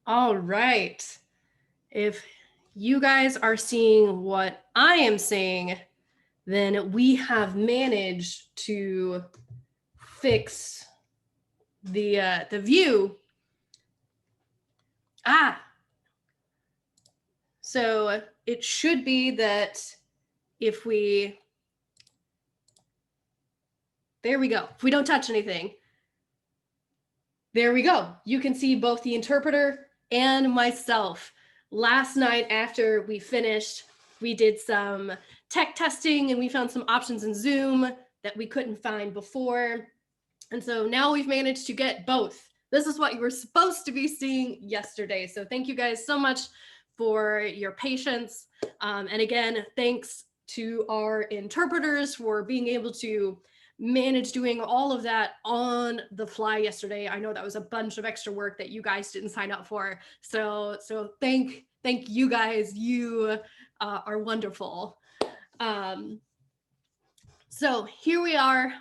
All right. If you guys are seeing what I am seeing, then we have managed to fix the view. So it should be that if we, there we go. If we don't touch anything, there we go. You can see both the interpreter and myself. Last night after we finished, we did some tech testing and we found some options in Zoom that we couldn't find before. And so now we've managed to get both. This is what you were supposed to be seeing yesterday. So thank you guys so much for your patience. And again, thanks to our interpreters for being able to manage doing all of that on the fly yesterday. I know that was a bunch of extra work that you guys didn't sign up for. So thank you guys. You are wonderful. So here we are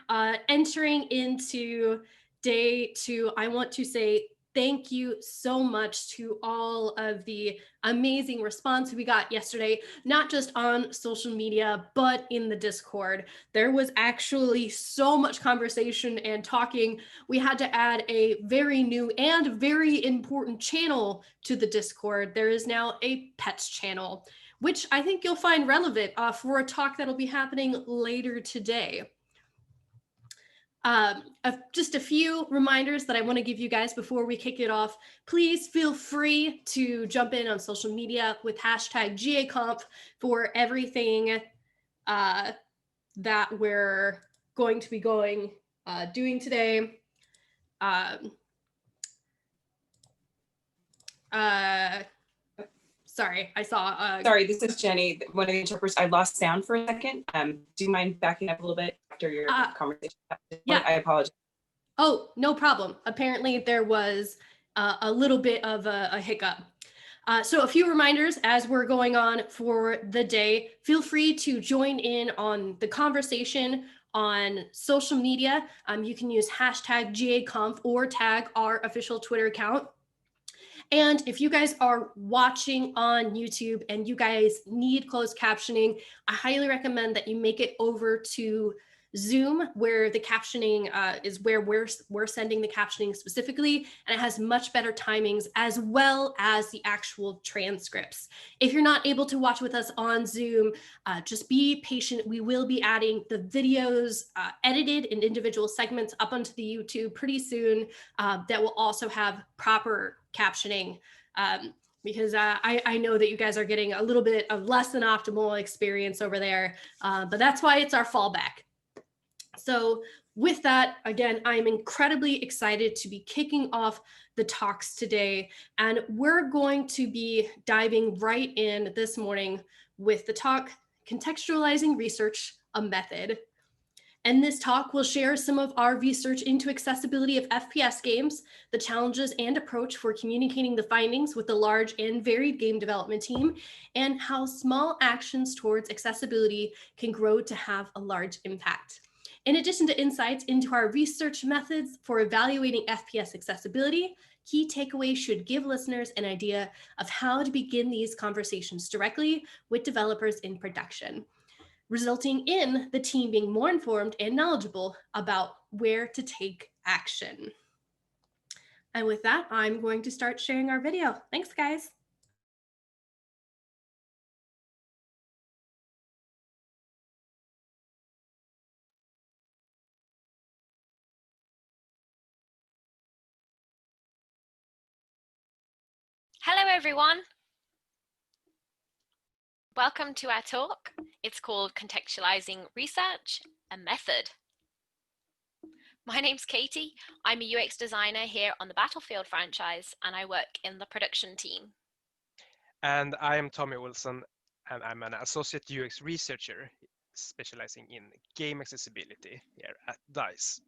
entering into day 2. I want to say thank you so much to all of the amazing response we got yesterday, not just on social media, but in the Discord. There was actually so much conversation and talking. We had to add a very new and very important channel to the Discord. There is now a pets channel, which I think you'll find relevant for a talk that'll be happening later today. Just a few reminders that I want to give you guys before we kick it off. Please feel free to jump in on social media with hashtag GaConf for everything that we're going to be doing today. Sorry, I saw. Sorry, this is Jenny, one of the interpreters. I lost sound for a second. Do you mind backing up a little bit after your conversation? Yeah. I apologize. Oh, no problem. Apparently there was a little bit of a hiccup. So a few reminders as we're going on for the day. Feel free to join in on the conversation on social media. You can use hashtag GaConf or tag our official Twitter account. And if you guys are watching on YouTube and you guys need closed captioning, I highly recommend that you make it over to Zoom, where the captioning is where we're sending the captioning specifically, and it has much better timings as well as the actual transcripts. If you're not able to watch with us on Zoom, just be patient. We will be adding the videos edited in individual segments up onto the YouTube pretty soon that will also have proper captioning. Because I know that you guys are getting a little bit of less than optimal experience over there, but that's why it's our fallback. So with that, again, I'm incredibly excited to be kicking off the talks today, and we're going to be diving right in this morning with the talk, Contextualizing Research, a Method. And this talk will share some of our research into accessibility of FPS games, the challenges and approach for communicating the findings with the large and varied game development team, and how small actions towards accessibility can grow to have a large impact. In addition to insights into our research methods for evaluating FPS accessibility, key takeaways should give listeners an idea of how to begin these conversations directly with developers in production, resulting in the team being more informed and knowledgeable about where to take action. And with that, I'm going to start sharing our video. Thanks, guys. Hello, everyone. Welcome to our talk. It's called Contextualizing Research, a Method. My name's Katie. I'm a UX designer here on the Battlefield franchise, and I work in the production team. And I am Tommy Wilson, and I'm an associate UX researcher specializing in game accessibility here at DICE.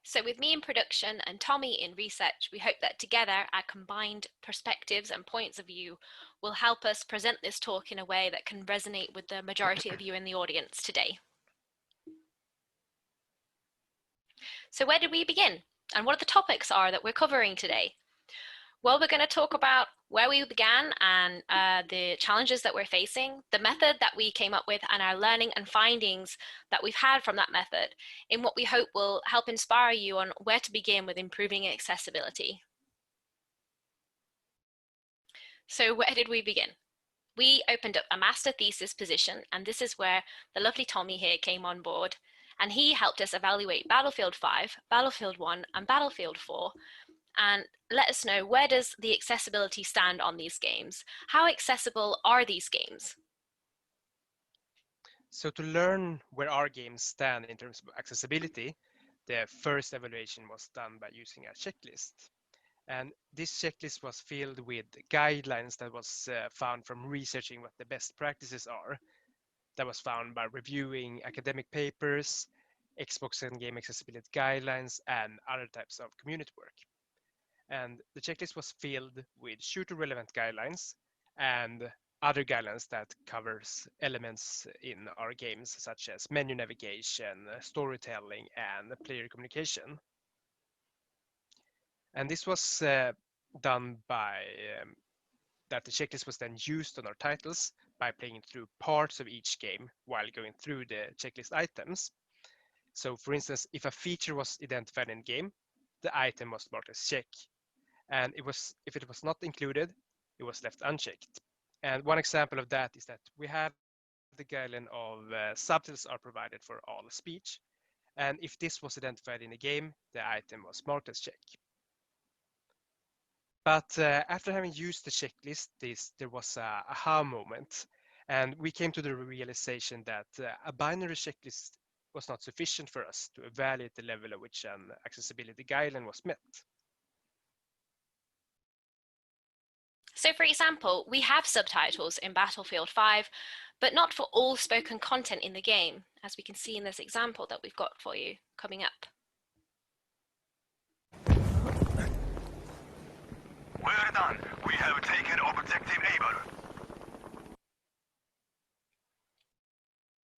So with me in production and Tommy in research, we hope that together our combined perspectives and points of view will help us present this talk in a way that can resonate with the majority of you in the audience today. So where did we begin? And what are the topics are that we're covering today? Well, we're going to talk about where we began and the challenges that we're facing, the method that we came up with, and our learning and findings that we've had from that method in what we hope will help inspire you on where to begin with improving accessibility. So where did we begin? We opened up a master thesis position, and this is where the lovely Tommy here came on board, and he helped us evaluate Battlefield 5, Battlefield 1, and Battlefield 4, and let us know, where does the accessibility stand on these games? How accessible are these games? So to learn where our games stand in terms of accessibility, the first evaluation was done by using a checklist. And this checklist was filled with guidelines that was found from researching what the best practices are. That was found by reviewing academic papers, Xbox and game accessibility guidelines, and other types of community work. And the checklist was filled with shooter relevant guidelines and other guidelines that covers elements in our games, such as menu navigation, storytelling, and player communication. And this was done by that the checklist was then used on our titles by playing through parts of each game while going through the checklist items. So for instance, if a feature was identified in game, the item was marked as check. And if it was not included, it was left unchecked. And one example of that is that we have the guideline of subtitles are provided for all speech. And if this was identified in a game, the item was marked as check. But after having used the checklist, there was a aha moment. And we came to the realization that a binary checklist was not sufficient for us to evaluate the level at which an accessibility guideline was met. So for example, we have subtitles in Battlefield 5, but not for all spoken content in the game, as we can see in this example that we've got for you coming up. We're done. We have taken objective Able.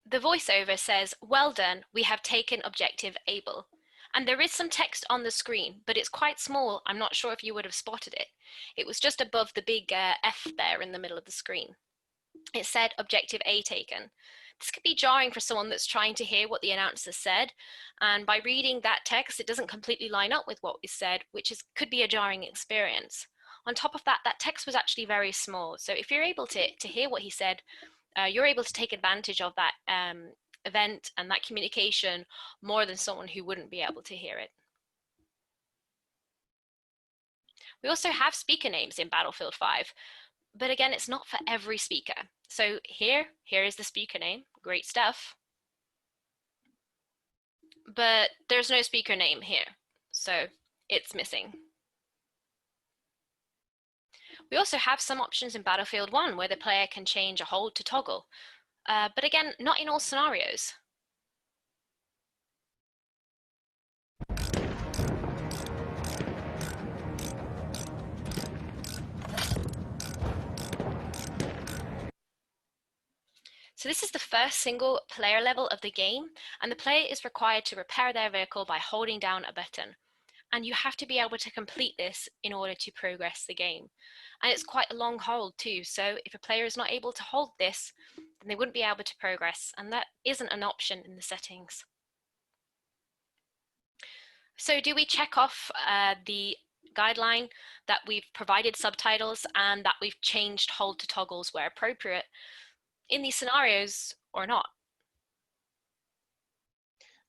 The voiceover says, "Well done, we have taken objective Able." And there is some text on the screen, but it's quite small. I'm not sure if you would have spotted it. It was just above the big F there in the middle of the screen. It said objective A taken. This could be jarring for someone that's trying to hear what the announcer said. And by reading that text, it doesn't completely line up with what was said, which could be a jarring experience. On top of that, that text was actually very small. So if you're able to hear what he said, you're able to take advantage of that event and that communication more than someone who wouldn't be able to hear it. We also have speaker names in Battlefield 5, but again, it's not for every speaker. So here is the speaker name, great stuff. But there's no speaker name here, so it's missing. We also have some options in Battlefield 1 where the player can change a hold to toggle, but again, not in all scenarios. So this is the first single player level of the game, and the player is required to repair their vehicle by holding down a button. And you have to be able to complete this in order to progress the game. And it's quite a long hold too, so if a player is not able to hold this, then they wouldn't be able to progress, and that isn't an option in the settings. So do we check off the guideline that we've provided subtitles and that we've changed hold to toggles where appropriate in these scenarios or not?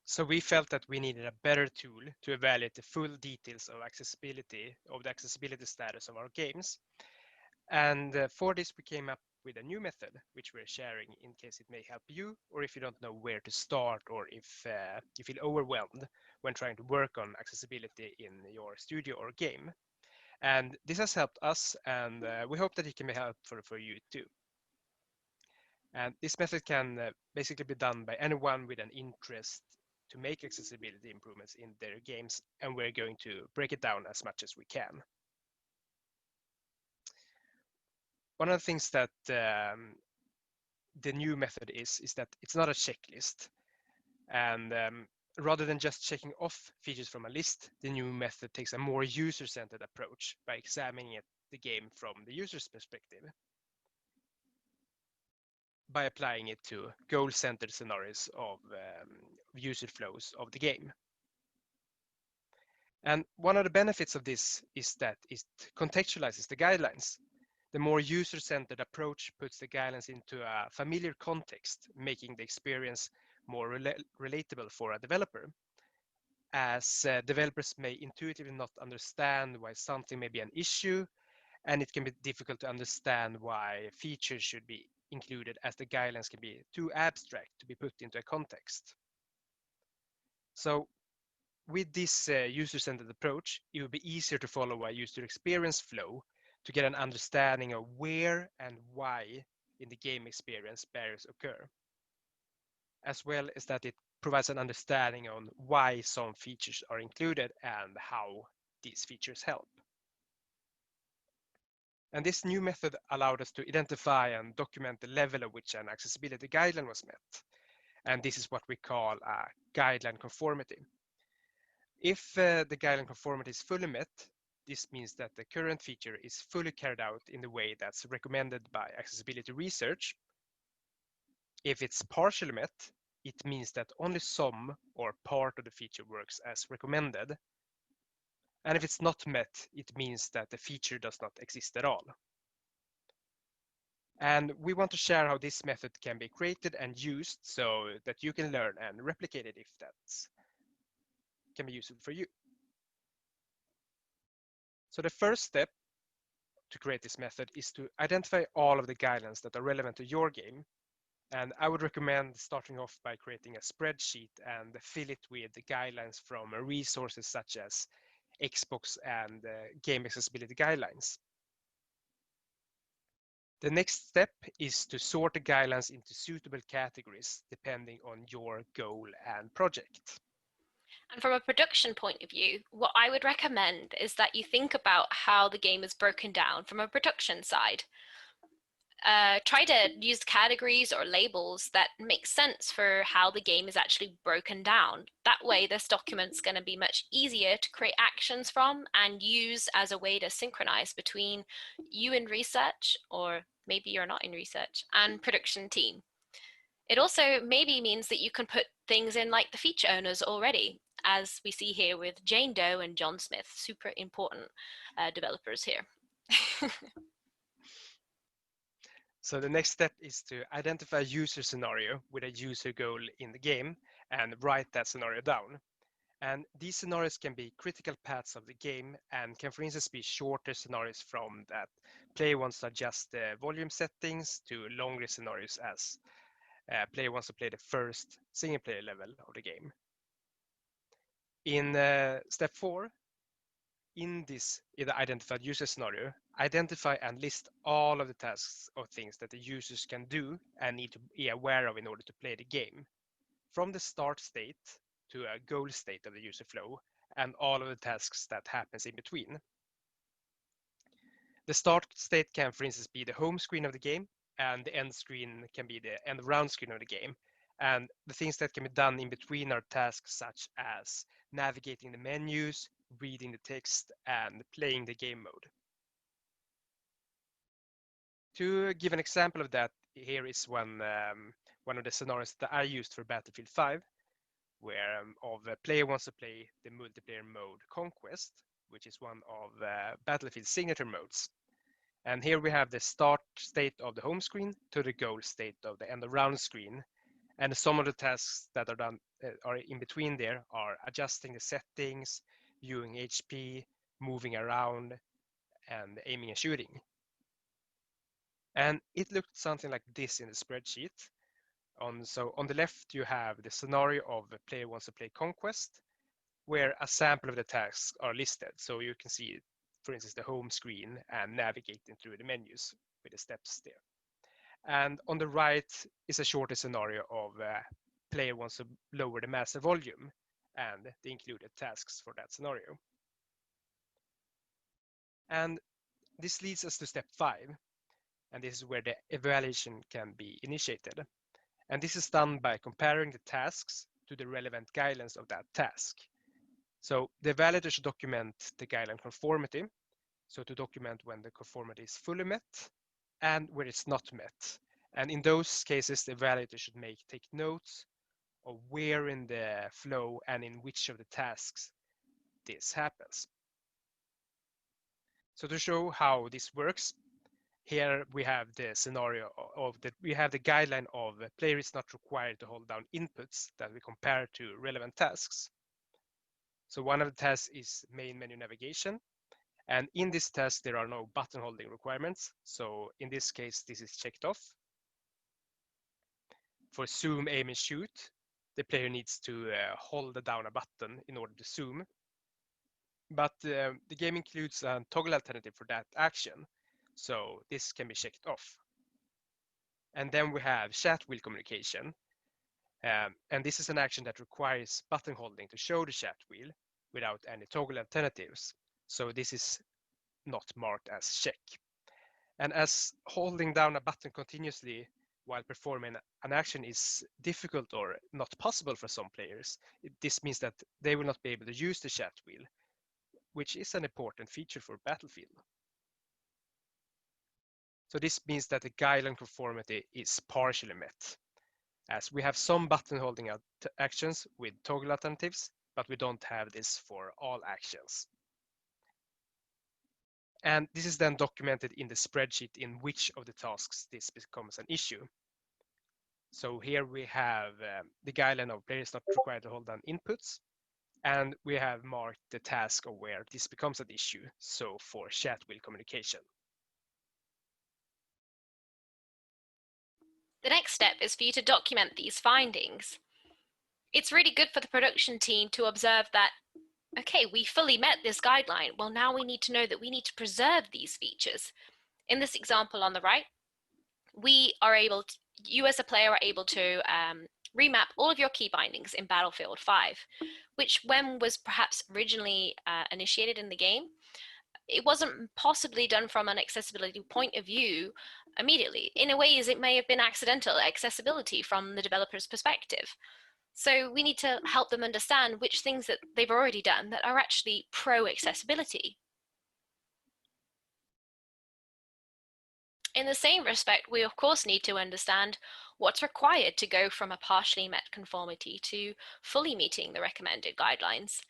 So we felt that we needed a better tool to evaluate the full details of the accessibility status of our games. And for this, we came up with a new method, which we're sharing in case it may help you, or if you don't know where to start, or if you feel overwhelmed when trying to work on accessibility in your studio or game. And this has helped us, and we hope that it can be helpful for you too. And this method can basically be done by anyone with an interest to make accessibility improvements in their games, and we're going to break it down as much as we can. One of the things that the new method is that it's not a checklist. And rather than just checking off features from a list, the new method takes a more user-centered approach by examining the game from the user's perspective, by applying it to goal-centered scenarios of user flows of the game. And one of the benefits of this is that it contextualizes the guidelines. The more user-centered approach puts the guidelines into a familiar context, making the experience more relatable for a developer, as developers may intuitively not understand why something may be an issue, and it can be difficult to understand why features should be included, as the guidelines can be too abstract to be put into a context. So with this user-centered approach, it will be easier to follow a user experience flow to get an understanding of where and why in the game experience barriers occur, as well as that it provides an understanding on why some features are included and how these features help. And this new method allowed us to identify and document the level at which an accessibility guideline was met. And this is what we call a guideline conformity. If the guideline conformity is fully met, this means that the current feature is fully carried out in the way that's recommended by accessibility research. If it's partially met, it means that only some or part of the feature works as recommended. And if it's not met, it means that the feature does not exist at all. And we want to share how this method can be created and used so that you can learn and replicate it if that can be useful for you. So the first step to create this method is to identify all of the guidelines that are relevant to your game. And I would recommend starting off by creating a spreadsheet and fill it with the guidelines from resources such as Xbox and game accessibility guidelines. The next step is to sort the guidelines into suitable categories depending on your goal and project. And from a production point of view, what I would recommend is that you think about how the game is broken down from a production side. Try to use categories or labels that make sense for how the game is actually broken down. That way, this document's going to be much easier to create actions from and use as a way to synchronize between you in research, or maybe you're not in research, and production team. It also maybe means that you can put things in like the feature owners already, as we see here with Jane Doe and John Smith, super important developers here. So the next step is to identify a user scenario with a user goal in the game and write that scenario down. And these scenarios can be critical paths of the game and can, for instance, be shorter scenarios from that player wants to adjust the volume settings to longer scenarios as player wants to play the first single player level of the game. In step 4, in this identified user scenario, identify and list all of the tasks or things that the users can do and need to be aware of in order to play the game, from the start state to a goal state of the user flow, and all of the tasks that happens in between. The start state can, for instance, be the home screen of the game, and the end screen can be the end round screen of the game. And the things that can be done in between are tasks such as navigating the menus, reading the text, and playing the game mode. To give an example of that, here is one of the scenarios that I used for Battlefield 5, where a player wants to play the multiplayer mode Conquest, which is one of Battlefield's signature modes. And here we have the start state of the home screen to the goal state of the end of round screen. And some of the tasks that are done are in between there are adjusting the settings, viewing HP, moving around, and aiming and shooting. And it looked something like this in the spreadsheet. So on the left, you have the scenario of a player wants to play Conquest, where a sample of the tasks are listed. So you can see, for instance, the home screen and navigating through the menus with the steps there. And on the right is a shorter scenario of player wants to lower the master volume and the included tasks for that scenario. And this leads us to step 5. And this is where the evaluation can be initiated. And this is done by comparing the tasks to the relevant guidelines of that task. So the validator should document the guideline conformity, so to document when the conformity is fully met and where it's not met. And in those cases, the validator should take notes of where in the flow and in which of the tasks this happens. So to show how this works, here we have the scenario of that we have the guideline of player is not required to hold down inputs that we compare to relevant tasks. So one of the tasks is main menu navigation. And in this task, there are no button holding requirements. So in this case, this is checked off. For zoom, aim, and shoot, the player needs to hold down a button in order to zoom. But the game includes a toggle alternative for that action. So this can be checked off. And then we have chat wheel communication. And this is an action that requires button holding to show the chat wheel without any toggle alternatives. So this is not marked as check. And as holding down a button continuously while performing an action is difficult or not possible for some players, this means that they will not be able to use the chat wheel, which is an important feature for Battlefield. So this means that the guideline conformity is partially met, as we have some button holding actions with toggle alternatives, but we don't have this for all actions. And this is then documented in the spreadsheet in which of the tasks this becomes an issue. So here we have the guideline of players not required to hold down inputs, and we have marked the task of where this becomes an issue, so for chat wheel communication. The next step is for you to document these findings. It's really good for the production team to observe that, okay, we fully met this guideline. Well, now we need to know that we need to preserve these features. In this example on the right, you as a player are able to remap all of your key bindings in Battlefield 5, which when was perhaps originally initiated in the game, it wasn't possibly done from an accessibility point of view immediately. In a way, it may have been accidental accessibility from the developer's perspective. So we need to help them understand which things that they've already done that are actually pro-accessibility. In the same respect, we of course need to understand what's required to go from a partially met conformity to fully meeting the recommended guidelines.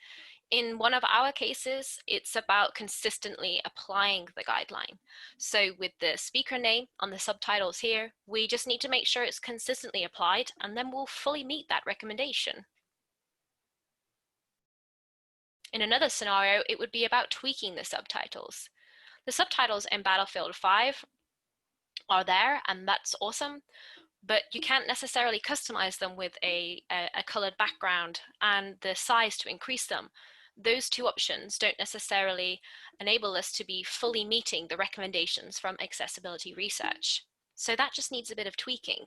In one of our cases, it's about consistently applying the guideline. So with the speaker name on the subtitles here, we just need to make sure it's consistently applied, and then we'll fully meet that recommendation. In another scenario, it would be about tweaking the subtitles. The subtitles in Battlefield 5 are there, and that's awesome, but you can't necessarily customize them with a colored background and the size to increase them. Those two options don't necessarily enable us to be fully meeting the recommendations from accessibility research. So that just needs a bit of tweaking.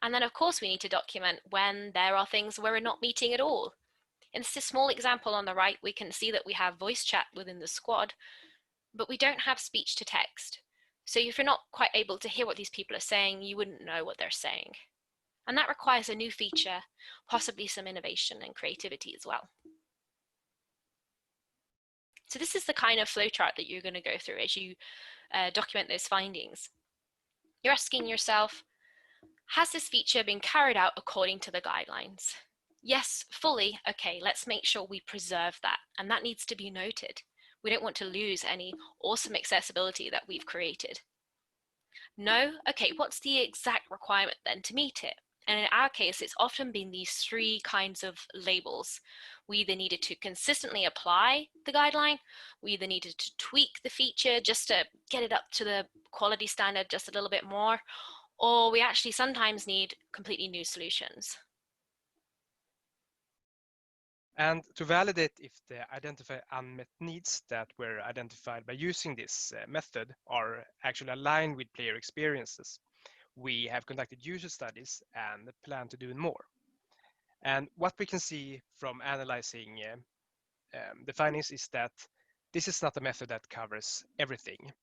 And then of course we need to document when there are things where we're not meeting at all. In this small example on the right, we can see that we have voice chat within the squad, but we don't have speech to text. So if you're not quite able to hear what these people are saying, you wouldn't know what they're saying. And that requires a new feature, possibly some innovation and creativity as well. So this is the kind of flowchart that you're going to go through as you document those findings. You're asking yourself, has this feature been carried out according to the guidelines? Yes, fully. Okay, let's make sure we preserve that. And that needs to be noted. We don't want to lose any awesome accessibility that we've created. No? Okay, what's the exact requirement then to meet it? And in our case, it's often been these three kinds of labels. We either needed to consistently apply the guideline, we either needed to tweak the feature just to get it up to the quality standard just a little bit more, or we actually sometimes need completely new solutions. And to validate if the identified unmet needs that were identified by using this method are actually aligned with player experiences, we have conducted user studies and plan to do more. And what we can see from analyzing the findings is that this is not a method that covers everything,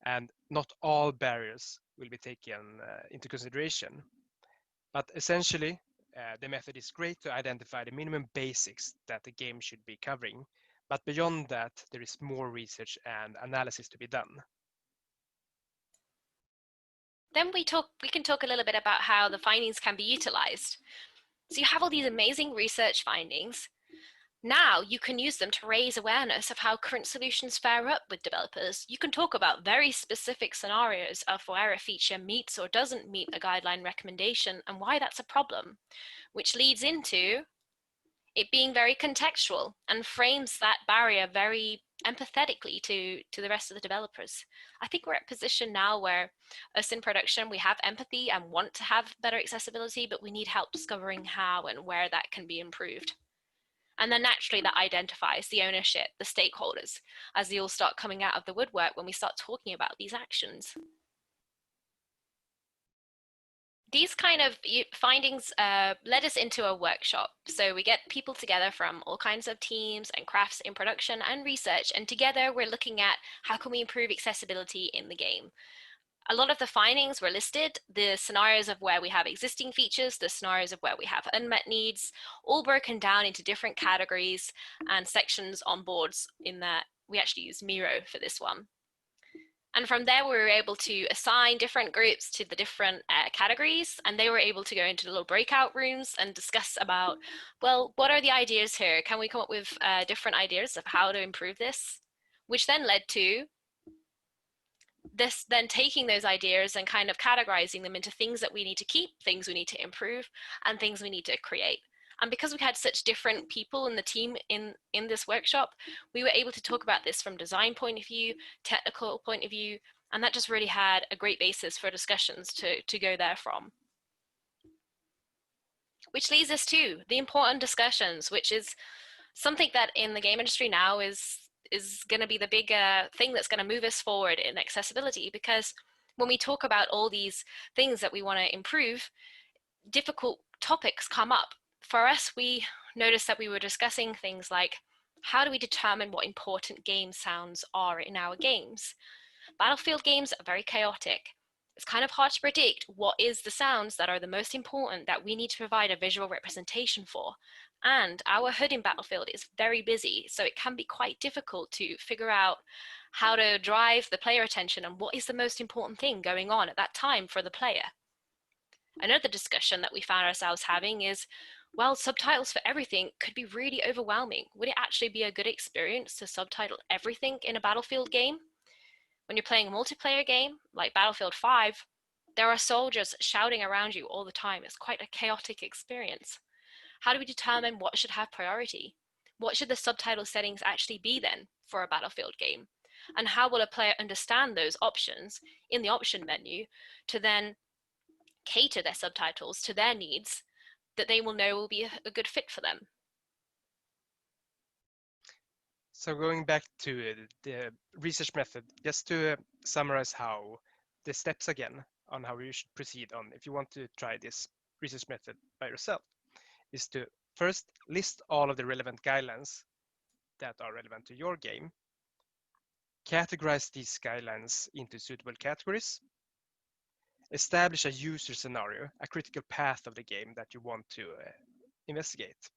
and not all barriers will be taken into consideration. But essentially, the method is great to identify the minimum basics that the game should be covering. But beyond that, there is more research and analysis to be done. Then we can talk a little bit about how the findings can be utilized. So you have all these amazing research findings. Now you can use them to raise awareness of how current solutions fare up with developers. You can talk about very specific scenarios of where a feature meets or doesn't meet a guideline recommendation and why that's a problem, which leads into it being very contextual and frames that barrier very empathetically to the rest of the developers. I think we're at a position now where us in production, we have empathy and want to have better accessibility, but we need help discovering how and where that can be improved. And then naturally that identifies the ownership, the stakeholders, as they all start coming out of the woodwork when we start talking about these actions. These kind of findings led us into a workshop. So we get people together from all kinds of teams and crafts in production and research, and together we're looking at how can we improve accessibility in the game. A lot of the findings were listed, the scenarios of where we have existing features, the scenarios of where we have unmet needs, all broken down into different categories and sections on boards in that we actually used Miro for this one. And from there, we were able to assign different groups to the different categories, and they were able to go into little breakout rooms and discuss about, well, what are the ideas here? Can we come up with different ideas of how to improve this? Which then led to this, then taking those ideas and kind of categorizing them into things that we need to keep, things we need to improve, and things we need to create. And because we had such different people in the team in this workshop, we were able to talk about this from design point of view, technical point of view, and that just really had a great basis for discussions to go there from. Which leads us to the important discussions, which is something that in the game industry now is going to be the big thing that's going to move us forward in accessibility, because when we talk about all these things that we want to improve, difficult topics come up. For us, we noticed that we were discussing things like, how do we determine what important game sounds are in our games? Battlefield games are very chaotic. It's kind of hard to predict what is the sounds that are the most important that we need to provide a visual representation for. And our HUD in Battlefield is very busy, so it can be quite difficult to figure out how to drive the player attention and what is the most important thing going on at that time for the player. Another discussion that we found ourselves having is, well, subtitles for everything could be really overwhelming. Would it actually be a good experience to subtitle everything in a Battlefield game? When you're playing a multiplayer game like Battlefield 5, there are soldiers shouting around you all the time. It's quite a chaotic experience. How do we determine what should have priority? What should the subtitle settings actually be then for a Battlefield game? And how will a player understand those options in the option menu to then cater their subtitles to their needs that they will know will be a good fit for them? So going back to the research method, just to summarize how the steps again on how you should proceed on if you want to try this research method by yourself, is to first list all of the relevant guidelines that are relevant to your game, categorize these guidelines into suitable categories, establish a user scenario, a critical path of the game that you want to investigate,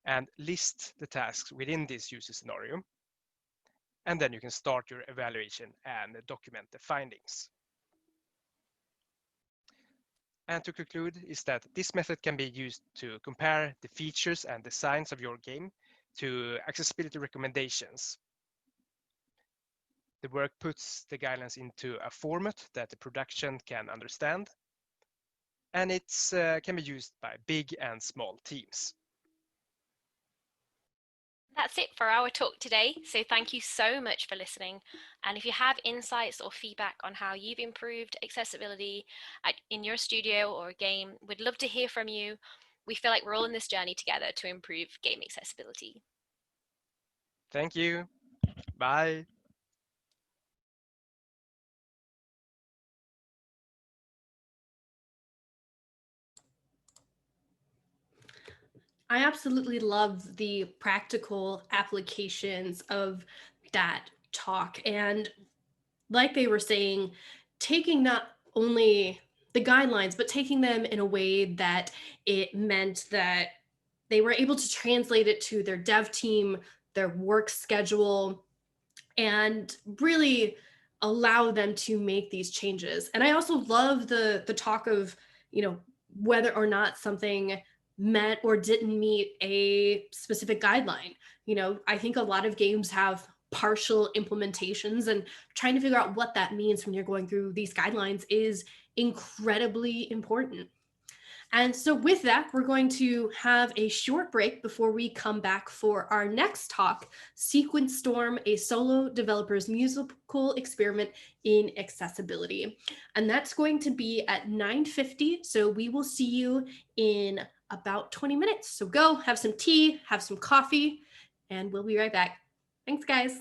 and list the tasks within this user scenario. And then you can start your evaluation and document the findings. And to conclude is that this method can be used to compare the features and designs of your game to accessibility recommendations. The work puts the guidelines into a format that the production can understand, and it can be used by big and small teams. That's it for our talk today. So thank you so much for listening. And if you have insights or feedback on how you've improved accessibility in your studio or game, we'd love to hear from you. We feel like we're all in this journey together to improve game accessibility. Thank you. Bye. I absolutely love the practical applications of that talk. And like they were saying, taking not only the guidelines, but taking them in a way that it meant that they were able to translate it to their dev team, their work schedule, and really allow them to make these changes. And I also love the talk of, you know, whether or not something met or didn't meet a specific guideline. You know, I think a lot of games have partial implementations, and trying to figure out what that means when you're going through these guidelines is incredibly important. And so with that, we're going to have a short break before we come back for our next talk, Sequence Storm, a solo developer's musical experiment in accessibility. And that's going to be at 9:50. So we will see you in about 20 minutes. So go have some tea, have some coffee, and we'll be right back. Thanks, guys.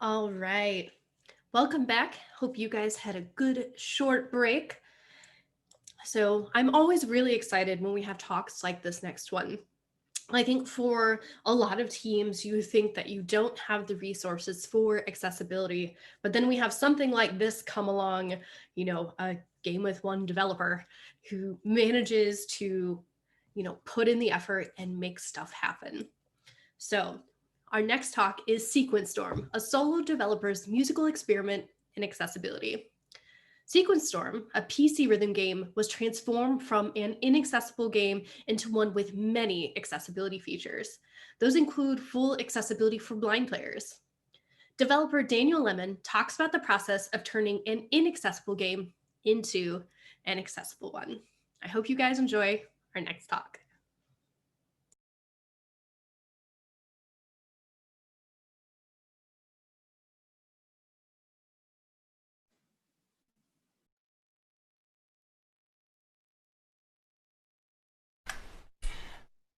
All right. Welcome back. Hope you guys had a good short break. So I'm always really excited when we have talks like this next one. I think for a lot of teams, you think that you don't have the resources for accessibility, but then we have something like this come along, a game with one developer who manages to, put in the effort and make stuff happen. So our next talk is Sequence Storm, a solo developer's musical experiment in accessibility. Sequence Storm, a PC rhythm game, was transformed from an inaccessible game into one with many accessibility features. Those include full accessibility for blind players. Developer Daniel Lemon talks about the process of turning an inaccessible game into an accessible one. I hope you guys enjoy our next talk.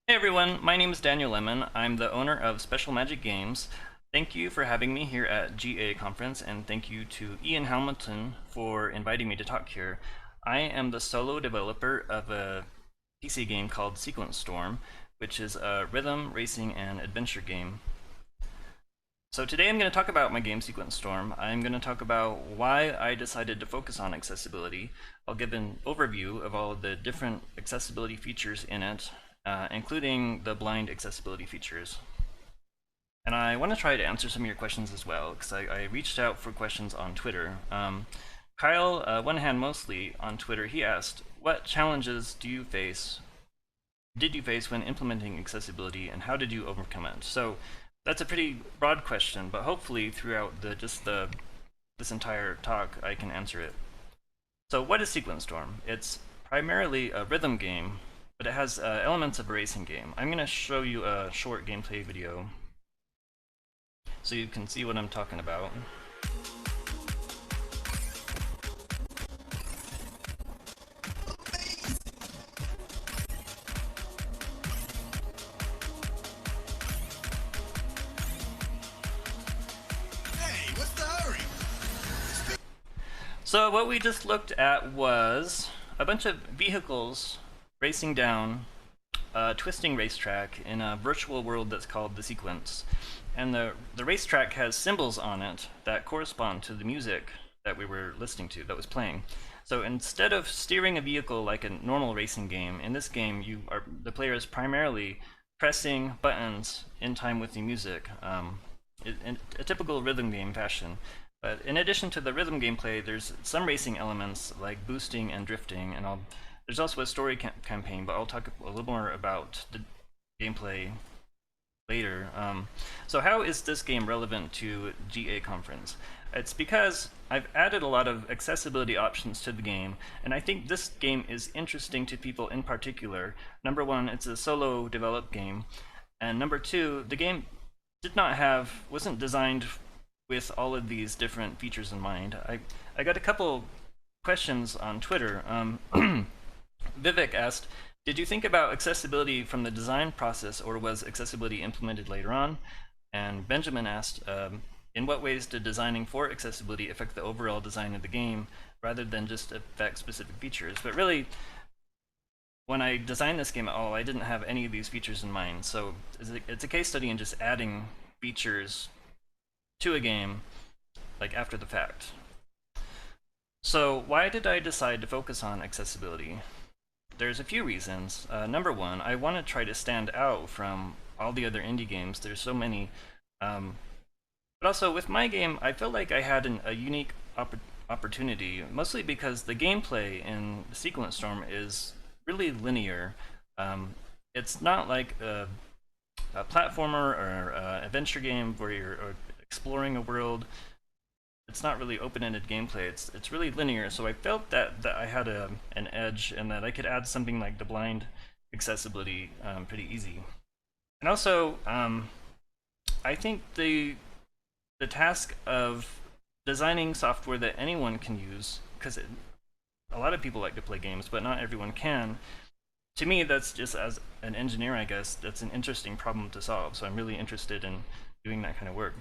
Hey everyone, my name is Daniel Lemon. I'm the owner of Special Magic Games. Thank you for having me here at GaConf, and thank you to Ian Hamilton for inviting me to talk here. I am the solo developer of a PC game called Sequence Storm, which is a rhythm, racing, and adventure game. So today I'm going to talk about my game Sequence Storm. I'm going to talk about why I decided to focus on accessibility. I'll give an overview of all of the different accessibility features in it, including the blind accessibility features. And I want to try to answer some of your questions as well, because I reached out for questions on Twitter. Kyle, One Hand Mostly on Twitter, he asked, what challenges did you face when implementing accessibility, and how did you overcome it? So that's a pretty broad question, but hopefully throughout this entire talk I can answer it. So what is Sequence Storm? It's primarily a rhythm game, but it has elements of a racing game. I'm going to show you a short gameplay video so you can see what I'm talking about. Hey, what's the hurry? So what we just looked at was a bunch of vehicles racing down a twisting racetrack in a virtual world that's called the Sequence. And the racetrack has symbols on it that correspond to the music that we were listening to, that was playing. So instead of steering a vehicle like a normal racing game, in this game the player is primarily pressing buttons in time with the music, in a typical rhythm game fashion. But in addition to the rhythm gameplay, there's some racing elements like boosting and drifting, and there's also a story campaign, but I'll talk a little more about the gameplay later. So how is this game relevant to GaConf? It's because I've added a lot of accessibility options to the game, and I think this game is interesting to people in particular. Number one, it's a solo developed game, and number two, the game wasn't designed with all of these different features in mind. I got a couple questions on Twitter. Vivek asked, did you think about accessibility from the design process, or was accessibility implemented later on? And Benjamin asked, in what ways did designing for accessibility affect the overall design of the game, rather than just affect specific features? But really, when I designed this game at all, I didn't have any of these features in mind. So it's a case study in just adding features to a game, like after the fact. So why did I decide to focus on accessibility? There's a few reasons. Number one, I want to try to stand out from all the other indie games. There's so many. But also with my game, I felt like I had a unique opportunity, mostly because the gameplay in Sequence Storm is really linear. It's not like a platformer or adventure game where you're exploring a world. It's not really open-ended gameplay. It's really linear. So I felt that I had an edge, and that I could add something like the blind accessibility pretty easy. And also, I think the task of designing software that anyone can use, because a lot of people like to play games, but not everyone can. To me, that's just, as an engineer, I guess, that's an interesting problem to solve. So I'm really interested in doing that kind of work.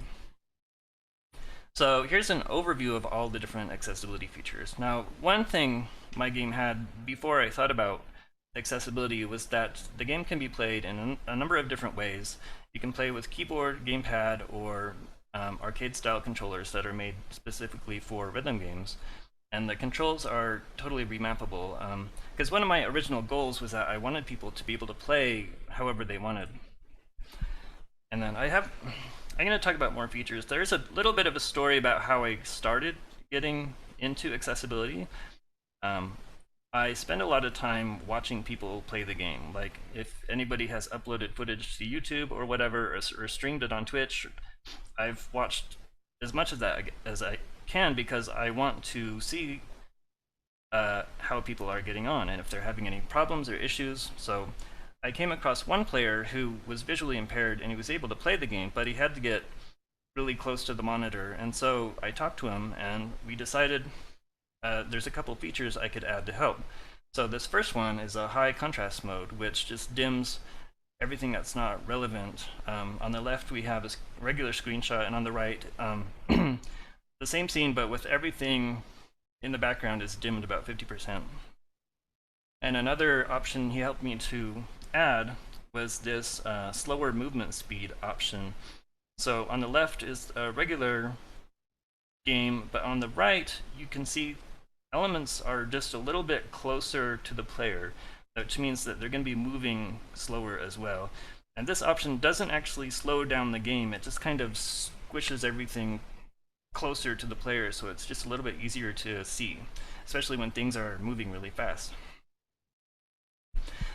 So here's an overview of all the different accessibility features. Now, one thing my game had before I thought about accessibility was that the game can be played in a number of different ways. You can play with keyboard, gamepad, or arcade-style controllers that are made specifically for rhythm games. And the controls are totally remappable. Because one of my original goals was that I wanted people to be able to play however they wanted. And then I'm going to talk about more features. There's a little bit of a story about how I started getting into accessibility. I spend a lot of time watching people play the game. Like, if anybody has uploaded footage to YouTube or whatever, or streamed it on Twitch, I've watched as much of that as I can because I want to see how people are getting on and if they're having any problems or issues. So I came across one player who was visually impaired and he was able to play the game, but he had to get really close to the monitor. And so I talked to him and we decided there's a couple features I could add to help. So this first one is a high contrast mode, which just dims everything that's not relevant. On the left we have a regular screenshot, and on the right the same scene, but with everything in the background is dimmed about 50%. And another option he helped me to add was this slower movement speed option. So on the left is a regular game, but on the right you can see elements are just a little bit closer to the player, which means that they're going to be moving slower as well. And this option doesn't actually slow down the game, it just kind of squishes everything closer to the player, so it's just a little bit easier to see, especially when things are moving really fast.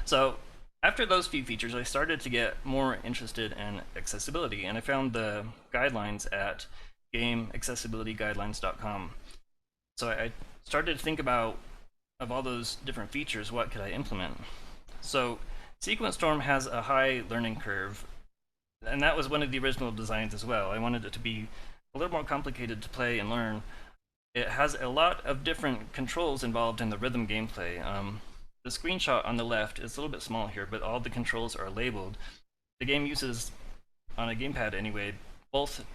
So after those few features, I started to get more interested in accessibility, and I found the guidelines at gameaccessibilityguidelines.com. So I started to think about, of all those different features, what could I implement? So Sequence Storm has a high learning curve, and that was one of the original designs as well. I wanted it to be a little more complicated to play and learn. It has a lot of different controls involved in the rhythm gameplay. The screenshot on the left is a little bit small here, but all the controls are labeled. The game uses, on a gamepad anyway, both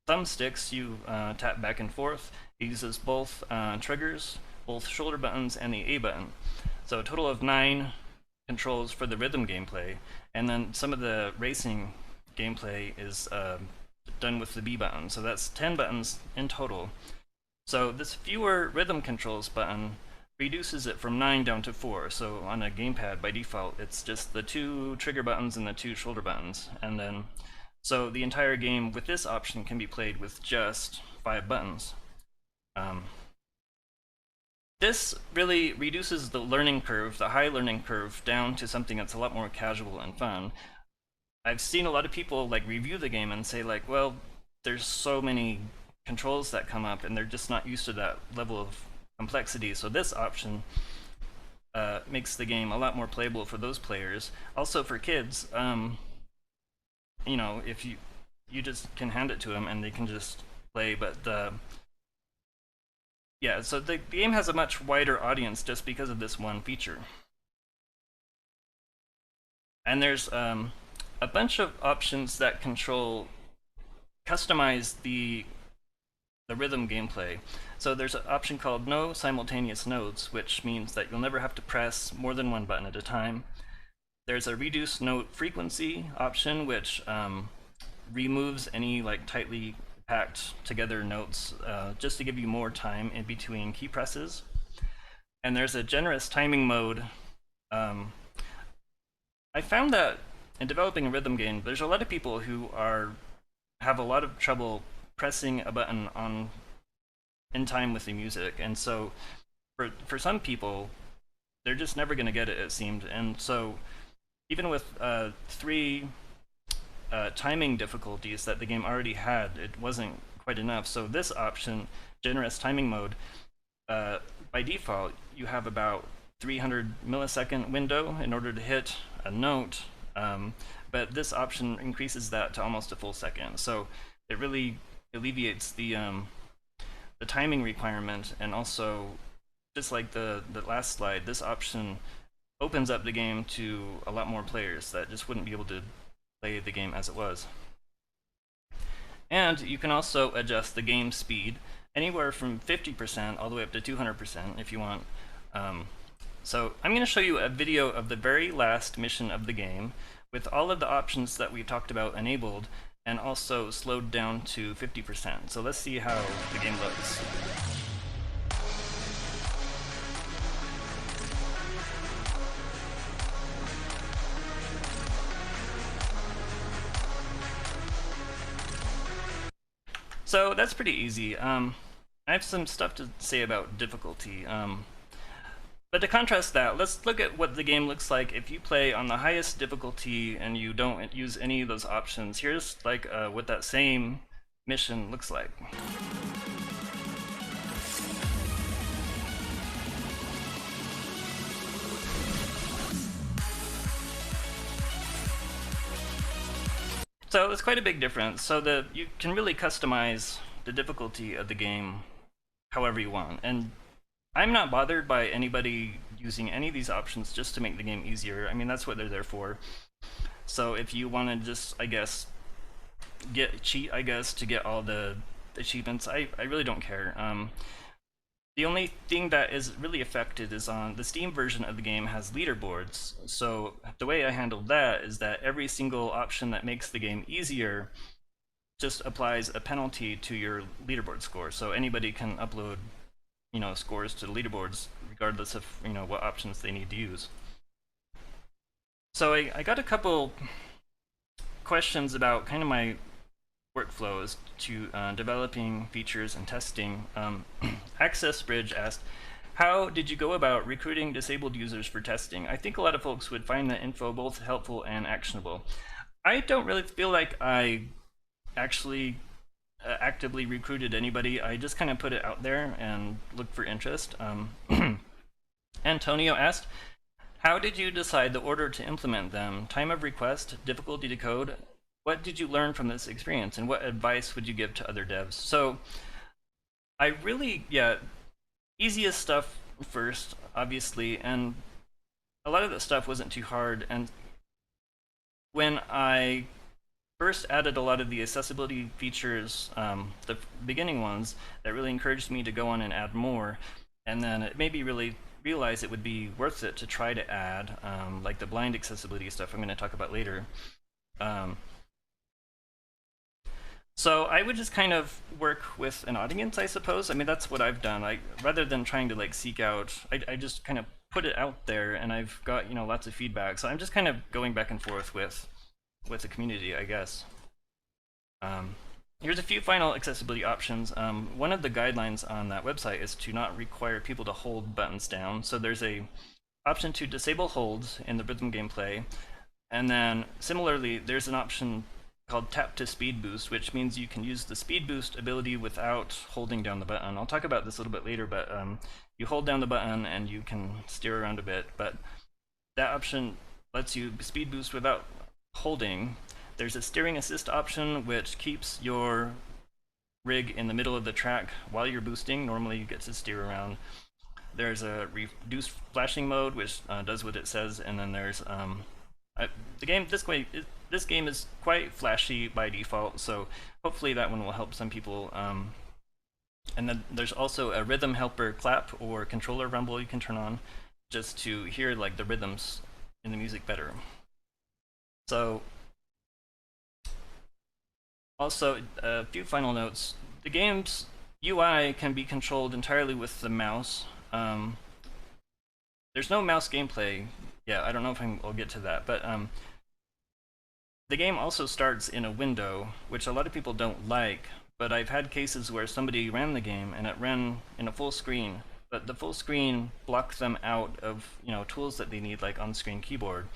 thumbsticks you tap back and forth. It uses both triggers, both shoulder buttons, and the A button. So a total of 9 controls for the rhythm gameplay, and then some of the racing gameplay is done with the B button. So that's 10 buttons in total. So this fewer rhythm controls button reduces it from 9 down to 4. So on a gamepad, by default, it's just the 2 trigger buttons and the 2 shoulder buttons. And then, so the entire game with this option can be played with just 5 buttons. This really reduces the learning curve, the high learning curve, down to something that's a lot more casual and fun. I've seen a lot of people like review the game and say like, well, there's so many controls that come up and they're just not used to that level of complexity. So this option makes the game a lot more playable for those players. Also for kids, you know, if you just can hand it to them and they can just play, but yeah, so the game has a much wider audience just because of this one feature. And there's a bunch of options that customize the rhythm gameplay. So there's an option called no simultaneous notes, which means that you'll never have to press more than one button at a time. There's a reduce note frequency option, which removes any like tightly packed together notes just to give you more time in between key presses. And there's a generous timing mode. I found that in developing a rhythm game, there's a lot of people who have a lot of trouble pressing a button in time with the music, and so for some people, they're just never going to get it, it seemed. And so even with 3 timing difficulties that the game already had, it wasn't quite enough. So this option, generous timing mode, by default, you have about 300 millisecond window in order to hit a note, but this option increases that to almost a full second. So it really alleviates the timing requirement, and also, just like the last slide, this option opens up the game to a lot more players that just wouldn't be able to play the game as it was. And you can also adjust the game speed anywhere from 50% all the way up to 200% if you want. So I'm going to show you a video of the very last mission of the game with all of the options that we talked about enabled and also slowed down to 50%. So let's see how the game looks. So that's pretty easy. I have some stuff to say about difficulty. But to contrast that, let's look at what the game looks like if you play on the highest difficulty and you don't use any of those options. Here's like what that same mission looks like. So it's quite a big difference. So you can really customize the difficulty of the game however you want. And I'm not bothered by anybody using any of these options just to make the game easier. I mean, that's what they're there for. So if you want to just, I guess, cheat, I guess, to get all the achievements, I really don't care. The only thing that is really affected is on the Steam version of the game has leaderboards. So the way I handled that is that every single option that makes the game easier just applies a penalty to your leaderboard score. So anybody can upload scores to the leaderboards regardless of what options they need to use. So I got a couple questions about kind of my workflows to developing features and testing. Access Bridge asked, how did you go about recruiting disabled users for testing? I think a lot of folks would find that info both helpful and actionable. I don't really feel like I actually actively recruited anybody. I just kind of put it out there and looked for interest. Antonio asked, how did you decide the order to implement them? Time of request, difficulty to code? What did you learn from this experience, and what advice would you give to other devs? So I really, easiest stuff first, obviously, and a lot of that stuff wasn't too hard. And when I first added a lot of the accessibility features, the beginning ones, that really encouraged me to go on and add more. And then it made me really realize it would be worth it to try to add, like the blind accessibility stuff I'm going to talk about later. So I would just kind of work with an audience, I suppose. I mean, that's what I've done. Rather than trying to like seek out, I just kind of put it out there, and I've got lots of feedback. So I'm just kind of going back and forth with the community, I guess. Here's a few final accessibility options. One of the guidelines on that website is to not require people to hold buttons down. So there's a option to disable holds in the rhythm gameplay. And then similarly, there's an option called tap to speed boost, which means you can use the speed boost ability without holding down the button. I'll talk about this a little bit later, but you hold down the button and you can steer around a bit. But that option lets you speed boost without holding. There's a steering assist option which keeps your rig in the middle of the track while you're boosting. Normally you get to steer around. There's a reduced flashing mode which does what it says, and then there's this game is quite flashy by default, so hopefully that one will help some people. And then there's also a rhythm helper clap or controller rumble you can turn on just to hear like the rhythms in the music better. So also a few final notes. The game's UI can be controlled entirely with the mouse. There's no mouse gameplay. Yeah, I don't know if I'll get to that, but the game also starts in a window, which a lot of people don't like, but I've had cases where somebody ran the game and it ran in a full screen, but the full screen blocked them out of tools that they need, like on-screen keyboard.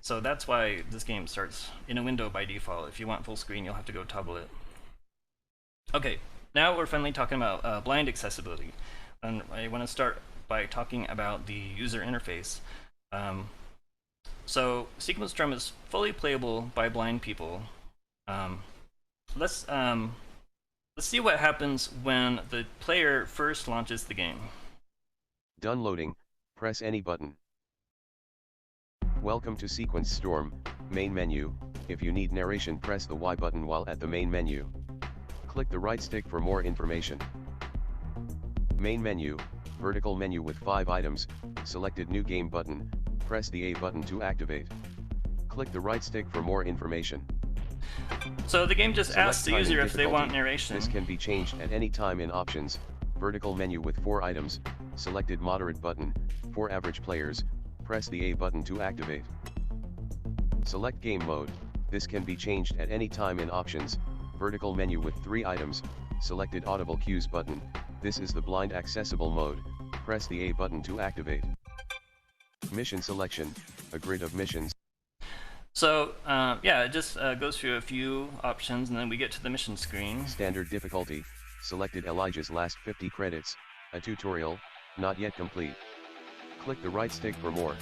So that's why this game starts in a window by default. If you want full screen, you'll have to go toggle it. Okay, now we're finally talking about blind accessibility. And I want to start by talking about the user interface. So Sequence Drum is fully playable by blind people. Let's see what happens when the player first launches the game. Done loading, press any button. Welcome to Sequence Storm, main menu. If you need narration, press the Y button while at the main menu. Click the right stick for more information. Main menu, vertical menu with 5 items, selected New Game button, press the A button to activate. Click the right stick for more information. So the game just Select asks the time and user if they want difficulty. narration. This can be changed at any time in options, vertical menu with 4 items, selected moderate button, for average players, press the A button to activate. Select game mode. This can be changed at any time in options, vertical menu with 3 items, selected audible cues button. This is the blind accessible mode, press the A button to activate. Mission selection, a grid of missions. So yeah, it just goes through a few options and then we get to the mission screen. Standard difficulty, selected Elijah's last 50 credits, a tutorial, not yet complete. Click the right stick for more.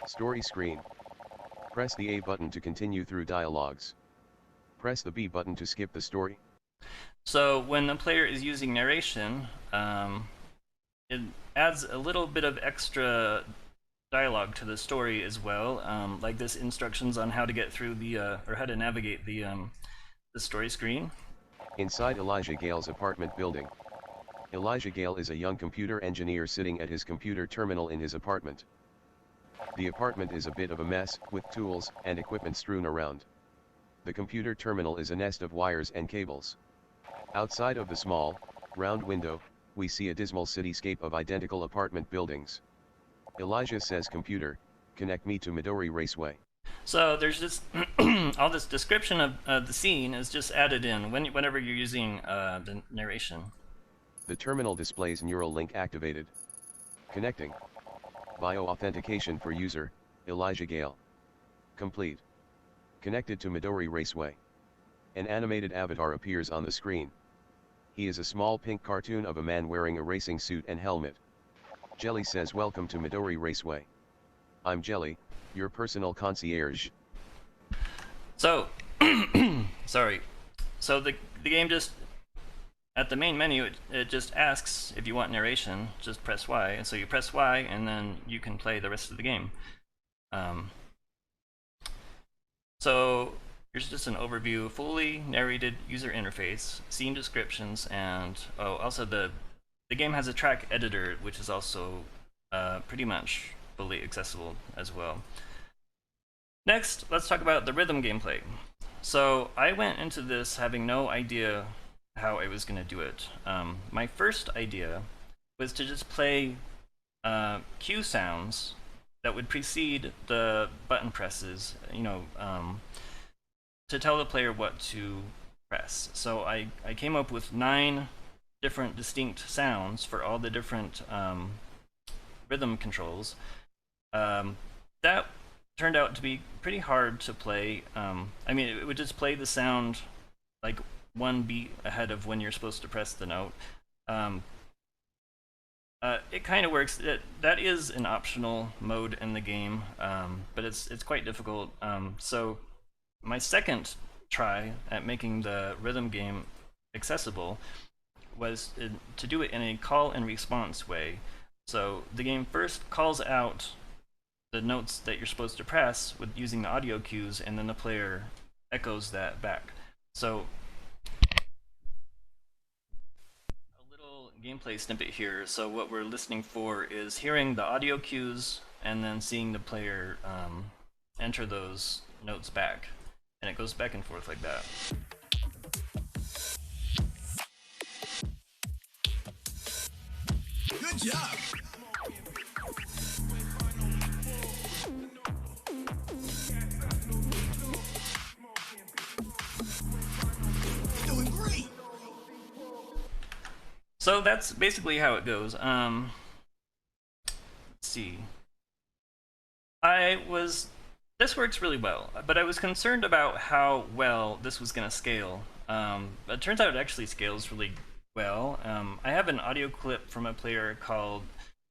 Story screen. Press the A button to continue through dialogues. Press the B button to skip the story. So when the player is using narration, it adds a little bit of extra dialogue to the story as well, like this instructions on how to get through the or how to navigate the story screen. Inside Elijah Gale's apartment building. Elijah Gale is a young computer engineer sitting at his computer terminal in his apartment. The apartment is a bit of a mess, with tools and equipment strewn around. The computer terminal is a nest of wires and cables. Outside of the small, round window, we see a dismal cityscape of identical apartment buildings. Elijah says, "Computer, connect me to Midori Raceway." So there's just all this description of the scene is just added in whenever you're using the narration. The terminal displays neural link activated. Connecting. Bio-authentication for user, Elijah Gale. Complete. Connected to Midori Raceway. An animated avatar appears on the screen. He is a small pink cartoon of a man wearing a racing suit and helmet. Jelly says, "Welcome to Midori Raceway. I'm Jelly, your personal concierge." So, sorry. So the game just, at the main menu, it just asks if you want narration, just press Y. And so you press Y and then you can play the rest of the game. So here's just an overview, fully narrated user interface, scene descriptions, and also the game has a track editor, which is also pretty much fully accessible as well. Next, let's talk about the rhythm gameplay. So I went into this having no idea how I was going to do it. My first idea was to just play cue sounds that would precede the button presses, to tell the player what to press. So I came up with 9 different distinct sounds for all the different rhythm controls. That turned out to be pretty hard to play. I mean, it would just play the sound like 1 beat ahead of when you're supposed to press the note. It kind of works. That is an optional mode in the game, but it's quite difficult. So my second try at making the rhythm game accessible was to do it in a call and response way. So the game first calls out the notes that you're supposed to press with using the audio cues, and then the player echoes that back. So a little gameplay snippet here. So what we're listening for is hearing the audio cues and then seeing the player enter those notes back. And it goes back and forth like that. Good job! Doing great! So that's basically how it goes. Let's see. This works really well, but I was concerned about how well this was going to scale. It turns out it actually scales really well. I have an audio clip from a player called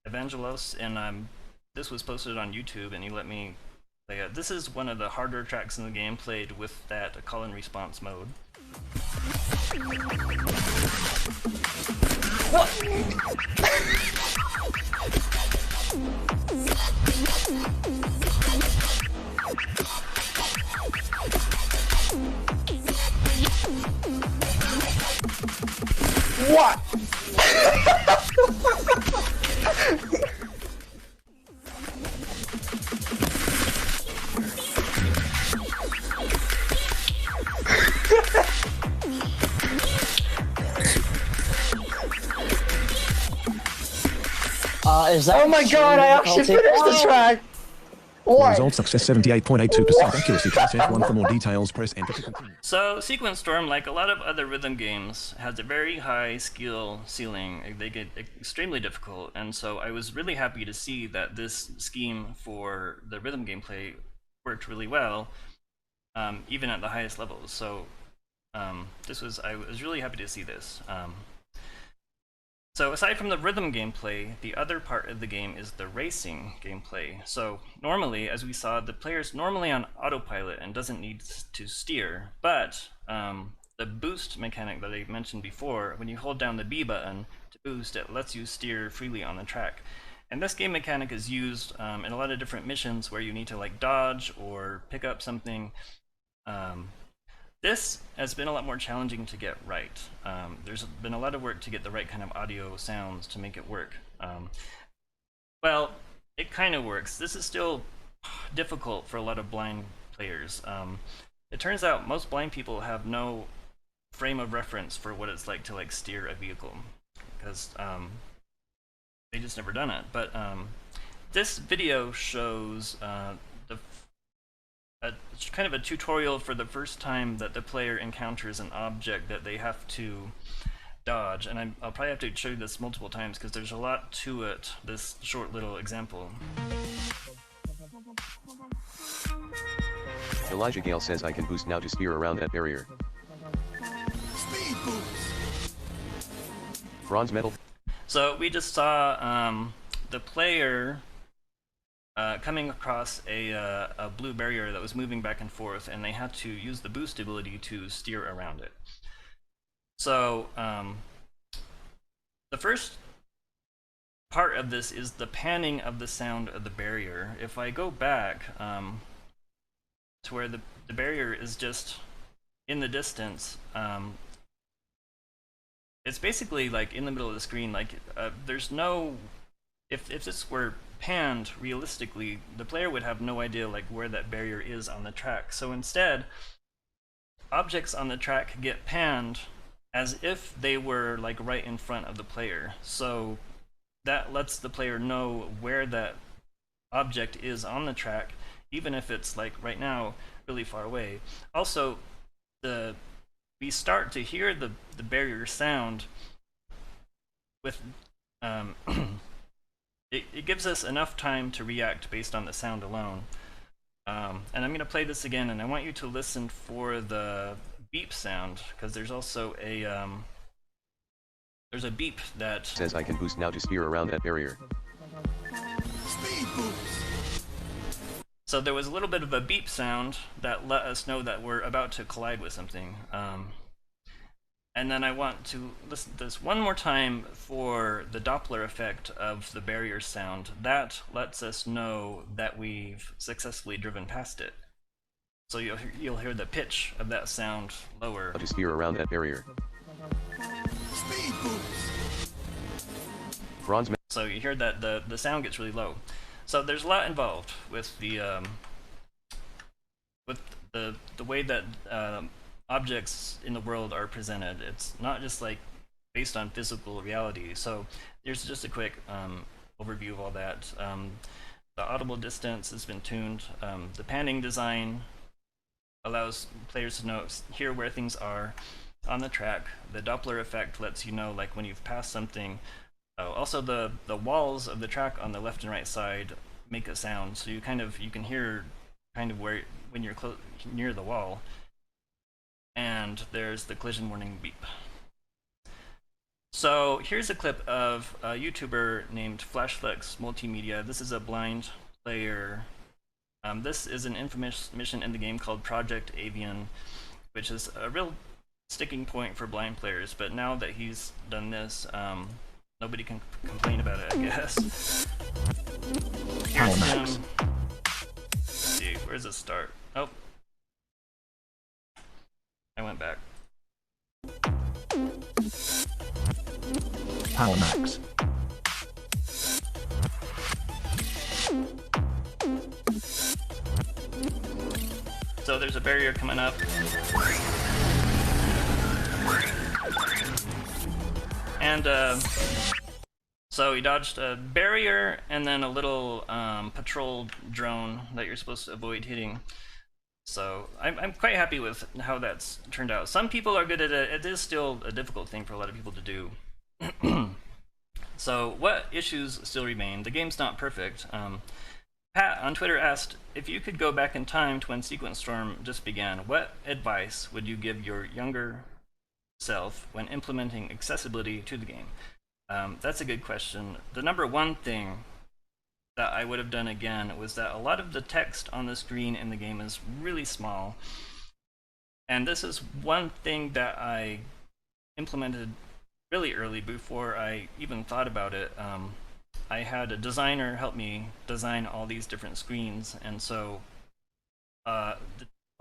Evangelos, and this was posted on YouTube, and he let me play it. This is one of the harder tracks in the game, played with that call and response mode. What? Is that Oh my god, I actually finished the track! What? Result success 78.82%. Accuracy class F1. For more details, press enter to continue. So Sequence Storm, like a lot of other rhythm games, has a very high skill ceiling. They get extremely difficult, and so I was really happy to see that this scheme for the rhythm gameplay worked really well, even at the highest levels. So I was really happy to see this. So aside from the rhythm gameplay, the other part of the game is the racing gameplay. So normally, as we saw, the player's normally on autopilot and doesn't need to steer, but the boost mechanic that I mentioned before, when you hold down the B button to boost, it lets you steer freely on the track. And this game mechanic is used in a lot of different missions where you need to like dodge or pick up something. This has been a lot more challenging to get right. There's been a lot of work to get the right kind of audio sounds to make it work. Well, it kind of works. This is still difficult for a lot of blind players. It turns out most blind people have no frame of reference for what it's like to like steer a vehicle, because they just never done it. But this video shows kind of a tutorial for the first time that the player encounters an object that they have to dodge, and I'll probably have to show you this multiple times because there's a lot to it, this short little example. Elijah Gale says I can boost now to steer around that barrier. Speed boost. Bronze medal. So we just saw the player coming across a blue barrier that was moving back and forth, and they had to use the boost ability to steer around it. So the first part of this is the panning of the sound of the barrier. If I go back to where the barrier is just in the distance, it's basically like in the middle of the screen. Like there's no, if this were panned realistically, the player would have no idea like where that barrier is on the track. So instead, objects on the track get panned as if they were like right in front of the player. So that lets the player know where that object is on the track, even if it's like right now really far away. Also, we start to hear the barrier sound with it gives us enough time to react based on the sound alone. And I'm going to play this again, and I want you to listen for the beep sound, because there's also a there's a beep that says I can boost now to steer around that barrier. Speed boost. So there was a little bit of a beep sound that let us know that we're about to collide with something. And then I want to listen to this one more time for the Doppler effect of the barrier sound. That lets us know that we've successfully driven past it. So you'll hear the pitch of that sound lower. To steer around that barrier. Speed boost. Bronze medal. So you hear that the sound gets really low. So there's a lot involved with the way that objects in the world are presented. It's not just like based on physical reality. So here's just a quick overview of all that. The audible distance has been tuned. The panning design allows players to hear where things are on the track. The Doppler effect lets you know like when you've passed something. Also the walls of the track on the left and right side make a sound, so you can hear kind of where when you're near the wall. And there's the collision warning beep. So here's a clip of a YouTuber named Flashflex Multimedia. This is a blind player. This is an infamous mission in the game called Project Avian, which is a real sticking point for blind players. But now that he's done this, nobody can complain about it, I guess. Here's him. Let's see, where's it start? Oh. I went back. Power max. So there's a barrier coming up. And so he dodged a barrier and then a little patrol drone that you're supposed to avoid hitting. So I'm quite happy with how that's turned out. Some people are good at it. It is still a difficult thing for a lot of people to do. So what issues still remain? The game's not perfect. Pat on Twitter asked, if you could go back in time to when Sequence Storm just began, what advice would you give your younger self when implementing accessibility to the game? That's a good question. The number one thing that I would have done again was that a lot of the text on the screen in the game is really small. And this is one thing that I implemented really early before I even thought about it. I had a designer help me design all these different screens, and so a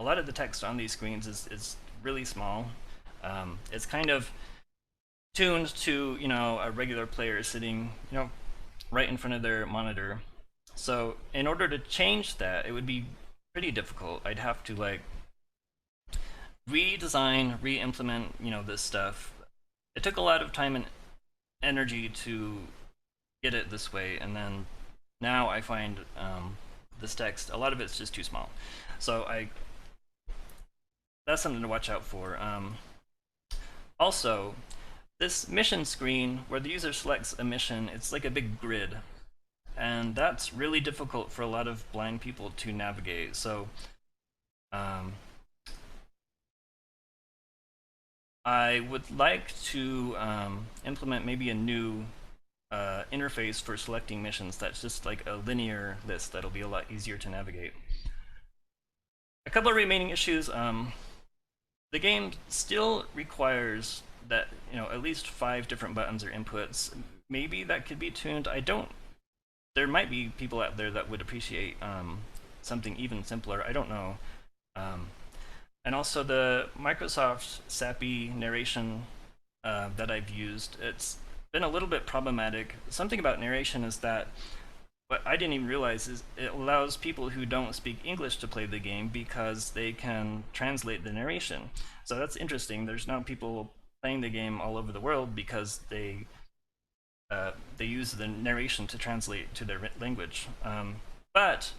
lot of the text on these screens is really small. It's kind of tuned to, you know, a regular player sitting, you know, right in front of their monitor. So in order to change that, it would be pretty difficult. I'd have to like redesign, re-implement, you know, this stuff. It took a lot of time and energy to get it this way, and then now I find this text, a lot of it's just too small. So that's something to watch out for. Also, this mission screen where the user selects a mission, it's like a big grid, and that's really difficult for a lot of blind people to navigate. So I would like to implement maybe a new interface for selecting missions that's just like a linear list that'll be a lot easier to navigate. A couple of remaining issues. The game still requires that, you know, at least 5 different buttons or inputs. Maybe that could be tuned. There might be people out there that would appreciate something even simpler. I don't know. And also the Microsoft SAPI narration that I've used, it's been a little bit problematic. Something about narration is that what I didn't even realize is it allows people who don't speak English to play the game because they can translate the narration. So that's interesting. There's now people playing the game all over the world because they use the narration to translate to their language. But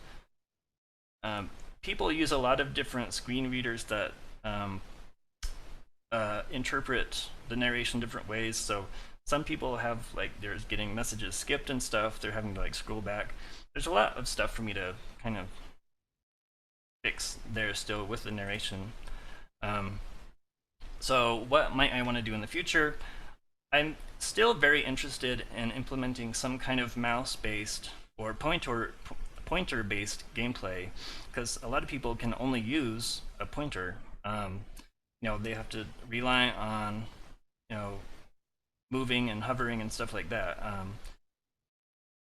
people use a lot of different screen readers that interpret the narration different ways. So some people have, like, they're getting messages skipped and stuff. They're having to like scroll back. There's a lot of stuff for me to kind of fix there still with the narration. So what might I want to do in the future? I'm still very interested in implementing some kind of mouse-based or pointer-based gameplay, because a lot of people can only use a pointer. You know, they have to rely on, you know, moving and hovering and stuff like that.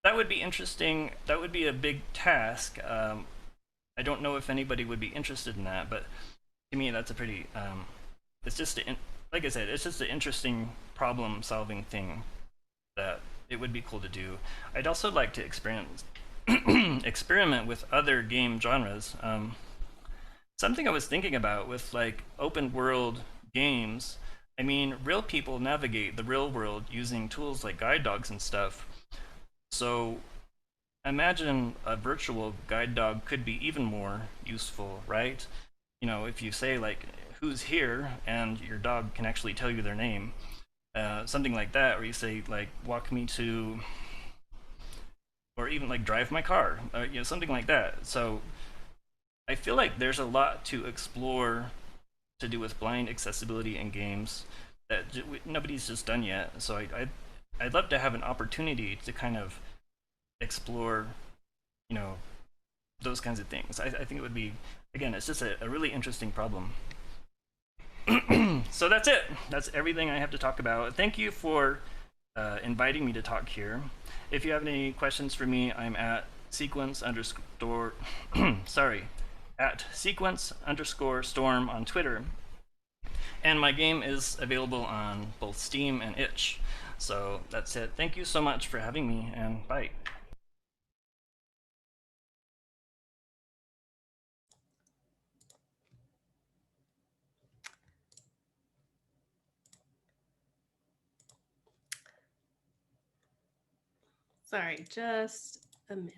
That would be interesting. That would be a big task. I don't know if anybody would be interested in that, but to me, that's a pretty. It's just like I said, it's just an interesting problem-solving thing that it would be cool to do. I'd also like to experiment with other game genres. Something I was thinking about with like open-world games. I mean, real people navigate the real world using tools like guide dogs and stuff. So imagine a virtual guide dog could be even more useful, right? You know, if you say like, who's here, and your dog can actually tell you their name, something like that, or you say like, walk me to, or even like drive my car, you know, something like that. So I feel like there's a lot to explore to do with blind accessibility in games that nobody's just done yet. So I'd love to have an opportunity to kind of explore, you know, those kinds of things. I think it would be, again, it's just a really interesting problem. So that's it. That's everything I have to talk about. Thank you for inviting me to talk here. If you have any questions for me, I'm at @sequence_storm on Twitter. And my game is available on both Steam and itch. So that's it. Thank you so much for having me, and bye. Sorry, just a minute.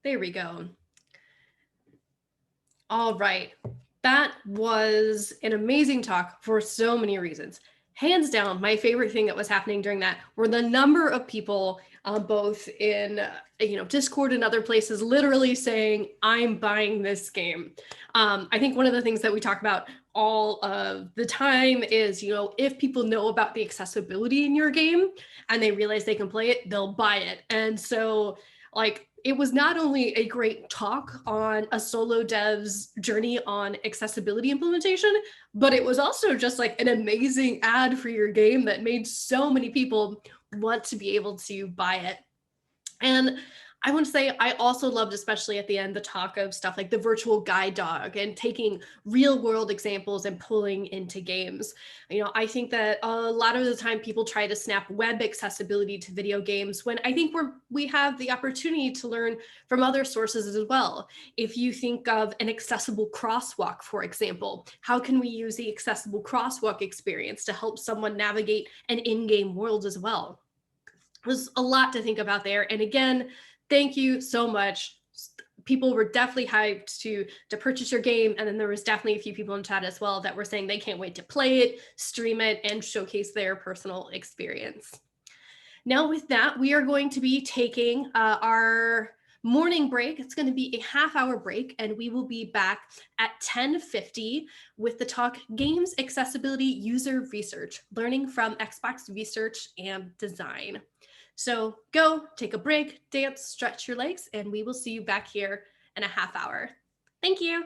There we go. All right. That was an amazing talk for so many reasons. Hands down, my favorite thing that was happening during that were the number of people, both in Discord and other places, literally saying, "I'm buying this game." I think one of the things that we talk about all of the time is, if people know about the accessibility in your game and they realize they can play it, they'll buy it. And so, it was not only a great talk on a solo dev's journey on accessibility implementation, but it was also just like an amazing ad for your game that made so many people want to be able to buy it. And I want to say I also loved, especially at the end, the talk of stuff like the virtual guide dog and taking real world examples and pulling into games. I think that a lot of the time people try to snap web accessibility to video games when I think we have the opportunity to learn from other sources as well. If you think of an accessible crosswalk, for example, how can we use the accessible crosswalk experience to help someone navigate an in-game world as well? There's a lot to think about there. And again, thank you so much. People were definitely hyped to purchase your game. And then there was definitely a few people in chat as well that were saying they can't wait to play it, stream it, and showcase their personal experience. Now with that, we are going to be taking our morning break. It's going to be a half-hour break, and we will be back at 10:50 with the talk Games Accessibility User Research, Learning from Xbox Research and Design. So go, take a break, dance, stretch your legs, and we will see you back here in a half hour. Thank you.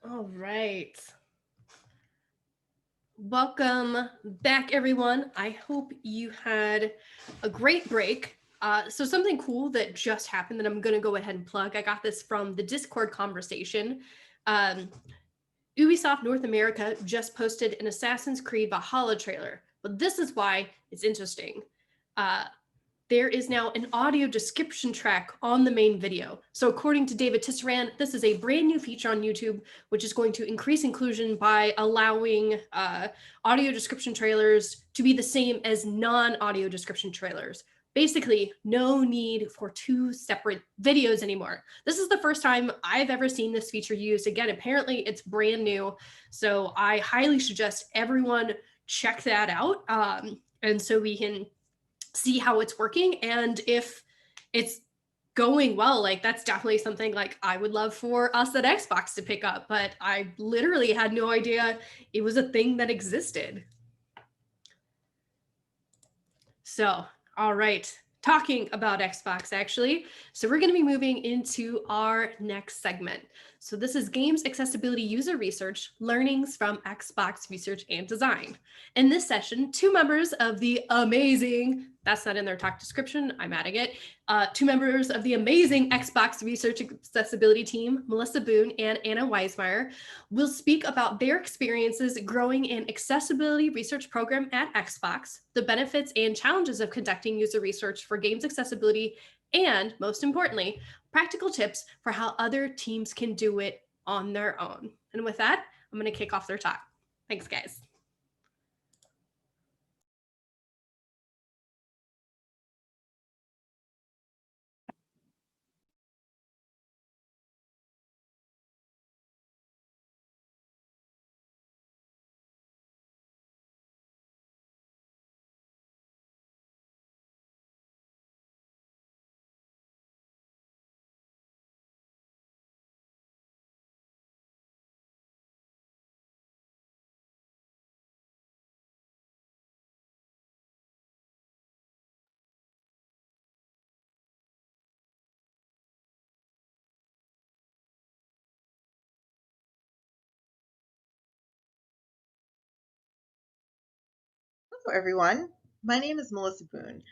All right. Welcome back, everyone. I hope you had a great break. So something cool that just happened that I'm going to go ahead and plug. I got this from the Discord conversation. Ubisoft North America just posted an Assassin's Creed Valhalla trailer, but this is why it's interesting. There is now an audio description track on the main video. So according to David Tisserand, this is a brand new feature on YouTube, which is going to increase inclusion by allowing audio description trailers to be the same as non-audio description trailers. Basically, no need for two separate videos anymore. This is the first time I've ever seen this feature used. Again, apparently it's brand new. So I highly suggest everyone check that out. And so we can see how it's working, and if it's going well, like that's definitely something like I would love for us at Xbox to pick up, but I literally had no idea it was a thing that existed. So, all right, talking about Xbox actually. So we're going to be moving into our next segment. So this is Games Accessibility User Research, Learnings from Xbox Research and Design. In this session, two members of the amazing, that's not in their talk description, I'm adding it, two members of the amazing Xbox Research Accessibility team, Melissa Boone and Anna Weismeyer, will speak about their experiences growing an accessibility research program at Xbox, the benefits and challenges of conducting user research for games accessibility, and most importantly, practical tips for how other teams can do it on their own. And with that, I'm going to kick off their talk. Thanks, guys. Hello, everyone. My name is Melissa Boone.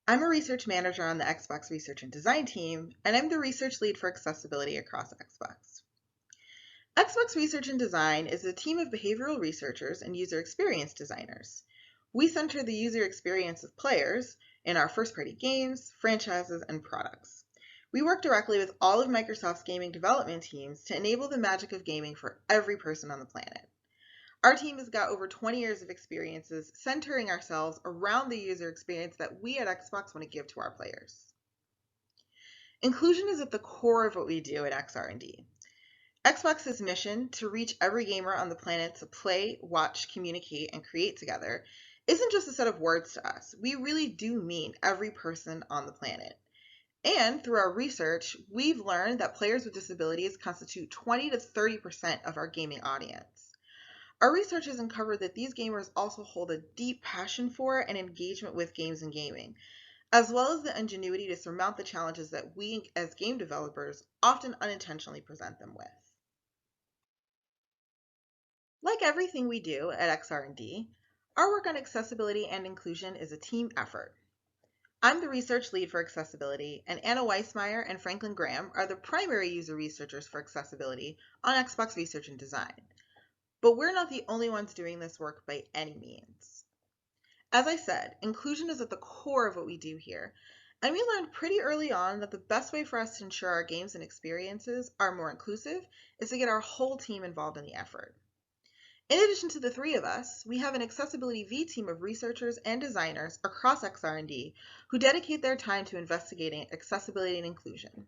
I'm a research manager on the Xbox Research and Design team, and I'm the research lead for accessibility across Xbox. Xbox Research and Design is a team of behavioral researchers and user experience designers. We center the user experience of players in our first-party games, franchises, and products. We work directly with all of Microsoft's gaming development teams to enable the magic of gaming for every person on the planet. Our team has got over 20 years of experiences centering ourselves around the user experience that we at Xbox want to give to our players. Inclusion is at the core of what we do at XR&D. Xbox's mission to reach every gamer on the planet to play, watch, communicate, and create together isn't just a set of words to us. We really do mean every person on the planet. And through our research, we've learned that players with disabilities constitute 20 to 30% of our gaming audience. Our research has uncovered that these gamers also hold a deep passion for and engagement with games and gaming, as well as the ingenuity to surmount the challenges that we as game developers often unintentionally present them with. Like everything we do at XR&D, our work on accessibility and inclusion is a team effort. I'm the research lead for accessibility, and Anna Weismeyer and Franklin Graham are the primary user researchers for accessibility on Xbox Research and Design. But we're not the only ones doing this work by any means. As I said, inclusion is at the core of what we do here, and we learned pretty early on that the best way for us to ensure our games and experiences are more inclusive is to get our whole team involved in the effort. In addition to the three of us, we have an Accessibility V team of researchers and designers across XR&D who dedicate their time to investigating accessibility and inclusion.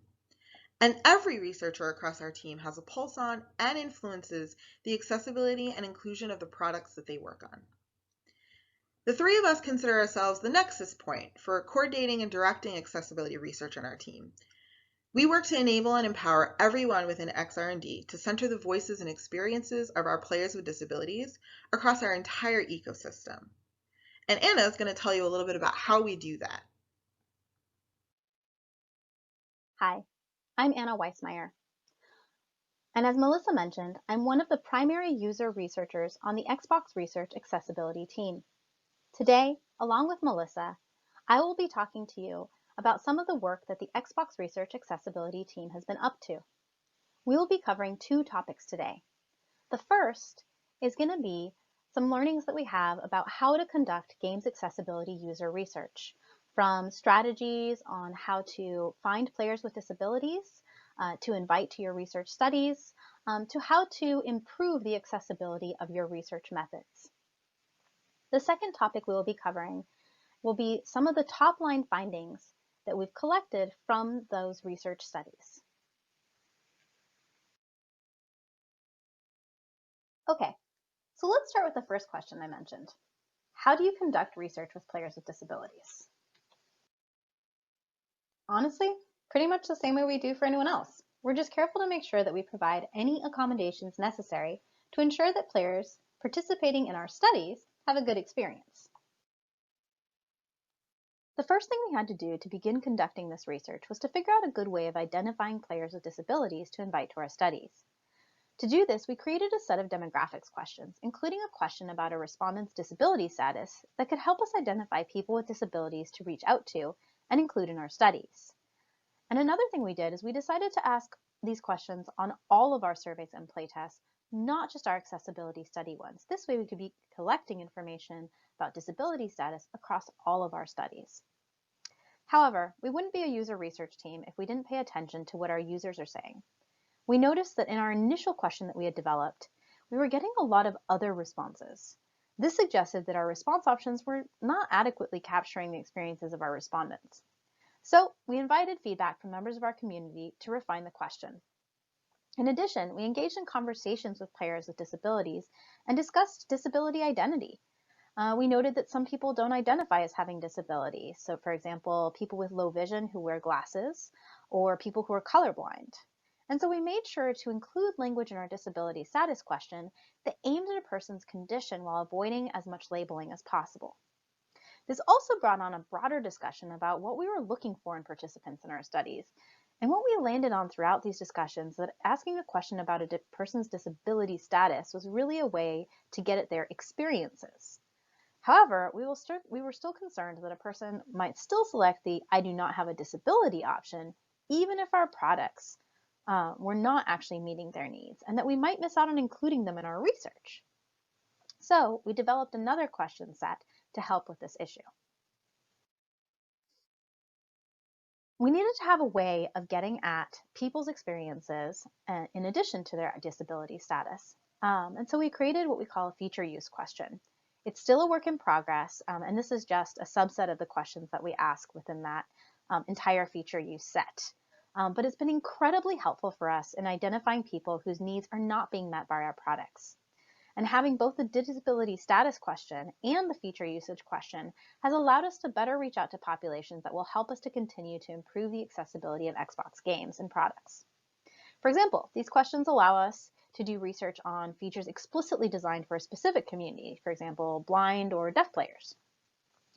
And every researcher across our team has a pulse on and influences the accessibility and inclusion of the products that they work on. The three of us consider ourselves the nexus point for coordinating and directing accessibility research on our team. We work to enable and empower everyone within XR&D to center the voices and experiences of our players with disabilities across our entire ecosystem. And Anna is going to tell you a little bit about how we do that. Hi, I'm Anna Weismeyer. And as Melissa mentioned, I'm one of the primary user researchers on the Xbox Research Accessibility team. Today, along with Melissa, I will be talking to you about some of the work that the Xbox Research Accessibility team has been up to. We will be covering two topics today. The first is going to be some learnings that we have about how to conduct games accessibility user research, from strategies on how to find players with disabilities, to invite to your research studies, to how to improve the accessibility of your research methods. The second topic we will be covering will be some of the top-line findings that we've collected from those research studies. Okay, so let's start with the first question I mentioned. How do you conduct research with players with disabilities? Honestly, pretty much the same way we do for anyone else. We're just careful to make sure that we provide any accommodations necessary to ensure that players participating in our studies have a good experience. The first thing we had to do to begin conducting this research was to figure out a good way of identifying players with disabilities to invite to our studies. To do this, we created a set of demographics questions, including a question about a respondent's disability status that could help us identify people with disabilities to reach out to and include in our studies. And another thing we did is we decided to ask these questions on all of our surveys and playtests, not just our accessibility study ones. This way we could be collecting information about disability status across all of our studies. However, we wouldn't be a user research team if we didn't pay attention to what our users are saying. We noticed that in our initial question that we had developed, we were getting a lot of other responses. This suggested that our response options were not adequately capturing the experiences of our respondents. So we invited feedback from members of our community to refine the question. In addition, we engaged in conversations with players with disabilities and discussed disability identity. We noted that some people don't identify as having disability. So for example, people with low vision who wear glasses, or people who are colorblind. And so we made sure to include language in our disability status question that aimed at a person's condition while avoiding as much labeling as possible. This also brought on a broader discussion about what we were looking for in participants in our studies. And what we landed on throughout these discussions, that asking a question about a person's disability status was really a way to get at their experiences. However, we were still concerned that a person might still select the I do not have a disability option, even if our products were not actually meeting their needs, and that we might miss out on including them in our research. So we developed another question set to help with this issue. We needed to have a way of getting at people's experiences in addition to their disability status. And so we created what we call a feature use question. It's still a work in progress, and this is just a subset of the questions that we ask within that entire feature use set. But it's been incredibly helpful for us in identifying people whose needs are not being met by our products. And having both the disability status question and the feature usage question has allowed us to better reach out to populations that will help us to continue to improve the accessibility of Xbox games and products. For example, these questions allow us to do research on features explicitly designed for a specific community, for example, blind or deaf players.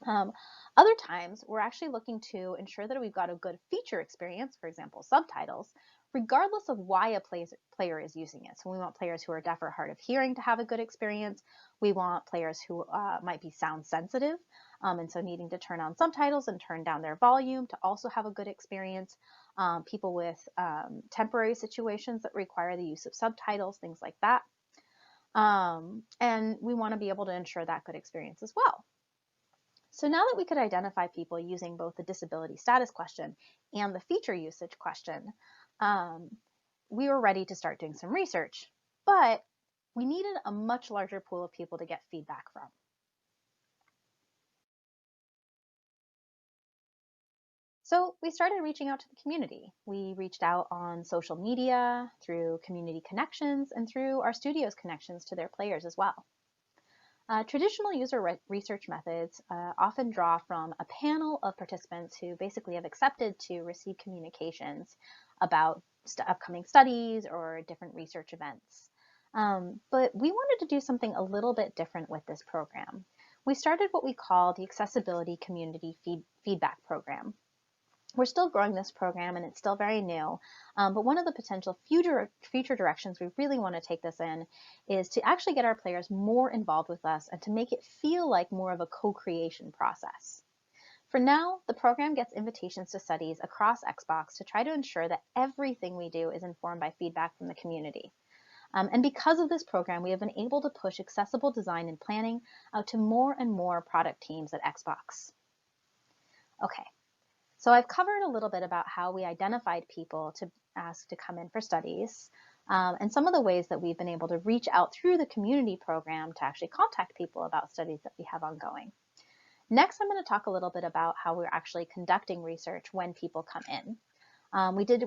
Other times, we're actually looking to ensure that we've got a good feature experience, for example, subtitles, regardless of why a player is using it. So we want players who are deaf or hard of hearing to have a good experience. We want players who might be sound sensitive, and so needing to turn on subtitles and turn down their volume to also have a good experience. People with temporary situations that require the use of subtitles, things like that. And we want to be able to ensure that good experience as well. So now that we could identify people using both the disability status question and the feature usage question, we were ready to start doing some research, but we needed a much larger pool of people to get feedback from. So we started reaching out to the community. We reached out on social media, through community connections, and through our studio's connections to their players as well. Traditional user research methods often draw from a panel of participants who basically have accepted to receive communications about upcoming studies or different research events. But we wanted to do something a little bit different with this program. We started what we call the Accessibility Community Feedback Program. We're still growing this program and it's still very new, but one of the potential future directions we really want to take this in is to actually get our players more involved with us and to make it feel like more of a co-creation process. For now, the program gets invitations to studies across Xbox to try to ensure that everything we do is informed by feedback from the community. And because of this program, we have been able to push accessible design and planning out to more and more product teams at Xbox. Okay. So I've covered a little bit about how we identified people to ask to come in for studies, and some of the ways that we've been able to reach out through the community program to actually contact people about studies that we have ongoing. Next, I'm going to talk a little bit about how we're actually conducting research when people come in.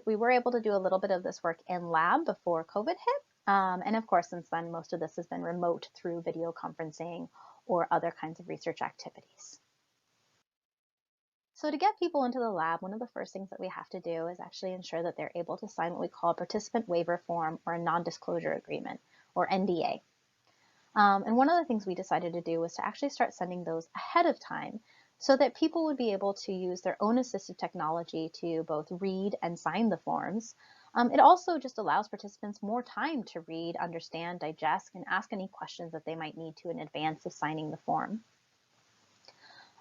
We were able to do a little bit of this work in lab before COVID hit, and of course, since then, most of this has been remote through video conferencing or other kinds of research activities. So to get people into the lab, one of the first things that we have to do is actually ensure that they're able to sign what we call a participant waiver form or a non-disclosure agreement, or NDA. And one of the things we decided to do was to actually start sending those ahead of time so that people would be able to use their own assistive technology to both read and sign the forms. It also just allows participants more time to read, understand, digest, and ask any questions that they might need to in advance of signing the form.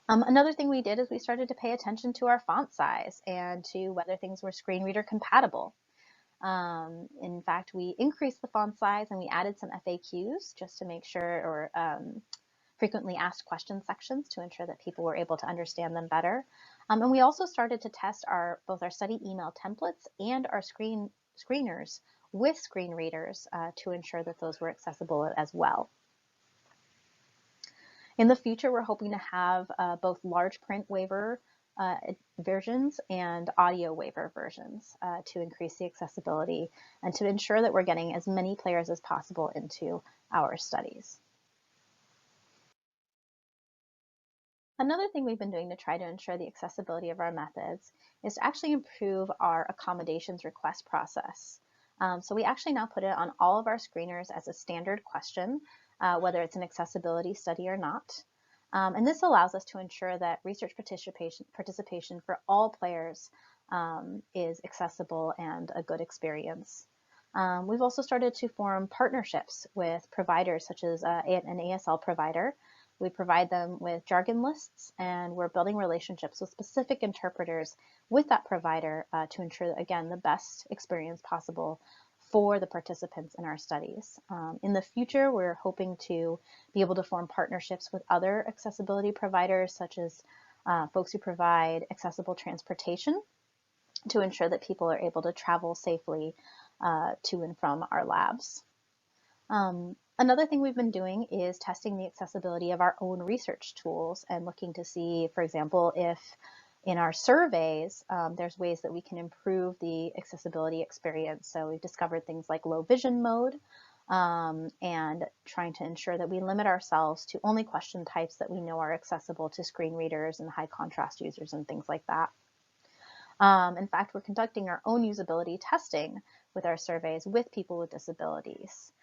Another thing we did is we started to pay attention to our font size and to whether things were screen reader compatible. In fact, we increased the font size and we added some FAQs just to make sure, or frequently asked questions sections to ensure that people were able to understand them better. And we also started to test both our study email templates and our screeners with screen readers to ensure that those were accessible as well. In the future, we're hoping to have both large print waiver versions and audio waiver versions to increase the accessibility and to ensure that we're getting as many players as possible into our studies. Another thing we've been doing to try to ensure the accessibility of our methods is to actually improve our accommodations request process. So we actually now put it on all of our screeners as a standard question, whether it's an accessibility study or not. And this allows us to ensure that research participation for all players is accessible and a good experience. We've also started to form partnerships with providers such as an ASL provider. We provide them with jargon lists, and we're building relationships with specific interpreters with that provider to ensure, again, the best experience possible for the participants in our studies. In the future, we're hoping to be able to form partnerships with other accessibility providers, such as folks who provide accessible transportation to ensure that people are able to travel safely to and from our labs. Another thing we've been doing is testing the accessibility of our own research tools and looking to see, for example, if in our surveys, there's ways that we can improve the accessibility experience. So we've discovered things like low vision mode and trying to ensure that we limit ourselves to only question types that we know are accessible to screen readers and high contrast users and things like that. In fact, we're conducting our own usability testing with our surveys with people with disabilities.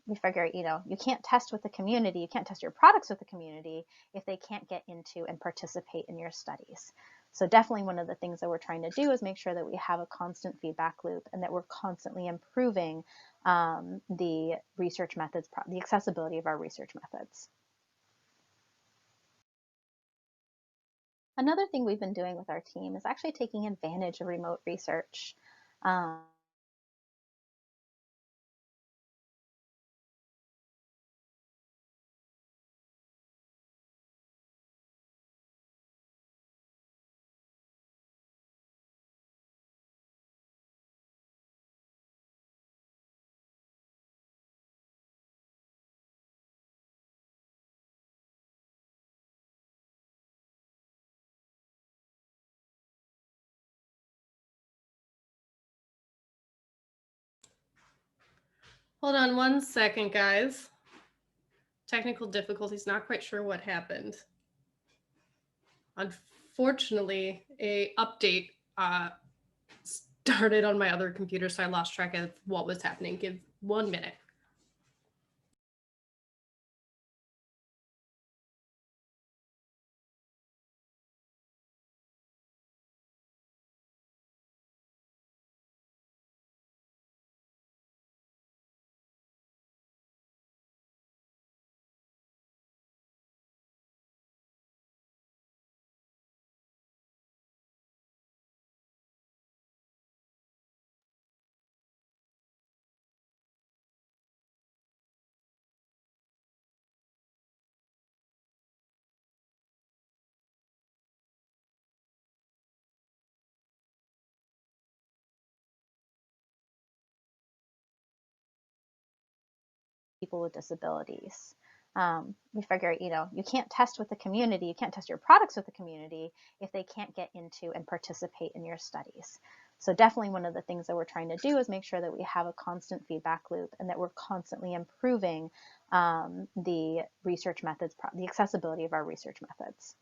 We figure, you can't test with the community, you can't test your products with the community if they can't get into and participate in your studies. So definitely one of the things that we're trying to do is make sure that we have a constant feedback loop and that we're constantly improving the research methods, the accessibility of our research methods. Another thing we've been doing with our team is actually taking advantage of remote research. Hold on one second, guys. Technical difficulties, not quite sure what happened. Unfortunately, a update started on my other computer, so I lost track of what was happening. Give 1 minute. people with disabilities. We figure, you can't test with the community, you can't test your products with the community if they can't get into and participate in your studies. So definitely one of the things that we're trying to do is make sure that we have a constant feedback loop and that we're constantly improving the research methods, the accessibility of our research methods.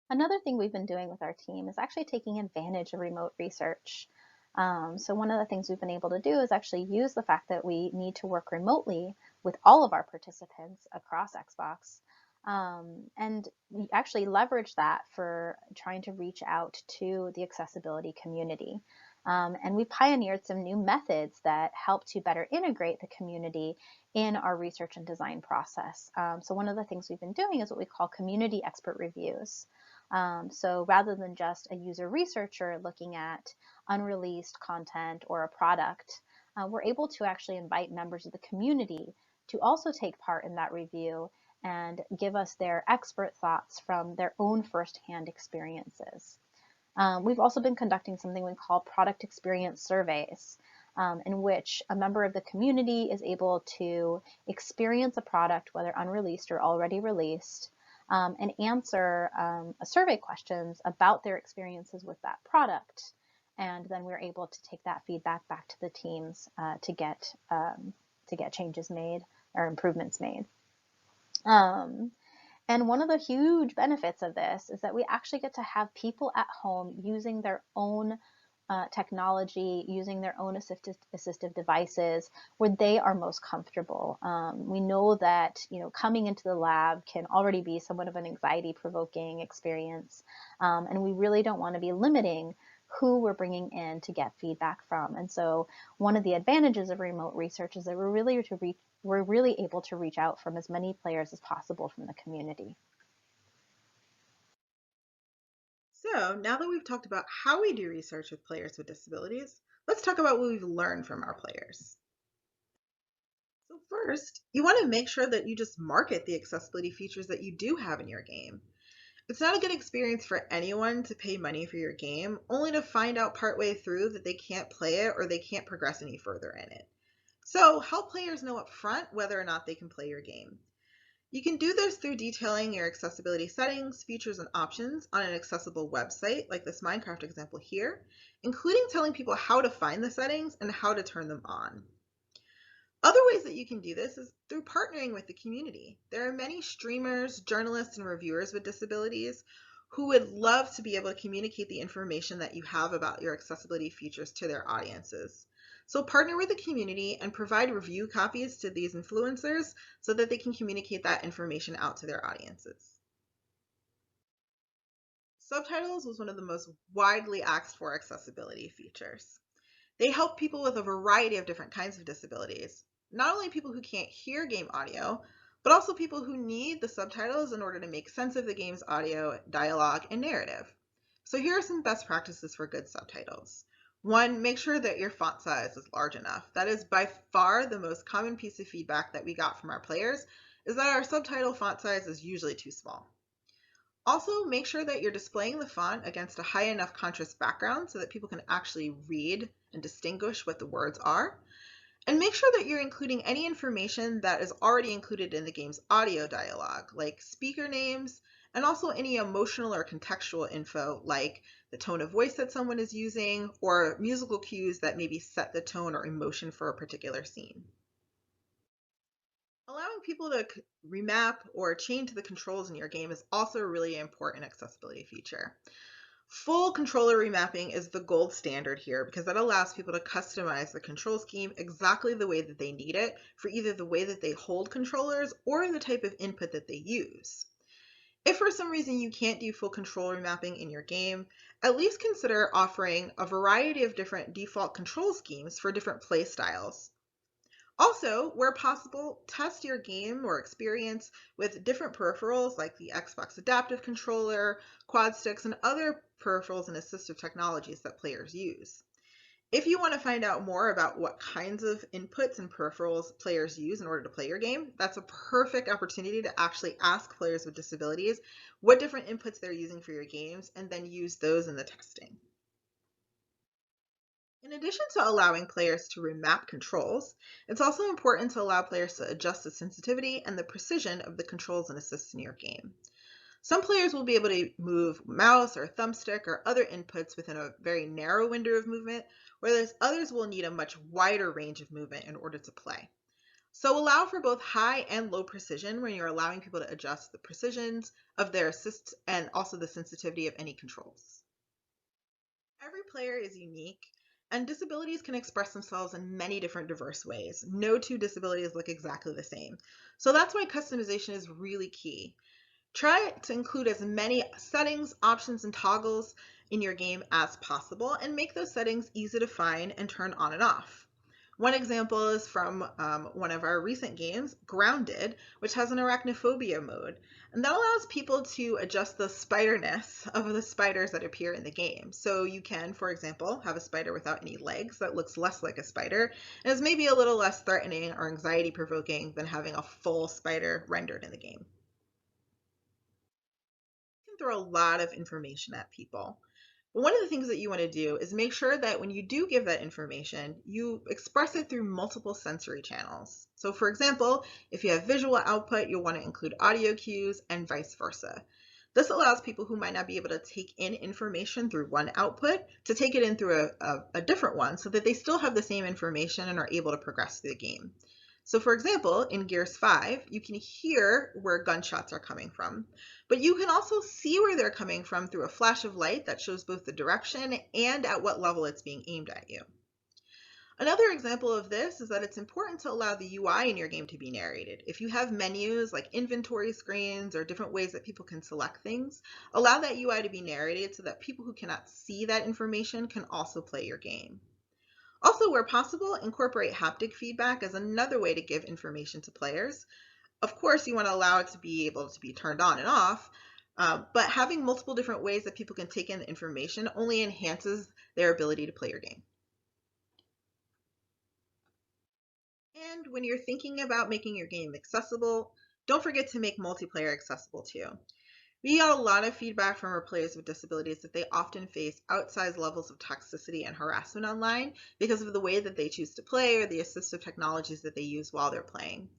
Another thing we've been doing with our team is actually taking advantage of remote research. So one of the things we've been able to do is actually use the fact that we need to work remotely with all of our participants across Xbox. And we actually leverage that for trying to reach out to the accessibility community. And we pioneered some new methods that help to better integrate the community in our research and design process. So one of the things we've been doing is what we call community expert reviews. So rather than just a user researcher looking at unreleased content or a product, we're able to actually invite members of the community to also take part in that review and give us their expert thoughts from their own firsthand experiences. We've also been conducting something we call product experience surveys, in which a member of the community is able to experience a product, whether unreleased or already released, and answer survey questions about their experiences with that product. And then we're able to take that feedback back to the teams to get changes made or improvements made. And one of the huge benefits of this is that we actually get to have people at home using their own technology, using their own assistive devices where they are most comfortable. We know that coming into the lab can already be somewhat of an anxiety-provoking experience, and we really don't want to be limiting who we're bringing in to get feedback from. And so one of the advantages of remote research is that we're really able to reach out from as many players as possible from the community. So now that we've talked about how we do research with players with disabilities, let's talk about what we've learned from our players. So first, you want to make sure that you just market the accessibility features that you do have in your game. It's not a good experience for anyone to pay money for your game, only to find out partway through that they can't play it or they can't progress any further in it. So help players know up front whether or not they can play your game. You can do this through detailing your accessibility settings, features, and options on an accessible website, like this Minecraft example here, including telling people how to find the settings and how to turn them on. Other ways that you can do this is through partnering with the community. There are many streamers, journalists, and reviewers with disabilities who would love to be able to communicate the information that you have about your accessibility features to their audiences. So partner with the community and provide review copies to these influencers so that they can communicate that information out to their audiences. Subtitles was one of the most widely asked for accessibility features. They help people with a variety of different kinds of disabilities, not only people who can't hear game audio, but also people who need the subtitles in order to make sense of the game's audio, dialogue, and narrative. So here are some best practices for good subtitles. 1, make sure that your font size is large enough. That is by far the most common piece of feedback that we got from our players, is that our subtitle font size is usually too small. Also, make sure that you're displaying the font against a high enough contrast background so that people can actually read and distinguish what the words are. And make sure that you're including any information that is already included in the game's audio dialogue, like speaker names, and also any emotional or contextual info, like the tone of voice that someone is using, or musical cues that maybe set the tone or emotion for a particular scene. Allowing people to remap or change the controls in your game is also a really important accessibility feature. Full controller remapping is the gold standard here because that allows people to customize the control scheme exactly the way that they need it for either the way that they hold controllers or the type of input that they use. If for some reason you can't do full control remapping in your game, at least consider offering a variety of different default control schemes for different play styles. Also, where possible, test your game or experience with different peripherals like the Xbox Adaptive Controller, quad sticks, and other peripherals and assistive technologies that players use. If you want to find out more about what kinds of inputs and peripherals players use in order to play your game, that's a perfect opportunity to actually ask players with disabilities what different inputs they're using for your games and then use those in the testing. In addition to allowing players to remap controls, it's also important to allow players to adjust the sensitivity and the precision of the controls and assists in your game. Some players will be able to move mouse or thumbstick or other inputs within a very narrow window of movement, whereas others will need a much wider range of movement in order to play. So allow for both high and low precision when you're allowing people to adjust the precisions of their assists and also the sensitivity of any controls. Every player is unique, and disabilities can express themselves in many different diverse ways. No two disabilities look exactly the same. So that's why customization is really key. Try to include as many settings, options, and toggles in your game as possible, and make those settings easy to find and turn on and off. One example is from one of our recent games, Grounded, which has an arachnophobia mode. And that allows people to adjust the spiderness of the spiders that appear in the game. So you can, for example, have a spider without any legs that looks less like a spider and is maybe a little less threatening or anxiety provoking than having a full spider rendered in the game. You can throw a lot of information at people. But one of the things that you want to do is make sure that when you do give that information, you express it through multiple sensory channels. So for example, if you have visual output, you'll want to include audio cues and vice versa. This allows people who might not be able to take in information through one output to take it in through a different one so that they still have the same information and are able to progress through the game. So for example, in Gears 5, you can hear where gunshots are coming from, but you can also see where they're coming from through a flash of light that shows both the direction and at what level it's being aimed at you. Another example of this is that it's important to allow the UI in your game to be narrated. If you have menus like inventory screens or different ways that people can select things, allow that UI to be narrated so that people who cannot see that information can also play your game. Also, where possible, incorporate haptic feedback as another way to give information to players. Of course, you want to allow it to be able to be turned on and off, but having multiple different ways that people can take in the information only enhances their ability to play your game. And when you're thinking about making your game accessible, don't forget to make multiplayer accessible too. We got a lot of feedback from our players with disabilities that they often face outsized levels of toxicity and harassment online because of the way that they choose to play or the assistive technologies that they use while they're playing.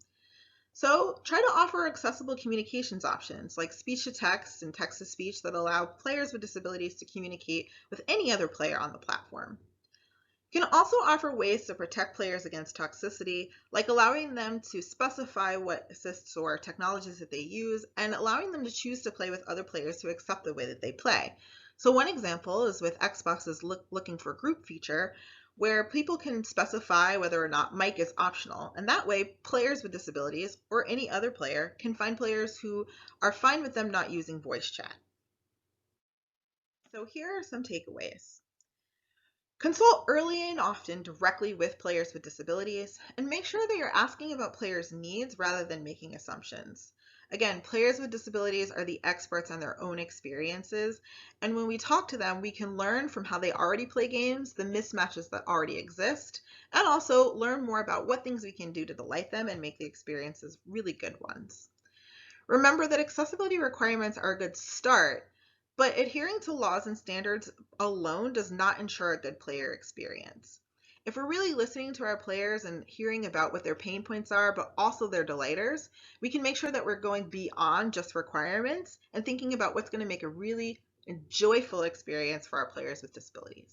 So try to offer accessible communications options like speech to text and text to speech that allow players with disabilities to communicate with any other player on the platform. You can also offer ways to protect players against toxicity, like allowing them to specify what assists or technologies that they use and allowing them to choose to play with other players who accept the way that they play. So one example is with Xbox's looking for group feature, where people can specify whether or not mic is optional. And that way, players with disabilities or any other player can find players who are fine with them not using voice chat. So here are some takeaways. Consult early and often directly with players with disabilities, and make sure that you're asking about players' needs rather than making assumptions. Again, players with disabilities are the experts on their own experiences, and when we talk to them, we can learn from how they already play games, the mismatches that already exist, and also learn more about what things we can do to delight them and make the experiences really good ones. Remember that accessibility requirements are a good start, but adhering to laws and standards alone does not ensure a good player experience. If we're really listening to our players and hearing about what their pain points are, but also their delighters, we can make sure that we're going beyond just requirements and thinking about what's going to make a really joyful experience for our players with disabilities.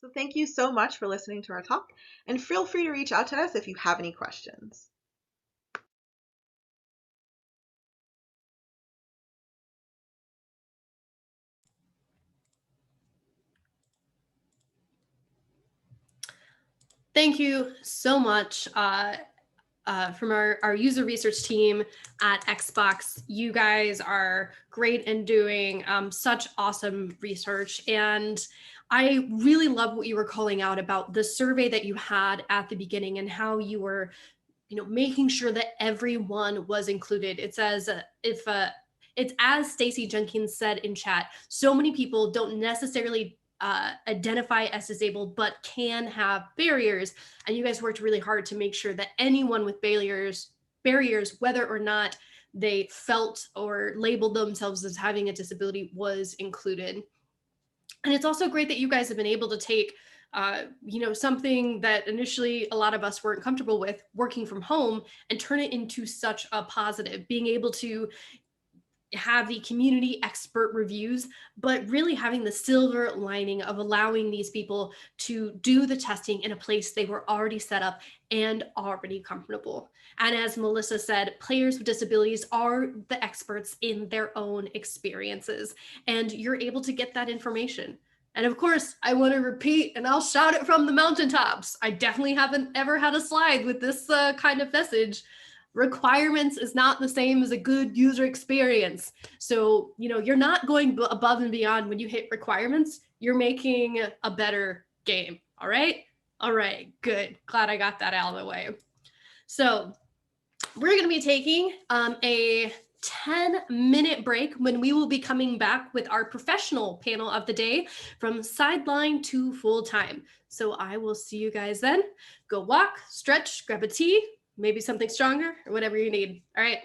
So thank you so much for listening to our talk, and feel free to reach out to us if you have any questions. Thank you so much from our user research team at Xbox. You guys are great in doing such awesome research. And I really love what you were calling out about the survey that you had at the beginning and how you were, making sure that everyone was included. It says it's as Stacy Jenkins said in chat, so many people don't necessarily identify as disabled, but can have barriers. And you guys worked really hard to make sure that anyone with barriers, whether or not they felt or labeled themselves as having a disability, was included. And it's also great that you guys have been able to take something that initially a lot of us weren't comfortable with, working from home, and turn it into such a positive, being able to have the community expert reviews, but really having the silver lining of allowing these people to do the testing in a place they were already set up and already comfortable. And as Melissa said, players with disabilities are the experts in their own experiences, and you're able to get that information. And of course, I want to repeat, and I'll shout it from the mountaintops. I definitely haven't ever had a slide with this kind of message. Requirements is not the same as a good user experience. So, you're not going above and beyond when you hit requirements. You're making a better game. All right? All right, good. Glad I got that out of the way. So, we're going to be taking a 10-minute break when we will be coming back with our professional panel of the day, from sideline to full time. So I will see you guys then. Go walk, stretch, grab a tea, maybe something stronger, or whatever you need. All right.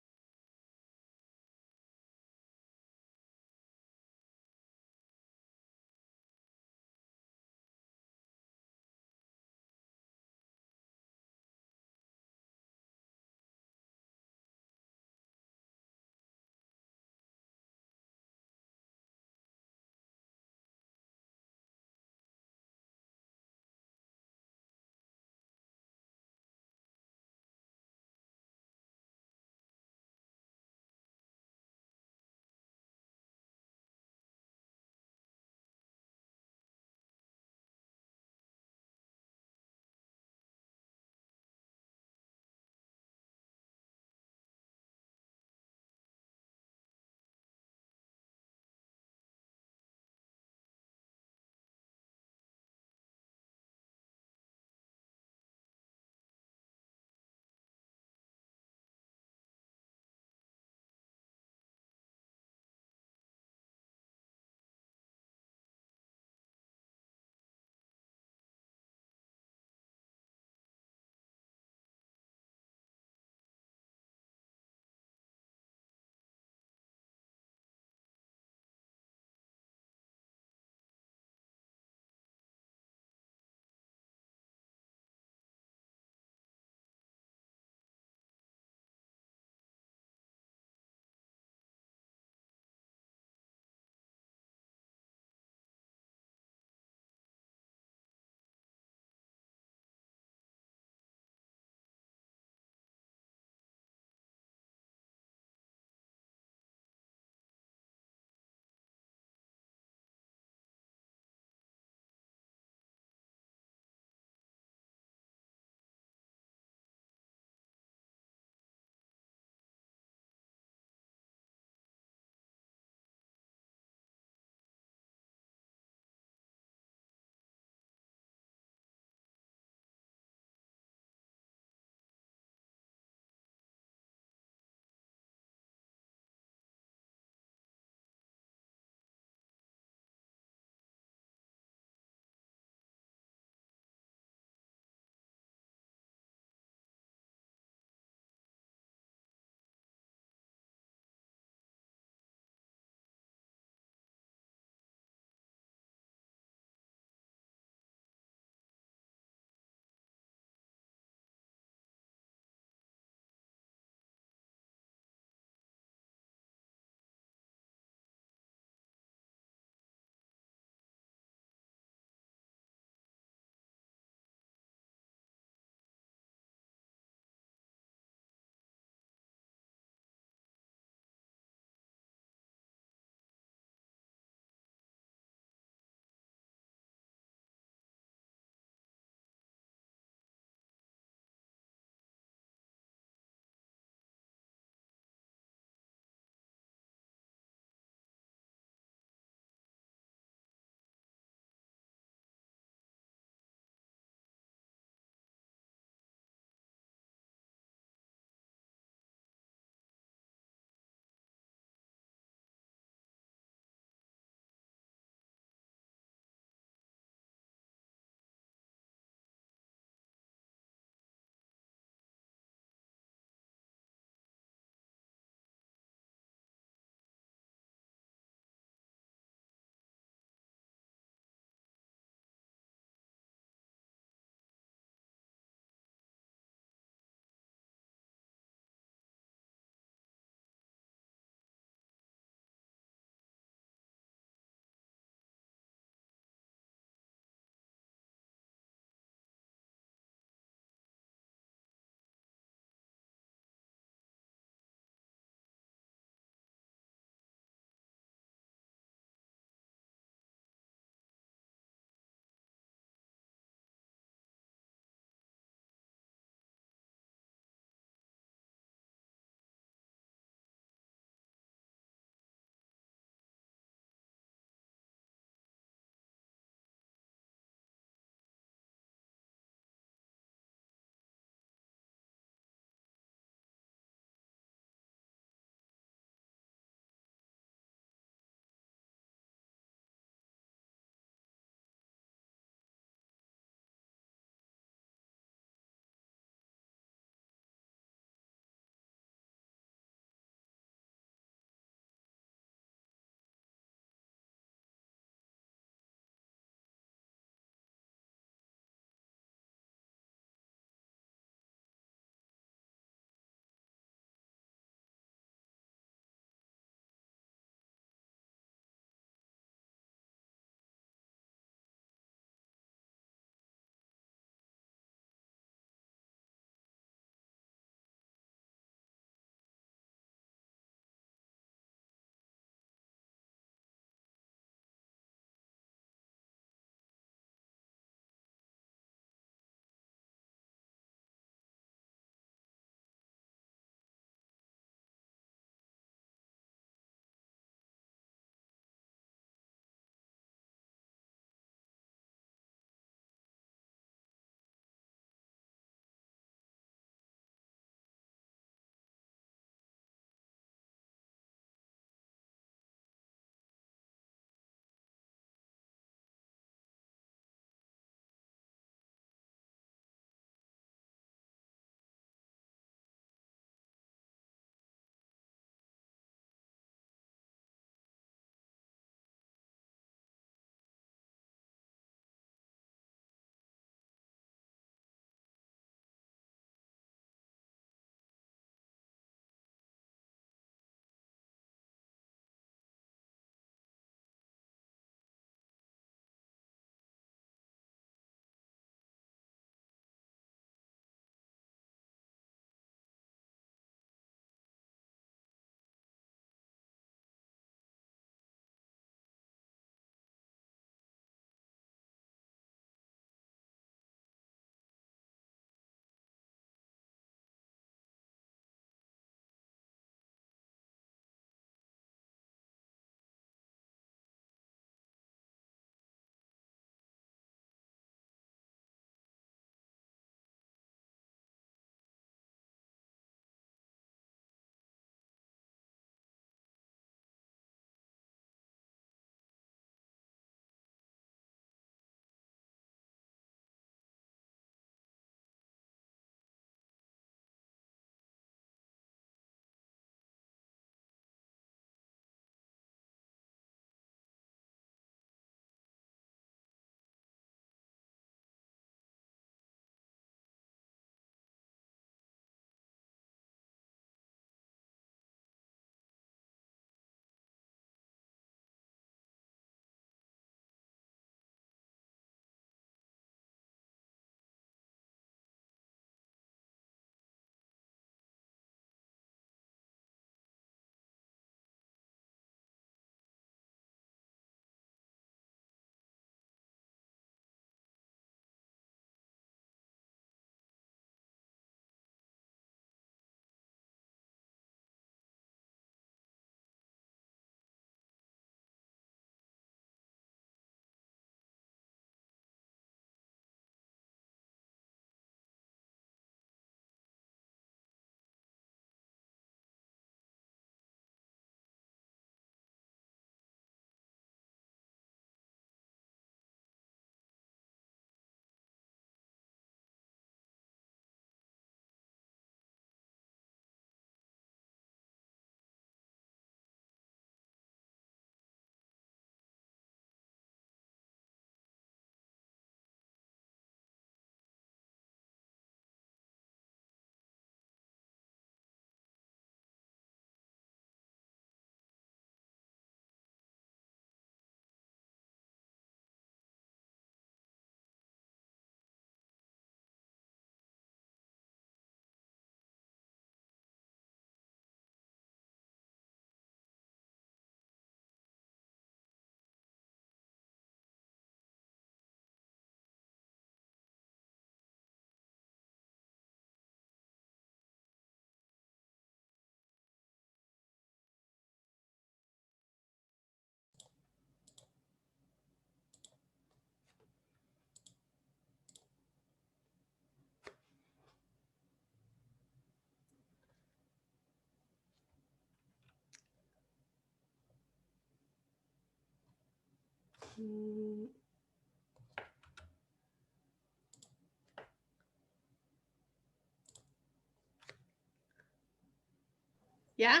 Yeah.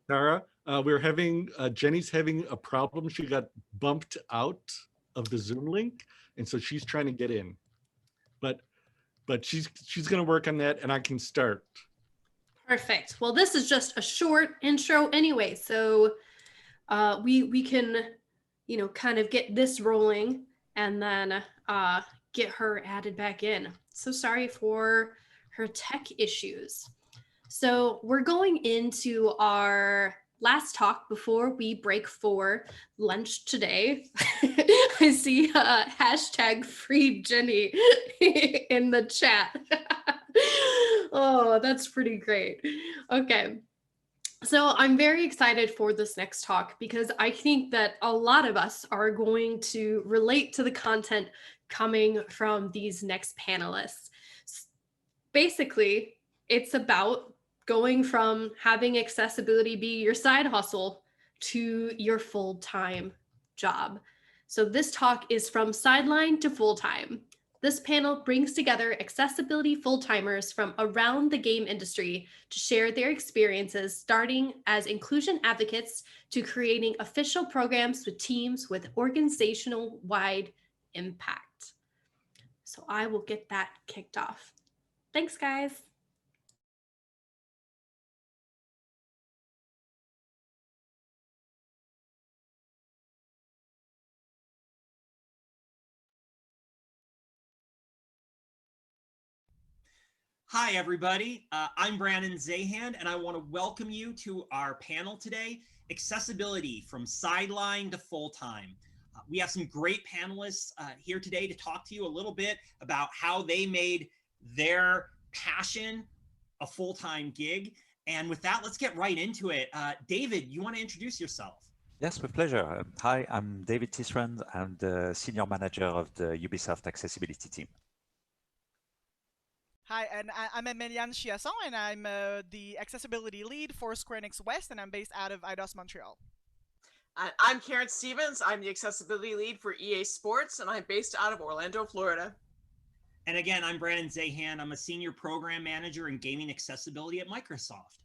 Tara, Jenny's having a problem. She got bumped out of the Zoom link, and so she's trying to get in. But she's going to work on that, and I can start. Perfect. Well, this is just a short intro anyway, so we can, kind of get this rolling and then get her added back in. So sorry for her tech issues. So we're going into our last talk before we break for lunch today. I see hashtag free Jenny in the chat. Oh, that's pretty great. Okay. So I'm very excited for this next talk because I think that a lot of us are going to relate to the content coming from these next panelists. Basically, it's about going from having accessibility be your side hustle to your full-time job. So this talk is from sideline to full-time. This panel brings together accessibility full-timers from around the game industry to share their experiences, starting as inclusion advocates to creating official programs with teams with organizational-wide impact. So I will get that kicked off. Thanks, guys. Hi, everybody. I'm Brandon Zahan, and I want to welcome you to our panel today, Accessibility from Sideline to Full-Time. We have some great panelists here today to talk to you a little bit about how they made their passion a full-time gig. And with that, let's get right into it. David, you want to introduce yourself? Yes, with pleasure. Hi, I'm David Tisrand. I'm the Senior Manager of the Ubisoft Accessibility team. Hi, and I'm Emiliane Chiasson, and I'm the Accessibility Lead for Square Enix West, and I'm based out of IDOS Montreal. I'm Karen Stevens. I'm the Accessibility Lead for EA Sports, and I'm based out of Orlando, Florida. And again, I'm Brandon Zahan. I'm a Senior Program Manager in Gaming Accessibility at Microsoft.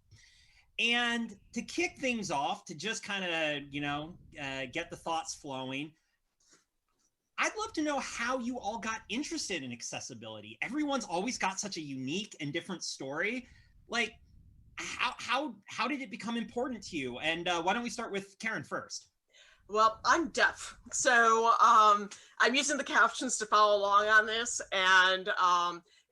And to kick things off, to just kind of, get the thoughts flowing, I'd love to know how you all got interested in accessibility. Everyone's always got such a unique and different story. Like, how did it become important to you? And why don't we start with Karen first? Well, I'm deaf, so I'm using the captions to follow along on this. And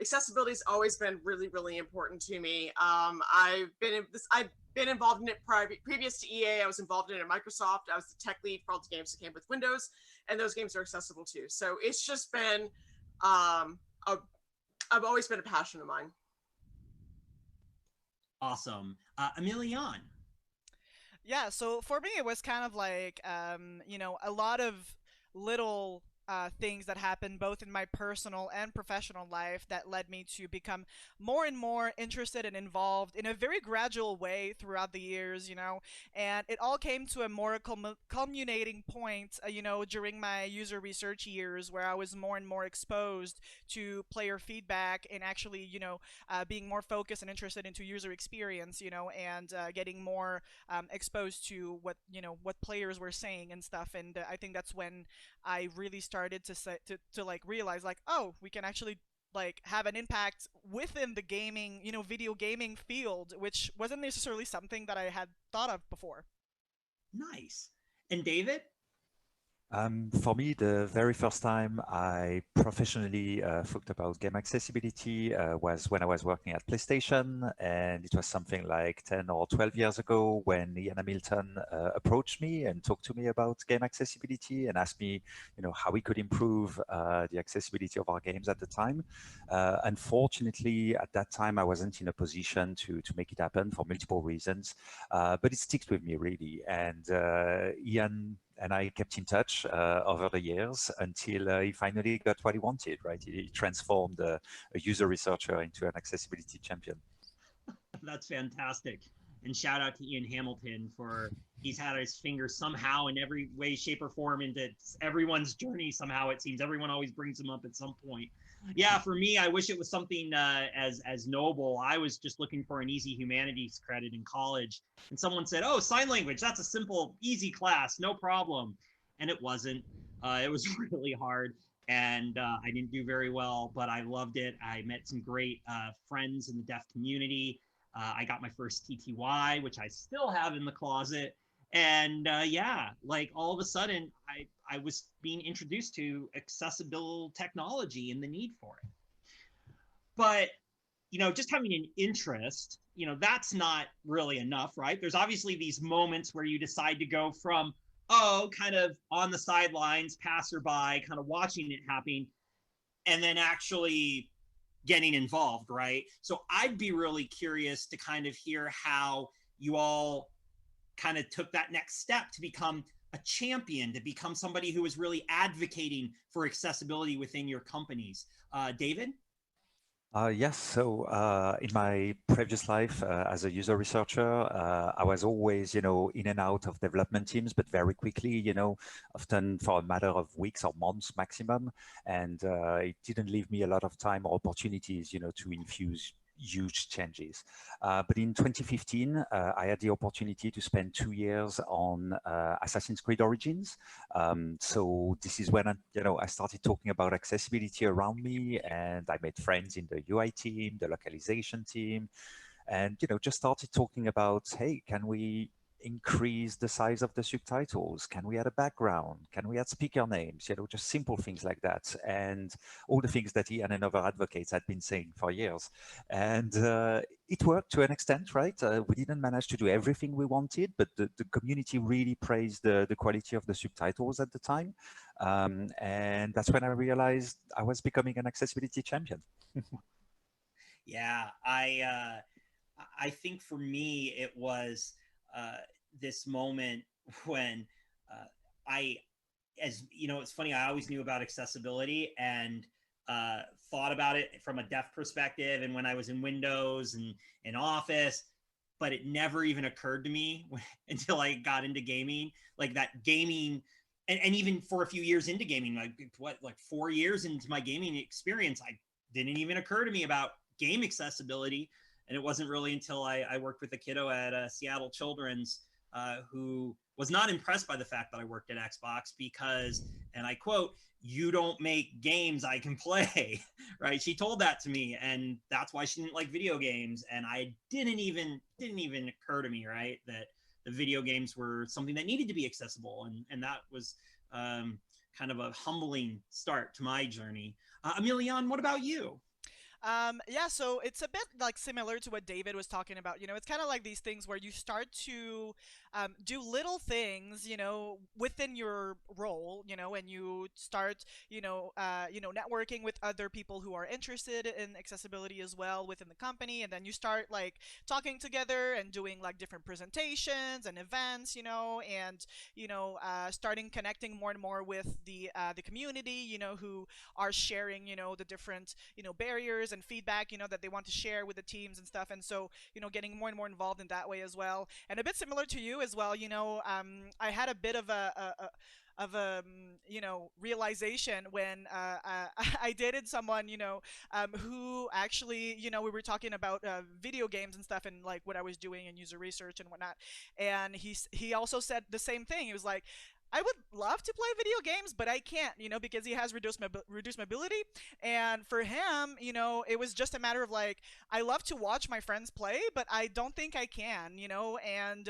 accessibility has always been really, really important to me. I've been involved in it previous to EA. I was involved in it at Microsoft. I was the tech lead for all the games that came with Windows, and those games are accessible too. So it's just been, I've always been a passion of mine. Awesome. Emiliane. Yeah, so for me, it was kind of like, a lot of little things that happened both in my personal and professional life that led me to become more and more interested and involved in a very gradual way throughout the years, and it all came to a more culminating point, during my user research years, where I was more and more exposed to player feedback and actually, being more focused and interested into user experience, and getting more exposed to what players were saying and stuff. And I think that's when I really started to like realize, like, oh, we can actually like have an impact within the gaming, video gaming field, which wasn't necessarily something that I had thought of before. Nice. And David? For me, the very first time I professionally thought about game accessibility was when I was working at PlayStation, and it was something like 10 or 12 years ago when Ian Hamilton approached me and talked to me about game accessibility and asked me, how we could improve the accessibility of our games at the time. Unfortunately, at that time, I wasn't in a position to make it happen for multiple reasons, but it sticks with me really. And Ian and I kept in touch over the years until he finally got what he wanted, right? He transformed a user researcher into an accessibility champion. That's fantastic. And shout out to Ian Hamilton for he's had his fingers somehow in every way, shape, or form into everyone's journey. Somehow it seems everyone always brings him up at some point. Yeah, for me, I wish it was something as noble. I was just looking for an easy humanities credit in college, and someone said, "Oh, sign language, that's a simple, easy class, no problem." And it wasn't. It was really hard, and I didn't do very well, but I loved it. I met some great friends in the deaf community. I got my first TTY, which I still have in the closet. And yeah, like all of a sudden, I was being introduced to accessible technology and the need for it. But, just having an interest, that's not really enough, right? There's obviously these moments where you decide to go from, kind of on the sidelines, passerby, kind of watching it happen, and then actually getting involved, right? So I'd be really curious to kind of hear how you all kind of took that next step to become a champion, to become somebody who is really advocating for accessibility within your companies. David? Yes, so in my previous life as a user researcher, I was always, in and out of development teams, but very quickly, often for a matter of weeks or months maximum. And it didn't leave me a lot of time or opportunities, to infuse huge changes. But in 2015, I had the opportunity to spend 2 years on Assassin's Creed Origins. So this is when I started talking about accessibility around me, and I made friends in the UI team, the localization team, and just started talking about, hey, can we increase the size of the subtitles? Can we add a background? Can we add speaker names? Just simple things like that. And all the things that Ian and other advocates had been saying for years. And it worked to an extent, right? We didn't manage to do everything we wanted, but the community really praised the quality of the subtitles at the time. And that's when I realized I was becoming an accessibility champion. Yeah, I think for me, it was this moment when it's funny, I always knew about accessibility and thought about it from a deaf perspective. And when I was in Windows and in Office, but it never even occurred to me until I got into gaming, like that gaming, and even for a few years into gaming, like 4 years into my gaming experience, I didn't even occur to me about game accessibility. And it wasn't really until I worked with a kiddo at Seattle Children's who was not impressed by the fact that I worked at Xbox because, and I quote, "You don't make games I can play," right? She told that to me, and that's why she didn't like video games. And I didn't even occur to me, right, that the video games were something that needed to be accessible, and that was kind of a humbling start to my journey. Emilian, what about you? Yeah, so it's a bit like similar to what David was talking about. It's kind of like these things where you start to do little things, within your role, and you start, networking with other people who are interested in accessibility as well within the company, and then you start like talking together and doing like different presentations and events, and starting connecting more and more with the community, who are sharing, the different, barriers and feedback, that they want to share with the teams and stuff. And so, getting more and more involved in that way as well. And a bit similar to you as well, I had a bit of a realization when I dated someone, who actually, we were talking about video games and stuff and like what I was doing in user research and whatnot. And he also said the same thing. He was like, I would love to play video games, but I can't, because he has reduced mobility. And for him, it was just a matter of like, I love to watch my friends play, but I don't think I can, and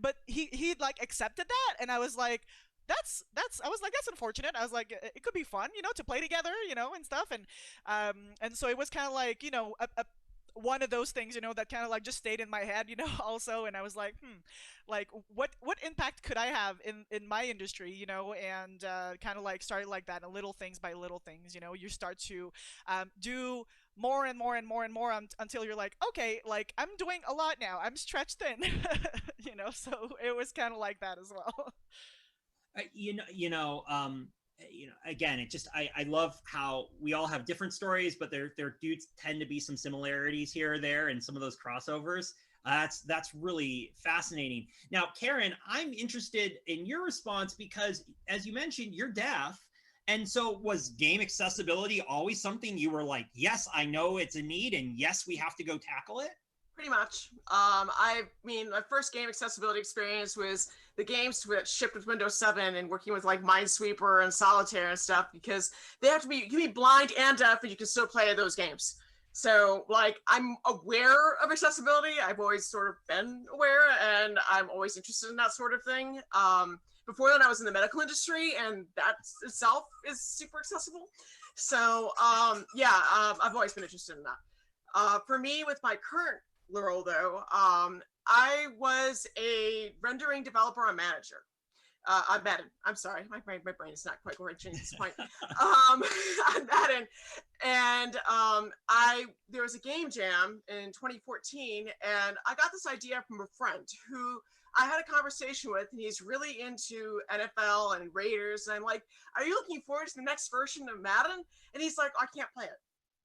but he like accepted that. And I was like, that's unfortunate. I was like, it could be fun, to play together, and stuff. And so it was kind of like, one of those things, that kind of like just stayed in my head, also. And I was like, like what impact could I have in my industry, and kind of like started like that, and little things by little things, you start to do more and more and more and more until you're like, okay, like I'm doing a lot now. I'm stretched thin, so it was kind of like that as well. Again, it just, I love how we all have different stories, but there do tend to be some similarities here or there and some of those crossovers. That's really fascinating. Now, Karen, I'm interested in your response because, as you mentioned, you're deaf. And so was game accessibility always something you were like, yes, I know it's a need, and yes, we have to go tackle it? Pretty much. I mean, my first game accessibility experience was the games that shipped with Windows 7 and working with like Minesweeper and Solitaire and stuff, because they have to be, you can be blind and deaf and you can still play those games. So like, I'm aware of accessibility. I've always sort of been aware, and I'm always interested in that sort of thing. Before then I was in the medical industry, and that itself is super accessible. So I've always been interested in that. For me, with my current role though, I was a rendering developer and manager. I'm sorry, my brain is not quite working at this point. I'm Madden, and there was a game jam in 2014, and I got this idea from a friend who I had a conversation with, and he's really into NFL and Raiders, and I'm like, "Are you looking forward to the next version of Madden?" And he's like, "I can't play it,"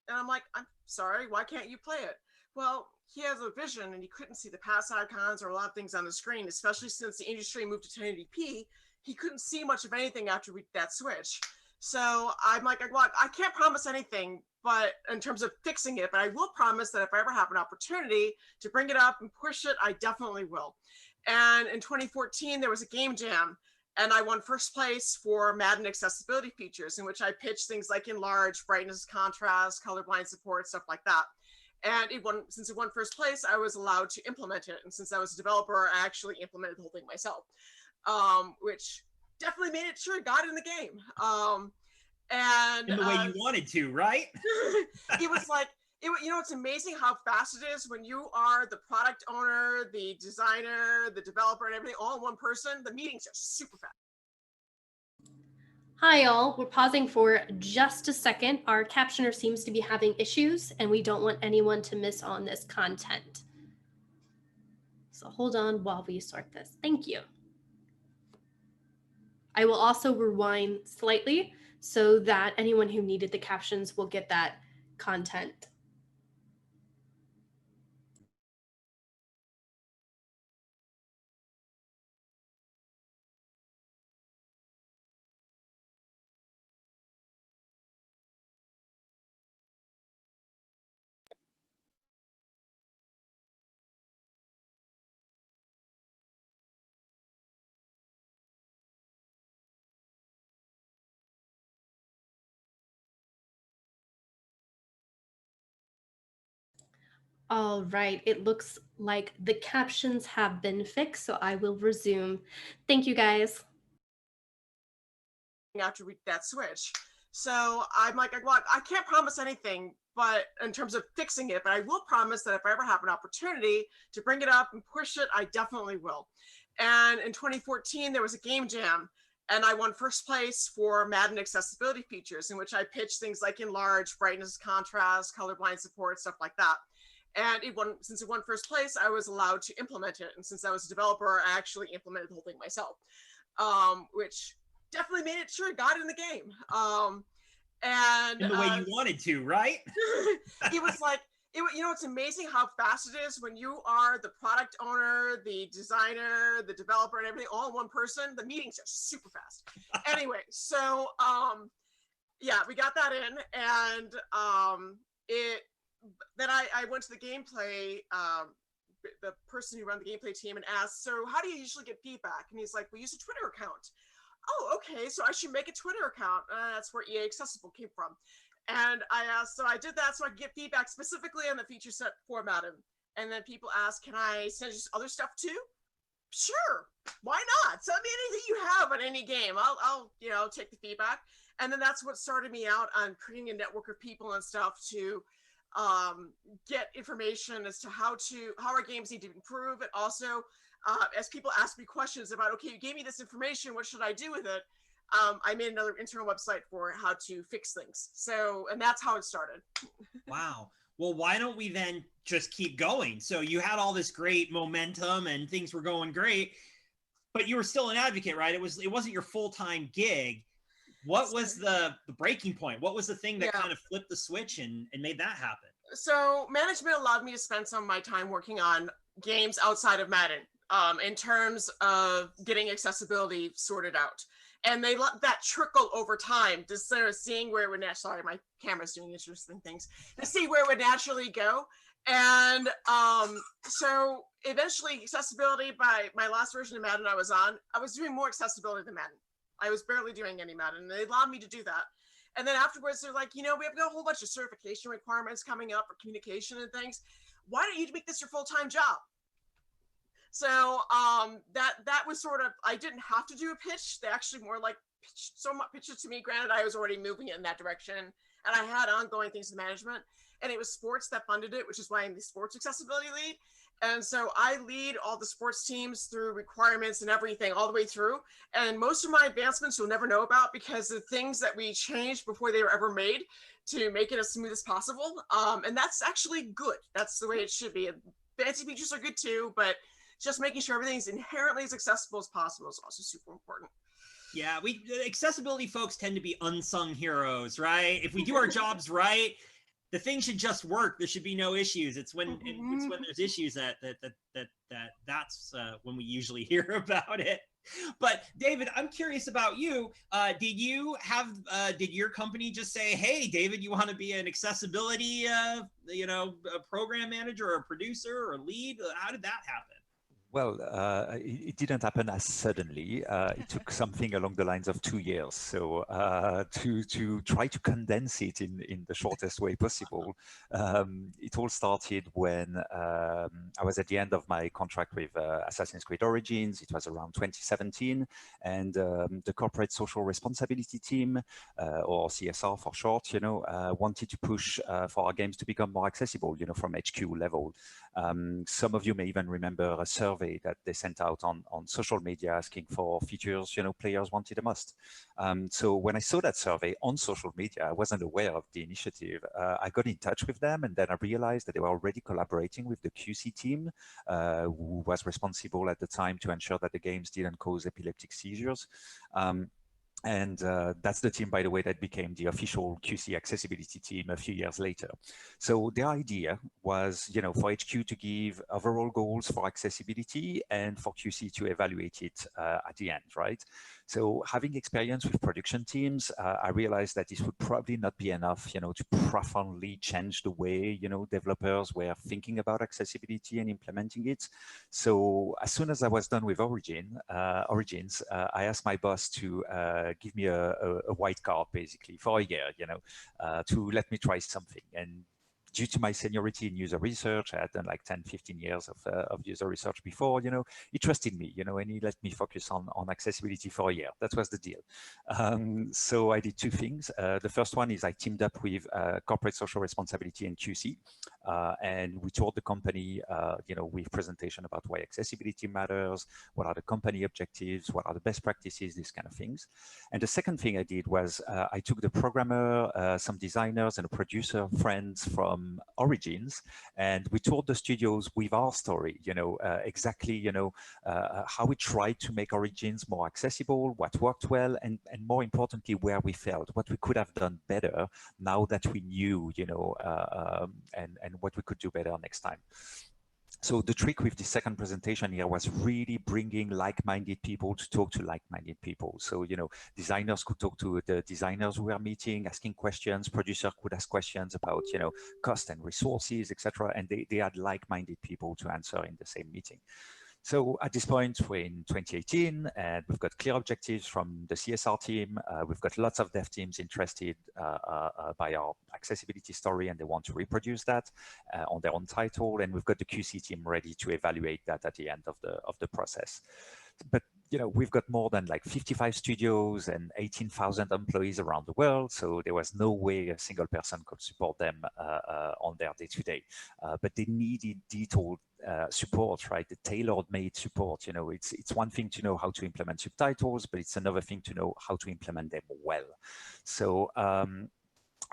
and I'm like, "I'm sorry, why can't you play it?" Well, he has a vision and he couldn't see the pass icons or a lot of things on the screen, especially since the industry moved to 1080p. He couldn't see much of anything after that switch. So I'm like, well, I can't promise anything, but in terms of fixing it, but I will promise that if I ever have an opportunity to bring it up and push it, I definitely will. And in 2014, there was a game jam, and I won first place for Madden accessibility features, in which I pitched things like enlarge, brightness, contrast, colorblind support, stuff like that. And since it won first place, I was allowed to implement it. And since I was a developer, I actually implemented the whole thing myself, which definitely made it sure it got in the game. And in the way you wanted to, right? It was like, it's amazing how fast it is when you are the product owner, the designer, the developer, and everything all in one person. The meetings are super fast. Hi all, we're pausing for just a second. Our captioner seems to be having issues and we don't want anyone to miss on this content. So hold on while we sort this. Thank you. I will also rewind slightly so that anyone who needed the captions will get that content. All right, it looks like the captions have been fixed, so I will resume. Thank you guys. After that switch. So I'm like, well, I can't promise anything, but in terms of fixing it, but I will promise that if I ever have an opportunity to bring it up and push it, I definitely will. And in 2014, there was a game jam, and I won first place for Madden accessibility features, in which I pitched things like enlarge, brightness, contrast, colorblind support, stuff like that. And since it won first place, I was allowed to implement it. And since I was a developer, I actually implemented the whole thing myself, which definitely made it sure it got in the game. And in the way you wanted to, right? It was like, it's amazing how fast it is when you are the product owner, the designer, the developer, and everything all in one person. The meetings are super fast. Anyway, so we got that in, and then I went to the gameplay, the person who ran the gameplay team, and asked, so how do you usually get feedback? And he's like, we use a Twitter account. Oh, okay, so I should make a Twitter account. That's where EA Accessible came from. And I asked, so I did that so I could get feedback specifically on the feature set for Madden. And then people asked, can I send you other stuff too? Sure, why not? Send me anything you have on any game. I'll take the feedback. And then that's what started me out on creating a network of people and stuff to get information as to how our games need to improve. And also, as people ask me questions about, okay, you gave me this information, what should I do with it? I made another internal website for how to fix things. So, and that's how it started. Wow. Well, why don't we then just keep going? So you had all this great momentum and things were going great, but you were still an advocate, right? It wasn't your full-time gig. What was the breaking point? What was the thing that kind of flipped the switch and made that happen? So management allowed me to spend some of my time working on games outside of Madden, in terms of getting accessibility sorted out. And they let that trickle over time to sort of seeing where it would sorry, my camera's doing interesting things, to see where it would naturally go. And so eventually accessibility, by my last version of Madden I was doing more accessibility than Madden. I was barely doing any Madden, and they allowed me to do that. And then afterwards, they're like, we have got a whole bunch of certification requirements coming up for communication and things. Why don't you make this your full-time job? So that was sort of, I didn't have to do a pitch. They actually more like pitched it to me. Granted, I was already moving it in that direction, and I had ongoing things with management. And it was sports that funded it, which is why I'm the sports accessibility lead. And so I lead all the sports teams through requirements and everything all the way through. And most of my advancements you'll never know about, because the things that we changed before they were ever made to make it as smooth as possible. And that's actually good. That's the way it should be. Fancy features are good too, but just making sure everything's inherently as accessible as possible is also super important. Yeah, accessibility folks tend to be unsung heroes, right? If we do our jobs right, the thing should just work. There should be no issues. It's when there's issues that's when we usually hear about it. But David, I'm curious about you. Did your company just say, "Hey, David, you want to be an accessibility, a program manager or a producer or a lead"? How did that happen? Well, it didn't happen as suddenly. It took something along the lines of 2 years. So to try to condense it in the shortest way possible, it all started when I was at the end of my contract with Assassin's Creed Origins. It was around 2017, and the corporate social responsibility team, or CSR for short, wanted to push for our games to become more accessible, from HQ level. Some of you may even remember a survey that they sent out on social media asking for features players wanted the most. So when I saw that survey on social media, I wasn't aware of the initiative. I got in touch with them, and then I realized that they were already collaborating with the QC team, who was responsible at the time to ensure that the games didn't cause epileptic seizures. And that's the team, by the way, that became the official QC accessibility team a few years later. So the idea was, for HQ to give overall goals for accessibility and for QC to evaluate it at the end, right? So having experience with production teams, I realized that this would probably not be enough, to profoundly change the way, developers were thinking about accessibility and implementing it. So as soon as I was done with Origins, I asked my boss to give me a white card, basically, for a year, to let me try something. And due to my seniority in user research, I had done like 10, 15 years of user research before, he trusted me, and he let me focus on accessibility for a year. That was the deal. So I did two things. The first one is I teamed up with corporate social responsibility and QC, and we toured the company, with presentation about why accessibility matters, what are the company objectives, what are the best practices, these kind of things. And the second thing I did was I took the programmer, some designers, and a producer friends from Origins, and we toured the studios with our story, exactly, how we tried to make Origins more accessible, what worked well, and more importantly, where we felt, what we could have done better now that we knew, and what we could do better next time. So the trick with the second presentation here was really bringing like-minded people to talk to like-minded people. So, designers could talk to the designers we were meeting, asking questions. Producer could ask questions about, cost and resources, etc. And they had like-minded people to answer in the same meeting. So at this point, we're in 2018, and we've got clear objectives from the CSR team. We've got lots of dev teams interested by our accessibility story, and they want to reproduce that on their own title. And we've got the QC team ready to evaluate that at the end of the process. But we've got more than like 55 studios and 18,000 employees around the world. So there was no way a single person could support them on their day-to-day. But they needed detailed support, right? The tailor-made support. It's one thing to know how to implement subtitles, but it's another thing to know how to implement them well. So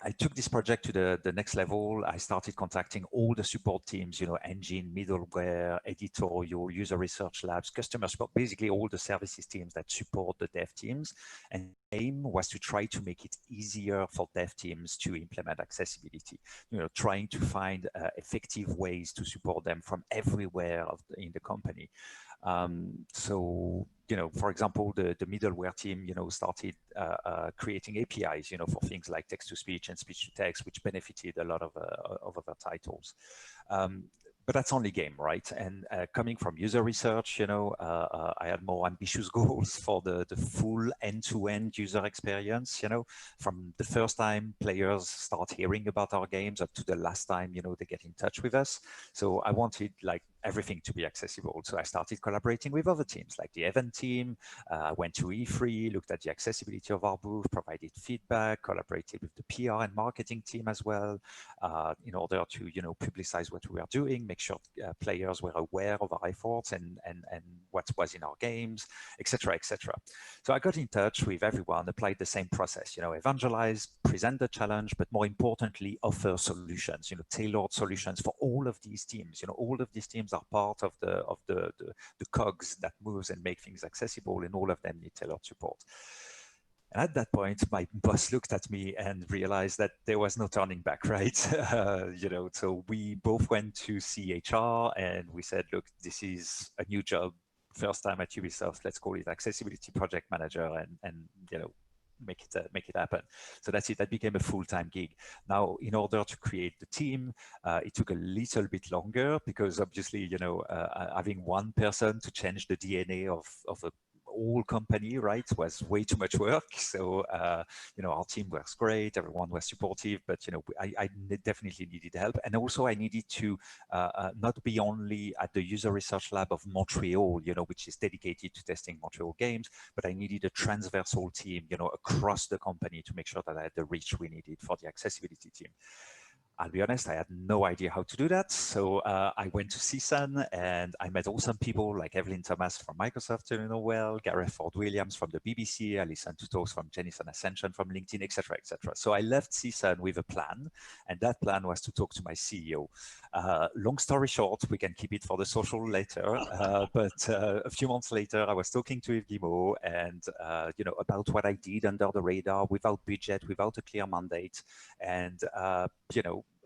I took this project to the next level. I started contacting all the support teams, engine, middleware, editorial, user research labs, customer support, basically all the services teams that support the dev teams. And the aim was to try to make it easier for dev teams to implement accessibility, trying to find effective ways to support them from everywhere in the company. So, for example, the middleware team, started creating APIs, for things like text-to-speech and speech-to-text, which benefited a lot of other titles. But that's only game, right? And coming from user research, I had more ambitious goals for the full end-to-end user experience, from the first time players start hearing about our games up to the last time, they get in touch with us. So I wanted like everything to be accessible. So I started collaborating with other teams like the event team. I went to E3, looked at the accessibility of our booth, provided feedback, collaborated with the PR and marketing team as well, in order to, publicize what we are doing, make sure players were aware of our efforts and what was in our games, etc., etc. So I got in touch with everyone, applied the same process, evangelize, present the challenge, but more importantly, offer solutions, tailored solutions for all of these teams. All of these teams are part of the cogs that moves and make things accessible, and all of them need tailored support. And at that point, my boss looked at me and realized that there was no turning back, right? So we both went to CHR and we said, look, this is a new job, first time at Ubisoft, let's call it accessibility project manager, and make it happen. So that's it. That became a full-time gig. Now, in order to create the team, it took a little bit longer because obviously, having one person to change the DNA of a whole company, right, was way too much work. So, our team was great. Everyone was supportive, but, I definitely needed help. And also I needed to not be only at the user research lab of Montreal, which is dedicated to testing Montreal games, but I needed a transversal team, across the company to make sure that I had the reach we needed for the accessibility team. I'll be honest, I had no idea how to do that. So I went to CSUN and I met awesome people like Evelyn Thomas from Microsoft, well, Gareth Ford Williams from the BBC. I listened to talks from Jenison Ascension from LinkedIn, etc., etc. So I left CSUN with a plan, and that plan was to talk to my CEO. Long story short, we can keep it for the social later. But a few months later, I was talking to Yves Guillemot and about what I did under the radar, without budget, without a clear mandate, and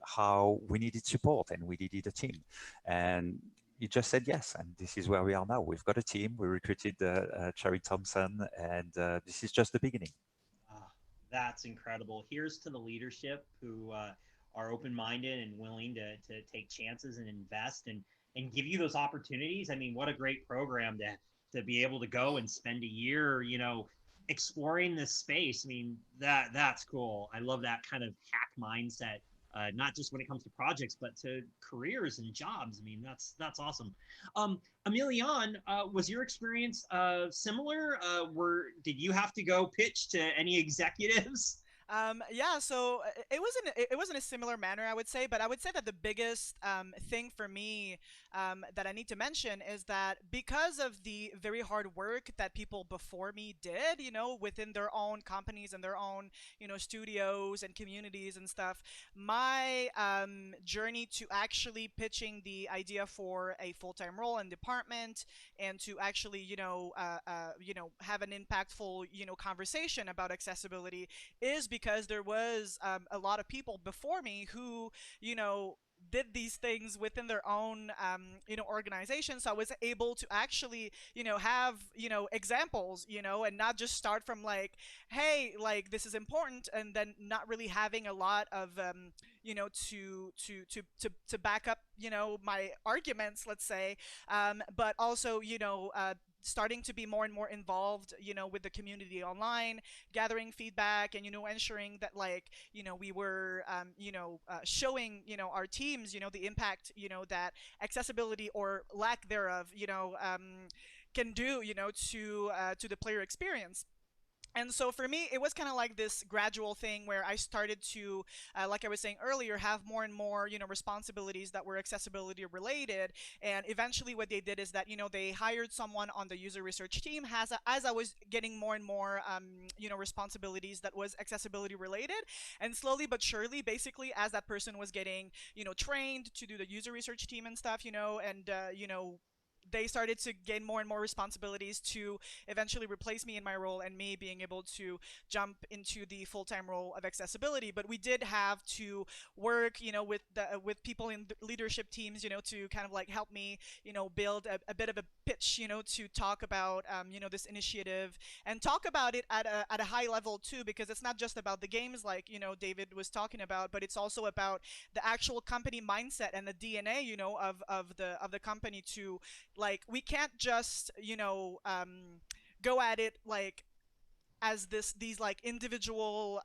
how we needed support and we needed a team. And he just said yes, and this is where we are now. We've got a team. We recruited Cherry Thompson, and this is just the beginning. That's incredible. Here's to the leadership who are open-minded and willing to take chances and invest and give you those opportunities. I mean, what a great program to be able to go and spend a year, exploring this space. I mean, that's cool. I love that kind of hack mindset. Not just when it comes to projects, but to careers and jobs. I mean, that's awesome. Emilian, was your experience similar? Did you have to go pitch to any executives? Yeah, so it wasn't a similar manner, I would say, but I would say that the biggest thing for me that I need to mention is that because of the very hard work that people before me did, within their own companies and their own, studios and communities and stuff, my journey to actually pitching the idea for a full-time role and department and to actually, have an impactful, conversation about accessibility is because there was a lot of people before me who, did these things within their own, organization. So I was able to actually, have, examples, and not just start from like, hey, like this is important, and then not really having a lot of, to back up, my arguments, let's say, but also, starting to be more and more involved, with the community online, gathering feedback, and ensuring that like we were showing our teams the impact that accessibility or lack thereof can do to the player experience. And so for me, it was kind of like this gradual thing where I started to, like I was saying earlier, have more and more, responsibilities that were accessibility related. And eventually what they did is that, they hired someone on the user research team as I was getting more and more, responsibilities that was accessibility related. And slowly but surely, basically, as that person was getting, trained to do the user research team and stuff, and, they started to gain more and more responsibilities to eventually replace me in my role and me being able to jump into the full-time role of accessibility. But we did have to work, with people in the leadership teams, to kind of like help me, build a bit of a pitch, to talk about, this initiative and talk about it at a high level too, because it's not just about the games like, David was talking about, but it's also about the actual company mindset and the DNA, of the company to, like, we can't just, go at it like as these like individual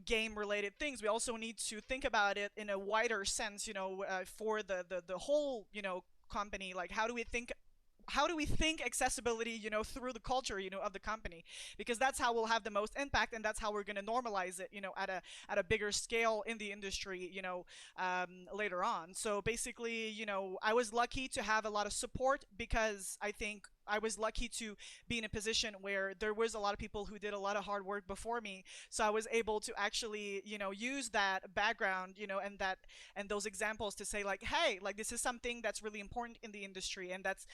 game related things. We also need to think about it in a wider sense, for the whole, company. Like, how do we think accessibility, through the culture, of the company, because that's how we'll have the most impact, and that's how we're going to normalize it, at a bigger scale in the industry, later on. So basically, I was lucky to have a lot of support, because I think I was lucky to be in a position where there was a lot of people who did a lot of hard work before me. So I was able to actually, use that background, and those examples to say like, hey, like, this is something that's really important in the industry, and that's,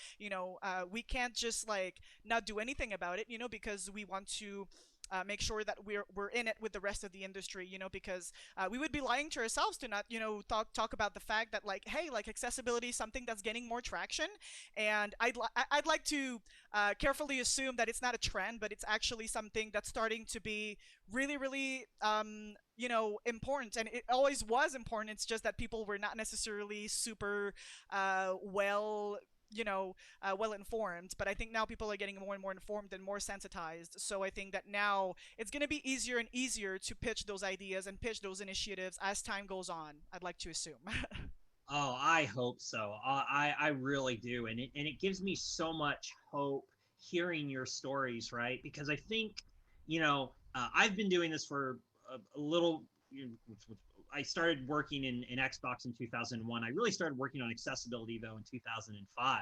we can't just like not do anything about it, because we want to make sure that we're in it with the rest of the industry, because we would be lying to ourselves to not, talk about the fact that, like, hey, like, accessibility is something that's getting more traction, and I'd like to carefully assume that it's not a trend, but it's actually something that's starting to be really, really, important, and it always was important. It's just that people were not necessarily super well well informed. But I think now people are getting more and more informed and more sensitized. So I think that now it's going to be easier and easier to pitch those ideas and pitch those initiatives as time goes on, I'd like to assume. Oh, I hope so. I really do. And it gives me so much hope hearing your stories, right? Because I think, I've been doing this for a little, I started working in Xbox in 2001. I really started working on accessibility though in 2005.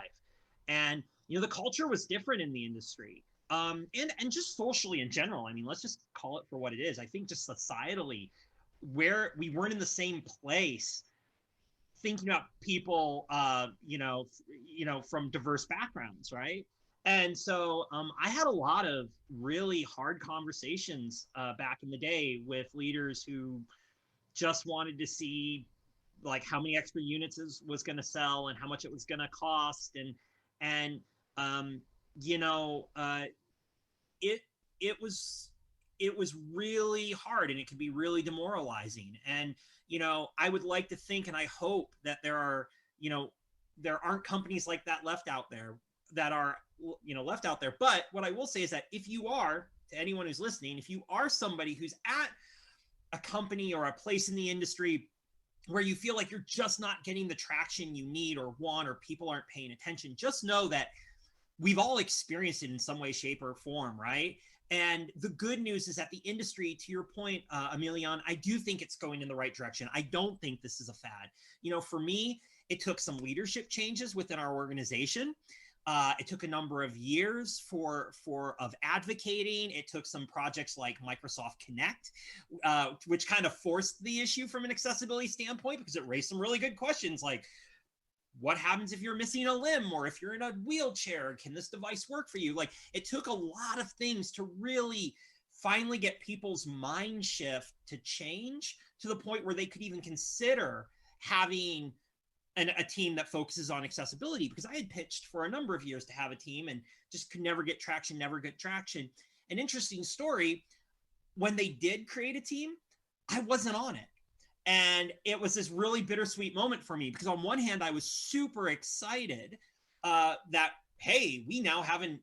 And, the culture was different in the industry. And just socially in general. I mean, let's just call it for what it is. I think just societally, where we weren't in the same place thinking about people, from diverse backgrounds, right? And so I had a lot of really hard conversations back in the day with leaders who just wanted to see like how many extra units was going to sell and how much it was going to cost, and it was really hard, and it could be really demoralizing. And I would like to think, and I hope that there aren't companies like that left out there that are left out there. But what I will say is that if you are, to anyone who's listening, if you are somebody who's at a company or a place in the industry where you feel like you're just not getting the traction you need or want, or people aren't paying attention, just know that we've all experienced it in some way, shape, or form, right? And the good news is that the industry, to your point, Emilion, I do think it's going in the right direction. I don't think this is a fad. For me, it took some leadership changes within our organization. It took a number of years of advocating. It took some projects like Microsoft Connect, which kind of forced the issue from an accessibility standpoint, because it raised some really good questions like, what happens if you're missing a limb, or if you're in a wheelchair? Can this device work for you? Like, it took a lot of things to really finally get people's mind shift to change to the point where they could even consider having a team that focuses on accessibility, because I had pitched for a number of years to have a team and just could never get traction. An interesting story, when they did create a team, I wasn't on it. And it was this really bittersweet moment for me, because on one hand, I was super excited that, hey, we now have a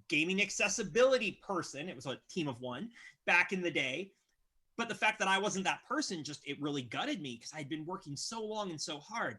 gaming accessibility person. It was a team of one back in the day. But the fact that I wasn't that person, it really gutted me, because I'd been working so long and so hard.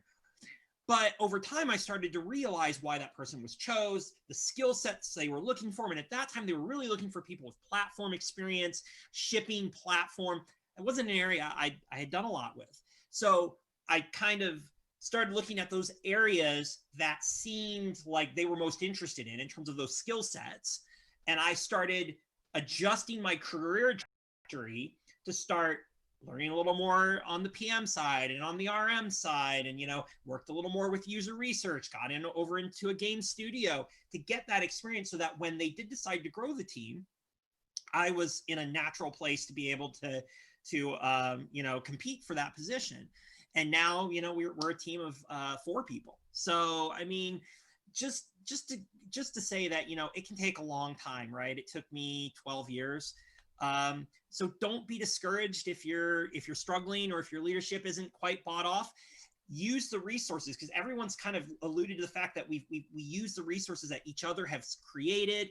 But over time, I started to realize why that person was chose, the skill sets they were looking for. And at that time, they were really looking for people with platform experience, shipping platform. It wasn't an area I had done a lot with. So I kind of started looking at those areas that seemed like they were most interested in terms of those skill sets. And I started adjusting my career trajectory to start learning a little more on the PM side and on the RM side, and, you know, worked a little more with user research, got over into a game studio to get that experience so that when they did decide to grow the team, I was in a natural place to be able to you know, compete for that position. And now, you know, we're a team of 4 people. So, I mean, just to say that, you know, it can take a long time, right? It took me 12 years. So don't be discouraged if you're struggling or if your leadership isn't quite bought off. Use the resources, because everyone's kind of alluded to the fact that we use the resources that each other has created.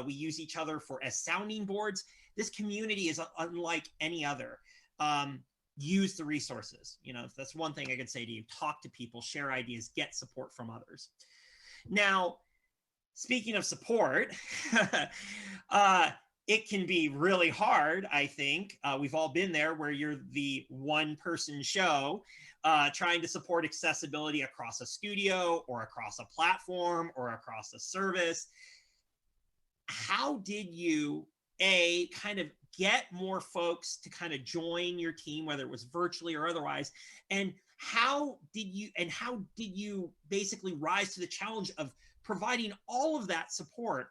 We use each other as sounding boards. This community is unlike any other. Use the resources. You know, that's one thing I could say to you. Talk to people, share ideas, get support from others. Now, speaking of support, it can be really hard, I think. We've all been there where you're the one-person show trying to support accessibility across a studio or across a platform or across a service. How did you, kind of get more folks to kind of join your team, whether it was virtually or otherwise? And how did you basically rise to the challenge of providing all of that support,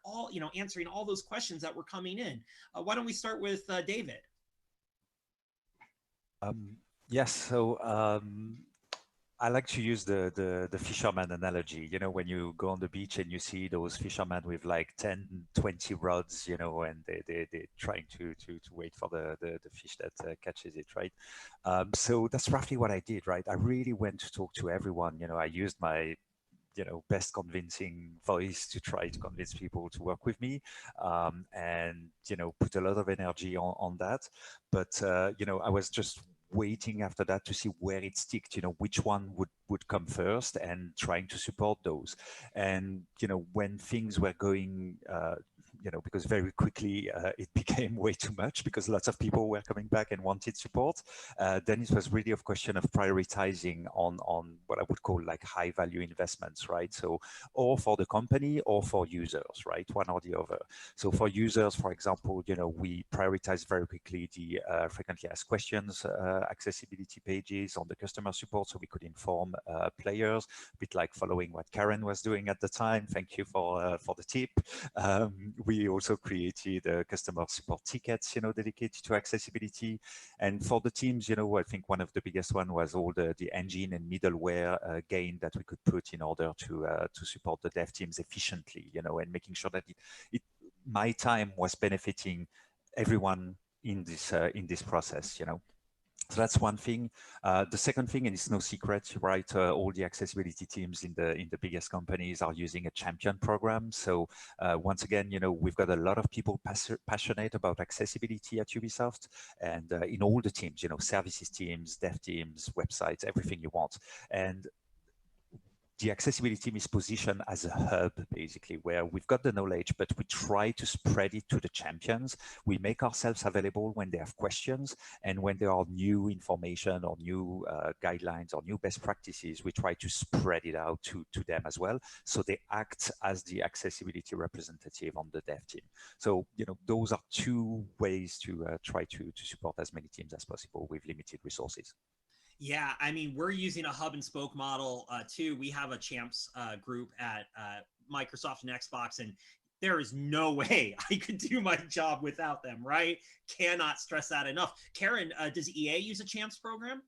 answering all those questions that were coming in? Why don't we start with David? Yes, so I like to use the fisherman analogy. You know, when you go on the beach and you see those fishermen with like 10, 20 rods, you know, and they're trying to wait for the fish that catches it, right? So that's roughly what I did, right? I really went to talk to everyone. You know, I used my best convincing voice to try to convince people to work with me, and put a lot of energy on that. But I was just waiting after that to see where it sticked, which one would come first, and trying to support those. And when things were going because very quickly it became way too much, because lots of people were coming back and wanted support, then it was really a question of prioritizing on what I would call like high value investments, right? So, or for the company or for users, right? One or the other. So for users, for example, we prioritize very quickly the frequently asked questions, accessibility pages on the customer support, so we could inform players, a bit like following what Karen was doing at the time. Thank you for the tip. We also created customer support tickets, dedicated to accessibility. And for the teams, I think one of the biggest one was all the engine and middleware gain that we could put in order to support the dev teams efficiently, and making sure that my time was benefiting everyone in this process, So that's one thing. The second thing, and it's no secret, right? All the accessibility teams in the biggest companies are using a champion program. So once again, we've got a lot of people passionate about accessibility at Ubisoft, and in all the teams, services teams, dev teams, websites, everything you want. And the accessibility team is positioned as a hub, basically, where we've got the knowledge, but we try to spread it to the champions. We make ourselves available when they have questions, and when there are new information or new guidelines or new best practices, we try to spread it out to them as well. So they act as the accessibility representative on the dev team. So, those are two ways to try to support as many teams as possible with limited resources. Yeah, I mean, we're using a hub and spoke model too. We have a champs group at Microsoft and Xbox, and there is no way I could do my job without them, right? Cannot stress that enough. Karen, does EA use a champs program?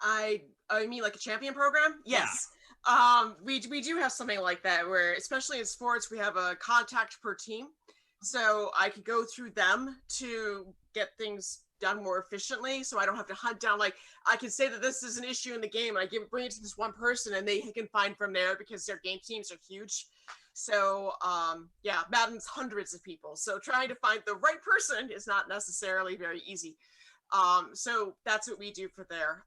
I mean like a champion program? Yes. Yeah. We do have something like that, where especially in sports, we have a contact per team. So I could go through them to get things done more efficiently, so I don't have to hunt down, like, I can say that this is an issue in the game and I bring it to this one person and they can find from there, because their game teams are huge. So yeah, Madden's hundreds of people, so trying to find the right person is not necessarily very easy. So that's what we do for there.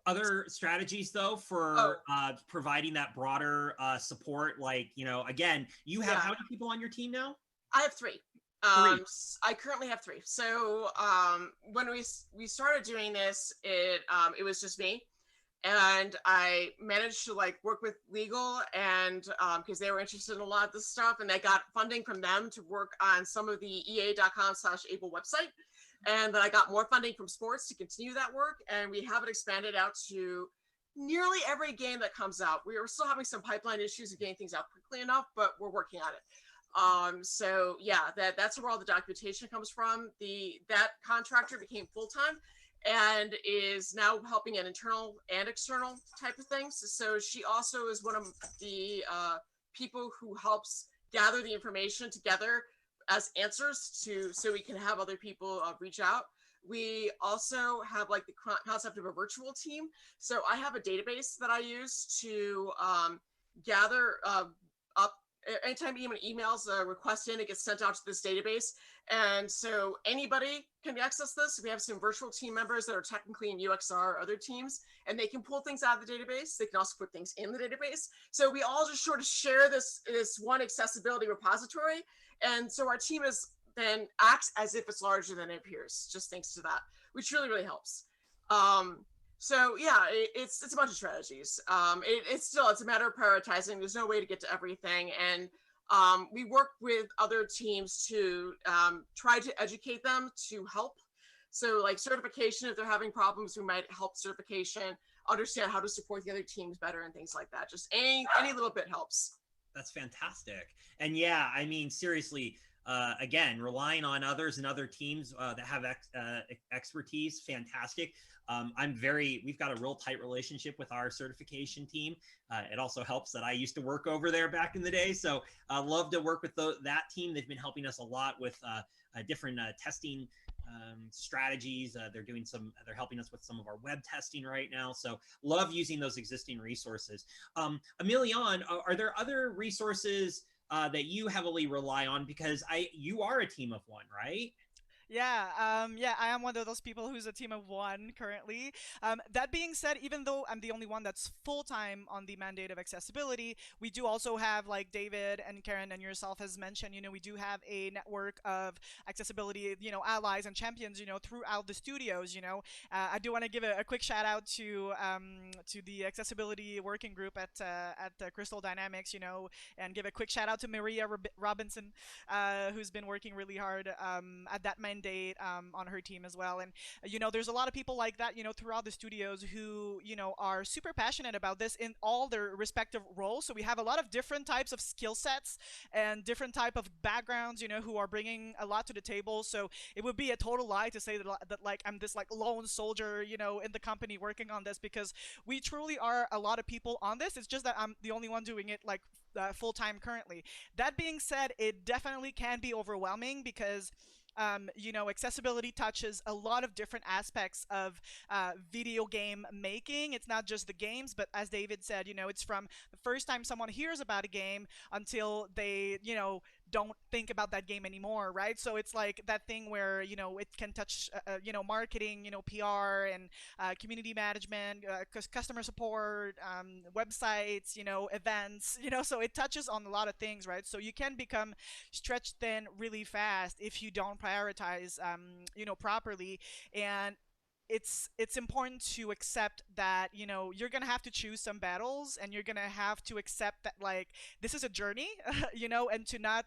other strategies though for providing that broader support? Like, you know, again, you have how many people on your team now? I have three. I currently have three. So when we started doing this, it was just me, and I managed to like work with legal and because they were interested in a lot of this stuff, and I got funding from them to work on some of the ea.com/able website. And then I got more funding from sports to continue that work. And we have it expanded out to nearly every game that comes out. We are still having some pipeline issues of getting things out quickly enough, but we're working on it. So yeah, that's where all the documentation comes from. That contractor became full-time and is now helping an internal and external type of things. So she also is one of the people who helps gather the information together as answers so we can have other people reach out. We also have like the concept of a virtual team. So I have a database that I use to gather up anytime anyone emails a request in, it gets sent out to this database. And so anybody can access this. We have some virtual team members that are technically in UXR or other teams, and they can pull things out of the database. They can also put things in the database. So we all just sort of share this one accessibility repository. And so our team then acts as if it's larger than it appears, just thanks to that, which really, really helps. So yeah, it's a bunch of strategies. It's a matter of prioritizing. There's no way to get to everything. And we work with other teams to try to educate them to help. So like certification, if they're having problems, we might help certification, understand how to support the other teams better and things like that. Just any little bit helps. That's fantastic. And yeah, I mean, seriously, again, relying on others and other teams that have expertise, fantastic. We've got a real tight relationship with our certification team. It also helps that I used to work over there back in the day. So I love to work with that team. They've been helping us a lot with different testing strategies. They're helping us with some of our web testing right now. So love using those existing resources. Emilian, are there other resources that you heavily rely on? Because you are a team of one, right? Yeah, I am one of those people who's a team of one currently. That being said, even though I'm the only one that's full-time on the mandate of accessibility, we do also have, like David and Karen and yourself has mentioned, we do have a network of accessibility, allies and champions, throughout the studios. I do want to give a quick shout out to the accessibility working group at Crystal Dynamics, and give a quick shout out to Maria Robinson, who's been working really hard at that mandate on her team as well. And there's a lot of people like that throughout the studios who are super passionate about this in all their respective roles. So we have a lot of different types of skill sets and different type of backgrounds who are bringing a lot to the table. So it would be a total lie to say that like I'm this like lone soldier in the company working on this, because we truly are a lot of people on this. It's just that I'm the only one doing it like full-time currently. That being said, it definitely can be overwhelming because accessibility touches a lot of different aspects of video game making. It's not just the games, but as David said, it's from the first time someone hears about a game until they, don't think about that game anymore, right? So it's like that thing where, it can touch, marketing, PR and community management, customer support, websites, events, so it touches on a lot of things, right? So you can become stretched thin really fast if you don't prioritize, properly. And it's important to accept that you're gonna have to choose some battles, and you're gonna have to accept that like this is a journey, and to not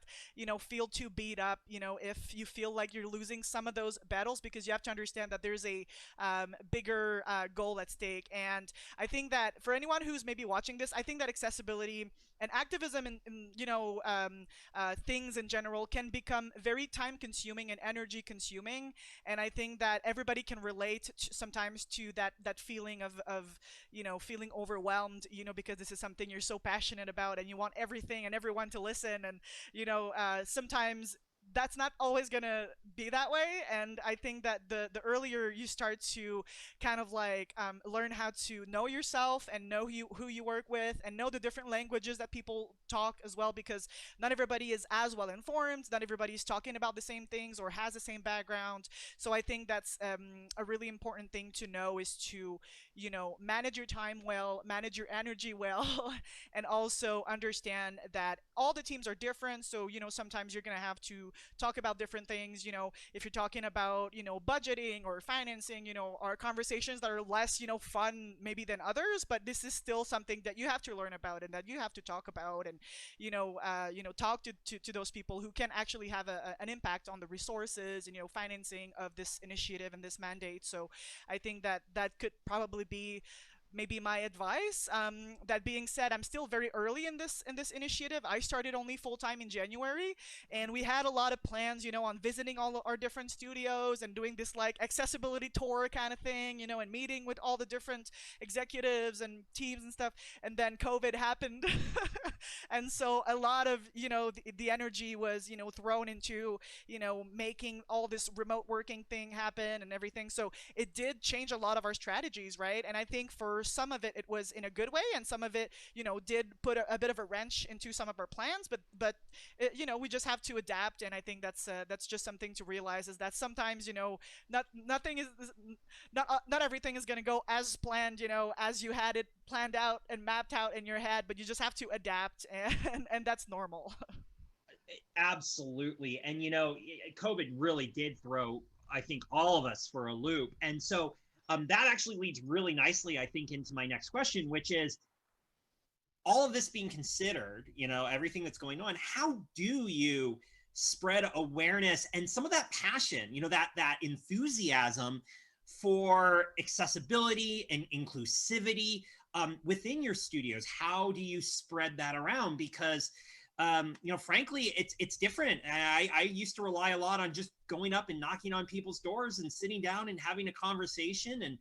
feel too beat up if you feel like you're losing some of those battles, because you have to understand that there's a bigger goal at stake. And I think that for anyone who's maybe watching this, I think that accessibility and activism and things in general can become very time consuming and energy consuming. And I think that everybody can relate sometimes to that feeling of feeling overwhelmed, because this is something you're so passionate about and you want everything and everyone to listen. And sometimes that's not always gonna be that way. And I think that the earlier you start to kind of like learn how to know yourself and know who you work with and know the different languages that people talk as well, because not everybody is as well informed, not everybody is talking about the same things or has the same background. So I think that's a really important thing to know, is to, you know, manage your time well, manage your energy well, and also understand that all the teams are different. So, you know, sometimes you're going to have to talk about different things. You know, if you're talking about, you know, budgeting or financing, you know, are conversations that are less, you know, fun maybe than others, but this is still something that you have to learn about and that you have to talk about, and, talk to those people who can actually have an impact on the resources and, you know, financing of this initiative and this mandate. So I think that that could probably be maybe my advice. That being said, I'm still very early in this initiative. I started only full time in January, and we had a lot of plans, you know, on visiting all our different studios and doing this like accessibility tour kind of thing, you know, and meeting with all the different executives and teams and stuff. And then COVID happened, and so a lot of, you know, the energy was, you know, thrown into, you know, making all this remote working thing happen and everything. So it did change a lot of our strategies, right? And I think for some of it was in a good way, and some of it, you know, did put a bit of a wrench into some of our plans, but you know, we just have to adapt. And I think that's just something to realize, is that sometimes, you know, not everything is going to go as planned, you know, as you had it planned out and mapped out in your head, but you just have to adapt, and that's normal. Absolutely. And, you know, COVID really did throw, I think, all of us for a loop. And so that actually leads really nicely, I think, into my next question, which is, all of this being considered, you know, everything that's going on, how do you spread awareness and some of that passion, you know, that enthusiasm for accessibility and inclusivity within your studios? How do you spread that around? Because you know, frankly, it's different. I used to rely a lot on just going up and knocking on people's doors and sitting down and having a conversation. And,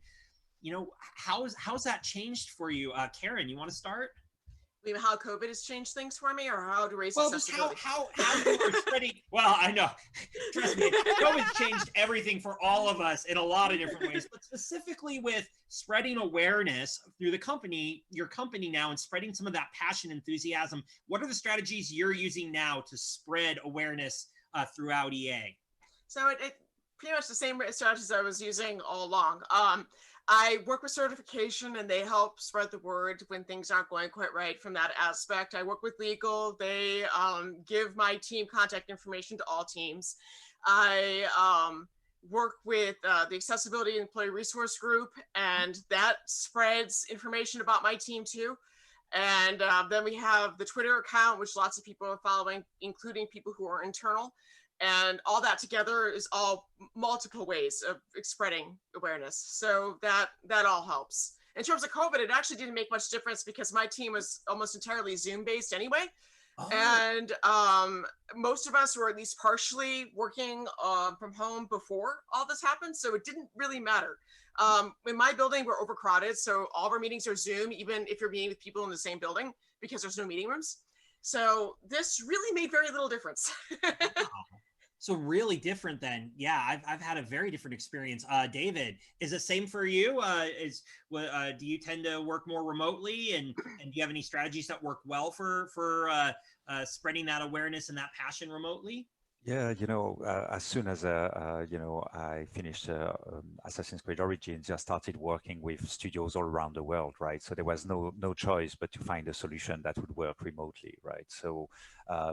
you know, how's that changed for you? Karen, you want to start? I mean, how COVID has changed things for me, or how to raise Well, just accessibility? how you are spreading. Well, I know. Trust me, COVID's changed everything for all of us in a lot of different ways, but specifically with spreading awareness through the company, your company now, and spreading some of that passion, enthusiasm. What are the strategies you're using now to spread awareness throughout EA? So it pretty much the same strategies I was using all along. I work with certification, and they help spread the word when things aren't going quite right from that aspect. I work with legal. They give my team contact information to all teams. I work with the Accessibility Employee Resource Group, and that spreads information about my team too. And then we have the Twitter account, which lots of people are following, including people who are internal. And all that together is all multiple ways of spreading awareness. So that all helps. In terms of COVID, it actually didn't make much difference because my team was almost entirely Zoom based anyway. Oh. And most of us were at least partially working from home before all this happened. So it didn't really matter. In my building, we're overcrowded. So all of our meetings are Zoom, even if you're meeting with people in the same building, because there's no meeting rooms. So this really made very little difference. Wow. So really different then. Yeah, I've had a very different experience. David, is the same for you? Do you tend to work more remotely, and do you have any strategies that work well for spreading that awareness and that passion remotely? Yeah, you know, as soon as you know, I finished Assassin's Creed Origins, I started working with studios all around the world, right? So there was no choice but to find a solution that would work remotely, right? So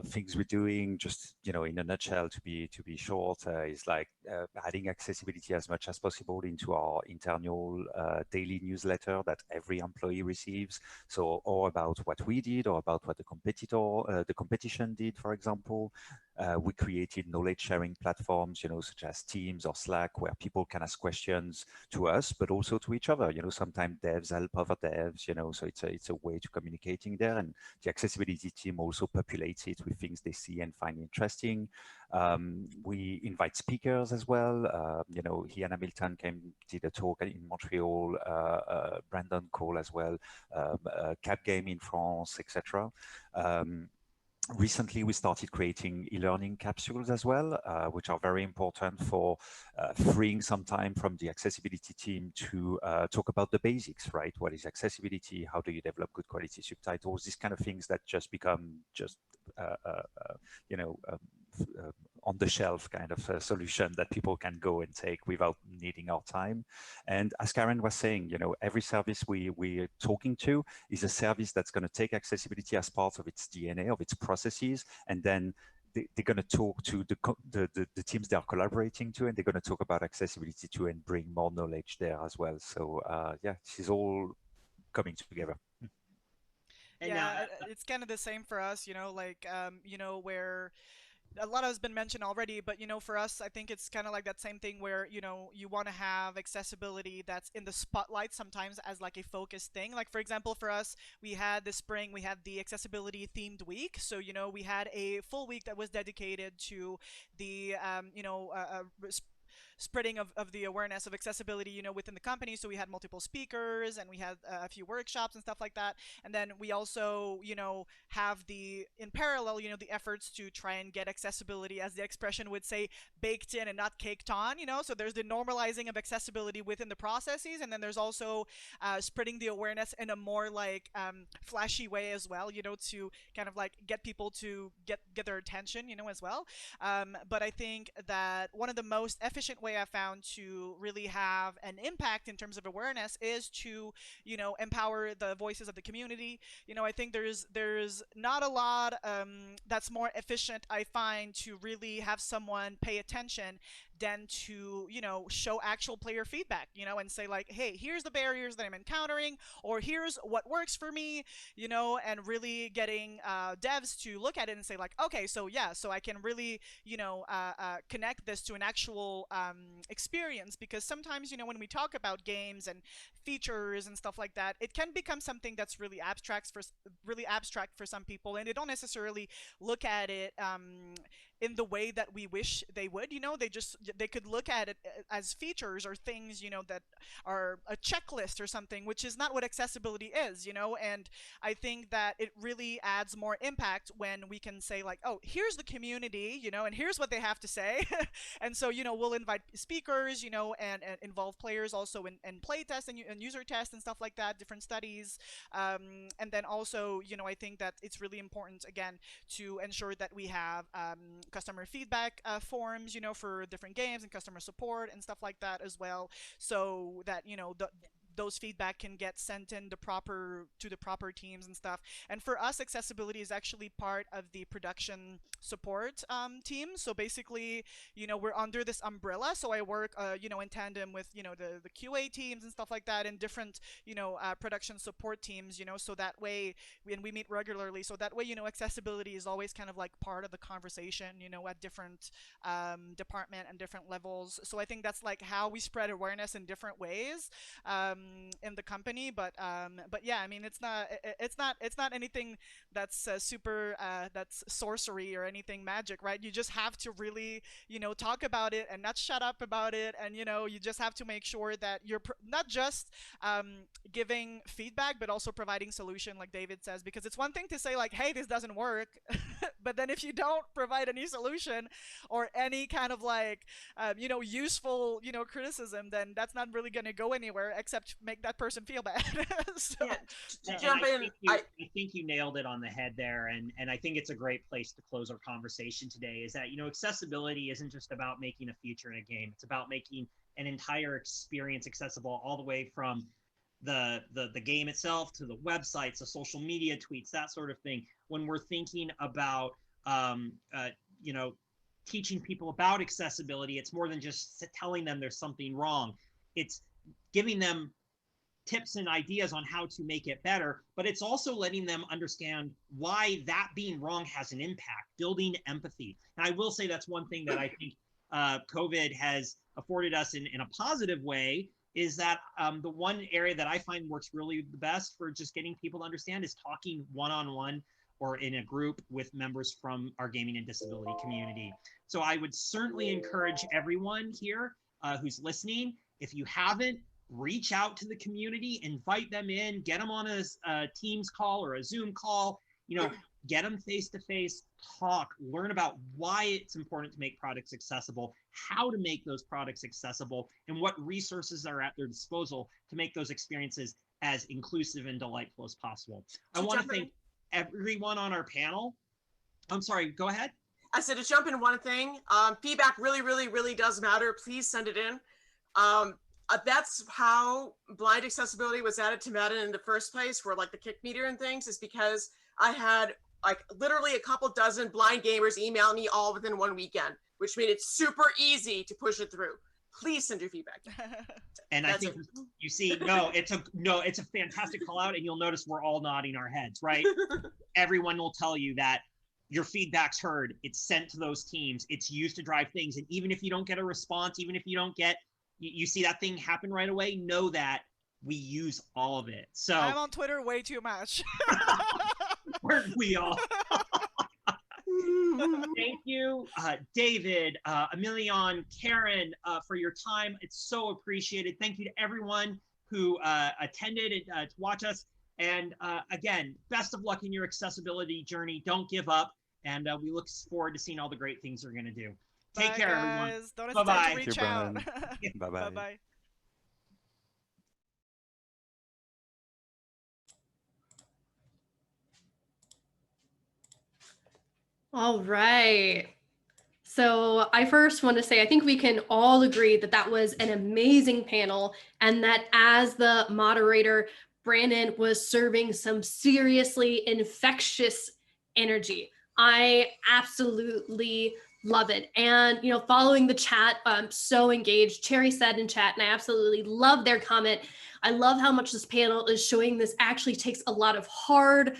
things we're doing, just, you know, in a nutshell, to be short, is like adding accessibility as much as possible into our internal daily newsletter that every employee receives. So, or about what we did, or about what the competition did, for example. We created knowledge sharing platforms, you know, such as Teams or Slack, where people can ask questions to us, but also to each other. You know, sometimes devs help other devs, you know, so it's a way to communicating there. And the accessibility team also populates it with things they see and find interesting. We invite speakers as well. You know, Hannah Milton did a talk in Montreal, Brandon Cole as well, Cap Game in France, etc. recently, we started creating e-learning capsules as well, which are very important for freeing some time from the accessibility team to talk about the basics, right? What is accessibility? How do you develop good quality subtitles? These kind of things that just become just, you know, on the shelf kind of a solution that people can go and take without needing our time. And as Karen was saying, you know, every service we're talking to is a service that's going to take accessibility as part of its DNA, of its processes, and then they're going to talk to the teams they are collaborating to, and they're going to talk about accessibility too and bring more knowledge there as well. So yeah, this is all coming together. Yeah, it's kind of the same for us, you know, like, you know, where a lot has been mentioned already, but you know, for us, I think it's kind of like that same thing where, you know, you want to have accessibility that's in the spotlight sometimes as like a focused thing. Like, for example, for us, we had this spring, we had the accessibility themed week. So, you know, we had a full week that was dedicated to the, you know, spreading of the awareness of accessibility, you know, within the company. So we had multiple speakers and we had a few workshops and stuff like that. And then we also, you know, have the, in parallel, you know, the efforts to try and get accessibility, as the expression would say, baked in and not caked on, you know. So there's the normalizing of accessibility within the processes. And then there's also spreading the awareness in a more like flashy way as well, you know, to kind of like get people to get their attention, you know, as well. But I think that one of the most efficient way I found to really have an impact in terms of awareness is to, you know, empower the voices of the community. You know, I think there's not a lot that's more efficient, I find, to really have someone pay attention than to, you know, show actual player feedback, you know, and say like, hey, here's the barriers that I'm encountering, or here's what works for me, you know, and really getting devs to look at it and say like, okay, so yeah, so I can really, you know, connect this to an actual experience. Because sometimes, you know, when we talk about games and features and stuff like that, it can become something that's really abstract for some people, and they don't necessarily look at it in the way that we wish they would. You know, they could look at it as features or things, you know, that are a checklist or something, which is not what accessibility is, you know. And I think that it really adds more impact when we can say like, oh, here's the community, you know, and here's what they have to say. And so, you know, we'll invite speakers, you know, and involve players also in play tests and user tests and stuff like that, different studies. And then also, you know, I think that it's really important, again, to ensure that we have customer feedback forms, you know, for different games and customer support and stuff like that as well, so that, you know, those feedback can get sent in to the proper teams and stuff. And for us, accessibility is actually part of the production support team. So basically, you know, we're under this umbrella. So I work, you know, in tandem with, you know, the QA teams and stuff like that, and different, you know, production support teams, you know, so that way, and we meet regularly. So that way, you know, accessibility is always kind of like part of the conversation, you know, at different department and different levels. So I think that's like how we spread awareness in different ways in the company. But yeah, I mean, it's not anything that's super that's sorcery or anything magic, right? You just have to really, you know, talk about it and not shut up about it. And, you know, you just have to make sure that you're not just giving feedback, but also providing solution, like David says, because it's one thing to say like, hey, this doesn't work, but then if you don't provide any solution or any kind of like, you know, useful, you know, criticism, then that's not really going to go anywhere except make that person feel bad. So, to jump in, I think you nailed it on the head there, and I think it's a great place to close our conversation today. Is that, you know, accessibility isn't just about making a feature in a game; it's about making an entire experience accessible, all the way from the game itself to the websites, the social media tweets, that sort of thing. When we're thinking about you know, teaching people about accessibility, it's more than just telling them there's something wrong. It's giving them tips and ideas on how to make it better, but it's also letting them understand why that being wrong has an impact, building empathy. And I will say that's one thing that I think COVID has afforded us in a positive way, is that the one area that I find works really the best for just getting people to understand is talking one-on-one or in a group with members from our gaming and disability community. So I would certainly encourage everyone here who's listening, if you haven't, reach out to the community, invite them in, get them on a Teams call or a Zoom call, you know, get them face-to-face, talk, learn about why it's important to make products accessible, how to make those products accessible, and what resources are at their disposal to make those experiences as inclusive and delightful as possible. I want to thank everyone on our panel. I'm sorry, go ahead. I said to jump in one thing, feedback really does matter. Please send it in. That's how blind accessibility was added to Madden in the first place, where like the kick meter and things, is because I had like literally a couple dozen blind gamers email me all within one weekend, which made it super easy to push it through. Please send your feedback. And I think you see, it's a fantastic call out, and you'll notice we're all nodding our heads, right? Everyone will tell you that your feedback's heard, it's sent to those teams, it's used to drive things. And even if you don't get a response, even if you don't get, you see that thing happen right away, know that we use all of it. So I'm on Twitter way too much. Weren't we all? Thank you, David, Emilion, Karen, for your time. It's so appreciated. Thank you to everyone who attended and to watch us. And again, best of luck in your accessibility journey. Don't give up. And we look forward to seeing all the great things you're going to do. Take care, everyone. Don't Bye-bye. hesitate to reach out. Bye-bye. Bye-bye. All right. So I first want to say, I think we can all agree that that was an amazing panel, and that as the moderator, Brandon was serving some seriously infectious energy. I absolutely love it. And, you know, following the chat, I'm so engaged. Cherry said in chat, and I absolutely love their comment. I love how much this panel is showing this actually takes a lot of hard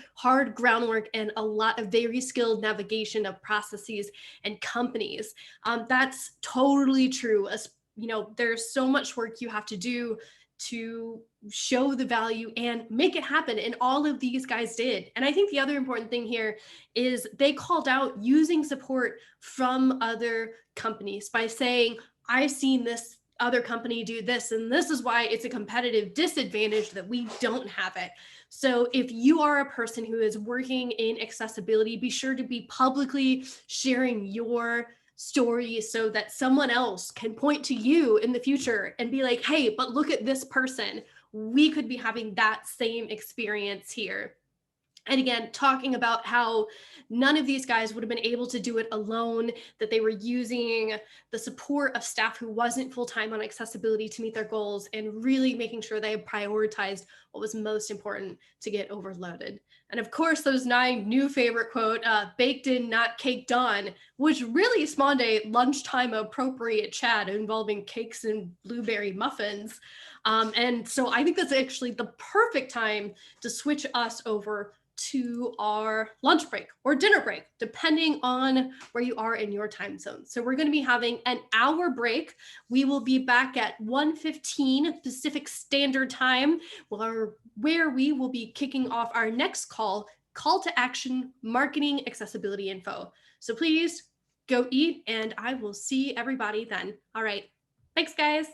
groundwork and a lot of very skilled navigation of processes and companies. That's totally true. As you know, there's so much work you have to do to show the value and make it happen. And all of these guys did. And I think the other important thing here is they called out using support from other companies by saying, I've seen this other company do this, and this is why it's a competitive disadvantage that we don't have it. So if you are a person who is working in accessibility, be sure to be publicly sharing your story so that someone else can point to you in the future and be like, hey, but look at this person. We could be having that same experience here. And again, talking about how none of these guys would have been able to do it alone, that they were using the support of staff who wasn't full-time on accessibility to meet their goals, and really making sure they prioritized what was most important to get overloaded. And of course, those 9 new favorite quote, baked in, not caked on, which really spawned a lunchtime appropriate chat involving cakes and blueberry muffins. And so I think that's actually the perfect time to switch us over to our lunch break or dinner break, depending on where you are in your time zone. So we're going to be having an hour break. We will be back at 1:15 Pacific Standard Time, where we will be kicking off our next call to action, marketing accessibility info. So please go eat, and I will see everybody then. All right. Thanks, guys.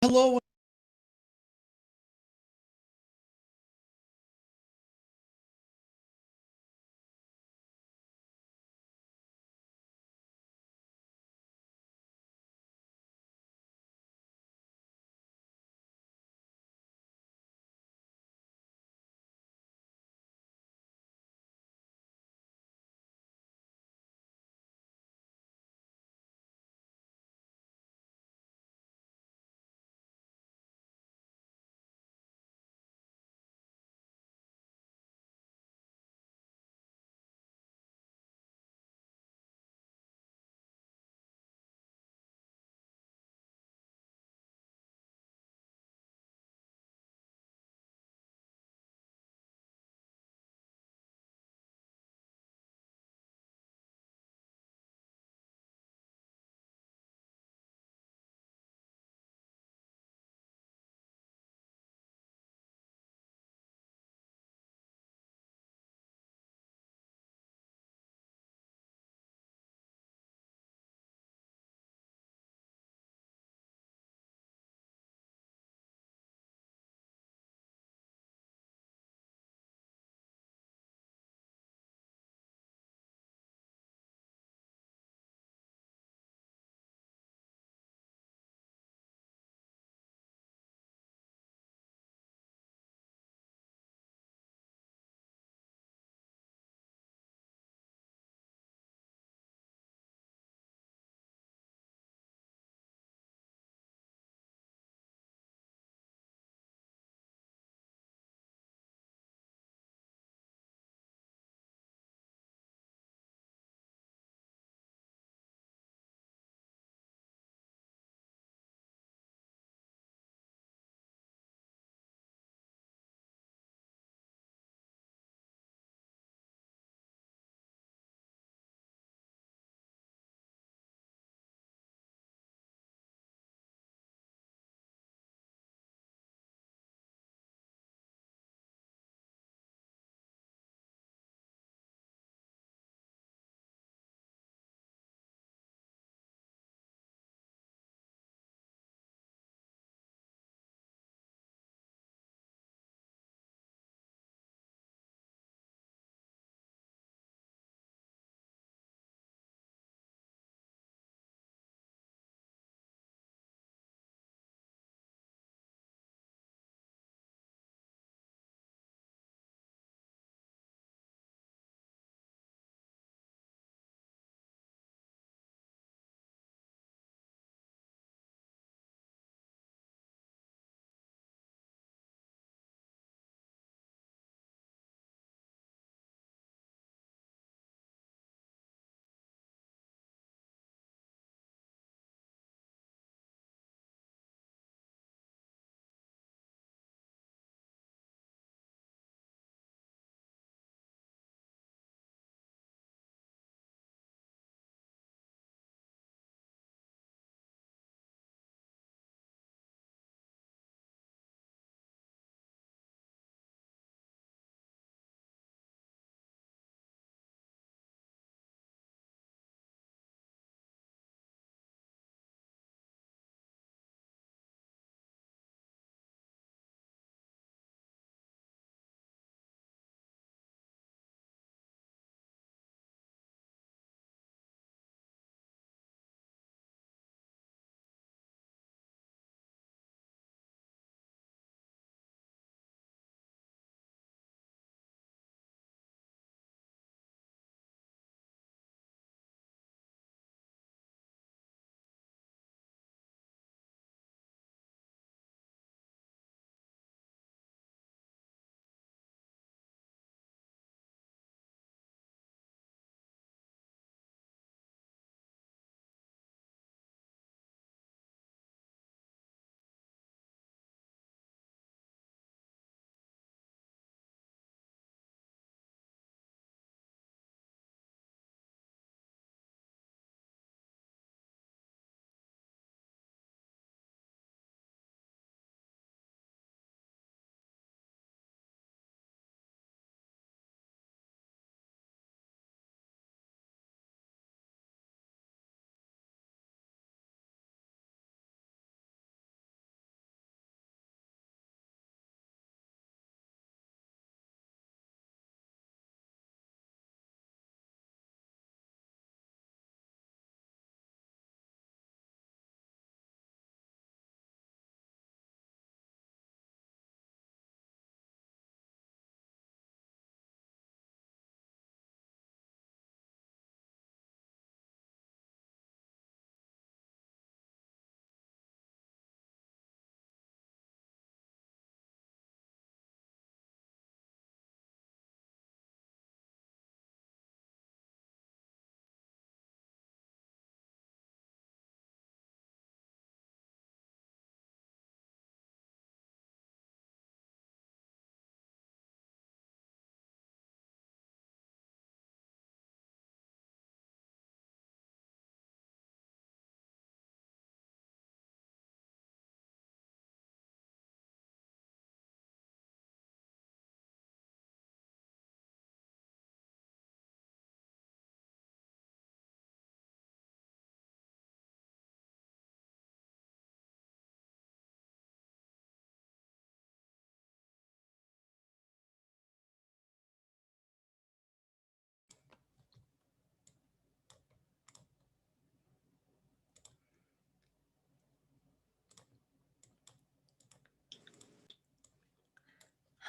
Hello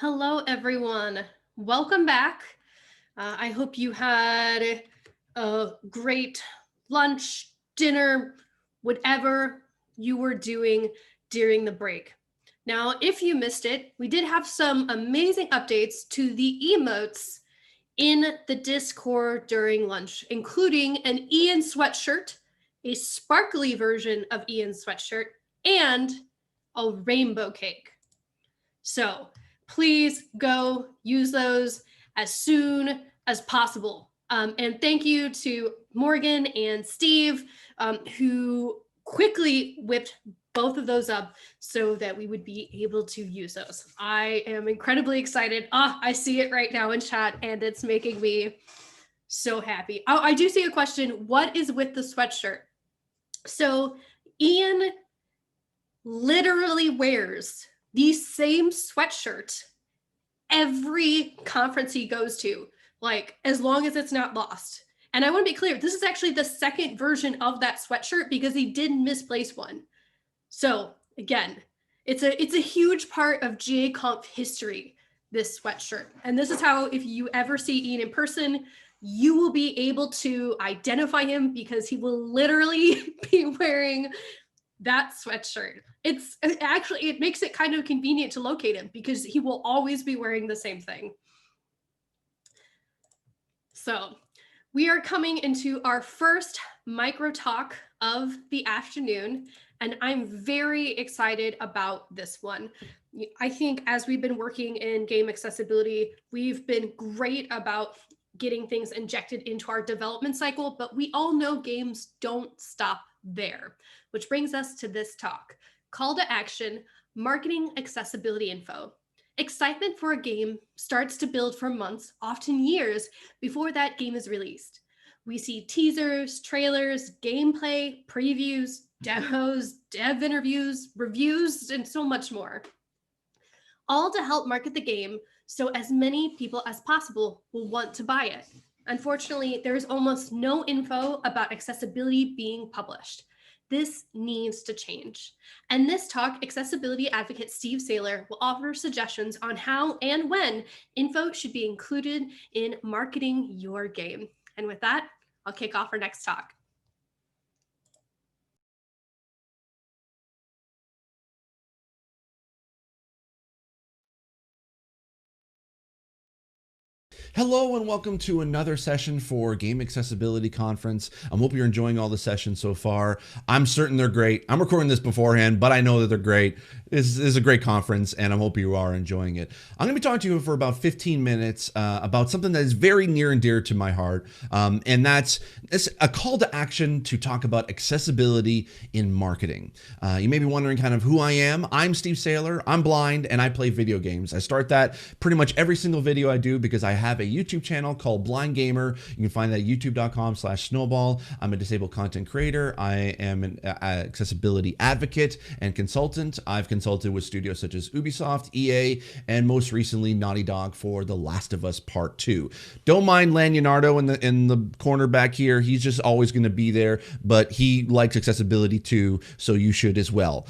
Hello, everyone. Welcome back. I hope you had a great lunch, dinner, whatever you were doing during the break. Now, if you missed it, we did have some amazing updates to the emotes in the Discord during lunch, including an Ian sweatshirt, a sparkly version of Ian's sweatshirt, and a rainbow cake. So please go use those as soon as possible. And thank you to Morgan and Steve, who quickly whipped both of those up so that we would be able to use those. I am incredibly excited. I see it right now in chat, and it's making me so happy. Oh, I do see a question. What is with the sweatshirt? So Ian literally wears the same sweatshirt every conference he goes to, like as long as it's not lost. And I want to be clear, this is actually the second version of that sweatshirt because he did misplace one. So again, it's a huge part of GaConf history, this sweatshirt. And this is how, if you ever see Ian in person, you will be able to identify him because he will literally be wearing that sweatshirt. It's actually, it makes it kind of convenient to locate him because he will always be wearing the same thing. So we are coming into our first micro talk of the afternoon, and I'm very excited about this one. I think as we've been working in game accessibility, we've been great about getting things injected into our development cycle, but we all know games don't stop there, which brings us to this talk, Call to Action, Marketing Accessibility Info. Excitement for a game starts to build for months, often years, before that game is released. We see teasers, trailers, gameplay, previews, demos, dev interviews, reviews, and so much more. All to help market the game so as many people as possible will want to buy it. Unfortunately, there is almost no info about accessibility being published. This needs to change. And this talk, accessibility advocate Steve Saylor will offer suggestions on how and when info should be included in marketing your game. And with that, I'll kick off our next talk. Hello and welcome to another session for Game Accessibility Conference. I hope you're enjoying all the sessions so far. I'm certain they're great. I'm recording this beforehand, but I know that they're great. This is a great conference and I hope you are enjoying it. I'm going to be talking to you for about 15 minutes about something that is very near and dear to my heart. And that's a call to action to talk about accessibility in marketing. You may be wondering kind of who I am. I'm Steve Saylor. I'm blind and I play video games. I start that pretty much every single video I do because I have a YouTube channel called Blind Gamer. You can find that at youtube.com/snowball. I'm a disabled content creator. I am an accessibility advocate and consultant. I've consulted with studios such as Ubisoft, EA, and most recently Naughty Dog for The Last of Us Part 2. Don't mind Leonardo in the corner back here. He's just always going to be there, but he likes accessibility too, so you should as well.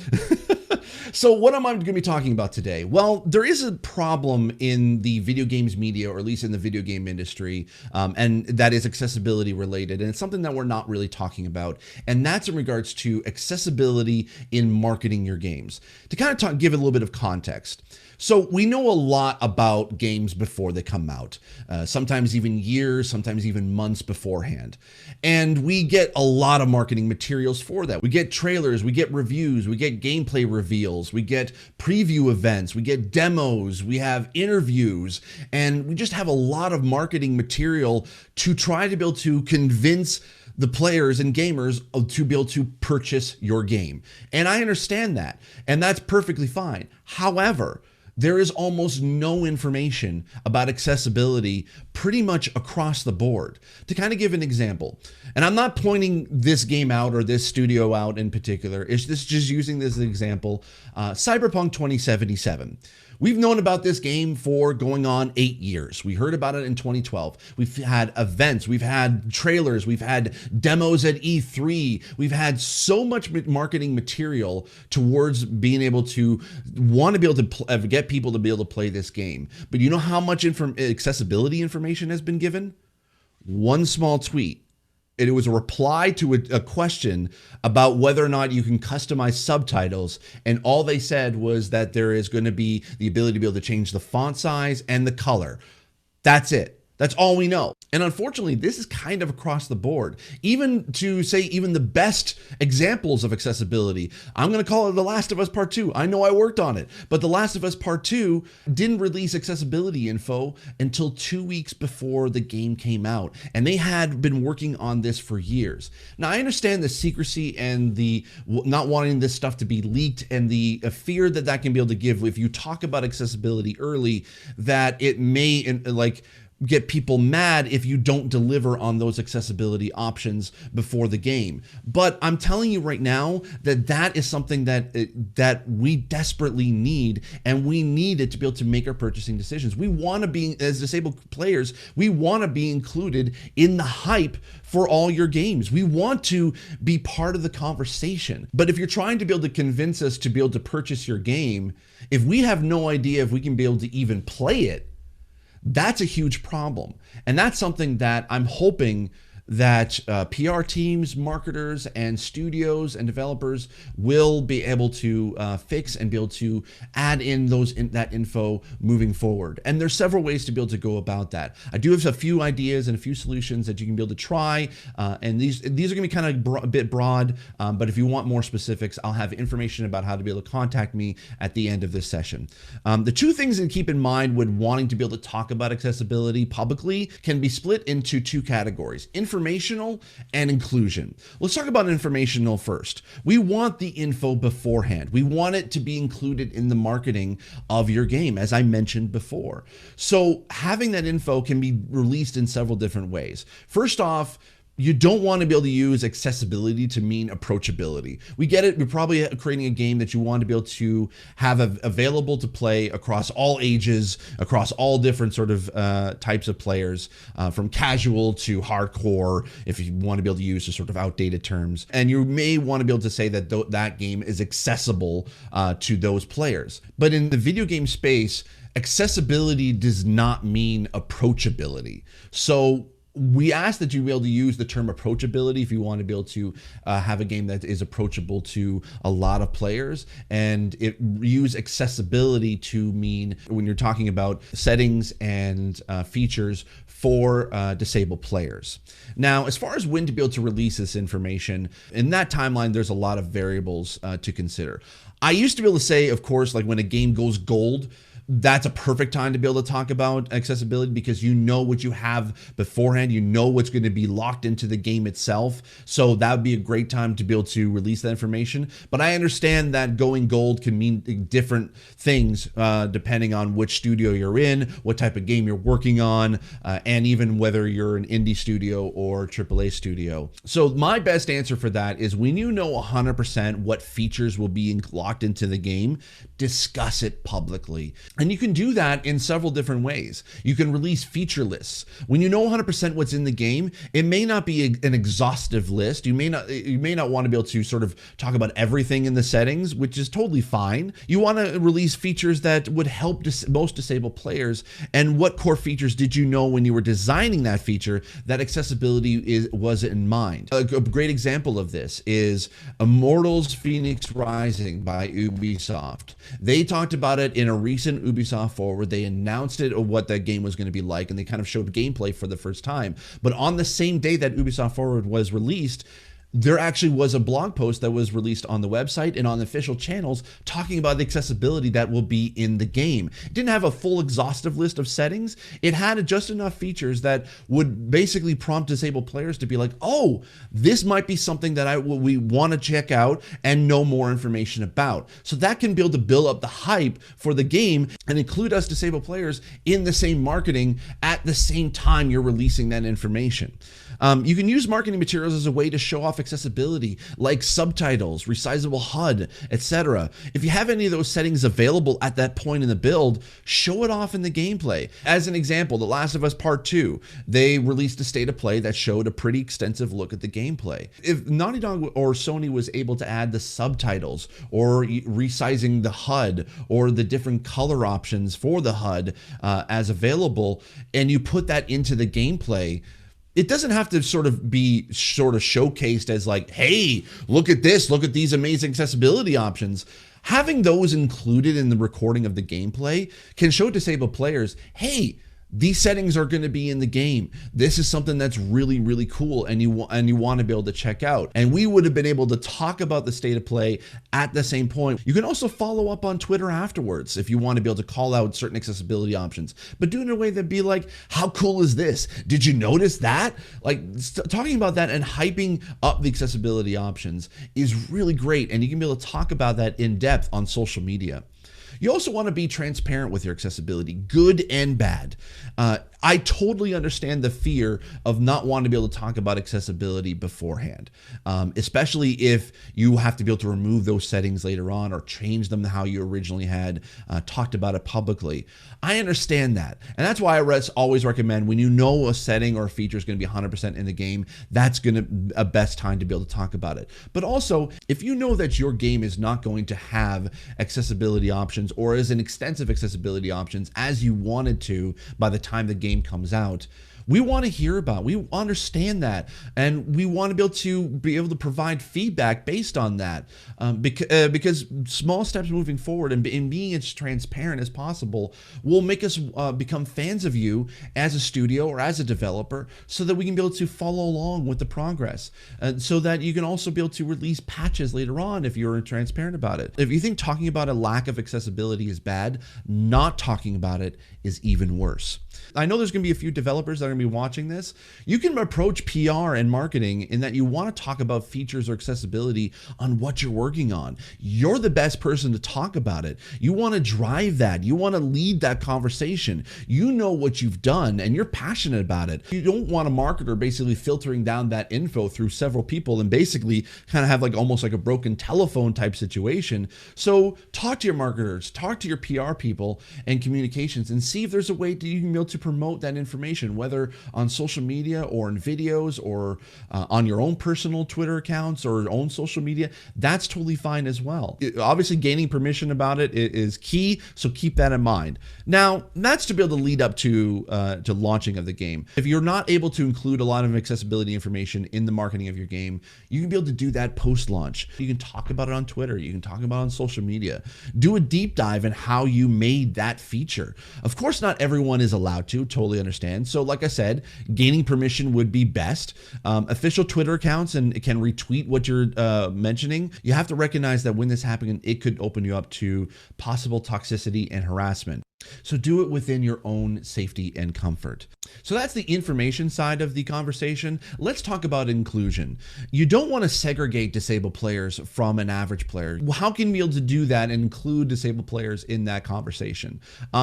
So what am I going to be talking about today? Well, there is a problem in the video games media, or at least in the video game industry, and that is accessibility related. And it's something that we're not really talking about. And that's in regards to accessibility in marketing your games. To kind of give it a little bit of context. So we know a lot about games before they come out, sometimes even years, sometimes even months beforehand. And we get a lot of marketing materials for that. We get trailers, we get reviews, we get gameplay reveals, we get preview events, we get demos, we have interviews, and we just have a lot of marketing material to try to be able to convince the players and gamers to be able to purchase your game. And I understand that, and that's perfectly fine. However, there is almost no information about accessibility pretty much across the board. To kind of give an example, and I'm not pointing this game out or this studio out in particular, it's just using this as an example, Cyberpunk 2077. We've known about this game for going on 8 years. We heard about it in 2012. We've had events, we've had trailers, we've had demos at E3. We've had so much marketing material towards being able to want to be able to get people to be able to play this game. But you know how much accessibility information has been given? One small tweet. It was a reply to a question about whether or not you can customize subtitles. And all they said was that there is going to be the ability to be able to change the font size and the color. That's it. That's all we know. And unfortunately, this is kind of across the board. Even to say even the best examples of accessibility, I'm going to call it The Last of Us Part 2. I know I worked on it, but The Last of Us Part 2 didn't release accessibility info until 2 weeks before the game came out. And they had been working on this for years. Now, I understand the secrecy and the not wanting this stuff to be leaked and the fear that that can be able to give if you talk about accessibility early, that it may get people mad if you don't deliver on those accessibility options before the game. But I'm telling you right now that that is something that we desperately need, and we need it to be able to make our purchasing decisions. We want to be, as disabled players, we want to be included in the hype for all your games. We want to be part of the conversation. But if you're trying to be able to convince us to be able to purchase your game, if we have no idea if we can be able to even play it, that's a huge problem. And that's something that I'm hoping that PR teams, marketers, and studios and developers will be able to fix and be able to add in that info moving forward. And there's several ways to be able to go about that. I do have a few ideas and a few solutions that you can be able to try. And these are going to be kind of a bit broad, but if you want more specifics, I'll have information about how to be able to contact me at the end of this session. The two things to keep in mind when wanting to be able to talk about accessibility publicly can be split into two categories: informational and inclusion. Let's talk about informational first. We want the info beforehand. We want it to be included in the marketing of your game, as I mentioned before. So having that info can be released in several different ways. First off, you don't want to be able to use accessibility to mean approachability. We get it. We're probably creating a game that you want to be able to have available to play across all ages, across all different sort of types of players, from casual to hardcore, if you want to be able to use the sort of outdated terms. And you may want to be able to say that that game is accessible to those players. But in the video game space, accessibility does not mean approachability. So we ask that you be able to use the term approachability if you want to be able to have a game that is approachable to a lot of players, and use accessibility to mean when you're talking about settings and features for disabled players. Now, as far as when to be able to release this information, in that timeline, there's a lot of variables to consider. I used to be able to say, of course, like when a game goes gold, that's a perfect time to be able to talk about accessibility, because you know what you have beforehand, you know what's going to be locked into the game itself. So that would be a great time to be able to release that information. But I understand that going gold can mean different things depending on which studio you're in, what type of game you're working on, and even whether you're an indie studio or AAA studio. So my best answer for that is, when you know 100% what features will be locked into the game, discuss it publicly. And you can do that in several different ways. You can release feature lists. When you know 100% what's in the game, it may not be an exhaustive list. You may not want to be able to sort of talk about everything in the settings, which is totally fine. You want to release features that would help most disabled players. And what core features did you know when you were designing that feature that accessibility was in mind? A great example of this is Immortals Phoenix Rising by Ubisoft. They talked about it in a recent Ubisoft Forward. They announced it, or what that game was going to be like, and they kind of showed gameplay for the first time. But on the same day that Ubisoft Forward was released, there actually was a blog post that was released on the website and on the official channels talking about the accessibility that will be in the game. It didn't have a full exhaustive list of settings. It had just enough features that would basically prompt disabled players to be like, oh, this might be something that we want to check out and know more information about. So that can be able to build up the hype for the game and include us disabled players in the same marketing at the same time you're releasing that information. You can use marketing materials as a way to show off accessibility, like subtitles, resizable HUD, etc. If you have any of those settings available at that point in the build, show it off in the gameplay. As an example, The Last of Us Part 2, they released a state of play that showed a pretty extensive look at the gameplay. If Naughty Dog or Sony was able to add the subtitles or resizing the HUD or the different color options for the HUD as available, and you put that into the gameplay, it doesn't have to be showcased as like, hey, look at this, look at these amazing accessibility options. Having those included in the recording of the gameplay can show disabled players, hey, these settings are going to be in the game. This is something that's really, really cool and you want to be able to check out. And we would have been able to talk about the state of play at the same point. You can also follow up on Twitter afterwards if you want to be able to call out certain accessibility options, but do it in a way that'd be like, how cool is this? Did you notice that? Like talking about that and hyping up the accessibility options is really great. And you can be able to talk about that in depth on social media. You also want to be transparent with your accessibility, good and bad. I totally understand the fear of not wanting to be able to talk about accessibility beforehand, especially if you have to be able to remove those settings later on or change them how you originally had talked about it publicly. I understand that. And that's why I always recommend when you know a setting or a feature is going to be 100% in the game, that's going to be a best time to be able to talk about it. But also, if you know that your game is not going to have accessibility options or as an extensive accessibility options as you wanted to by the time the game comes out, we want to hear about, we understand that, and we want to be able to provide feedback based on that, because small steps moving forward and being as transparent as possible will make us become fans of you as a studio or as a developer, so that we can be able to follow along with the progress, so that you can also be able to release patches later on if you're transparent about it. If you think talking about a lack of accessibility is bad, not talking about it is even worse. I know there's going to be a few developers that are going to be watching this. You can approach PR and marketing in that you want to talk about features or accessibility on what you're working on. You're the best person to talk about it. You want to drive that. You want to lead that conversation. You know what you've done and you're passionate about it. You don't want a marketer basically filtering down that info through several people and basically kind of have like almost like a broken telephone type situation. So talk to your marketers, talk to your PR people and communications, and see if there's a way that you can be able to promote that information, whether on social media or in videos or on your own personal Twitter accounts or own social media. That's totally fine as well. Obviously, gaining permission about it is key, so keep that in mind. Now, that's to be able to lead up to launching of the game. If you're not able to include a lot of accessibility information in the marketing of your game, you can be able to do that post-launch. You can talk about it on Twitter. You can talk about it on social media. Do a deep dive in how you made that feature. Of course, not everyone is allowed to, totally understand. So like I said, gaining permission would be best. Official Twitter accounts and can retweet what you're mentioning. You have to recognize that when this happens, it could open you up to possible toxicity and harassment. So do it within your own safety and comfort. So that's the information side of the conversation. Let's talk about inclusion. You don't want to segregate disabled players from an average player. How can you be able to do that and include disabled players in that conversation?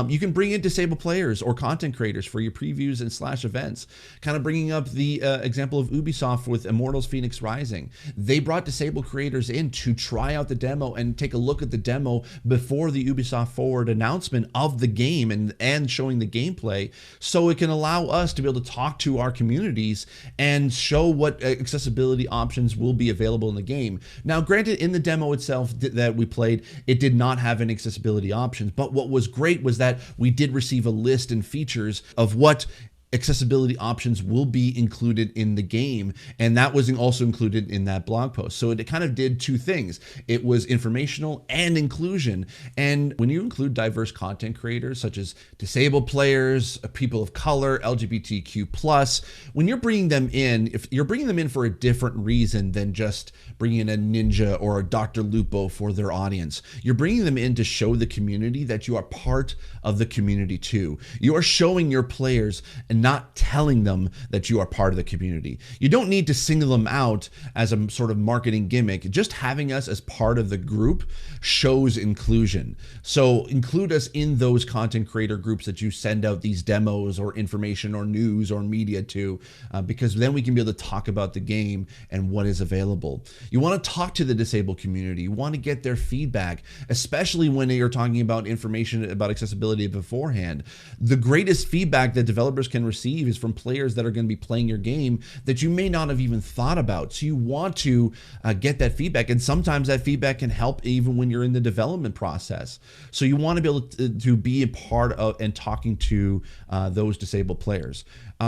You can bring in disabled players or content creators for your previews and / events. Kind of bringing up the example of Ubisoft with Immortals Fenyx Rising. They brought disabled creators in to try out the demo and take a look at the demo before the Ubisoft Forward announcement of the game and showing the gameplay, so it can allow us to be able to talk to our communities and show what accessibility options will be available in the game. Now, granted, in the demo itself that we played, it did not have any accessibility options, but what was great was that we did receive a list and features of what accessibility options will be included in the game, and that was also included in that blog post. So it kind of did two things. It was informational and inclusion. And when you include diverse content creators such as disabled players, people of color, LGBTQ+, when you're bringing them in, if you're bringing them in for a different reason than just bringing in a ninja or a Dr. Lupo for their audience, you're bringing them in to show the community that you are part of the community too. You are showing your players and not telling them that you are part of the community. You don't need to single them out as a sort of marketing gimmick. Just having us as part of the group shows inclusion. So include us in those content creator groups that you send out these demos or information or news or media to, because then we can be able to talk about the game and what is available. You want to talk to the disabled community. You want to get their feedback, especially when you're talking about information about accessibility beforehand. The greatest feedback that developers can receive is from players that are going to be playing your game that you may not have even thought about. So you want to get that feedback, and sometimes that feedback can help even when you're in the development process. So you want to be able to be a part of and talking to those disabled players.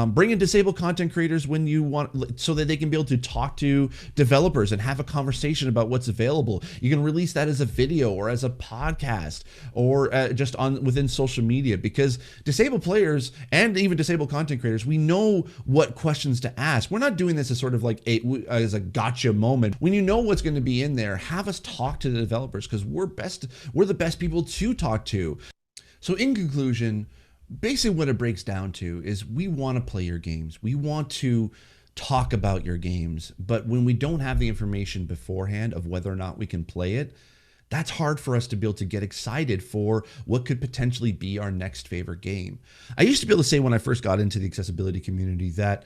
Bring in disabled content creators when you want, so that they can be able to talk to developers and have a conversation about what's available. You can release that as a video or as a podcast or just within social media, because disabled players and even disabled content creators, we know what questions to ask. We're not doing this as sort of like as a gotcha moment. When you know what's going to be in there, have us talk to the developers, because we're the best people to talk to. So in conclusion, basically what it breaks down to is we want to play your games. We want to talk about your games, but when we don't have the information beforehand of whether or not we can play it, that's hard for us to be able to get excited for what could potentially be our next favorite game. I used to be able to say when I first got into the accessibility community that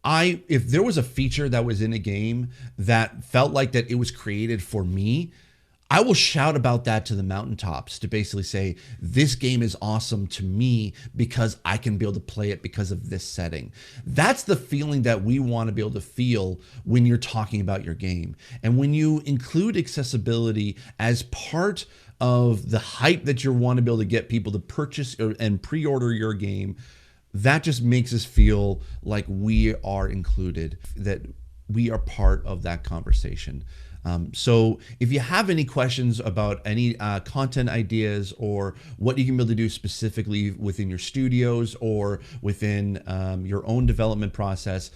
if there was a feature that was in a game that felt like that it was created for me, I will shout about that to the mountaintops, to basically say, this game is awesome to me because I can be able to play it because of this setting. That's the feeling that we want to be able to feel when you're talking about your game. And when you include accessibility as part of the hype that you want to be able to get people to purchase and pre-order your game, that just makes us feel like we are included, that we are part of that conversation. So if you have any questions about any content ideas or what you can be able to do specifically within your studios or within your own development process,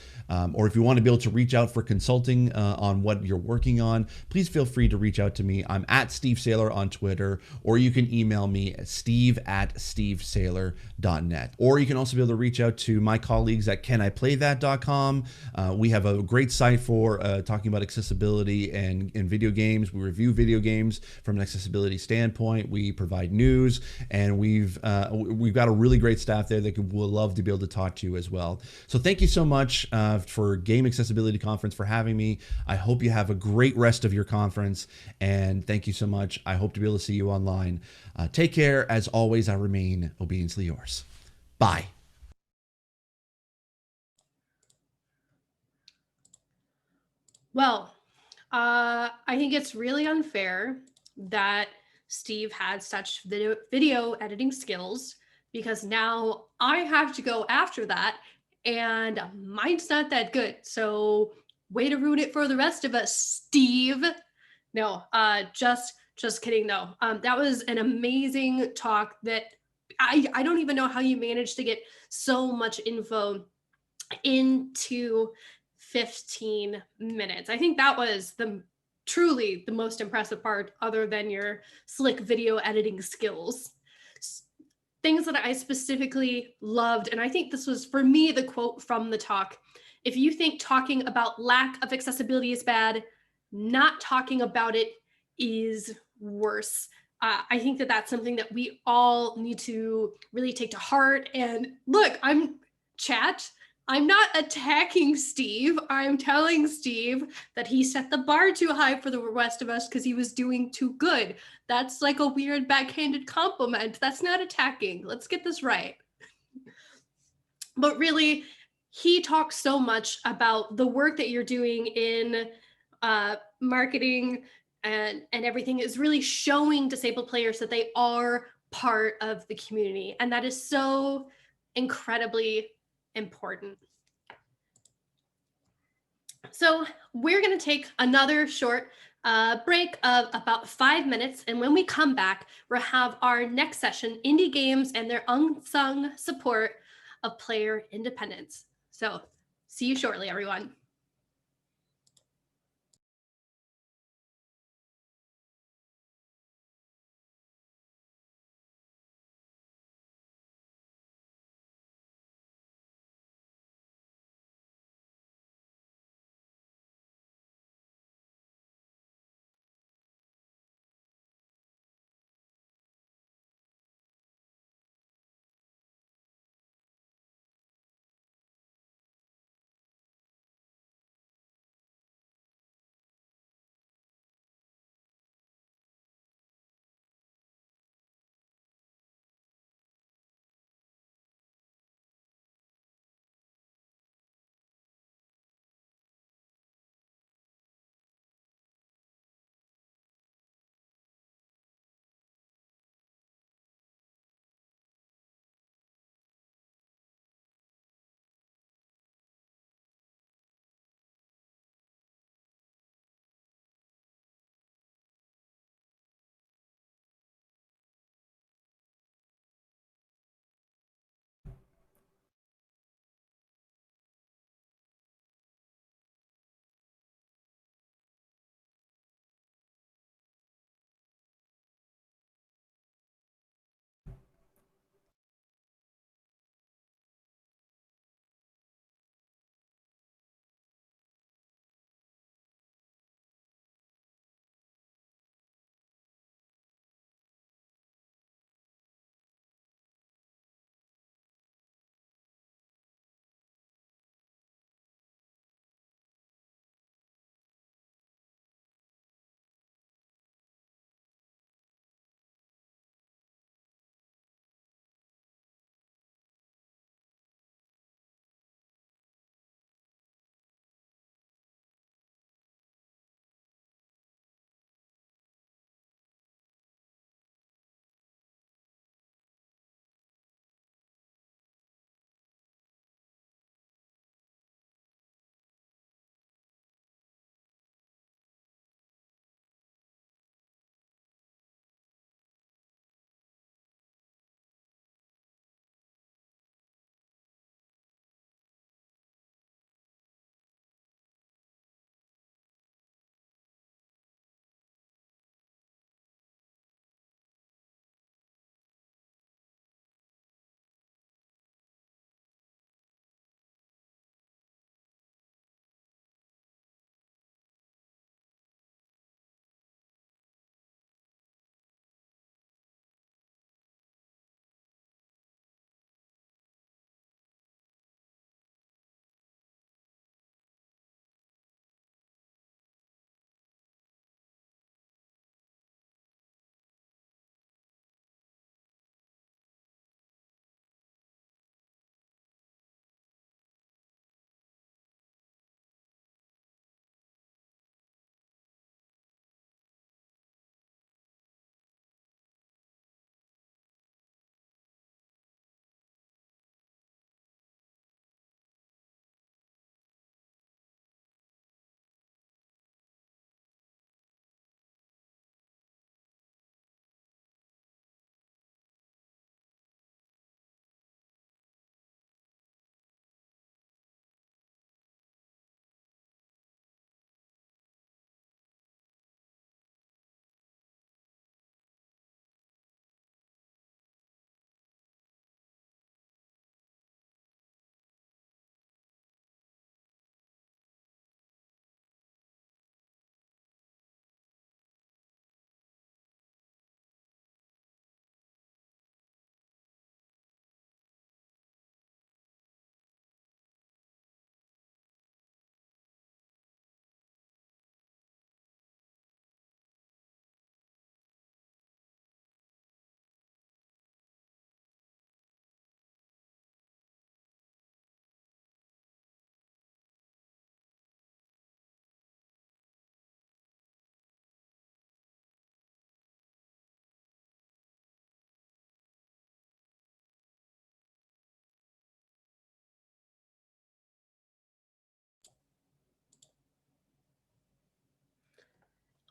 or if you want to be able to reach out for consulting on what you're working on, please feel free to reach out to me. I'm at Steve Saylor on Twitter, or you can email me at steve@stevesaylor.net. Or you can also be able to reach out to my colleagues at caniplaythat.com. We have a great site for talking about accessibility and in video games. We review video games from an accessibility standpoint. We provide news, and we've got a really great staff there that will love to be able to talk to you as well. So thank you so much for Game Accessibility Conference for having me. I hope you have a great rest of your conference, and thank you so much. I hope to be able to see you online. Take care. As always, I remain obediently yours. Bye. Well, I think it's really unfair that Steve had such video editing skills, because now I have to go after that, and mine's not that good. So way to ruin it for the rest of us, Steve. No, just kidding though. That was an amazing talk that I don't even know how you managed to get so much info into 15 minutes. I think that was truly the most impressive part, other than your slick video editing skills. Things that I specifically loved, and I think this was, for me, the quote from the talk: if you think talking about lack of accessibility is bad, not talking about it is worse. I think that that's something that we all need to really take to heart. And look, I'm not attacking Steve. I'm telling Steve that he set the bar too high for the rest of us because he was doing too good. That's like a weird backhanded compliment. That's not attacking. Let's get this right. But really, he talks so much about the work that you're doing in marketing and everything is really showing disabled players that they are part of the community. And that is so incredibly important. So we're going to take another short break of about 5 minutes. And when we come back, we'll have our next session, Indie Games and their unsung support of player independence. So see you shortly, everyone.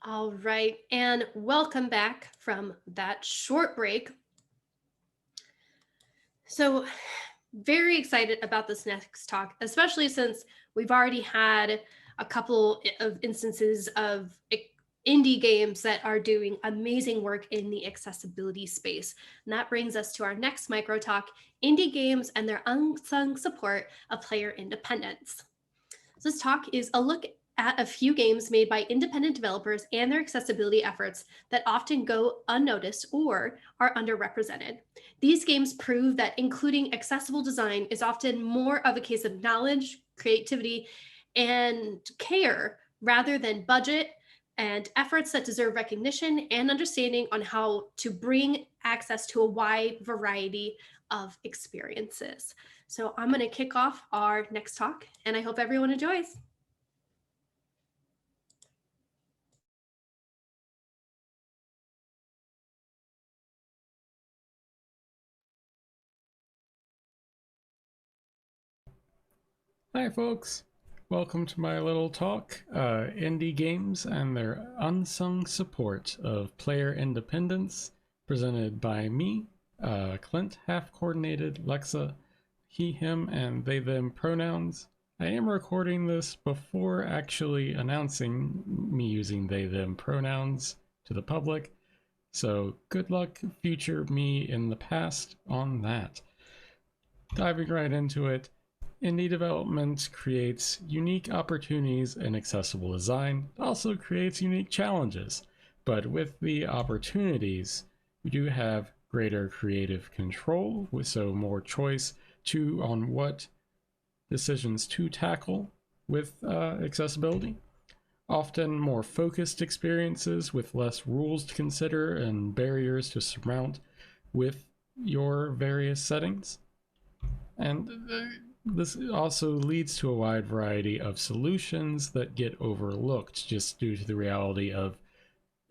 All right, and welcome back from that short break. So very excited about this next talk, especially since we've already had a couple of instances of indie games that are doing amazing work in the accessibility space. And that brings us to our next micro talk, indie games and their unsung support of player independence. So this talk is a look at a few games made by independent developers and their accessibility efforts that often go unnoticed or are underrepresented. These games prove that including accessible design is often more of a case of knowledge, creativity, and care rather than budget and efforts that deserve recognition and understanding on how to bring access to a wide variety of experiences. So I'm going to kick off our next talk, and I hope everyone enjoys. Hi folks, welcome to my little talk, indie games and their unsung support of player independence, presented by me, Clint, half-coordinated Lexa, he, him, and they, them pronouns. I am recording this before actually announcing me using they, them pronouns to the public, so good luck future me in the past on that. Diving right into it, indie development creates unique opportunities in accessible design. It also creates unique challenges. But with the opportunities, we do have greater creative control, so more choice on what decisions to tackle with accessibility. Often more focused experiences with less rules to consider and barriers to surmount with your various settings. And this also leads to a wide variety of solutions that get overlooked just due to the reality of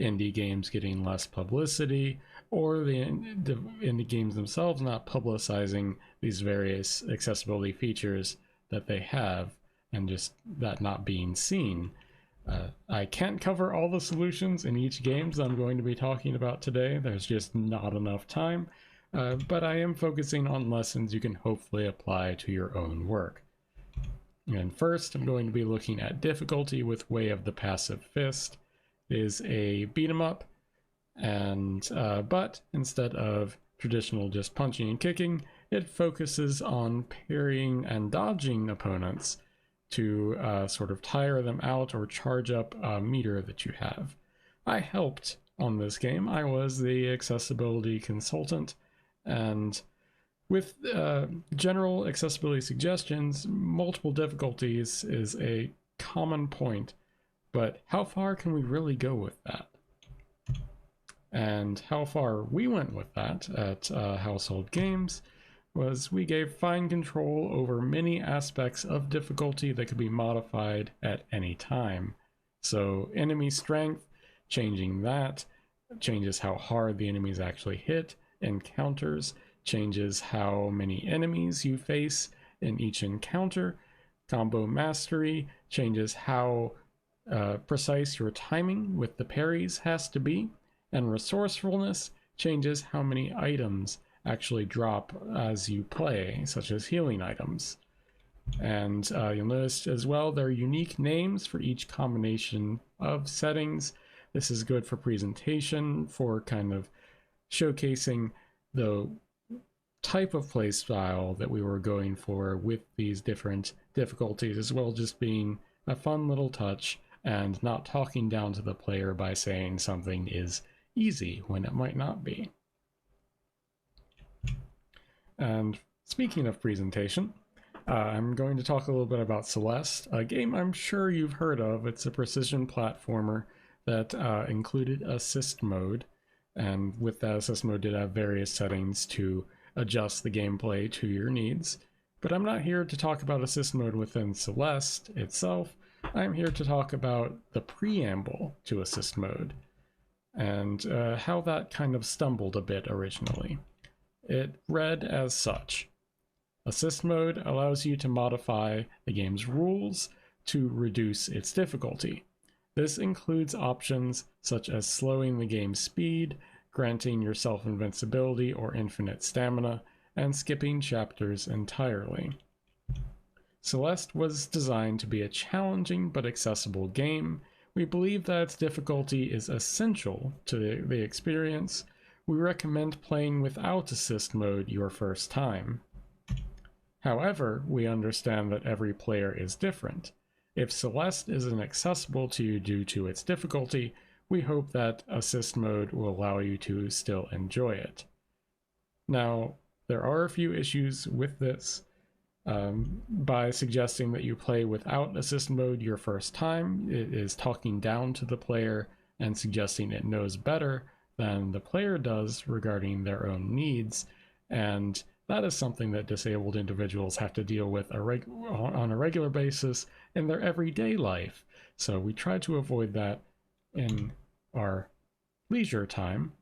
indie games getting less publicity, or the indie games themselves not publicizing these various accessibility features that they have, and just that not being seen. I can't cover all the solutions in each game I'm going to be talking about today. There's just not enough time. But I am focusing on lessons you can hopefully apply to your own work. And first, I'm going to be looking at difficulty with Way of the Passive Fist. It is a beat 'em up, and but instead of traditional just punching and kicking, it focuses on parrying and dodging opponents to sort of tire them out or charge up a meter that you have. I helped on this game. I was the accessibility consultant. And with general accessibility suggestions, multiple difficulties is a common point, but how far can we really go with that? And how far we went with that at Household Games was we gave fine control over many aspects of difficulty that could be modified at any time. So enemy strength, changing that, changes how hard the enemies actually hit. Encounters, changes how many enemies you face in each encounter. Combo mastery, changes how precise your timing with the parries has to be. And resourcefulness changes how many items actually drop as you play, such as healing items. And you'll notice as well there are unique names for each combination of settings. This is good for presentation, for kind of showcasing the type of play style that we were going for with these different difficulties, as well as just being a fun little touch and not talking down to the player by saying something is easy when it might not be. And speaking of presentation, I'm going to talk a little bit about Celeste, a game I'm sure you've heard of. It's a precision platformer that included assist mode. And with that assist mode did have various settings to adjust the gameplay to your needs. But I'm not here to talk about assist mode within Celeste itself. I'm here to talk about the preamble to assist mode and how that kind of stumbled a bit originally. It read as such. Assist mode allows you to modify the game's rules to reduce its difficulty. This includes options such as slowing the game's speed, granting yourself invincibility or infinite stamina, and skipping chapters entirely. Celeste was designed to be a challenging but accessible game. We believe that its difficulty is essential to the experience. We recommend playing without assist mode your first time. However, we understand that every player is different. If Celeste isn't accessible to you due to its difficulty, we hope that assist mode will allow you to still enjoy it. Now, there are a few issues with this. By suggesting that you play without assist mode your first time, it is talking down to the player and suggesting it knows better than the player does regarding their own needs, and that is something that disabled individuals have to deal with on a regular basis in their everyday life. So we try to avoid that in our leisure time.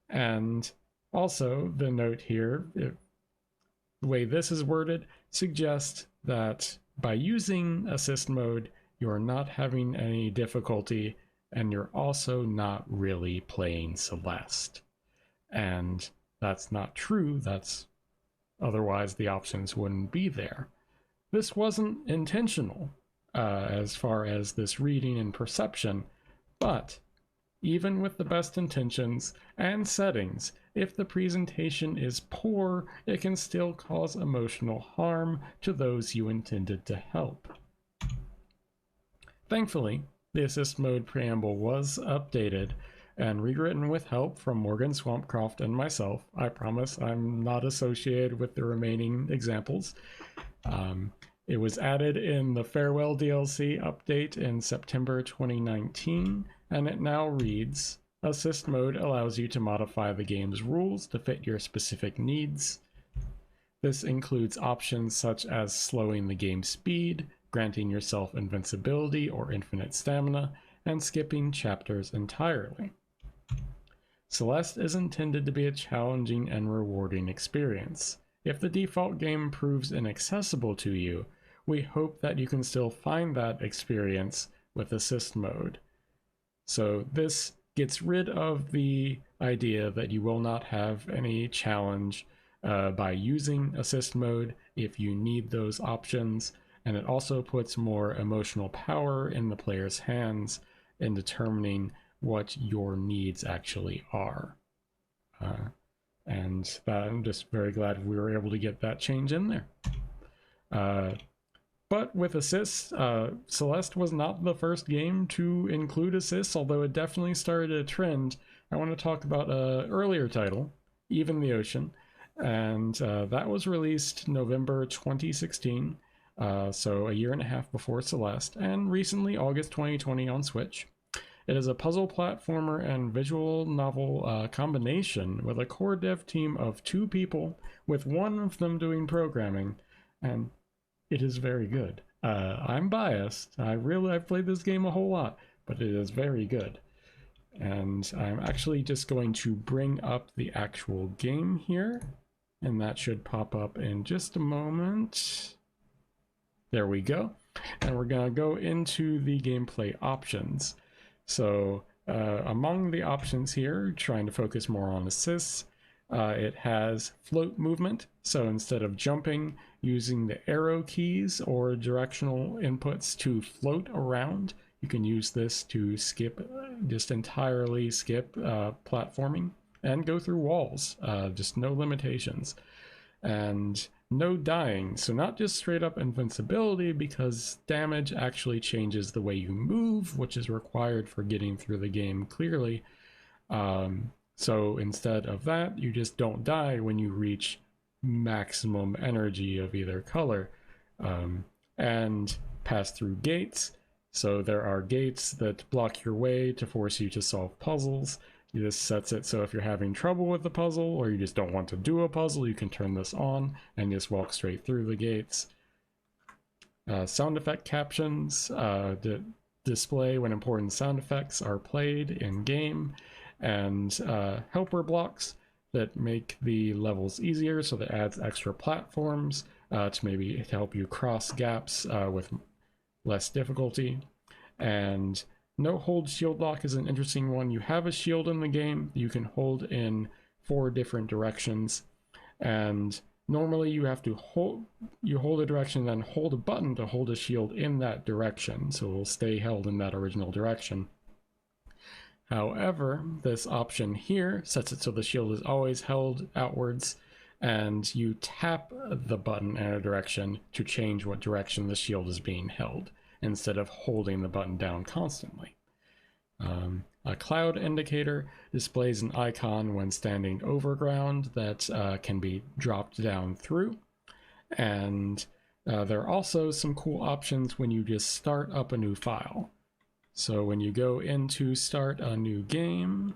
And also, the note here, the way this is worded, suggests that by using assist mode, you're not having any difficulty, and you're also not really playing Celeste. And that's not true. Otherwise the options wouldn't be there. This wasn't intentional as far as this reading and perception, but even with the best intentions and settings, if the presentation is poor, it can still cause emotional harm to those you intended to help. Thankfully, the assist mode preamble was updated and rewritten with help from Morgan Swampcroft and myself. I promise I'm not associated with the remaining examples. It was added in the Farewell DLC update in September 2019, and it now reads, assist mode allows you to modify the game's rules to fit your specific needs. This includes options such as slowing the game's speed, granting yourself invincibility or infinite stamina, and skipping chapters entirely. Celeste is intended to be a challenging and rewarding experience. If the default game proves inaccessible to you, we hope that you can still find that experience with assist mode. So this gets rid of the idea that you will not have any challenge by using assist mode if you need those options, and it also puts more emotional power in the player's hands in determining what your needs actually are. And I'm just very glad we were able to get that change in there. But with assists, Celeste was not the first game to include assists, although it definitely started a trend. I want to talk about an earlier title, Even the Ocean, and that was released November 2016, so a year and a half before Celeste, and recently August 2020 on Switch. It is a puzzle platformer and visual novel combination with a core dev team of 2 people, with one of them doing programming, and it is very good. I'm biased. I've played this game a whole lot, but it is very good. And I'm actually just going to bring up the actual game here, and that should pop up in just a moment. There we go. And we're going to go into the gameplay options. So among the options here, trying to focus more on assists, it has float movement. So instead of jumping, using the arrow keys or directional inputs to float around, you can use this to just entirely skip platforming and go through walls, just no limitations. And no dying, so not just straight up invincibility, because damage actually changes the way you move, which is required for getting through the game clearly. So instead of that, you just don't die when you reach maximum energy of either color, and pass through gates. So there are gates that block your way to force you to solve puzzles. This sets it so if you're having trouble with the puzzle or you just don't want to do a puzzle, you can turn this on and just walk straight through the gates. Sound effect captions display when important sound effects are played in game, and helper blocks that make the levels easier, so that adds extra platforms to help you cross gaps with less difficulty. And No hold shield lock is an interesting one. You have a shield in the game, you can hold in 4 different directions, and normally you have to hold a direction, then hold a button to hold a shield in that direction, so it will stay held in that original direction. However, this option here sets it so the shield is always held outwards, and you tap the button in a direction to change what direction the shield is being held, instead of holding the button down constantly. A cloud indicator displays an icon when standing over ground that can be dropped down through, and there are also some cool options when you just start up a new file. So when you go into start a new game,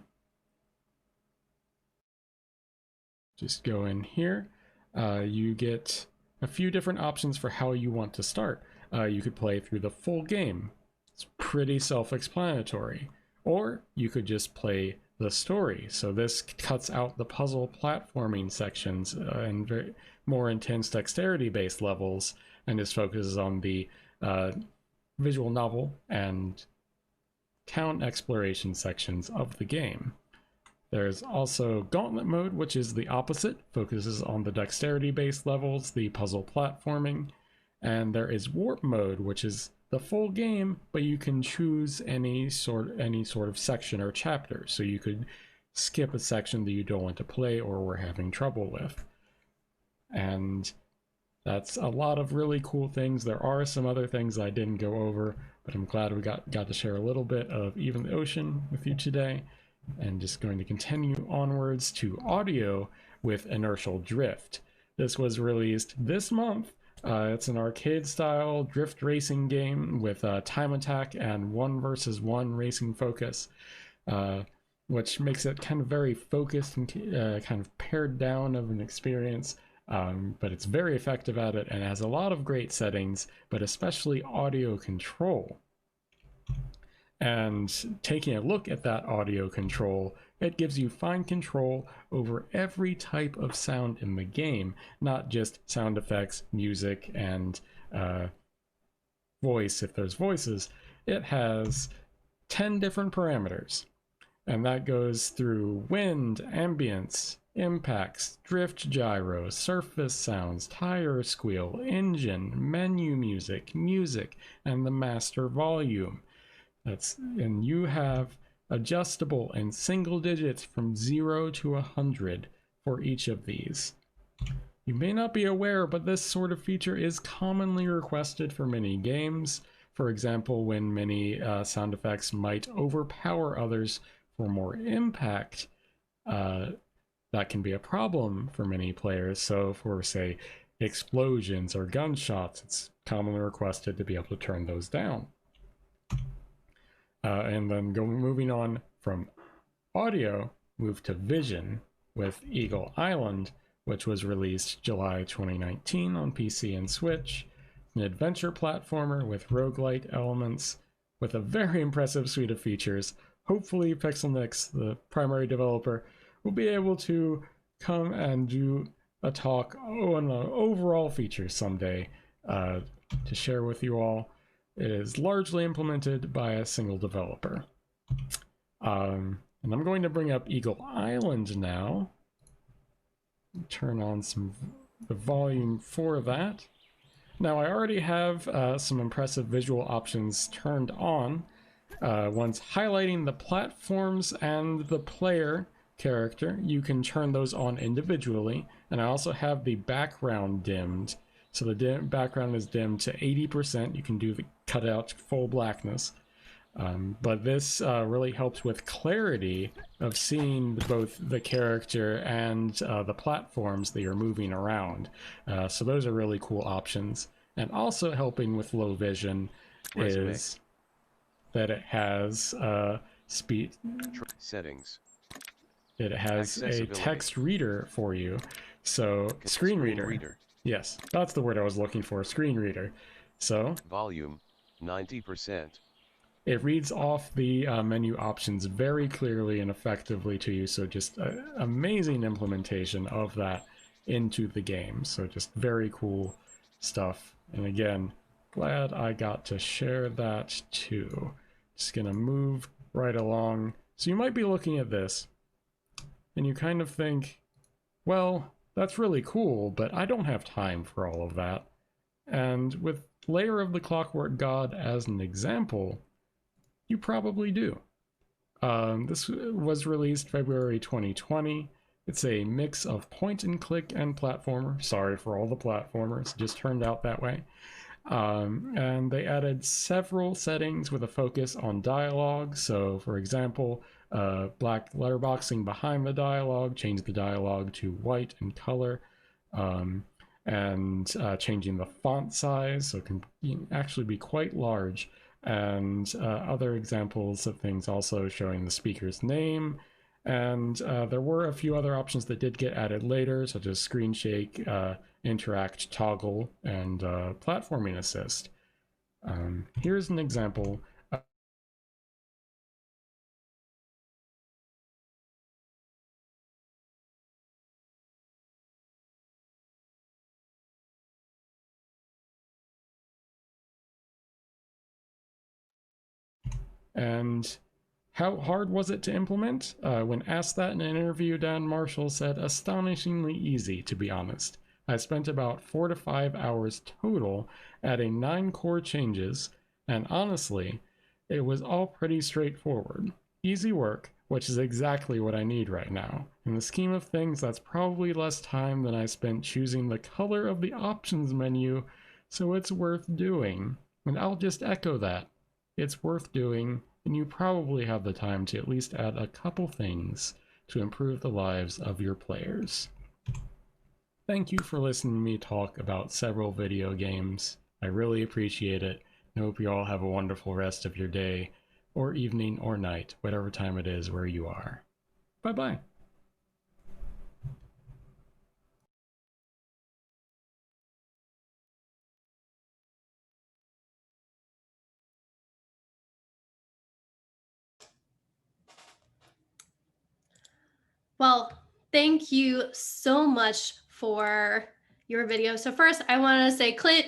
just go in here, you get a few different options for how you want to start. You could play through the full game. It's pretty self-explanatory. Or you could just play the story. So this cuts out the puzzle platforming sections and very more intense dexterity-based levels, and just focuses on the visual novel and town exploration sections of the game. There's also Gauntlet mode, which is the opposite, focuses on the dexterity-based levels, the puzzle platforming, and there is Warp mode, which is the full game, but you can choose any sort of section or chapter, so you could skip a section that you don't want to play or were having trouble with. And that's a lot of really cool things. There are some other things I didn't go over, but I'm glad we got to share a little bit of Even the Ocean with you today, and just going to continue onwards to audio with Inertial Drift. This was released this month. It's an arcade-style drift racing game with time attack and 1 versus 1 racing focus, which makes it kind of very focused and kind of pared down of an experience, but it's very effective at it and has a lot of great settings, but especially audio control. And taking a look at that audio control, it gives you fine control over every type of sound in the game, not just sound effects, music, and voice if there's voices. It has 10 different parameters, and that goes through wind, ambience, impacts, drift gyro, surface sounds, tire squeal, engine, menu music, and the master volume. And you have adjustable in single digits from 0 to 100 for each of these. You may not be aware, but this sort of feature is commonly requested for many games. For example, when many sound effects might overpower others for more impact, that can be a problem for many players. So for, say, explosions or gunshots, it's commonly requested to be able to turn those down. And then moving on from audio, move to vision with Eagle Island, which was released July 2019 on PC and Switch. An adventure platformer with roguelite elements with a very impressive suite of features. Hopefully Pixelnix, the primary developer, will be able to come and do a talk on the overall features someday to share with you all. It is largely implemented by a single developer. And I'm going to bring up Eagle Island now. Turn on the volume for that. Now I already have some impressive visual options turned on. Once highlighting the platforms and the player character, you can turn those on individually. And I also have the background dimmed. So the background is dimmed to 80%. You can do the cutout full blackness. But this really helps with clarity of seeing both the character and the platforms that you're moving around. So those are really cool options. And also helping with low vision is that it has speed settings. It has a text reader for you. So screen reader. Yes, that's the word I was looking for, screen reader. So volume 90%. It reads off the menu options very clearly and effectively to you. So just amazing implementation of that into the game. So just very cool stuff. And again, glad I got to share that too. Just gonna move right along. So you might be looking at this, and you kind of think, well, that's really cool, but I don't have time for all of that. And with Layer of the Clockwork God as an example, you probably do. This was released February 2020. It's a mix of point and click and platformer. Sorry for all the platformers, it just turned out that way. And they added several settings with a focus on dialogue. So, for example, black letterboxing behind the dialogue, change the dialogue to white in color, and changing the font size so it can actually be quite large. And other examples of things also showing the speaker's name. And there were a few other options that did get added later, such as screen shake, interact, toggle, and platforming assist. Here's an example. And how hard was it to implement? When asked that in an interview, Dan Marshall said, astonishingly easy, to be honest. I spent about 4 to 5 hours total adding 9 core changes, and honestly, it was all pretty straightforward. Easy work, which is exactly what I need right now. In the scheme of things, that's probably less time than I spent choosing the color of the options menu, so it's worth doing. And I'll just echo that. It's worth doing, and you probably have the time to at least add a couple things to improve the lives of your players. Thank you for listening to me talk about several video games. I really appreciate it. I hope you all have a wonderful rest of your day, or evening, or night, whatever time it is where you are. Bye-bye. Well, thank you so much for your video. So first, I want to say, current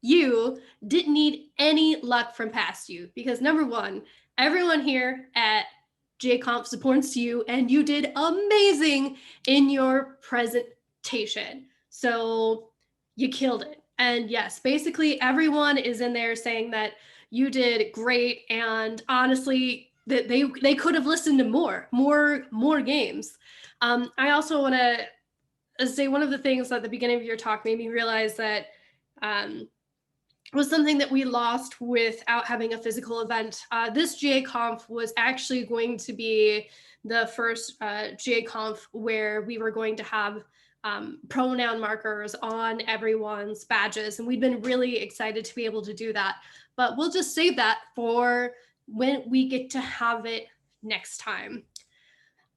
you didn't need any luck from past you, because number one, everyone here at GaConf supports you, and you did amazing in your presentation. So you killed it. And yes, basically everyone is in there saying that you did great, and honestly, that they could have listened to more games. I also want to say one of the things at the beginning of your talk made me realize that was something that we lost without having a physical event. This GaConf was actually going to be the first GaConf where we were going to have pronoun markers on everyone's badges, and we'd been really excited to be able to do that. But we'll just save that for when we get to have it next time.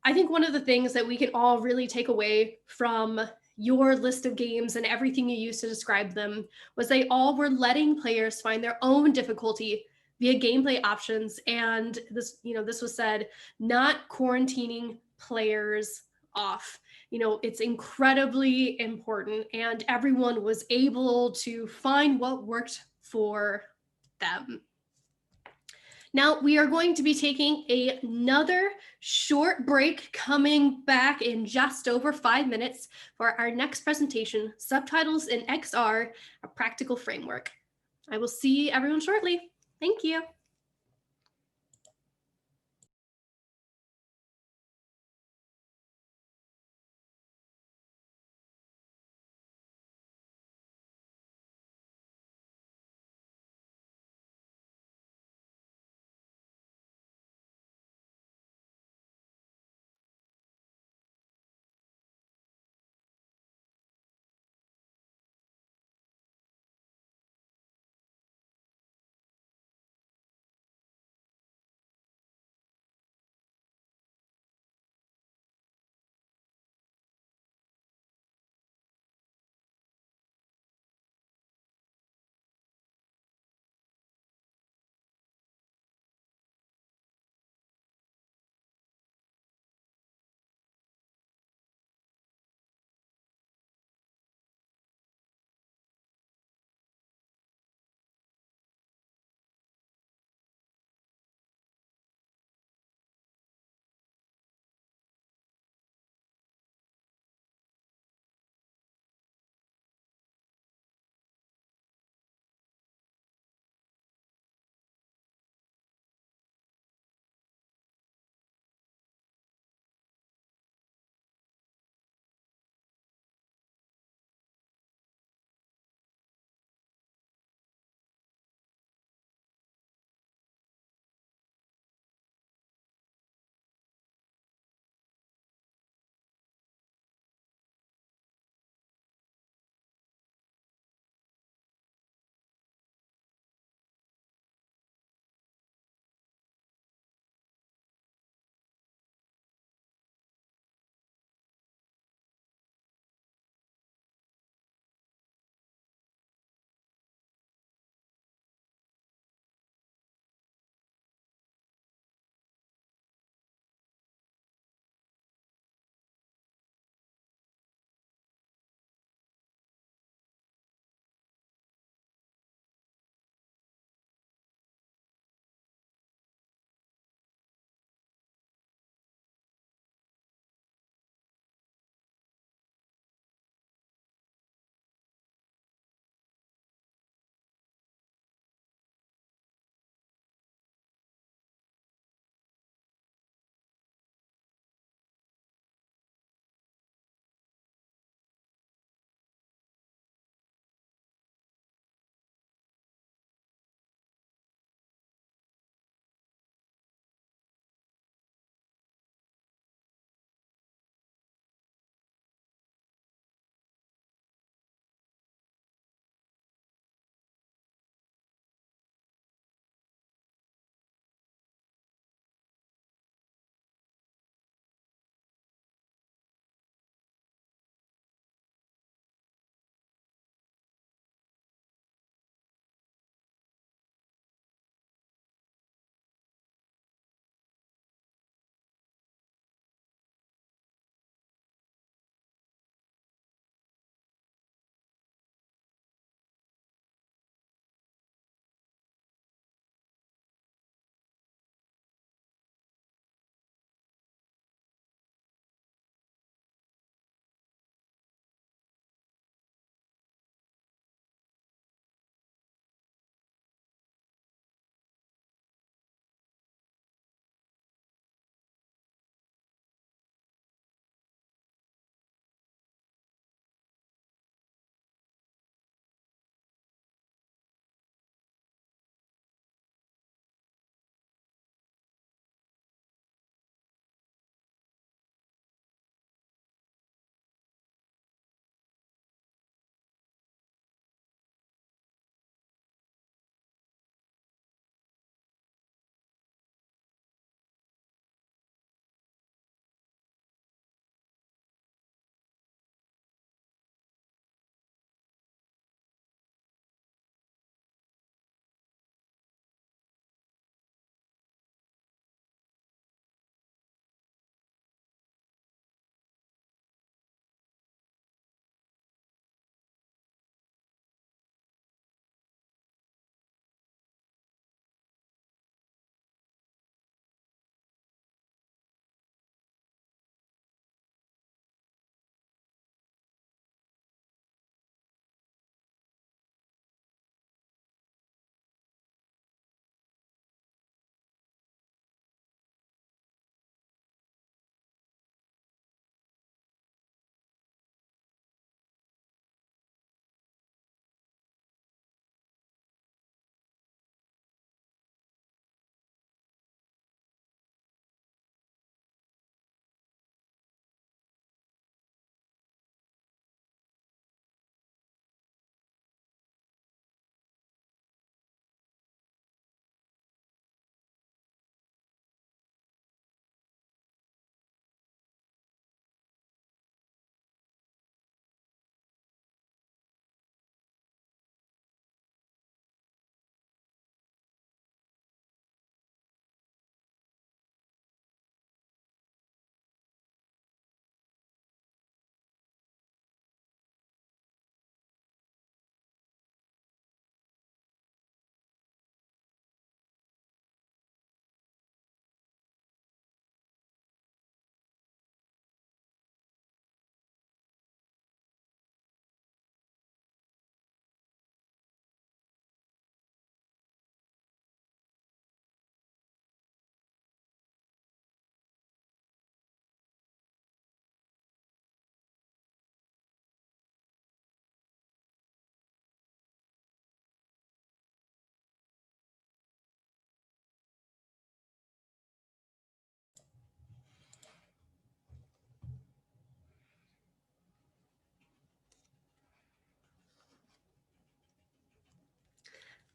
I think one of the things that we can all really take away from your list of games and everything you used to describe them was they all were letting players find their own difficulty via gameplay options. And this, this was said, not quarantining players off. It's incredibly important, and everyone was able to find what worked for them. Now we are going to be taking another short break, coming back in just over 5 minutes for our next presentation, Subtitles in XR, a Practical Framework. I will see everyone shortly. Thank you.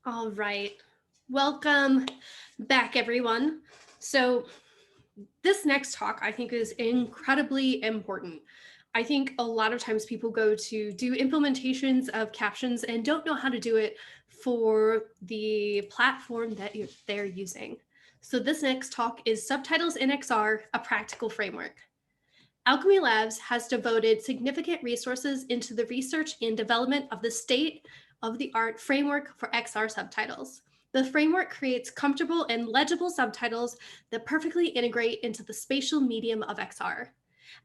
All right. Welcome back, everyone. So this next talk I think is incredibly important. I think a lot of times people go to do implementations of captions and don't know how to do it for the platform that they're using. So this next talk is Subtitles in XR, a practical framework. Alchemy Labs has devoted significant resources into the research and development of the state-of-the-art framework for XR subtitles. The framework creates comfortable and legible subtitles that perfectly integrate into the spatial medium of XR.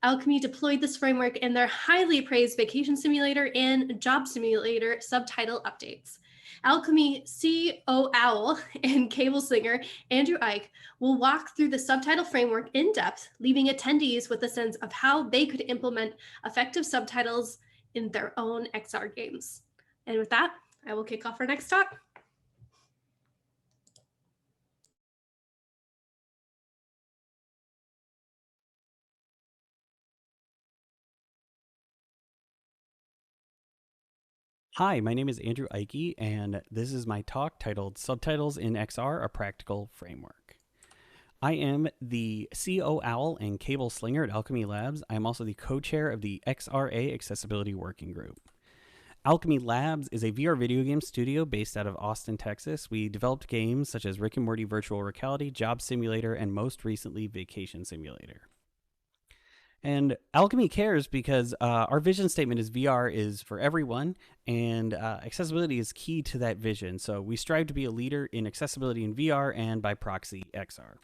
Alchemy deployed this framework in their highly praised Vacation Simulator and Job Simulator subtitle updates. Alchemy CEO Owl and Cable Singer Andrew Ike will walk through the subtitle framework in depth, leaving attendees with a sense of how they could implement effective subtitles in their own XR games. And with that, I will kick off our next talk. Hi, my name is Andrew Ike, and this is my talk titled Subtitles in XR, a Practical Framework. I am the CEO Owl and Cable Slinger at Alchemy Labs. I am also the co-chair of the XRA Accessibility Working Group. Alchemy Labs is a VR video game studio based out of Austin, Texas. We developed games such as Rick and Morty Virtual Reality, Job Simulator, and most recently Vacation Simulator. And Alchemy cares because our vision statement is VR is for everyone, and accessibility is key to that vision. So we strive to be a leader in accessibility in VR and by proxy XR.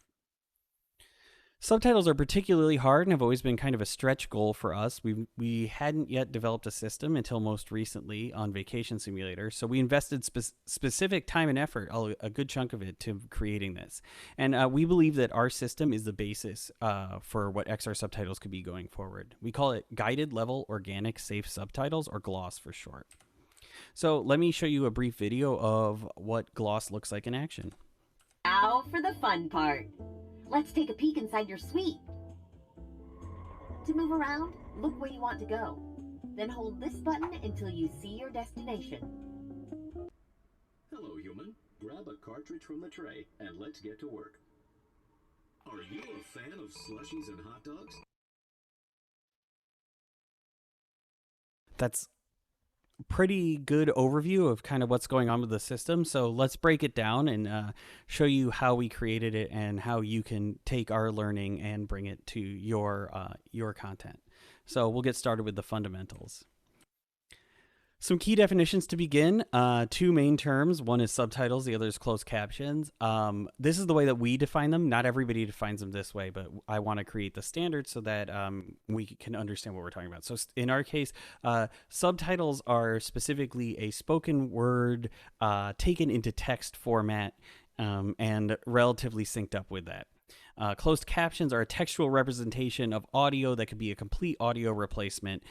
Subtitles are particularly hard and have always been kind of a stretch goal for us. We hadn't yet developed a system until most recently on Vacation Simulator, so we invested specific time and effort, a good chunk of it, to creating this. And we believe that our system is the basis for what XR subtitles could be going forward. We call it Guided Level Organic Safe Subtitles, or GLOSS for short. So let me show you a brief video of what GLOSS looks like in action. Now for the fun part. Let's take a peek inside your suite. To move around, look where you want to go. Then hold this button until you see your destination. Hello, human. Grab a cartridge from the tray and let's get to work. Are you a fan of slushies and hot dogs? That's pretty good overview of kind of what's going on with the system. So let's break it down and show you how we created it and how you can take our learning and bring it to your content. So we'll get started with the fundamentals. Some key definitions to begin. Two main terms. One is subtitles, the other is closed captions. This is the way that we define them. Not everybody defines them this way, but I want to create the standard so that we can understand what we're talking about. So in our case, subtitles are specifically a spoken word taken into text format and relatively synced up with that. Closed captions are a textual representation of audio that could be a complete audio replacement.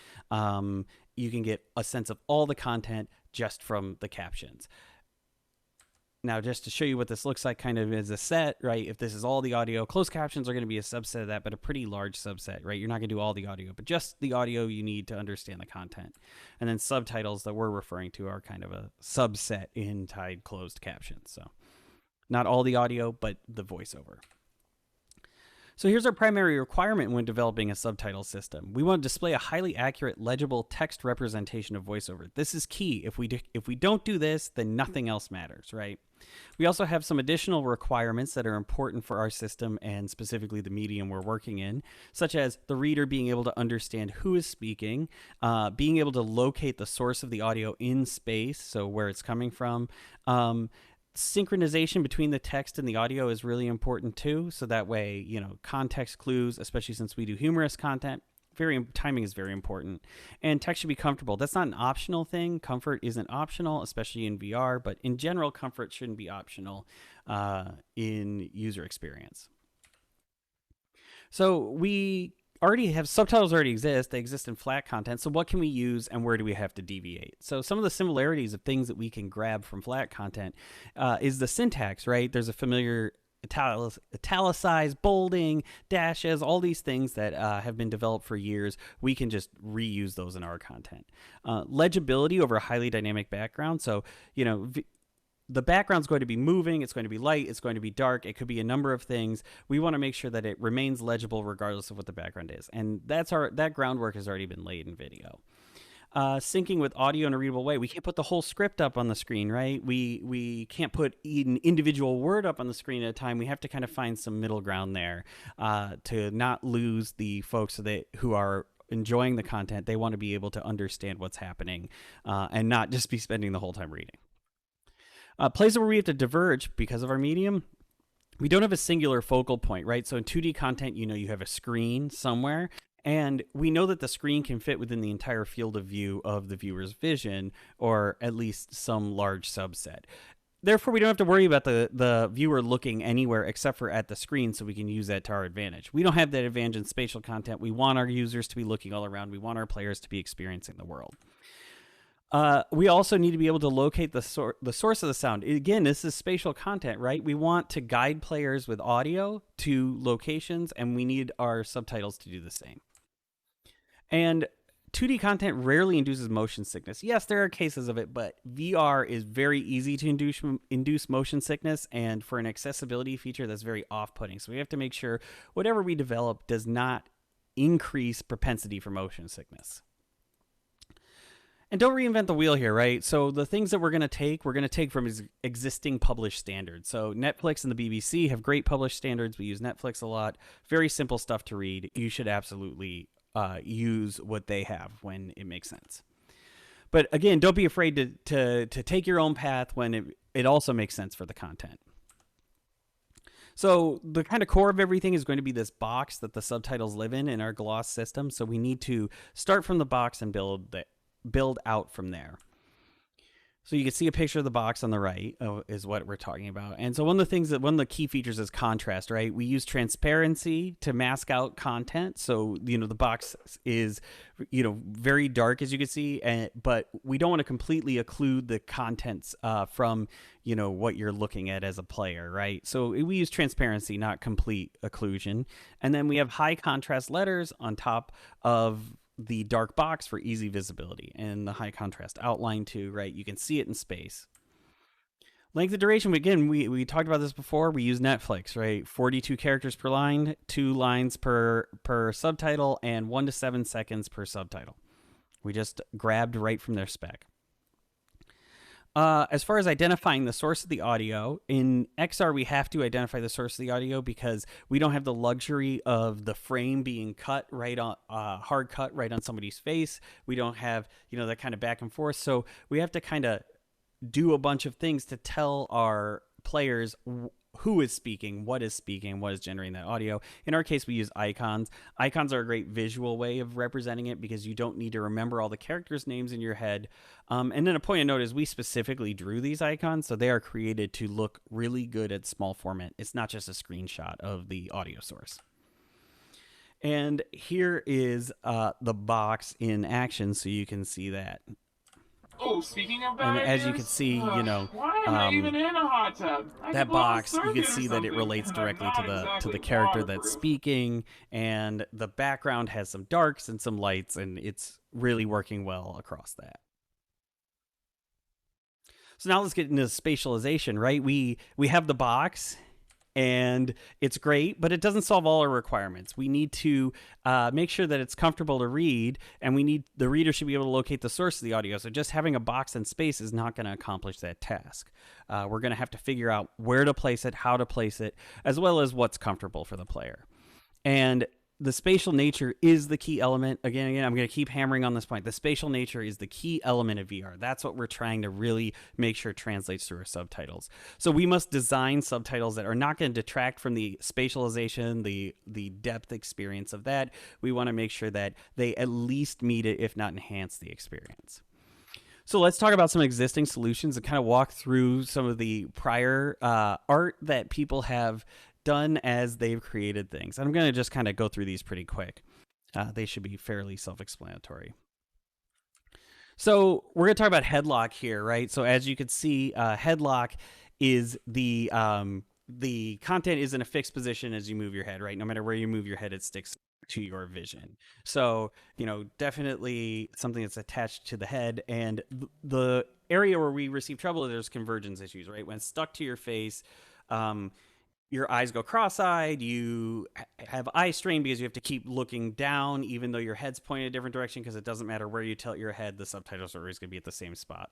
You can get a sense of all the content just from the captions. Now, just to show you what this looks like kind of as a set, right? If this is all the audio, closed captions are going to be a subset of that, but a pretty large subset, right? You're not going to do all the audio, but just the audio you need to understand the content. And then subtitles that we're referring to are kind of a subset inside closed captions. So not all the audio, but the voiceover. So here's our primary requirement when developing a subtitle system. We want to display a highly accurate, legible text representation of voiceover. This is key. If we don't do this, then nothing else matters, right? We also have some additional requirements that are important for our system and specifically the medium we're working in, such as the reader being able to understand who is speaking, being able to locate the source of the audio in space, so where it's coming from. Synchronization between the text and the audio is really important too. So that way, you know, context clues, especially since we do humorous content, timing is very important. And text should be comfortable. That's not an optional thing. Comfort isn't optional, especially in VR, but in general, comfort shouldn't be optional in user experience. So we already have subtitles already exist. They exist in flat content. So what can we use and where do we have to deviate? So some of the similarities of things that we can grab from flat content is the syntax, right? There's a familiar italicized, bolding, dashes, all these things that have been developed for years. We can just reuse those in our content. Legibility over a highly dynamic background. So, you know, the background's going to be moving, it's going to be light, it's going to be dark, it could be a number of things. We want to make sure that it remains legible regardless of what the background is. And that groundwork has already been laid in video. Syncing with audio in a readable way. We can't put the whole script up on the screen, right? We can't put an individual word up on the screen at a time. We have to kind of find some middle ground there to not lose the folks who are enjoying the content. They want to be able to understand what's happening and not just be spending the whole time reading. Places where we have to diverge because of our medium, we don't have a singular focal point, right? So in 2D content, you have a screen somewhere. And we know that the screen can fit within the entire field of view of the viewer's vision, or at least some large subset. Therefore, we don't have to worry about the viewer looking anywhere except for at the screen, so we can use that to our advantage. We don't have that advantage in spatial content. We want our users to be looking all around. We want our players to be experiencing the world. We also need to be able to locate the source of the sound. Again, this is spatial content, right? We want to guide players with audio to locations, and we need our subtitles to do the same. And 2D content rarely induces motion sickness. Yes, there are cases of it, but VR is very easy to induce motion sickness, and for an accessibility feature, that's very off-putting. So we have to make sure whatever we develop does not increase propensity for motion sickness. And don't reinvent the wheel here, right? So the things that we're going to take from existing published standards. So Netflix and the BBC have great published standards. We use Netflix a lot. Very simple stuff to read. You should absolutely use what they have when it makes sense. But again, don't be afraid to take your own path when it also makes sense for the content. So the kind of core of everything is going to be this box that the subtitles live in our gloss system. So we need to start from the box and build out from there. So you can see a picture of the box on the right is what we're talking about. And so one of the key features is contrast, right? We use transparency to mask out content. So, the box is, very dark, as you can see, but we don't want to completely occlude the contents from, what you're looking at as a player, right? So we use transparency, not complete occlusion. And then we have high contrast letters on top of the dark box for easy visibility, and the high contrast outline too, right? You can see it in space. Length of duration, again, we talked about this before. We use Netflix, right? 42 characters per line, 2 lines per subtitle, and 1 to 7 seconds per subtitle. We just grabbed right from their spec. As far as identifying the source of the audio, in XR we have to identify the source of the audio because we don't have the luxury of the frame being cut right on, hard cut right on somebody's face. We don't have, that kind of back and forth. So we have to kind of do a bunch of things to tell our players who is speaking, what is generating that audio. In our case, we use icons. Icons are a great visual way of representing it because you don't need to remember all the characters' names in your head. And then a point of note is we specifically drew these icons, so they are created to look really good at small format. It's not just a screenshot of the audio source. And here is the box in action, so you can see that. Oh, speaking of And bad as you ideas, can see, why am I even in a hot tub? that box, you can see that it relates directly to the character that's speaking, and the background has some darks and some lights, and it's really working well across that. So now let's get into spatialization, right? We have the box, and it's great, but it doesn't solve all our requirements. We need to make sure that it's comfortable to read, and the reader should be able to locate the source of the audio. So just having a box and space is not going to accomplish that task. We're going to have to figure out where to place it, how to place it, as well as what's comfortable for the player. And the spatial nature is the key element. Again, I'm going to keep hammering on this point. The spatial nature is the key element of VR. That's what we're trying to really make sure translates through our subtitles. So we must design subtitles that are not going to detract from the spatialization, the depth experience of that. We want to make sure that they at least meet it, if not enhance the experience. So let's talk about some existing solutions and kind of walk through some of the prior art that people have done as they've created things. I'm going to just kind of go through these pretty quick. They should be fairly self-explanatory. So we're going to talk about headlock here, right? So as you can see, headlock is the content is in a fixed position as you move your head, right? No matter where you move your head, it sticks to your vision. So, definitely something that's attached to the head, and the area where we receive trouble, there's convergence issues, right? When it's stuck to your face, your eyes go cross-eyed, you have eye strain because you have to keep looking down even though your head's pointed a different direction, because it doesn't matter where you tilt your head, the subtitles are always going to be at the same spot.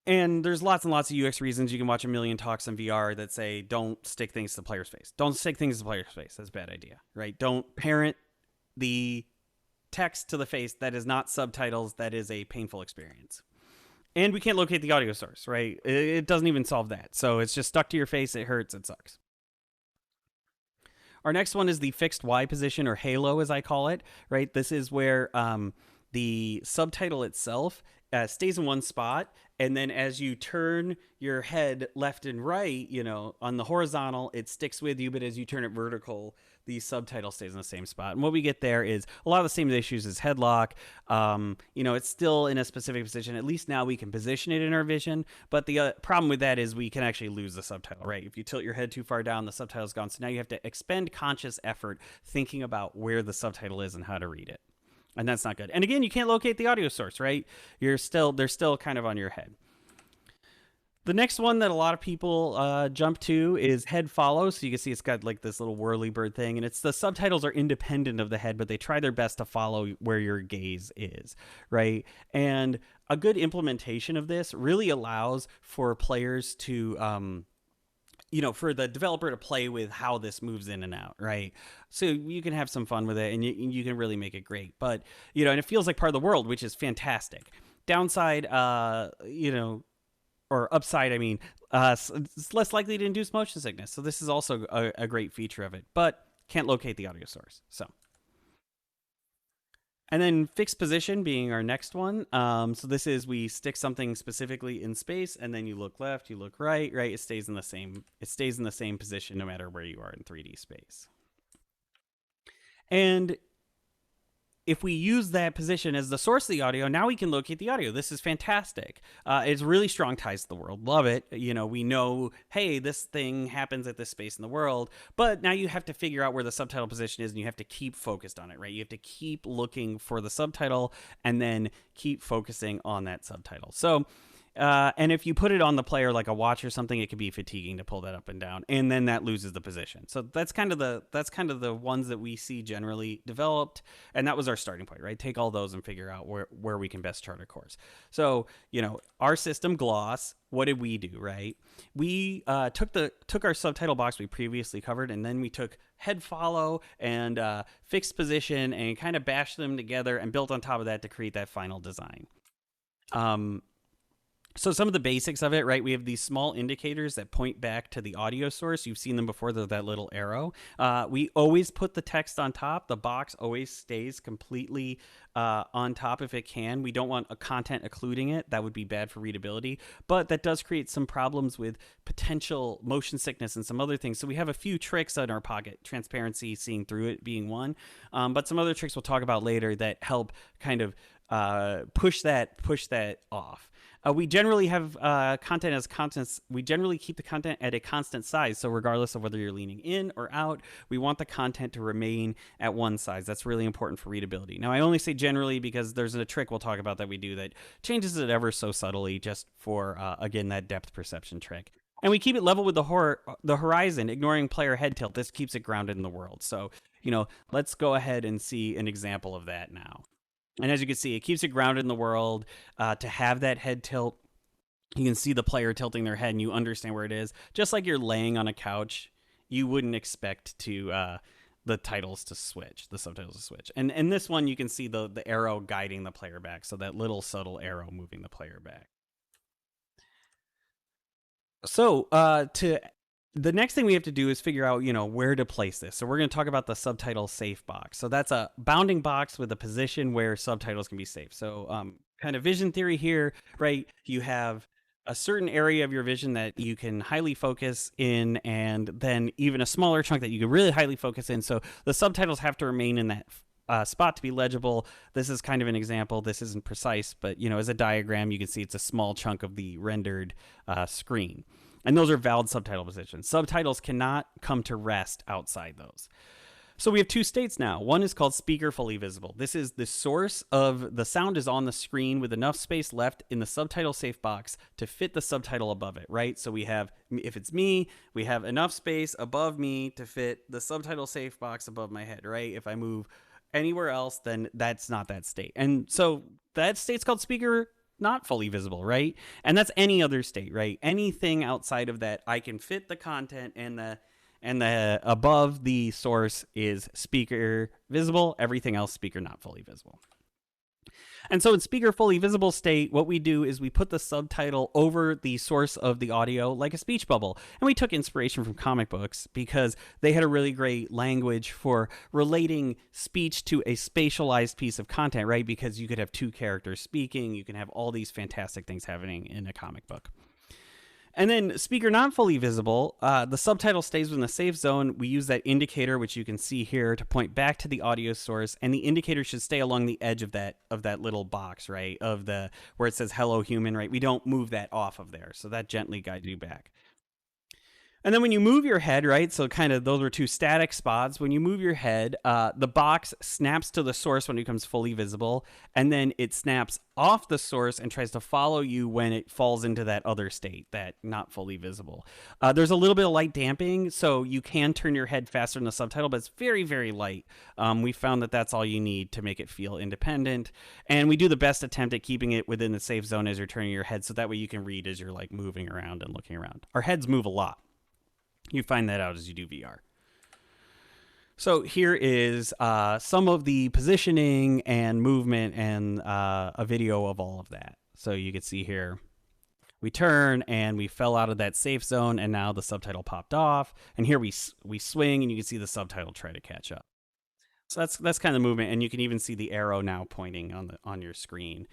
And there's lots and lots of UX reasons. You can watch a million talks on VR that say, don't stick things to the player's face. Don't stick things to the player's face. That's a bad idea, right? Don't parent the text to the face. That is not subtitles. That is a painful experience. And we can't locate the audio source, right? It doesn't even solve that. So it's just stuck to your face. It hurts. It sucks. Our next one is the fixed Y position, or halo, as I call it, right? This is where the subtitle itself stays in one spot, and then as you turn your head left and right, you know, on the horizontal, it sticks with you, but as you turn it vertical, the subtitle stays in the same spot. And what we get there is a lot of the same issues as headlock. You know, it's still in a specific position. At least now we can position it in our vision, but the problem with that is we can actually lose the subtitle, right? If you tilt your head too far down, the subtitle's gone. So now you have to expend conscious effort thinking about where the subtitle is and how to read it. And that's not good. And again, you can't locate the audio source, right? They're still kind of on your head. The next one that a lot of people jump to is head follow. So you can see it's got like this little whirly bird thing, and it's the subtitles are independent of the head, but they try their best to follow where your gaze is, right? And a good implementation of this really allows for players to you know, for the developer to play with how this moves in and out, right? So you can have some fun with it, and you can really make it great. But, you know, and it feels like part of the world, which is fantastic. Downside, you know, or upside, I mean, it's less likely to induce motion sickness. So this is also a great feature of it, but can't locate the audio source. So. And then fixed position being our next one. So this is, we stick something specifically in space, and then you look left, you look right, right? It stays in the same position no matter where you are in 3D space. And if we use that position as the source of the audio, now we can locate the audio. This is fantastic. It's really strong ties to the world. Love it. You know, we know, hey, this thing happens at this space in the world, but now you have to figure out where the subtitle position is, and you have to keep focused on it, right? You have to keep looking for the subtitle and then keep focusing on that subtitle. So, and if you put it on the player like a watch or something, it can be fatiguing to pull that up and down, and then that loses the position. So that's kind of the ones that we see generally developed, and that was our starting point, right? Take all those and figure out where we can best chart a course. So, you know, our system Gloss, what did we do, right? We took our subtitle box we previously covered, and then we took head follow and fixed position and kind of bashed them together and built on top of that to create that final design. So some of the basics of it, right? We have these small indicators that point back to the audio source. You've seen them before, they're that little arrow. We always put the text on top. The box always stays completely on top if it can. We don't want a content occluding it. That would be bad for readability. But that does create some problems with potential motion sickness and some other things. So we have a few tricks in our pocket. Transparency, seeing through it being one. But some other tricks we'll talk about later that help kind of push that off. We generally have content as constants. We generally keep the content at a constant size. So regardless of whether you're leaning in or out, we want the content to remain at one size. That's really important for readability. Now, I only say generally because there's a trick we'll talk about that we do that changes it ever so subtly just for, again, that depth perception trick. And we keep it level with the horizon, ignoring player head tilt. This keeps it grounded in the world. So, you know, let's go ahead and see an example of that now. And as you can see, it keeps it grounded in the world. To have that head tilt, you can see the player tilting their head and you understand where it is. Just like you're laying on a couch, you wouldn't expect to the titles to switch, the subtitles to switch. And in this one, you can see the arrow guiding the player back. So that little subtle arrow moving the player back. So the next thing we have to do is figure out, you know, where to place this. So we're going to talk about the subtitle safe box. So that's a bounding box with a position where subtitles can be safe. So kind of vision theory here, right? You have a certain area of your vision that you can highly focus in, and then even a smaller chunk that you can really highly focus in. So the subtitles have to remain in that spot to be legible. This is kind of an example. This isn't precise, but, you know, as a diagram, you can see it's a small chunk of the rendered screen. And those are valid subtitle positions. Subtitles cannot come to rest outside those. So we have two states now. One is called speaker fully visible. This is the source of the sound is on the screen with enough space left in the subtitle safe box to fit the subtitle above it, right? So we have, if it's me, we have enough space above me to fit the subtitle safe box above my head, right? If I move anywhere else, then that's not that state. And so that state's called speaker not fully visible, right? And that's any other state, right? Anything outside of that, I can fit the content and the above the source is speaker visible, everything else speaker not fully visible. And so in speaker fully visible state, what we do is we put the subtitle over the source of the audio like a speech bubble. And we took inspiration from comic books because they had a really great language for relating speech to a spatialized piece of content, right? Because you could have two characters speaking, you can have all these fantastic things happening in a comic book. And then speaker not fully visible, the subtitle stays within the safe zone. We use that indicator, which you can see here, to point back to the audio source, and the indicator should stay along the edge of that little box, right? Of the where it says "Hello, human," right? We don't move that off of there, so that gently guides you back. And then when you move your head, right, so kind of those were two static spots. When you move your head, the box snaps to the source when it becomes fully visible, and then it snaps off the source and tries to follow you when it falls into that other state, that not fully visible. There's a little bit of light damping, so you can turn your head faster than the subtitle, but it's very, very light. We found that that's all you need to make it feel independent, and we do the best attempt at keeping it within the safe zone as you're turning your head, so that way you can read as you're like moving around and looking around. Our heads move a lot. You find that out as you do VR. So here is some of the positioning and movement and a video of all of that. So you can see here, we turn and we fell out of that safe zone, and now the subtitle popped off. And here we swing, and you can see the subtitle try to catch up. So that's kind of the movement, and you can even see the arrow now pointing on your screen,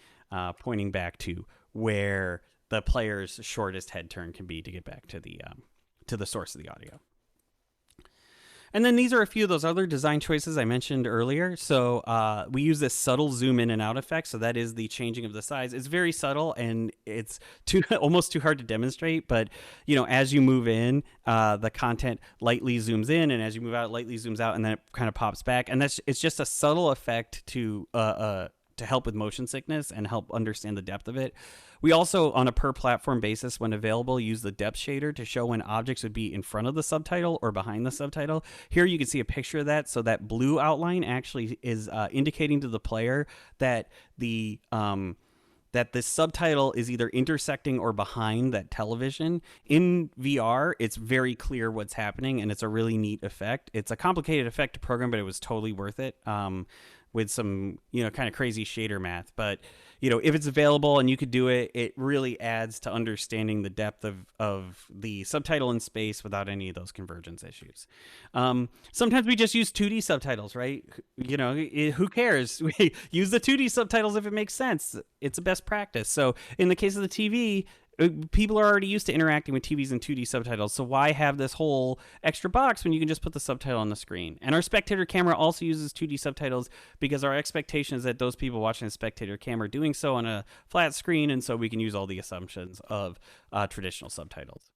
pointing back to where the player's shortest head turn can be to get back to the source of the audio. And then these are a few of those other design choices I mentioned earlier. So we use this subtle zoom in and out effect. So that is the changing of the size. It's very subtle, and it's almost too hard to demonstrate. But as you move in, the content lightly zooms in, and as you move out, it lightly zooms out, and then it kind of pops back. And it's just a subtle effect to help with motion sickness and help understand the depth of it. We also, on a per platform basis, when available, use the depth shader to show when objects would be in front of the subtitle or behind the subtitle. Here you can see a picture of that. So that blue outline actually is indicating to the player that the subtitle is either intersecting or behind that television. In VR, it's very clear what's happening, and it's a really neat effect. It's a complicated effect to program, but it was totally worth it with some kind of crazy shader math. But if it's available and you could do it, it really adds to understanding the depth of the subtitle in space without any of those convergence issues. Sometimes we just use 2D subtitles, right? Who cares? We use the 2D subtitles if it makes sense. It's a best practice. So in the case of the TV, people are already used to interacting with TVs and 2D subtitles, so why have this whole extra box when you can just put the subtitle on the screen? And our spectator camera also uses 2D subtitles because our expectation is that those people watching the spectator camera are doing so on a flat screen, and so we can use all the assumptions of traditional subtitles.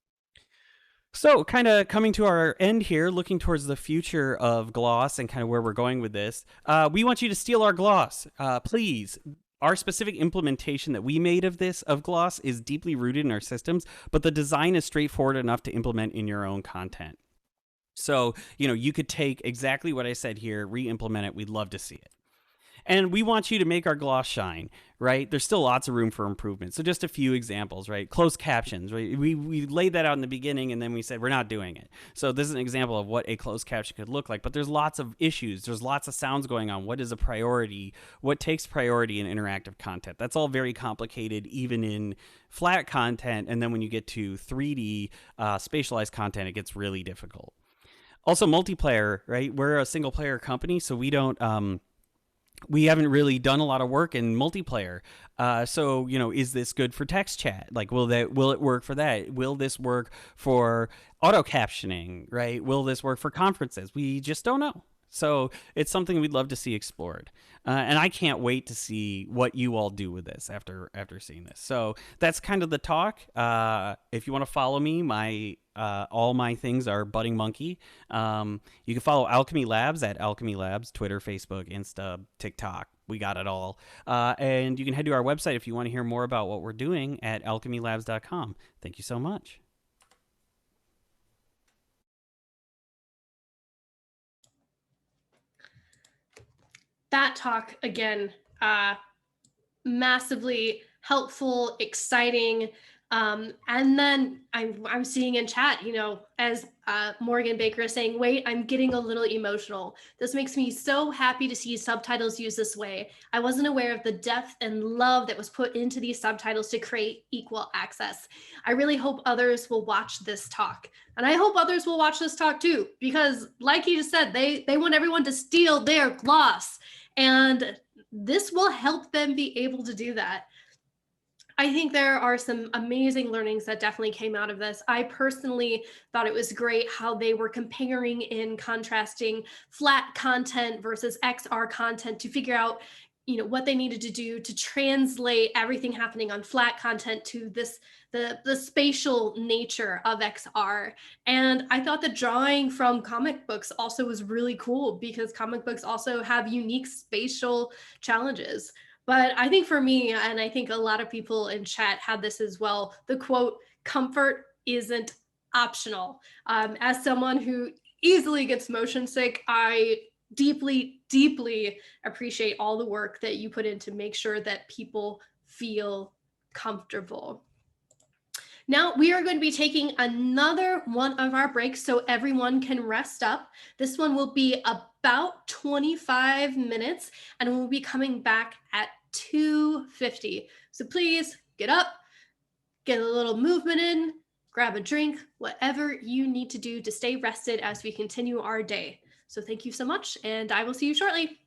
So kind of coming to our end here, looking towards the future of gloss and kind of where we're going with this, we want you to steal our gloss, please. Our specific implementation that we made of gloss is deeply rooted in our systems, but the design is straightforward enough to implement in your own content. So, you could take exactly what I said here, re-implement it. We'd love to see it. And we want you to make our gloss shine, right? There's still lots of room for improvement. So just a few examples, right? Closed captions, right? We laid that out in the beginning, and then we said we're not doing it. So this is an example of what a closed caption could look like. But there's lots of issues. There's lots of sounds going on. What is a priority? What takes priority in interactive content? That's all very complicated, even in flat content. And then when you get to 3D spatialized content, it gets really difficult. Also, multiplayer, right? We're a single player company, so we don't... we haven't really done a lot of work in multiplayer. So, is this good for text chat? Like, will it work for that? Will this work for auto captioning, right? Will this work for conferences? We just don't know. So it's something we'd love to see explored. And I can't wait to see what you all do with this after seeing this. So that's kind of the talk. If you want to follow me, my all my things are Budding Monkey. You can follow Alchemy Labs at Alchemy Labs, Twitter, Facebook, Insta, TikTok. We got it all. And you can head to our website if you want to hear more about what we're doing at alchemylabs.com. Thank you so much. That talk again, massively helpful, exciting. And then I'm seeing in chat, you know, as Morgan Baker is saying, wait, I'm getting a little emotional. This makes me so happy to see subtitles used this way. I wasn't aware of the depth and love that was put into these subtitles to create equal access. I really hope others will watch this talk. And I hope others will watch this talk too, because like he just said, they want everyone to steal their gloss. And this will help them be able to do that. I think there are some amazing learnings that definitely came out of this. I personally thought it was great how they were comparing and contrasting flat content versus XR content to figure out, you know, what they needed to do to translate everything happening on flat content to this the spatial nature of XR. And I thought the drawing from comic books also was really cool because comic books also have unique spatial challenges. But I think for me, and I think a lot of people in chat had this as well, the quote, comfort isn't optional. As someone who easily gets motion sick, I deeply, deeply appreciate all the work that you put in to make sure that people feel comfortable. Now we are going to be taking another one of our breaks so everyone can rest up. This one will be about 25 minutes and we'll be coming back at 2:50. So please get up, get a little movement in, grab a drink, whatever you need to do to stay rested as we continue our day. So thank you so much and I will see you shortly.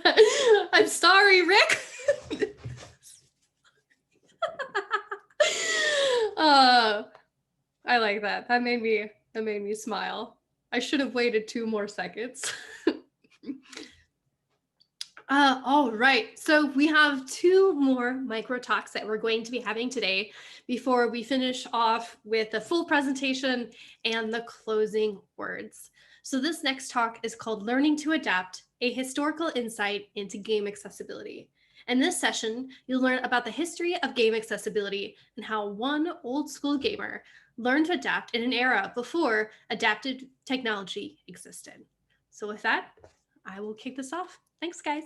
I'm sorry, Rick. I like that. That made me smile. I should have waited 2 more seconds. All right. So we have 2 more micro talks that we're going to be having today before we finish off with the full presentation and the closing words. So this next talk is called Learning to Adapt, a historical insight into game accessibility. In this session, you'll learn about the history of game accessibility and how one old school gamer learned to adapt in an era before adaptive technology existed. So with that, I will kick this off. Thanks, guys.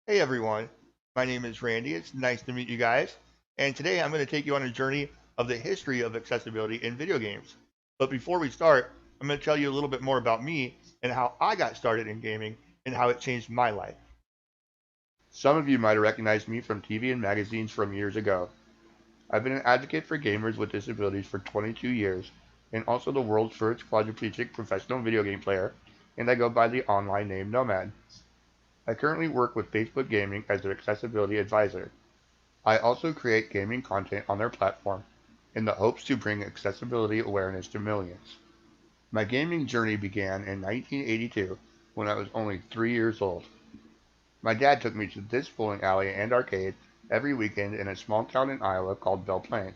Hey everyone, my name is Randy. It's nice to meet you guys. And today I'm going to take you on a journey of the history of accessibility in video games. But before we start, I'm going to tell you a little bit more about me and how I got started in gaming and how it changed my life. Some of you might have recognized me from TV and magazines from years ago. I've been an advocate for gamers with disabilities for 22 years and also the world's first quadriplegic professional video game player, and I go by the online name Nomad. I currently work with Facebook Gaming as their accessibility advisor. I also create gaming content on their platform in the hopes to bring accessibility awareness to millions. My gaming journey began in 1982 when I was only 3 years old. My dad took me to this bowling alley and arcade every weekend in a small town in Iowa called Belle Plaine.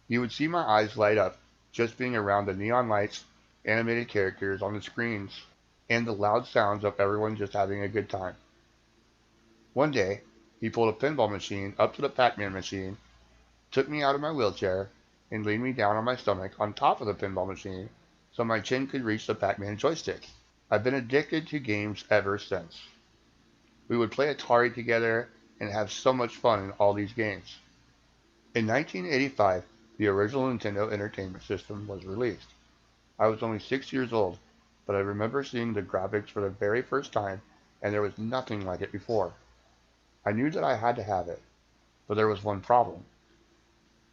You would see my eyes light up just being around the neon lights, animated characters on the screens, and the loud sounds of everyone just having a good time. One day, he pulled a pinball machine up to the Pac-Man machine, took me out of my wheelchair, and laid me down on my stomach on top of the pinball machine so my chin could reach the Pac-Man joystick. I've been addicted to games ever since. We would play Atari together and have so much fun in all these games. In 1985, the original Nintendo Entertainment System was released. I was only 6 years old, but I remember seeing the graphics for the very first time, and there was nothing like it before. I knew that I had to have it, but there was one problem.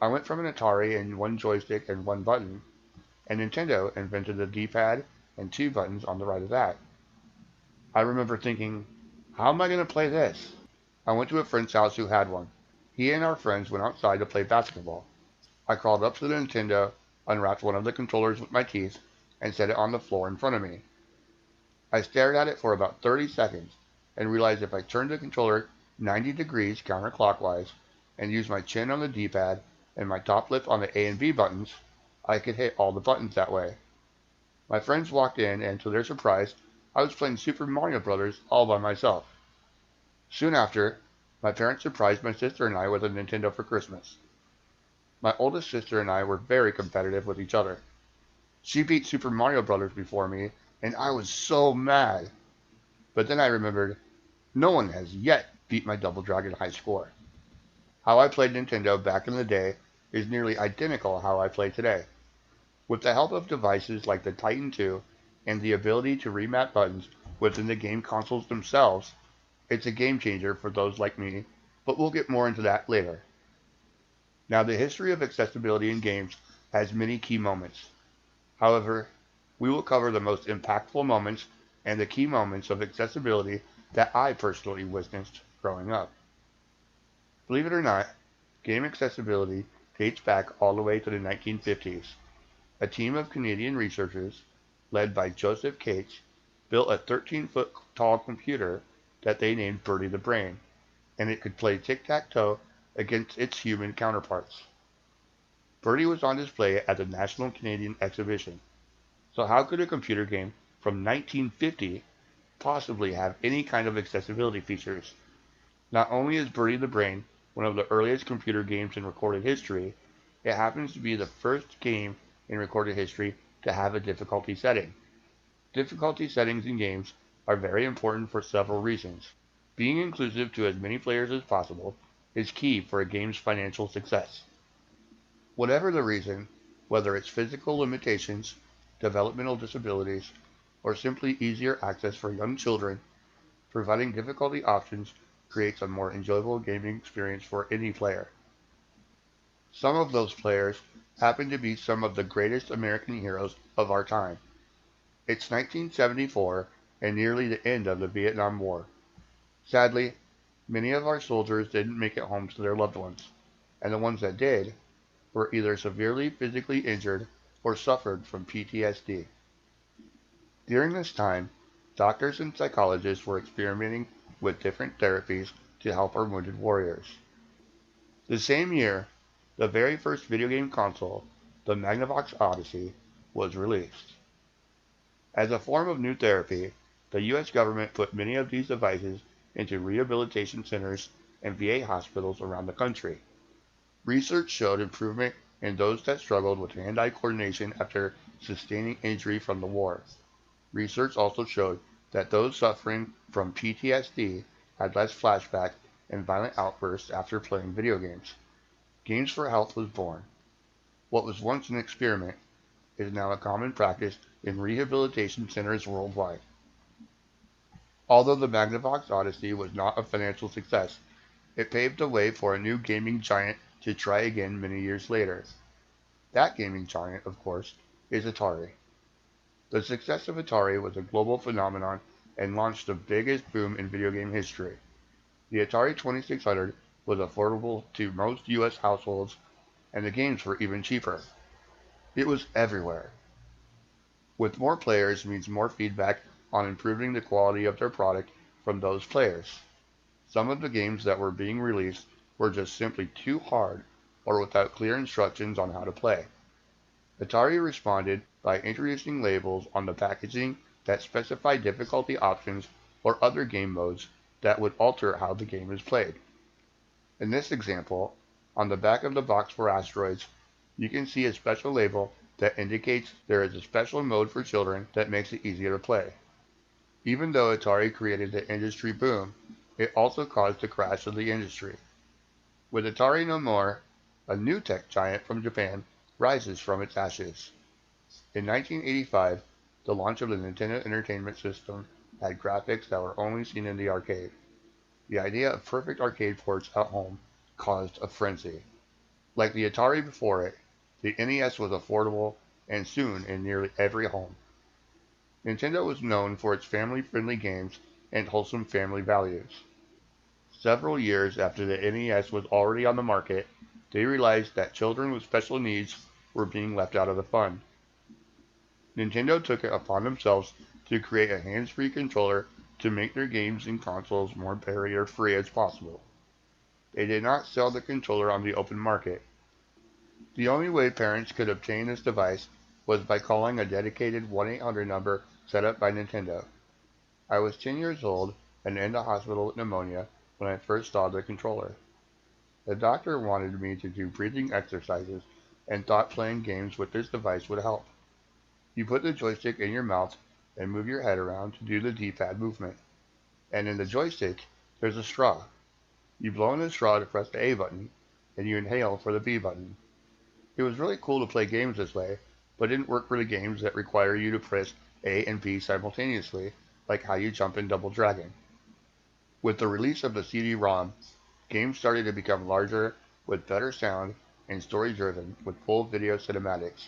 I went from an Atari and one joystick and one button, and Nintendo invented a D-pad and 2 buttons on the right of that. I remember thinking, how am I going to play this? I went to a friend's house who had one. He and our friends went outside to play basketball. I crawled up to the Nintendo, unwrapped one of the controllers with my teeth, and set it on the floor in front of me. I stared at it for about 30 seconds and realized if I turned the controller 90 degrees counterclockwise and used my chin on the D-pad and my top lip on the A and B buttons, I could hit all the buttons that way. My friends walked in and to their surprise, I was playing Super Mario Bros. All by myself. Soon after, my parents surprised my sister and I with a Nintendo for Christmas. My oldest sister and I were very competitive with each other. She beat Super Mario Bros. Before me, and I was so mad. But then I remembered, no one has yet beat my Double Dragon high score. How I played Nintendo back in the day is nearly identical how I play today. With the help of devices like the Titan II and the ability to remap buttons within the game consoles themselves, it's a game changer for those like me, but we'll get more into that later. Now, the history of accessibility in games has many key moments. However, we will cover the most impactful moments and the key moments of accessibility that I personally witnessed growing up. Believe it or not, game accessibility dates back all the way to the 1950s. A team of Canadian researchers, led by Joseph Cates, built a 13-foot tall computer that they named Bertie the Brain, and it could play tic-tac-toe against its human counterparts. Bertie was on display at the National Canadian Exhibition. So how could a computer game from 1950 possibly have any kind of accessibility features? Not only is Bertie the Brain one of the earliest computer games in recorded history, it happens to be the first game in recorded history to have a difficulty setting. Difficulty settings in games are very important for several reasons. Being inclusive to as many players as possible is key for a game's financial success. Whatever the reason, whether it's physical limitations, developmental disabilities, or simply easier access for young children, providing difficulty options creates a more enjoyable gaming experience for any player. Some of those players happen to be some of the greatest American heroes of our time. It's 1974 and nearly the end of the Vietnam War. Sadly, many of our soldiers didn't make it home to their loved ones, and the ones that did were either severely physically injured or suffered from PTSD. During this time, doctors and psychologists were experimenting with different therapies to help our wounded warriors. The same year, the very first video game console, the Magnavox Odyssey, was released. As a form of new therapy, the U.S. government put many of these devices into rehabilitation centers and VA hospitals around the country. Research showed improvement in those that struggled with hand-eye coordination after sustaining injury from the war. Research also showed that those suffering from PTSD had less flashbacks and violent outbursts after playing video games. Games for Health was born. What was once an experiment is now a common practice in rehabilitation centers worldwide. Although the Magnavox Odyssey was not a financial success, it paved the way for a new gaming giant to try again many years later. That gaming giant, of course, is Atari. The success of Atari was a global phenomenon and launched the biggest boom in video game history. The Atari 2600 was affordable to most US households, and the games were even cheaper. It was everywhere. With more players means more feedback on improving the quality of their product from those players. Some of the games that were being released were just simply too hard or without clear instructions on how to play. Atari responded by introducing labels on the packaging that specified difficulty options or other game modes that would alter how the game is played. In this example, on the back of the box for Asteroids, you can see a special label that indicates there is a special mode for children that makes it easier to play. Even though Atari created the industry boom, it also caused the crash of the industry. With Atari no more, a new tech giant from Japan rises from its ashes. In 1985, the launch of the Nintendo Entertainment System had graphics that were only seen in the arcade. The idea of perfect arcade ports at home caused a frenzy. Like the Atari before it, the NES was affordable and soon in nearly every home. Nintendo was known for its family-friendly games and wholesome family values. Several years after the NES was already on the market, they realized that children with special needs were being left out of the fun. Nintendo took it upon themselves to create a hands-free controller to make their games and consoles more barrier-free as possible. They did not sell the controller on the open market. The only way parents could obtain this device was by calling a dedicated 1-800 number set up by Nintendo. I was 10 years old and in the hospital with pneumonia when I first saw the controller. The doctor wanted me to do breathing exercises and thought playing games with this device would help. You put the joystick in your mouth and move your head around to do the D-pad movement. And in the joystick, there's a straw. You blow in the straw to press the A button, and you inhale for the B button. It was really cool to play games this way, but didn't work for the games that require you to press A and B simultaneously, like how you jump in Double Dragon. With the release of the CD-ROM, games started to become larger, with better sound, and story-driven, with full video cinematics.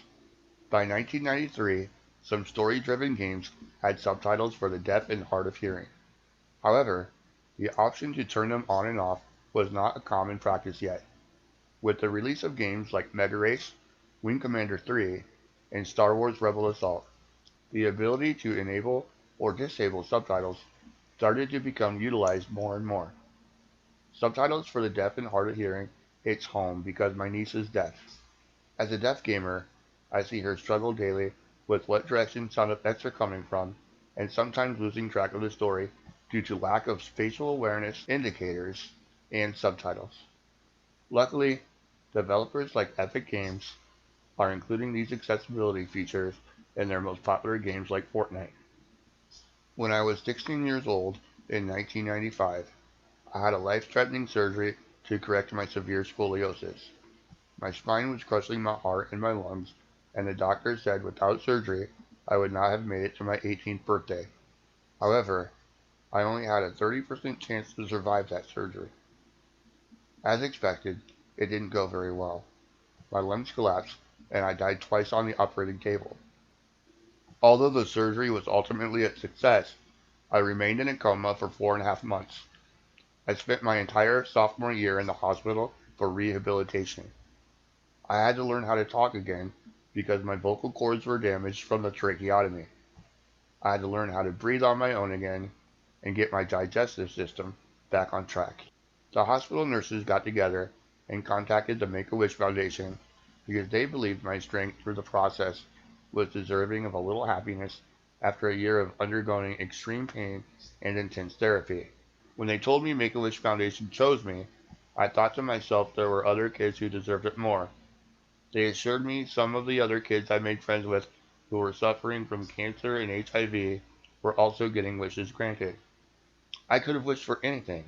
By 1993, some story-driven games had subtitles for the deaf and hard of hearing. However, the option to turn them on and off was not a common practice yet. With the release of games like Mega Race, Wing Commander 3, and Star Wars Rebel Assault, the ability to enable or disable subtitles started to become utilized more and more. Subtitles for the deaf and hard of hearing hits home because my niece is deaf. As a deaf gamer, I see her struggle daily with what direction sound effects are coming from, and sometimes losing track of the story due to lack of spatial awareness indicators and subtitles. Luckily, developers like Epic Games are including these accessibility features in their most popular games like Fortnite. When I was 16 years old in 1995, I had a life-threatening surgery to correct my severe scoliosis. My spine was crushing my heart and my lungs, and the doctor said without surgery, I would not have made it to my 18th birthday. However, I only had a 30% chance to survive that surgery. As expected, it didn't go very well. my lungs collapsed, and I died twice on the operating table. Although the surgery was ultimately a success, I remained in a coma for 4.5 months. I spent my entire sophomore year in the hospital for rehabilitation. I had to learn how to talk again because my vocal cords were damaged from the tracheotomy. I had to learn how to breathe on my own again and get my digestive system back on track. The hospital nurses got together and contacted the Make-A-Wish Foundation because they believed my strength through the process was deserving of a little happiness after a year of undergoing extreme pain and intense therapy. When they told me Make-A-Wish Foundation chose me, I thought to myself there were other kids who deserved it more. They assured me some of the other kids I made friends with who were suffering from cancer and HIV were also getting wishes granted. I could have wished for anything,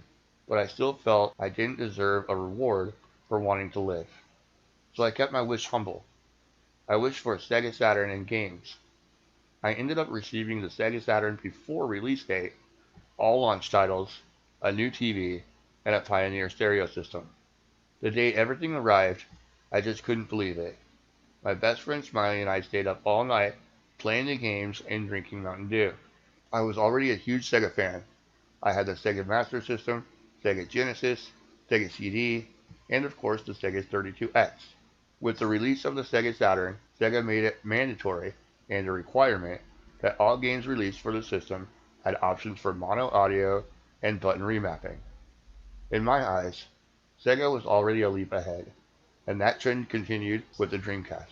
but I still felt I didn't deserve a reward for wanting to live. So I kept my wish humble. I wished for a Sega Saturn and games. I ended up receiving the Sega Saturn before release date, all launch titles, a new TV, and a Pioneer stereo system. The day everything arrived, I just couldn't believe it. My best friend Smiley and I stayed up all night playing the games and drinking Mountain Dew. I was already a huge Sega fan. I had the Sega Master System, Sega Genesis, Sega CD, and of course the Sega 32X. With the release of the Sega Saturn, Sega made it mandatory and a requirement that all games released for the system had options for mono audio and button remapping. In my eyes, Sega was already a leap ahead, and that trend continued with the Dreamcast.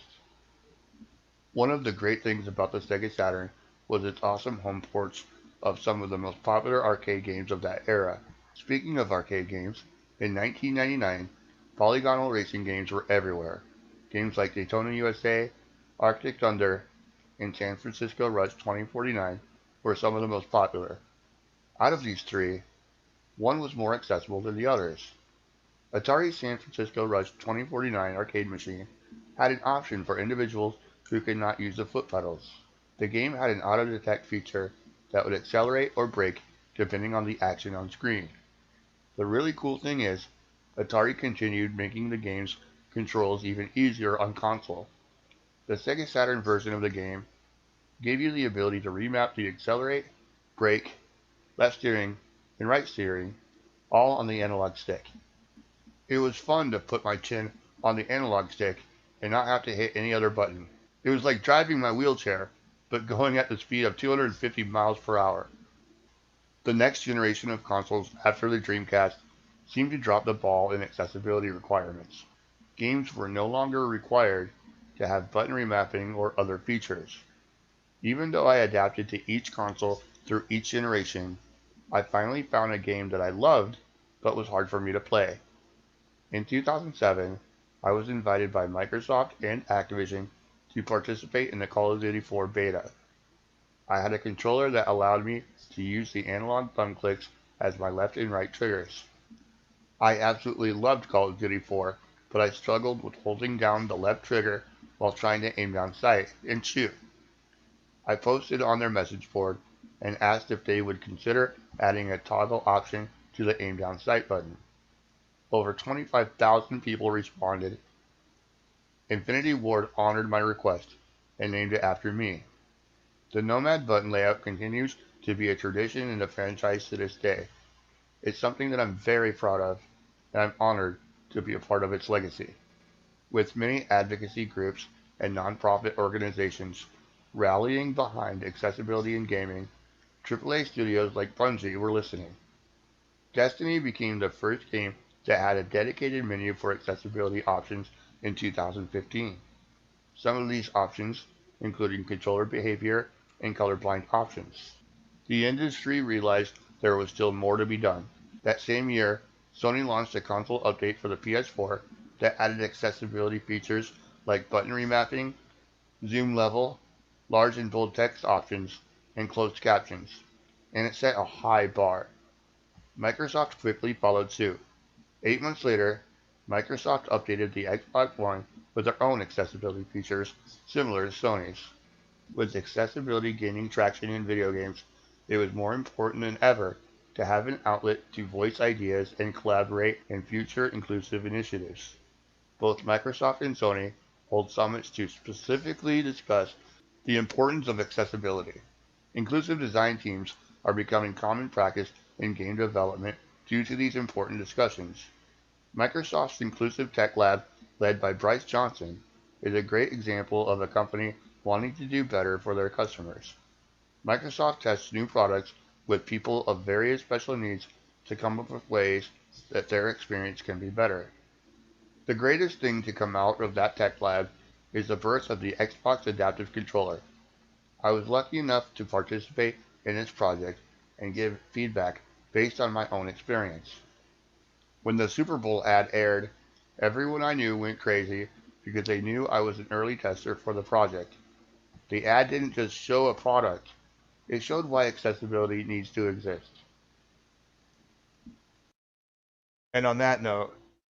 One of the great things about the Sega Saturn was its awesome home ports of some of the most popular arcade games of that era. Speaking of arcade games, in 1999, polygonal racing games were everywhere. Games like Daytona USA, Arctic Thunder, and San Francisco Rush 2049 were some of the most popular. Out of these three, one was more accessible than the others. Atari's San Francisco Rush 2049 arcade machine had an option for individuals who could not use the foot pedals. The game had an auto-detect feature that would accelerate or brake depending on the action on screen. The really cool thing is, Atari continued making the game's controls even easier on console. The Sega Saturn version of the game gave you the ability to remap the accelerate, brake, left steering, and right steering all on the analog stick. It was fun to put my chin on the analog stick and not have to hit any other button. It was like driving my wheelchair, but going at the speed of 250 miles per hour. The next generation of consoles after the Dreamcast seemed to drop the ball in accessibility requirements. Games were no longer required to have button remapping or other features. Even though I adapted to each console through each generation, I finally found a game that I loved but was hard for me to play. In 2007, I was invited by Microsoft and Activision to participate in the Call of Duty 4 beta. I had a controller that allowed me to use the analog thumb clicks as my left and right triggers. I absolutely loved Call of Duty 4, but I struggled with holding down the left trigger while trying to aim down sight and shoot. I posted on their message board and asked if they would consider adding a toggle option to the aim down sight button. Over 25,000 people responded. Infinity Ward honored my request and named it after me. The Nomad button layout continues to be a tradition in the franchise to this day. It's something that I'm very proud of, and I'm honored to be a part of its legacy. With many advocacy groups and nonprofit organizations rallying behind accessibility in gaming, AAA studios like Bungie were listening. Destiny became the first game that had a dedicated menu for accessibility options in 2015. Some of these options, including controller behavior and colorblind options. The industry realized there was still more to be done. That same year, Sony launched a console update for the PS4 that added accessibility features like button remapping, zoom level, large and bold text options, and closed captions. And it set a high bar. Microsoft quickly followed suit. 8 months later, Microsoft updated the Xbox One with their own accessibility features similar to Sony's. With accessibility gaining traction in video games, it was more important than ever to have an outlet to voice ideas and collaborate in future inclusive initiatives. both Microsoft and Sony hold summits to specifically discuss the importance of accessibility. Inclusive design teams are becoming common practice in game development due to these important discussions. Microsoft's Inclusive Tech Lab, led by Bryce Johnson, is a great example of a company wanting to do better for their customers. Microsoft tests new products with people of various special needs to come up with ways that their experience can be better. The greatest thing to come out of that tech lab is the birth of the Xbox Adaptive Controller. I was lucky enough to participate in this project and give feedback based on my own experience. When the Super Bowl ad aired, everyone I knew went crazy because they knew I was an early tester for the project. The ad didn't just show a product, it showed why accessibility needs to exist. And on that note,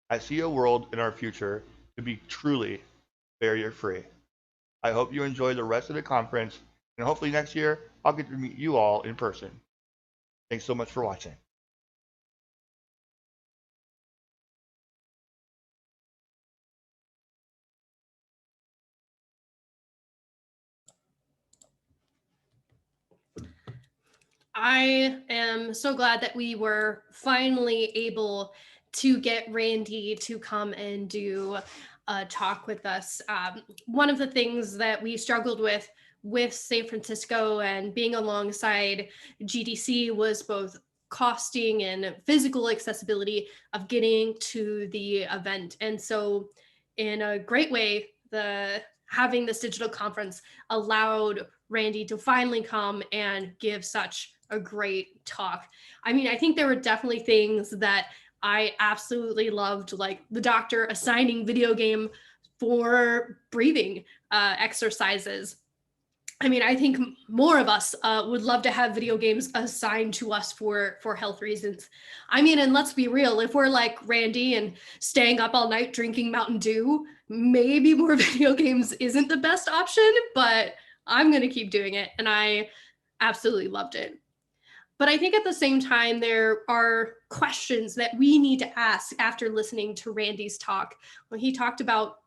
I see a world in our future to be truly barrier-free. I hope you enjoy the rest of the conference, and hopefully next year I'll get to meet you all in person. Thanks so much for watching. I am so glad that we were finally able to get Randy to come and do a talk with us. One of the things that we struggled with San Francisco and being alongside GDC was both costing and physical accessibility of getting to the event. And so in a great way, having this digital conference allowed Randy to finally come and give such a great talk. I mean, I think there were definitely things that I absolutely loved, like the doctor assigning video game for breathing exercises. I mean, I think more of us would love to have video games assigned to us for health reasons. I mean, and let's be real, if we're like Randy and staying up all night drinking Mountain Dew, maybe more video games isn't the best option, but I'm going to keep doing it. And I absolutely loved it. But I think at the same time, there are questions that we need to ask after listening to Randy's talk. When he talked about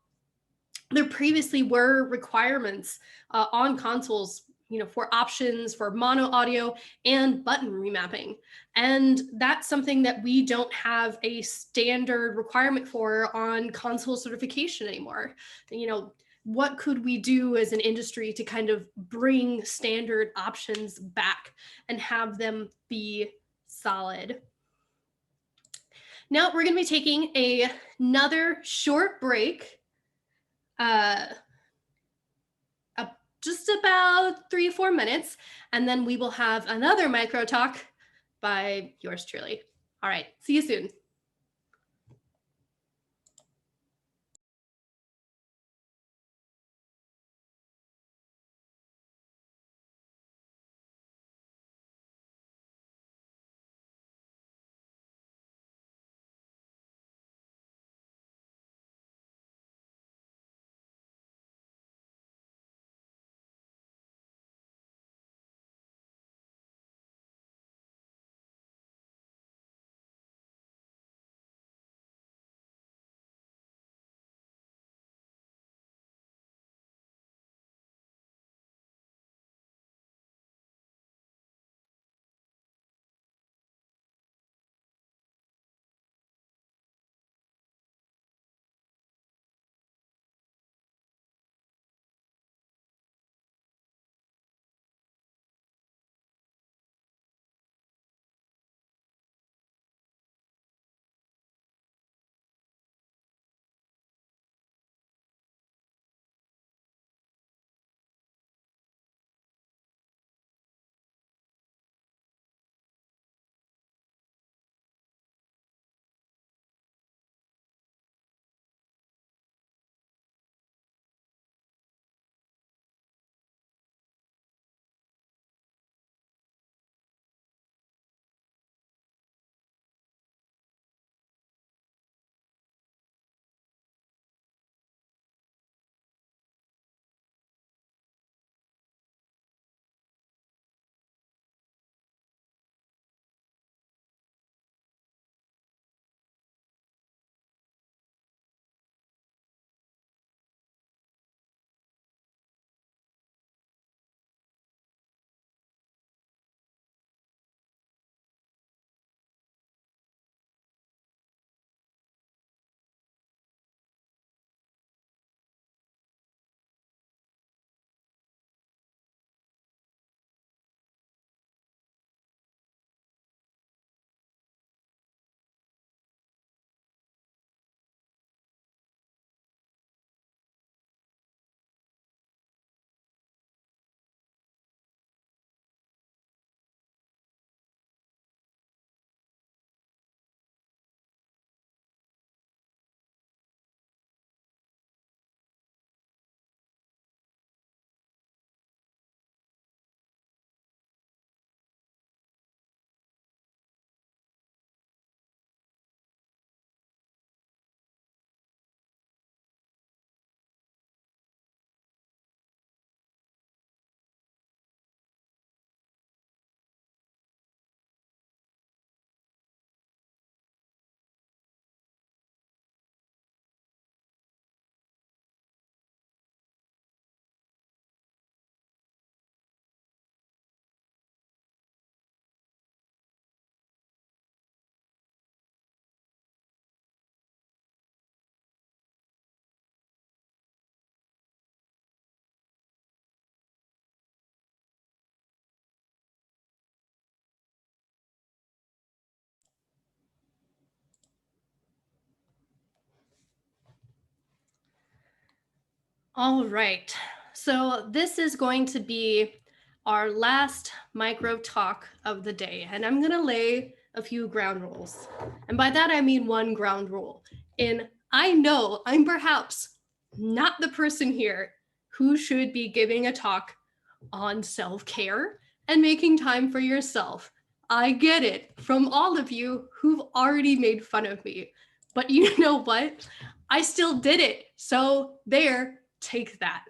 there previously were requirements on consoles, for options for mono audio and button remapping. And that's something that we don't have a standard requirement for on console certification anymore. What could we do as an industry to kind of bring standard options back and have them be solid? Now we're going to be taking another short break. Just about 3 or 4 minutes, and then we will have another micro talk by yours truly. All right, see you soon. All right. So this is going to be our last micro talk of the day, and I'm going to lay a few ground rules. And by that, I mean one ground rule. And I know I'm perhaps not the person here who should be giving a talk on self-care and making time for yourself. I get it from all of you who've already made fun of me. But you know what? I still did it. So there, take that.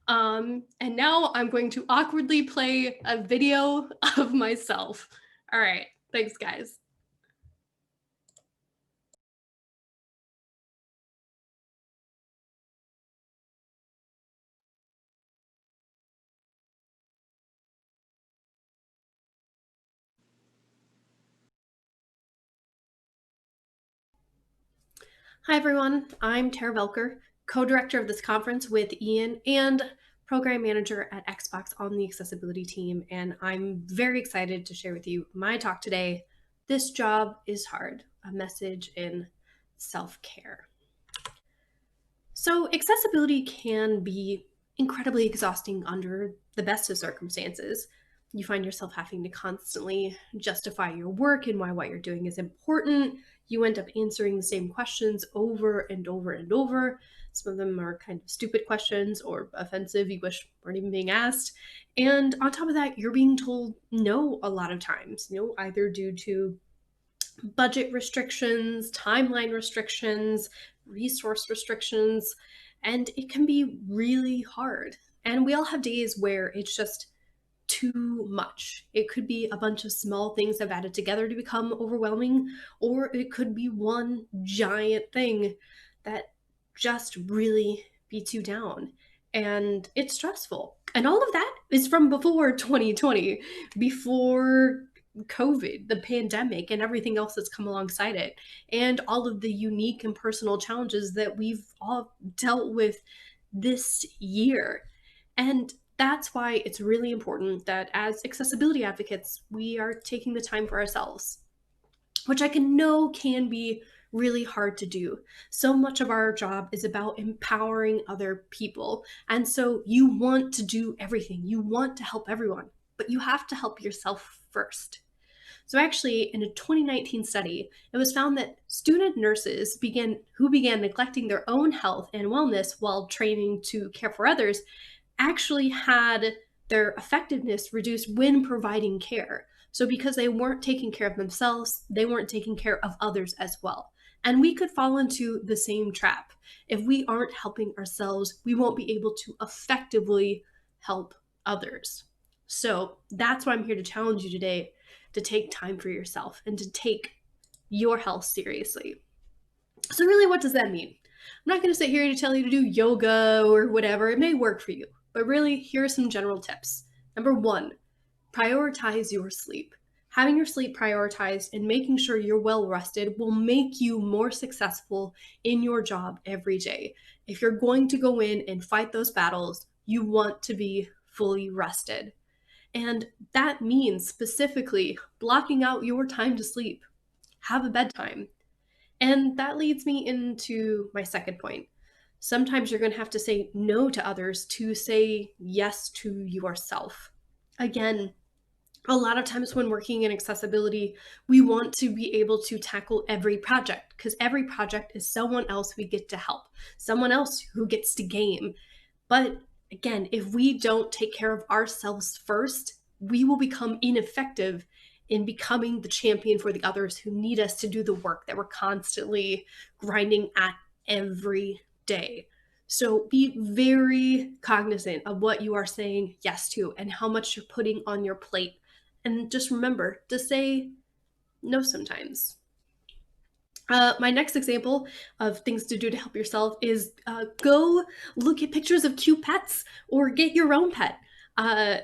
And now I'm going to awkwardly play a video of myself. All right. Thanks, guys. Hi, everyone. I'm Tara Velker, co-director of this conference with Ian and program manager at Xbox on the accessibility team. And I'm very excited to share with you my talk today. This job is hard, a message in self-care. So accessibility can be incredibly exhausting under the best of circumstances. You find yourself having to constantly justify your work and why what you're doing is important. You end up answering the same questions over and over and over. Some of them are kind of stupid questions or offensive, you wish weren't even being asked. And on top of that, you're being told no a lot of times, either due to budget restrictions, timeline restrictions, resource restrictions, and it can be really hard. And we all have days where it's just too much. It could be a bunch of small things that have added together to become overwhelming, or it could be one giant thing that just really beats you down. And it's stressful. And all of that is from before 2020, before COVID, the pandemic, and everything else that's come alongside it, and all of the unique and personal challenges that we've all dealt with this year. And that's why it's really important that as accessibility advocates, we are taking the time for ourselves, which I can know can be really hard to do. So much of our job is about empowering other people. And so you want to do everything, you want to help everyone, but you have to help yourself first. So actually, in a 2019 study, it was found that student nurses who began neglecting their own health and wellness while training to care for others actually had their effectiveness reduced when providing care. So because they weren't taking care of themselves, they weren't taking care of others as well. And we could fall into the same trap. If we aren't helping ourselves, we won't be able to effectively help others. So that's why I'm here to challenge you today to take time for yourself and to take your health seriously. So really, what does that mean? I'm not going to sit here to tell you to do yoga or whatever. It may work for you, but really, here are some general tips. Number one, prioritize your sleep. Having your sleep prioritized and making sure you're well rested will make you more successful in your job every day. If you're going to go in and fight those battles, you want to be fully rested. And that means specifically blocking out your time to sleep. Have a bedtime. And that leads me into my second point. Sometimes you're going to have to say no to others to say yes to yourself. Again, a lot of times when working in accessibility, we want to be able to tackle every project because every project is someone else we get to help, someone else who gets to game. But again, if we don't take care of ourselves first, we will become ineffective in becoming the champion for the others who need us to do the work that we're constantly grinding at every day. So be very cognizant of what you are saying yes to and how much you're putting on your plate. And just remember to say no sometimes. My next example of things to do to help yourself is go look at pictures of cute pets or get your own pet. A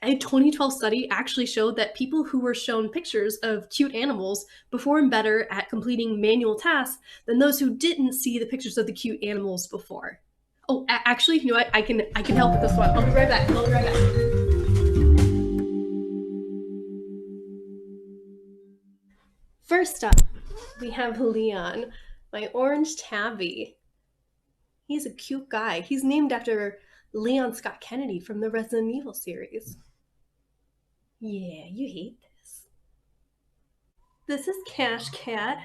2012 study actually showed that people who were shown pictures of cute animals performed better at completing manual tasks than those who didn't see the pictures of the cute animals before. Oh, actually, you know what? I can help with this one. I'll be right back. First up, we have Leon, my orange tabby. He's a cute guy. He's named after Leon Scott Kennedy from the Resident Evil series. Yeah, you hate this. This is Cash Cat.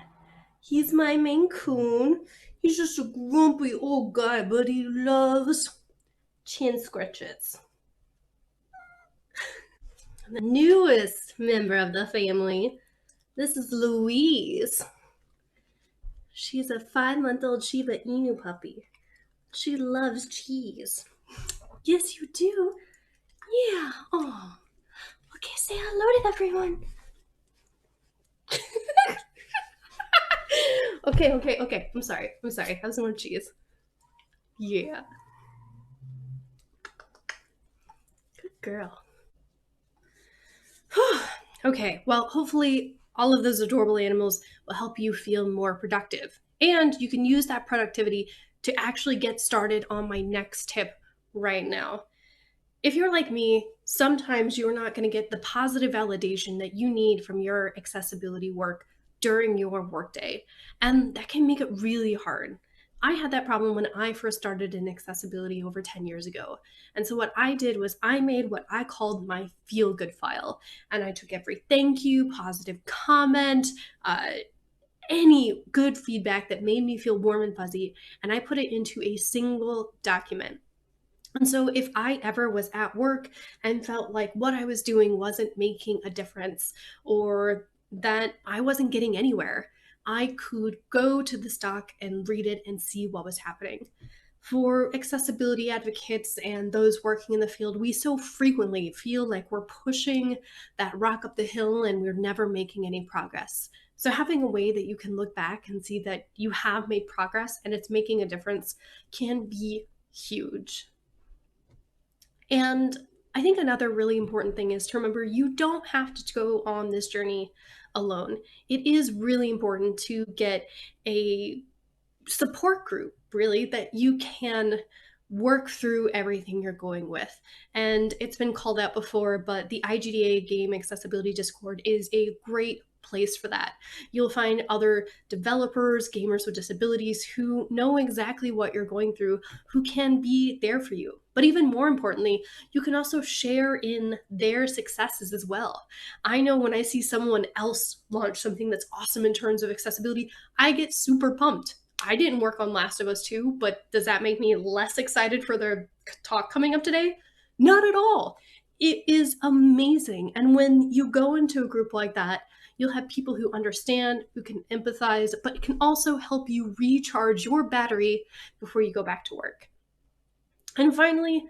He's my Maine Coon. He's just a grumpy old guy, but he loves chin scratches. The newest member of the family, this is Louise. She's a 5-month-old Shiba Inu puppy. She loves cheese. Yes, you do. Yeah. Oh. Okay, say hello to everyone. Okay. I'm sorry. Have some more cheese. Yeah. Good girl. Okay, well, hopefully all of those adorable animals will help you feel more productive. And you can use that productivity to actually get started on my next tip right now. If you're like me, sometimes you're not going to get the positive validation that you need from your accessibility work during your workday, and that can make it really hard. I had that problem when I first started in accessibility over 10 years ago. And so what I did was I made what I called my feel good file. And I took every thank you, positive comment, any good feedback that made me feel warm and fuzzy, and I put it into a single document. And so if I ever was at work and felt like what I was doing wasn't making a difference or that I wasn't getting anywhere, I could go to the stock and read it and see what was happening. For accessibility advocates and those working in the field, we so frequently feel like we're pushing that rock up the hill and we're never making any progress. So having a way that you can look back and see that you have made progress and it's making a difference can be huge. And I think another really important thing is to remember you don't have to go on this journey alone. It is really important to get a support group, really, that you can work through everything you're going with. And it's been called out before, but the IGDA Game Accessibility Discord is a great place for that. You'll find other developers, gamers with disabilities who know exactly what you're going through, who can be there for you. But even more importantly, you can also share in their successes as well. I know when I see someone else launch something that's awesome in terms of accessibility, I get super pumped. I didn't work on Last of Us 2, but does that make me less excited for their talk coming up today? Not at all. It is amazing. And when you go into a group like that, you'll have people who understand, who can empathize, but it can also help you recharge your battery before you go back to work. And finally,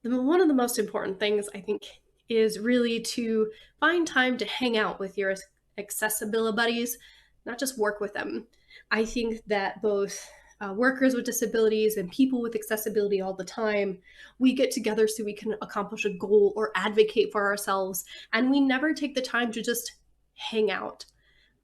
one of the most important things I think is really to find time to hang out with your accessibility buddies, not just work with them. I think that both workers with disabilities and people with accessibility all the time, we get together so we can accomplish a goal or advocate for ourselves, and we never take the time to just hang out.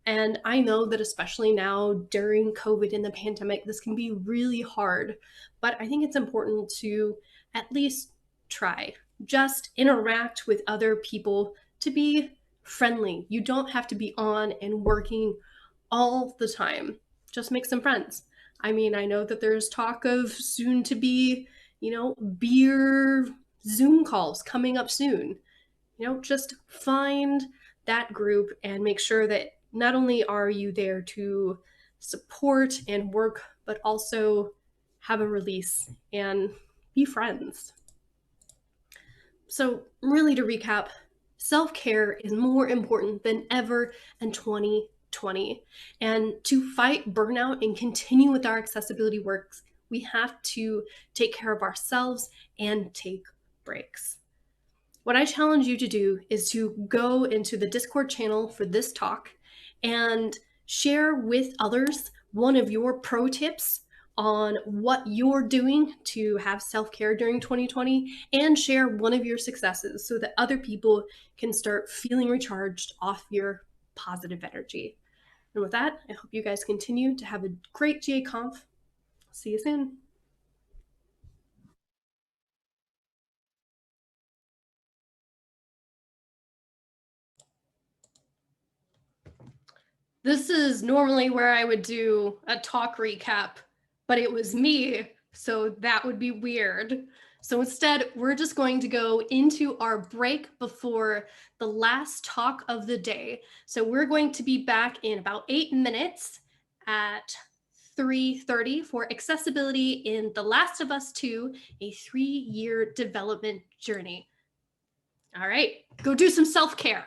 And I know that especially now during COVID and the pandemic, this can be really hard, but I think it's important to at least try. Just interact with other people to be friendly. You don't have to be on and working all the time. Just make some friends. I mean, I know that there's talk of soon to be, beer Zoom calls coming up soon. Just find that group and make sure that not only are you there to support and work, but also have a release and be friends. So, really, to recap, self-care is more important than ever in 2020. And to fight burnout and continue with our accessibility works, we have to take care of ourselves and take breaks. What I challenge you to do is to go into the Discord channel for this talk and share with others one of your pro tips on what you're doing to have self-care during 2020, and share one of your successes so that other people can start feeling recharged off your positive energy. And with that, I hope you guys continue to have a great GaConf. See you soon. This is normally where I would do a talk recap, but it was me So that would be weird. So instead, we're just going to go into our break before the last talk of the day. So we're going to be back in about 8 minutes at 3:30 for accessibility in The Last of Us 2, a 3-year development journey. All right, go do some self-care.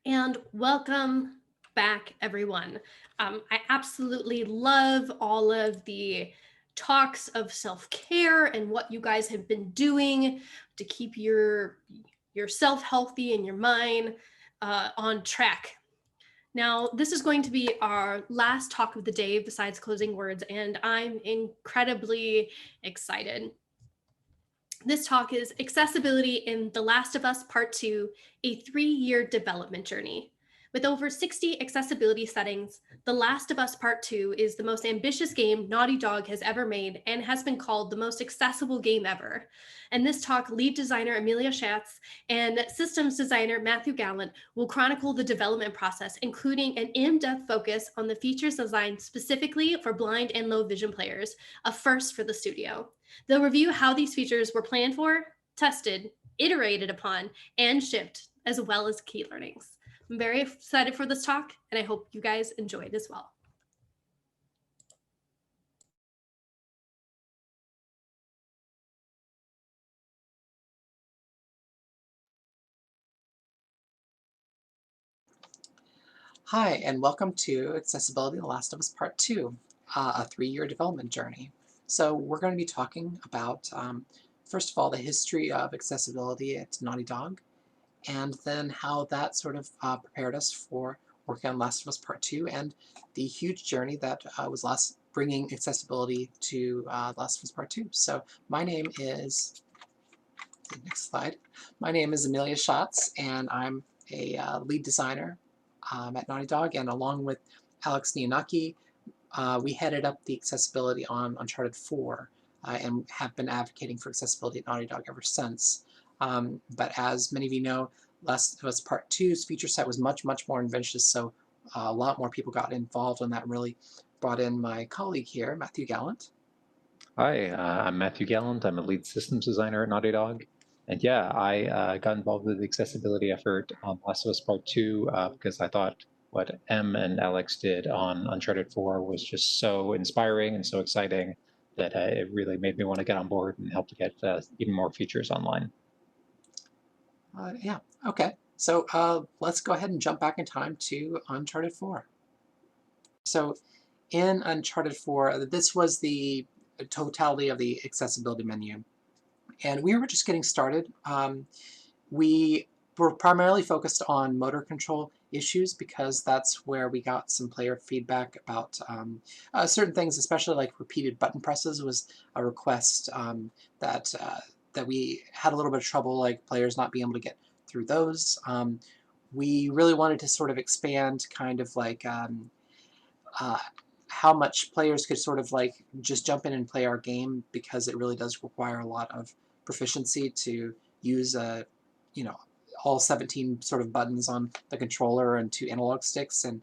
And welcome back, everyone. I absolutely love all of the talks of self-care and what you guys have been doing to keep yourself healthy and your mind on track. Now, this is going to be our last talk of the day besides closing words, and I'm incredibly excited. This talk is Accessibility in The Last of Us Part 2, a 3-year development journey. With over 60 accessibility settings, The Last of Us Part 2 is the most ambitious game Naughty Dog has ever made and has been called the most accessible game ever. In this talk, lead designer Amelia Schatz and systems designer Matthew Gallant will chronicle the development process, including an in-depth focus on the features designed specifically for blind and low vision players, a first for the studio. They'll review how these features were planned for, tested, iterated upon, and shipped, as well as key learnings. I'm very excited for this talk, and I hope you guys enjoy it as well. Hi, and welcome to Accessibility: The Last of Us Part 2, a 3-year development journey. So we're going to be talking about, first of all, the history of accessibility at Naughty Dog, and then how that sort of prepared us for working on Last of Us Part 2 and the huge journey that was bringing accessibility to Last of Us Part 2. So my name is, next slide, my name is Amelia Schatz, and I'm a lead designer at Naughty Dog, and along with Alex Nianaki, we headed up the accessibility on Uncharted 4 and have been advocating for accessibility at Naughty Dog ever since. But as many of you know, Last of Us Part 2's feature set was much more ambitious, so a lot more people got involved, and that really brought in my colleague here, Matthew Gallant. Hi, I'm Matthew Gallant. I'm a lead systems designer at Naughty Dog. And yeah, I got involved with the accessibility effort on Last of Us Part 2 because I thought what Em and Alex did on Uncharted 4 was just so inspiring and so exciting that it really made me want to get on board and help to get even more features online. Yeah, okay. So let's go ahead and jump back in time to Uncharted 4. So in Uncharted 4, this was the totality of the accessibility menu. And we were just getting started. We were primarily focused on motor control issues because that's where we got some player feedback about certain things, especially like repeated button presses was a request that we had a little bit of trouble, like players not being able to get through those. We really wanted to sort of expand kind of like how much players could sort of like just jump in and play our game, because it really does require a lot of proficiency to use all 17 sort of buttons on the controller and 2 analog sticks, and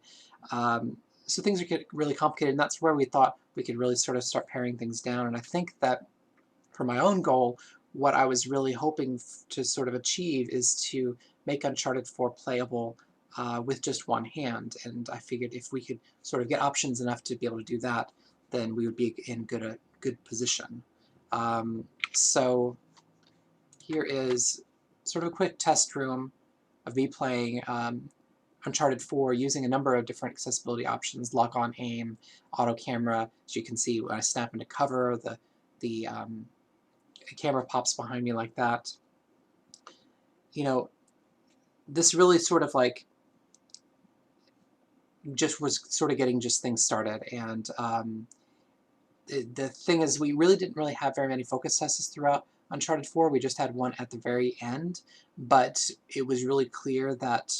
so things are getting really complicated, and that's where we thought we could really sort of start paring things down. And I think that for my own goal, what I was really hoping to sort of achieve is to make Uncharted 4 playable with just one hand, and I figured if we could sort of get options enough to be able to do that, then we would be in a good position. So here is sort of a quick test room of me playing Uncharted 4 using a number of different accessibility options: lock on aim, auto camera. As you can see, when I snap into cover, the camera pops behind me like that. You know, this really sort of like just was sort of getting just things started, and the thing is, we really didn't really have very many focus tests throughout Uncharted 4. We just had one at the very end, but it was really clear that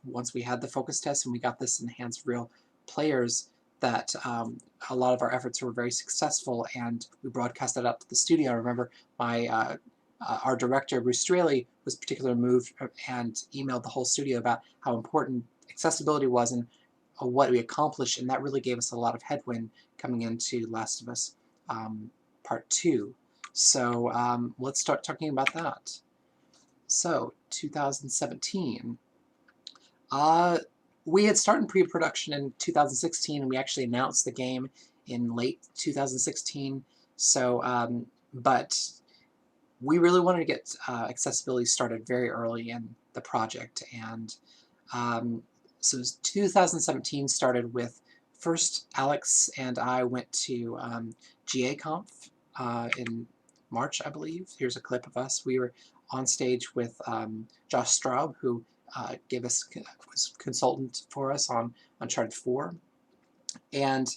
once we had the focus test and we got this in the hands of real players, that a lot of our efforts were very successful, and we broadcast that out to the studio. I remember our director, Bruce Straley, was particularly moved and emailed the whole studio about how important accessibility was and what we accomplished, and that really gave us a lot of headwind coming into Last of Us Part 2. So let's start talking about that. So 2017. We had started pre-production in 2016, and we actually announced the game in late 2016. So, but we really wanted to get accessibility started very early in the project, and So 2017 started with, first Alex and I went to GaConf in March, I believe. Here's a clip of us. We were on stage with Josh Straub, who was consultant for us on Uncharted 4. And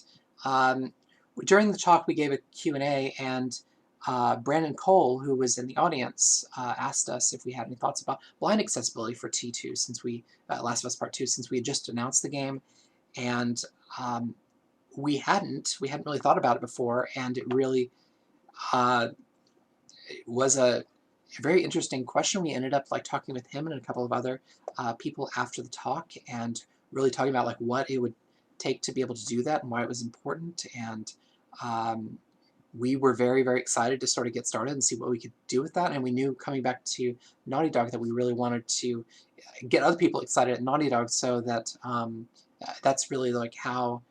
during the talk, we gave a Q&A, and Brandon Cole, who was in the audience, asked us if we had any thoughts about blind accessibility for T2, since Last of Us Part 2, since we had just announced the game. And we hadn't really thought about it before, and it really was a very interesting question. We ended up talking with him and a couple of other people after the talk, and really talking about what it would take to be able to do that and why it was important. And we were very, very excited to sort of get started and see what we could do with that. And we knew coming back to Naughty Dog that we really wanted to get other people excited at Naughty Dog, so that that's really how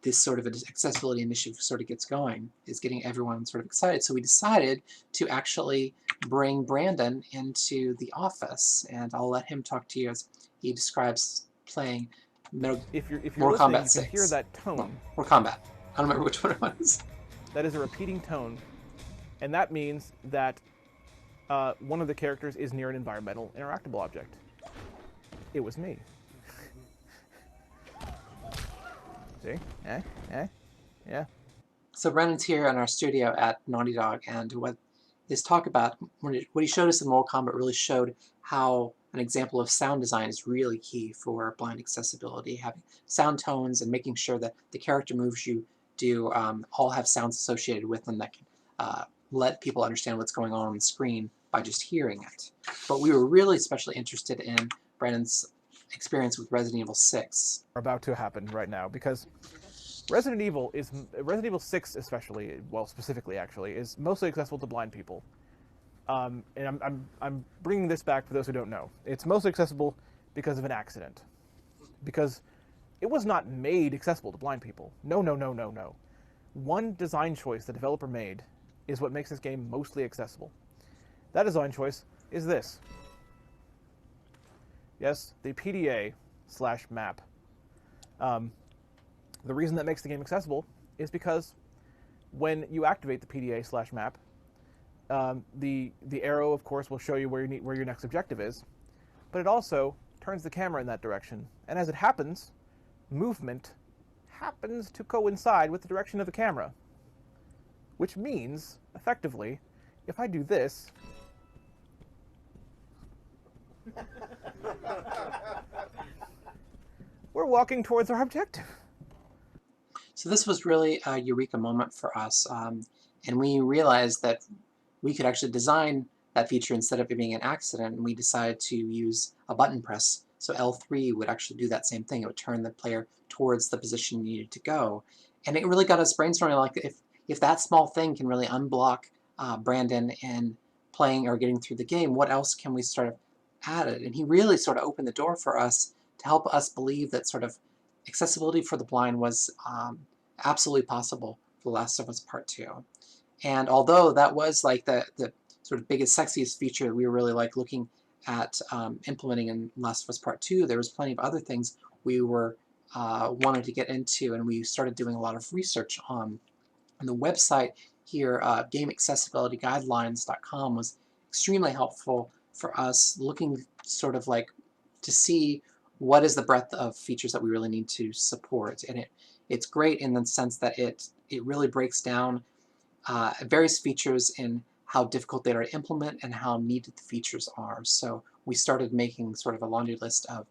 this sort of accessibility initiative sort of gets going, is getting everyone sort of excited. So we decided to actually bring Brandon into the office, and I'll let him talk to you as he describes playing Mortal Kombat 6. You can hear that tone. Mortal Kombat. I don't remember which one it was. That is a repeating tone, and that means that one of the characters is near an environmental interactable object. It was me. See? Yeah. So Brandon's here in our studio at Naughty Dog, and what his talk about, what he showed us in Mortal Kombat really showed how an example of sound design is really key for blind accessibility, having sound tones and making sure that the character moves you do all have sounds associated with them that can let people understand what's going on the screen by just hearing it. But we were really especially interested in Brandon's experience with Resident Evil 6. About to happen right now, because Resident Evil 6 especially, well, specifically actually, is mostly accessible to blind people. And I'm bringing this back for those who don't know. It's mostly accessible because of an accident. Because it was not made accessible to blind people. No. One design choice the developer made is what makes this game mostly accessible. That design choice is this. Yes, the PDA/map. The reason that makes the game accessible is because when you activate the PDA/map, the arrow, of course, will show you where your next objective is, but it also turns the camera in that direction. And as it happens, movement happens to coincide with the direction of the camera, which means, effectively, if I do this, we're walking towards our objective. So this was really a eureka moment for us, and we realized that we could actually design that feature instead of it being an accident, and we decided to use a button press. So L3 would actually do that same thing. It would turn the player towards the position you needed to go. And it really got us brainstorming, if that small thing can really unblock Brandon in playing or getting through the game, what else can we sort of add it? And he really sort of opened the door for us to help us believe that sort of accessibility for the blind was absolutely possible for The Last of Us Part 2. And although that was the sort of biggest, sexiest feature we were really looking at implementing in Last of Us Part 2, there was plenty of other things we were wanted to get into, and we started doing a lot of research on. And the website here, GameAccessibilityGuidelines.com, was extremely helpful for us looking sort of to see what is the breadth of features that we really need to support. And it's great in the sense that it really breaks down various features in how difficult they are to implement and how needed the features are. So we started making sort of a laundry list of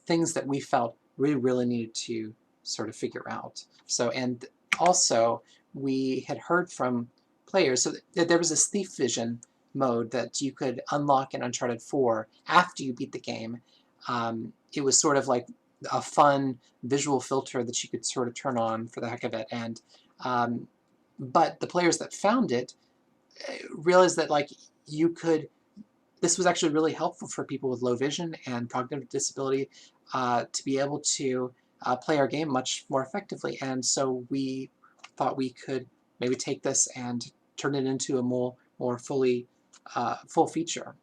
things that we felt really needed to sort of figure out. So, and also we had heard from players, so there was this thief vision mode that you could unlock in Uncharted 4 after you beat the game. It was sort of like a fun visual filter that you could sort of turn on for the heck of it. And but the players that found it realized that this was actually really helpful for people with low vision and cognitive disability to be able to play our game much more effectively. And so we thought we could maybe take this and turn it into a more fully full feature.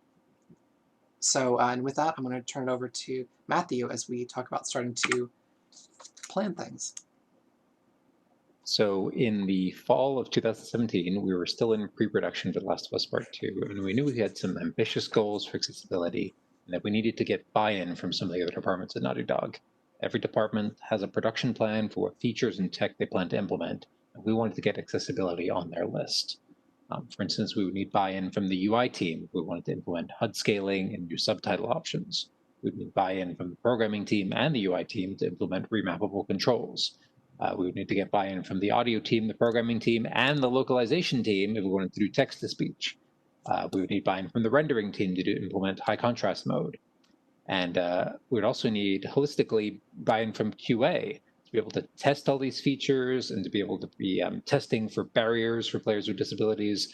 So, and with that, I'm going to turn it over to Matthew as we talk about starting to plan things. So in the fall of 2017, we were still in pre-production for The Last of Us Part 2, and we knew we had some ambitious goals for accessibility, and that we needed to get buy-in from some of the other departments at Naughty Dog. Every department has a production plan for what features and tech they plan to implement, and we wanted to get accessibility on their list. For instance, we would need buy-in from the UI team. We wanted to implement HUD scaling and new subtitle options. We would need buy-in from the programming team and the UI team to implement remappable controls. We would need to get buy-in from the audio team, the programming team, and the localization team if we wanted to do text-to-speech. We would need buy-in from the rendering team to implement high contrast mode. And we would also need, holistically, buy-in from QA to be able to test all these features and to be able to be testing for barriers for players with disabilities.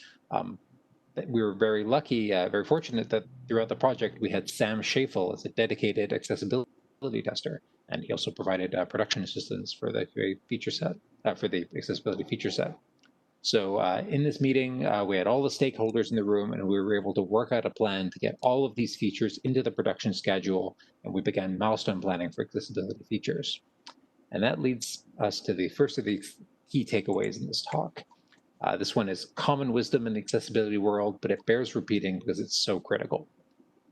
We were very lucky, very fortunate that throughout the project we had Sam Schafel as a dedicated accessibility tester, and he also provided production assistance for the QA feature set, for the accessibility feature set. So in this meeting, we had all the stakeholders in the room, and we were able to work out a plan to get all of these features into the production schedule, and we began milestone planning for accessibility features. And that leads us to the first of the key takeaways in this talk. This one is common wisdom in the accessibility world, but it bears repeating because it's so critical.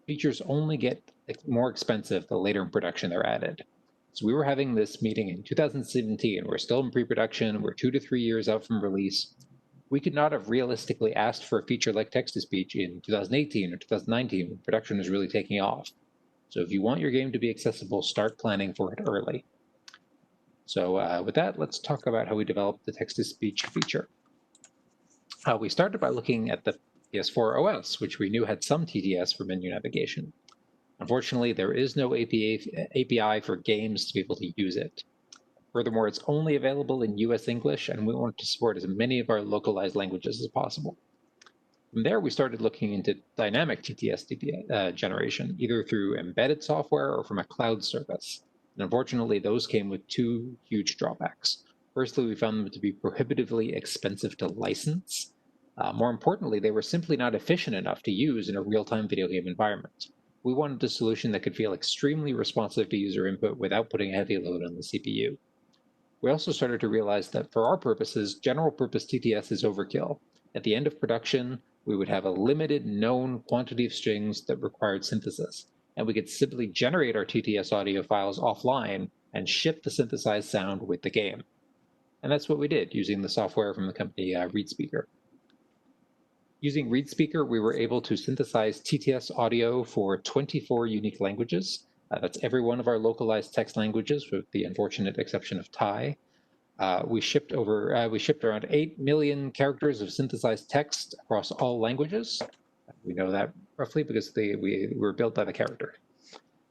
Features only get more expensive the later in production they're added. So we were having this meeting in 2017. We're still in pre-production. We're 2 to 3 years out from release. We could not have realistically asked for a feature like text-to-speech in 2018 or 2019 when production was really taking off. So if you want your game to be accessible, start planning for it early. So with that, let's talk about how we developed the text-to-speech feature. We started by looking at the PS4 OS, which we knew had some TTS for menu navigation. Unfortunately, there is no API for games to be able to use it. Furthermore, it's only available in US English, and we wanted to support as many of our localized languages as possible. From there, we started looking into dynamic TTS generation, either through embedded software or from a cloud service. And unfortunately, those came with 2 huge drawbacks. Firstly, we found them to be prohibitively expensive to license. More importantly, they were simply not efficient enough to use in a real-time video game environment. We wanted a solution that could feel extremely responsive to user input without putting a heavy load on the CPU. We also started to realize that for our purposes, general-purpose TTS is overkill. At the end of production, we would have a limited known quantity of strings that required synthesis, and we could simply generate our TTS audio files offline and ship the synthesized sound with the game. And that's what we did using the software from the company ReadSpeaker. Using ReadSpeaker, we were able to synthesize TTS audio for 24 unique languages. That's every one of our localized text languages, with the unfortunate exception of Thai. We shipped around 8 million characters of synthesized text across all languages. We know that roughly because we were built by the character.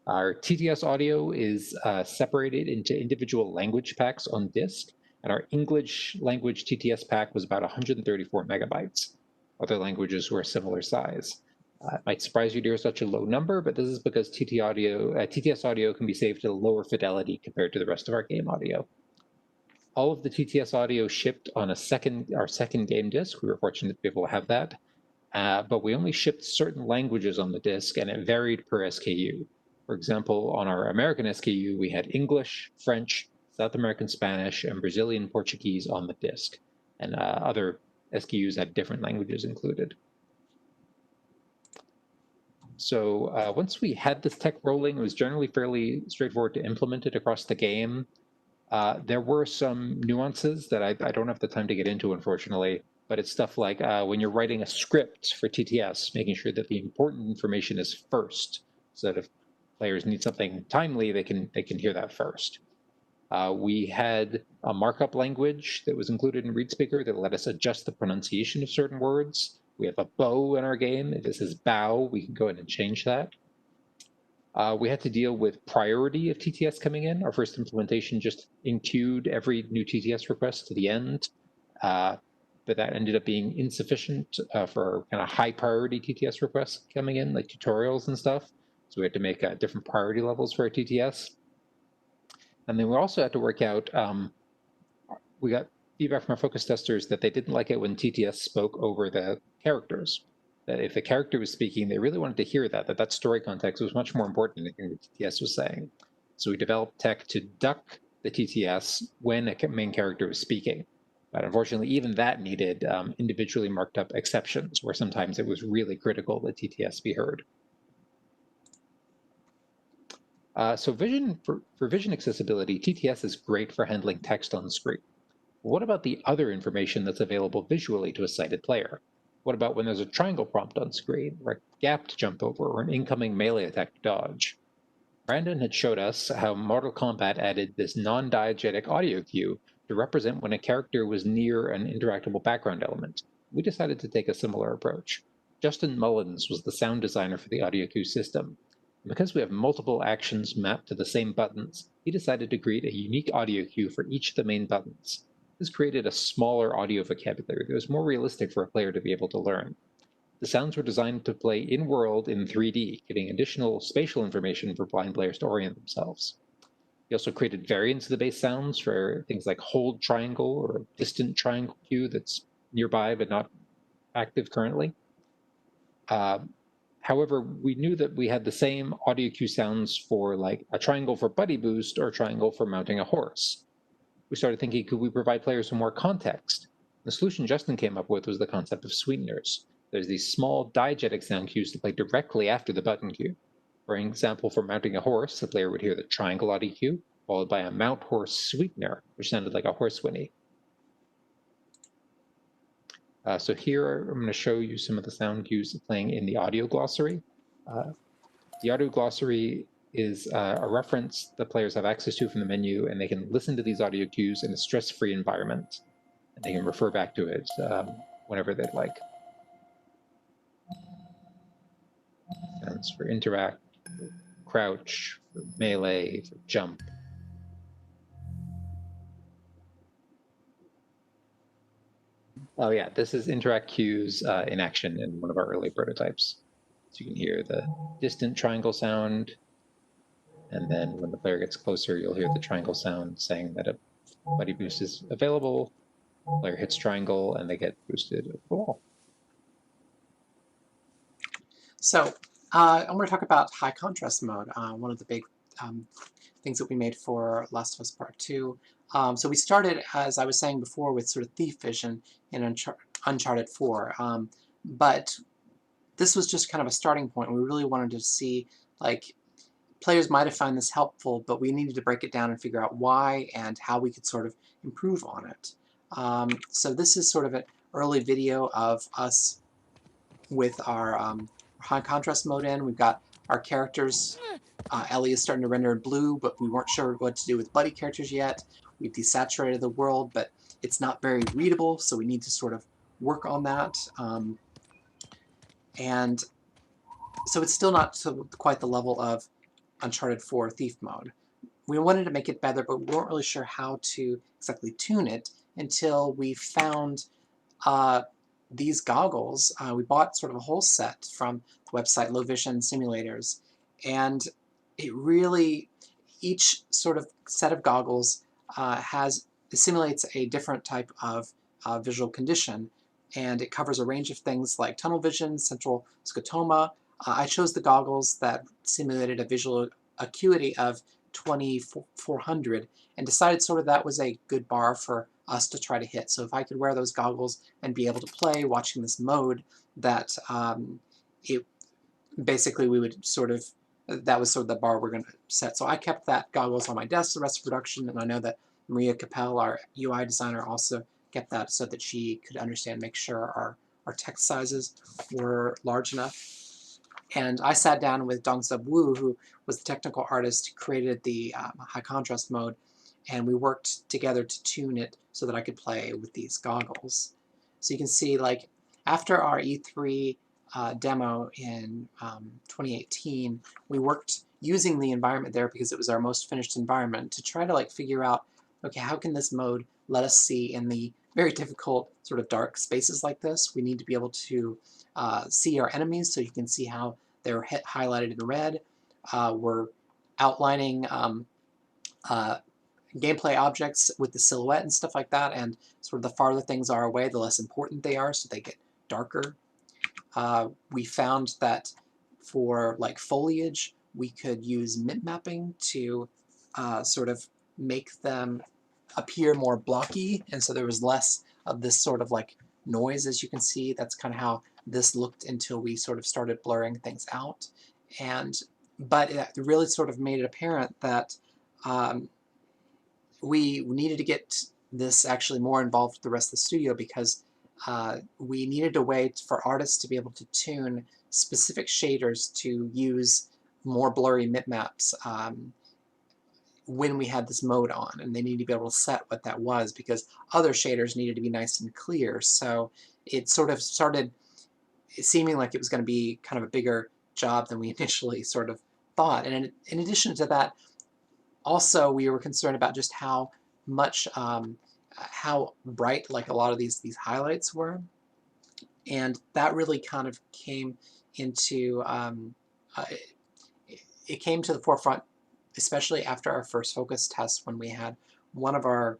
Our TTS audio is separated into individual language packs on disk, and our English language TTS pack was about 134 megabytes. Other languages were a similar size. It might surprise you to hear such a low number, but this is because TTS audio can be saved at a lower fidelity compared to the rest of our game audio. All of the TTS audio shipped on our second game disk. We were fortunate to be able to have that, but we only shipped certain languages on the disk, and it varied per SKU. For example, on our American SKU, we had English, French, South American Spanish, and Brazilian Portuguese on the disk, and other SKUs had different languages included. So once we had this tech rolling, it was generally fairly straightforward to implement it across the game. There were some nuances that I don't have the time to get into, unfortunately, but it's stuff like when you're writing a script for TTS, making sure that the important information is first, so that if players need something timely, they can hear that first. We had a markup language that was included in ReadSpeaker that let us adjust the pronunciation of certain words. We have a bow in our game. If this is bow, we can go ahead and change that. We had to deal with priority of TTS coming in. Our first implementation just enqueued every new TTS request to the end, but that ended up being insufficient for kind of high priority TTS requests coming in, like tutorials and stuff. So we had to make different priority levels for our TTS. And then we also had to work out, we got feedback from our focus testers that they didn't like it when TTS spoke over the characters. That if the character was speaking, they really wanted to hear that story context was much more important than anything the TTS was saying. So we developed tech to duck the TTS when a main character was speaking. But unfortunately, even that needed individually marked up exceptions, where sometimes it was really critical that TTS be heard. So for vision accessibility, TTS is great for handling text on the screen. What about the other information that's available visually to a sighted player? What about when there's a triangle prompt on screen, or a gap to jump over, or an incoming melee attack to dodge? Brandon had showed us how Mortal Kombat added this non-diegetic audio cue to represent when a character was near an interactable background element. We decided to take a similar approach. Justin Mullins was the sound designer for the audio cue system. And because we have multiple actions mapped to the same buttons, he decided to create a unique audio cue for each of the main buttons. This created a smaller audio vocabulary that was more realistic for a player to be able to learn. The sounds were designed to play in-world in 3D, giving additional spatial information for blind players to orient themselves. He also created variants of the base sounds for things like hold triangle or a distant triangle cue that's nearby but not active currently. However, we knew that we had the same audio cue sounds for like a triangle for buddy boost or a triangle for mounting a horse. We started thinking, could we provide players with more context? The solution Justin came up with was the concept of sweeteners. There's these small diegetic sound cues to play directly after the button cue. For example, for mounting a horse, the player would hear the triangle audio cue, followed by a mount horse sweetener, which sounded like a horse whinny. So here I'm going to show you some of the sound cues playing in the audio glossary. The audio glossary is a reference that players have access to from the menu, and they can listen to these audio cues in a stress-free environment. And they can refer back to it whenever they'd like. Sounds for interact, for crouch, for melee, for jump. Oh yeah, this is interact cues in action in one of our early prototypes. So you can hear the distant triangle sound, and then when the player gets closer, you'll hear the triangle sound saying that a buddy boost is available. The player hits triangle, and they get boosted over the wall. So I'm going to talk about high contrast mode, one of the big things that we made for Last of Us Part 2. So we started, as I was saying before, with sort of thief vision in Uncharted 4. But this was just kind of a starting point. We really wanted to see, like, players might have found this helpful, but we needed to break it down and figure out why and how we could sort of improve on it. So this is sort of an early video of us with our high contrast mode in. We've got our characters. Ellie is starting to render in blue, but we weren't sure what to do with buddy characters yet. We've desaturated the world, but it's not very readable, so we need to sort of work on that. And so it's still not to quite the level of Uncharted 4 Thief mode. We wanted to make it better, but we weren't really sure how to exactly tune it until we found these goggles. We bought sort of a whole set from the website Low Vision Simulators, and it really, each sort of set of goggles simulates a different type of visual condition, and it covers a range of things like tunnel vision, central scotoma. I chose the goggles that simulated a visual acuity of 2400 and decided sort of that was a good bar for us to try to hit. So if I could wear those goggles and be able to play watching this mode, that basically we would sort of, that was sort of the bar we're going to set. So I kept that goggles on my desk the rest of production, and I know that Maria Capel, our UI designer, also kept that so that she could understand, make sure our text sizes were large enough. And I sat down with Dongsub Wu, who was the technical artist who created the high contrast mode, and we worked together to tune it so that I could play with these goggles. So you can see, like, after our E3 demo in 2018, we worked using the environment there because it was our most finished environment to try to, like, figure out, okay, how can this mode let us see in the very difficult sort of dark spaces like this? We need to be able to see our enemies, so you can see how they're highlighted in red. We're outlining gameplay objects with the silhouette and stuff like that, and sort of the farther things are away, the less important they are, so they get darker. we found that for like foliage, we could use mip mapping to sort of make them appear more blocky, and so there was less of this sort of like noise, as you can see. That's kind of how this looked until we sort of started blurring things out. But it really sort of made it apparent that we needed to get this actually more involved with the rest of the studio, because we needed a way for artists to be able to tune specific shaders to use more blurry mip maps when we had this mode on, and they needed to be able to set what that was, because other shaders needed to be nice and clear. So it sort of started seeming like it was going to be kind of a bigger job than we initially sort of thought. And in addition to that, also we were concerned about just how much how bright like a lot of these highlights were, and that really kind of came into it came to the forefront, especially after our first focus test, when we had one of our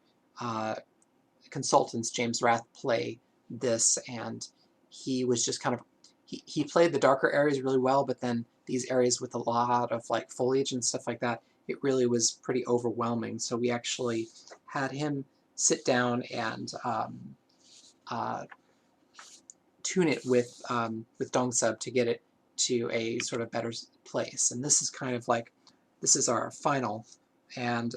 consultants, James Rath, play this, and he was just kind of he played the darker areas really well, but then these areas with a lot of like foliage and stuff like that, it really was pretty overwhelming. So we actually had him sit down and tune it with Dongsub to get it to a sort of better place. And this is kind of like, this is our final. And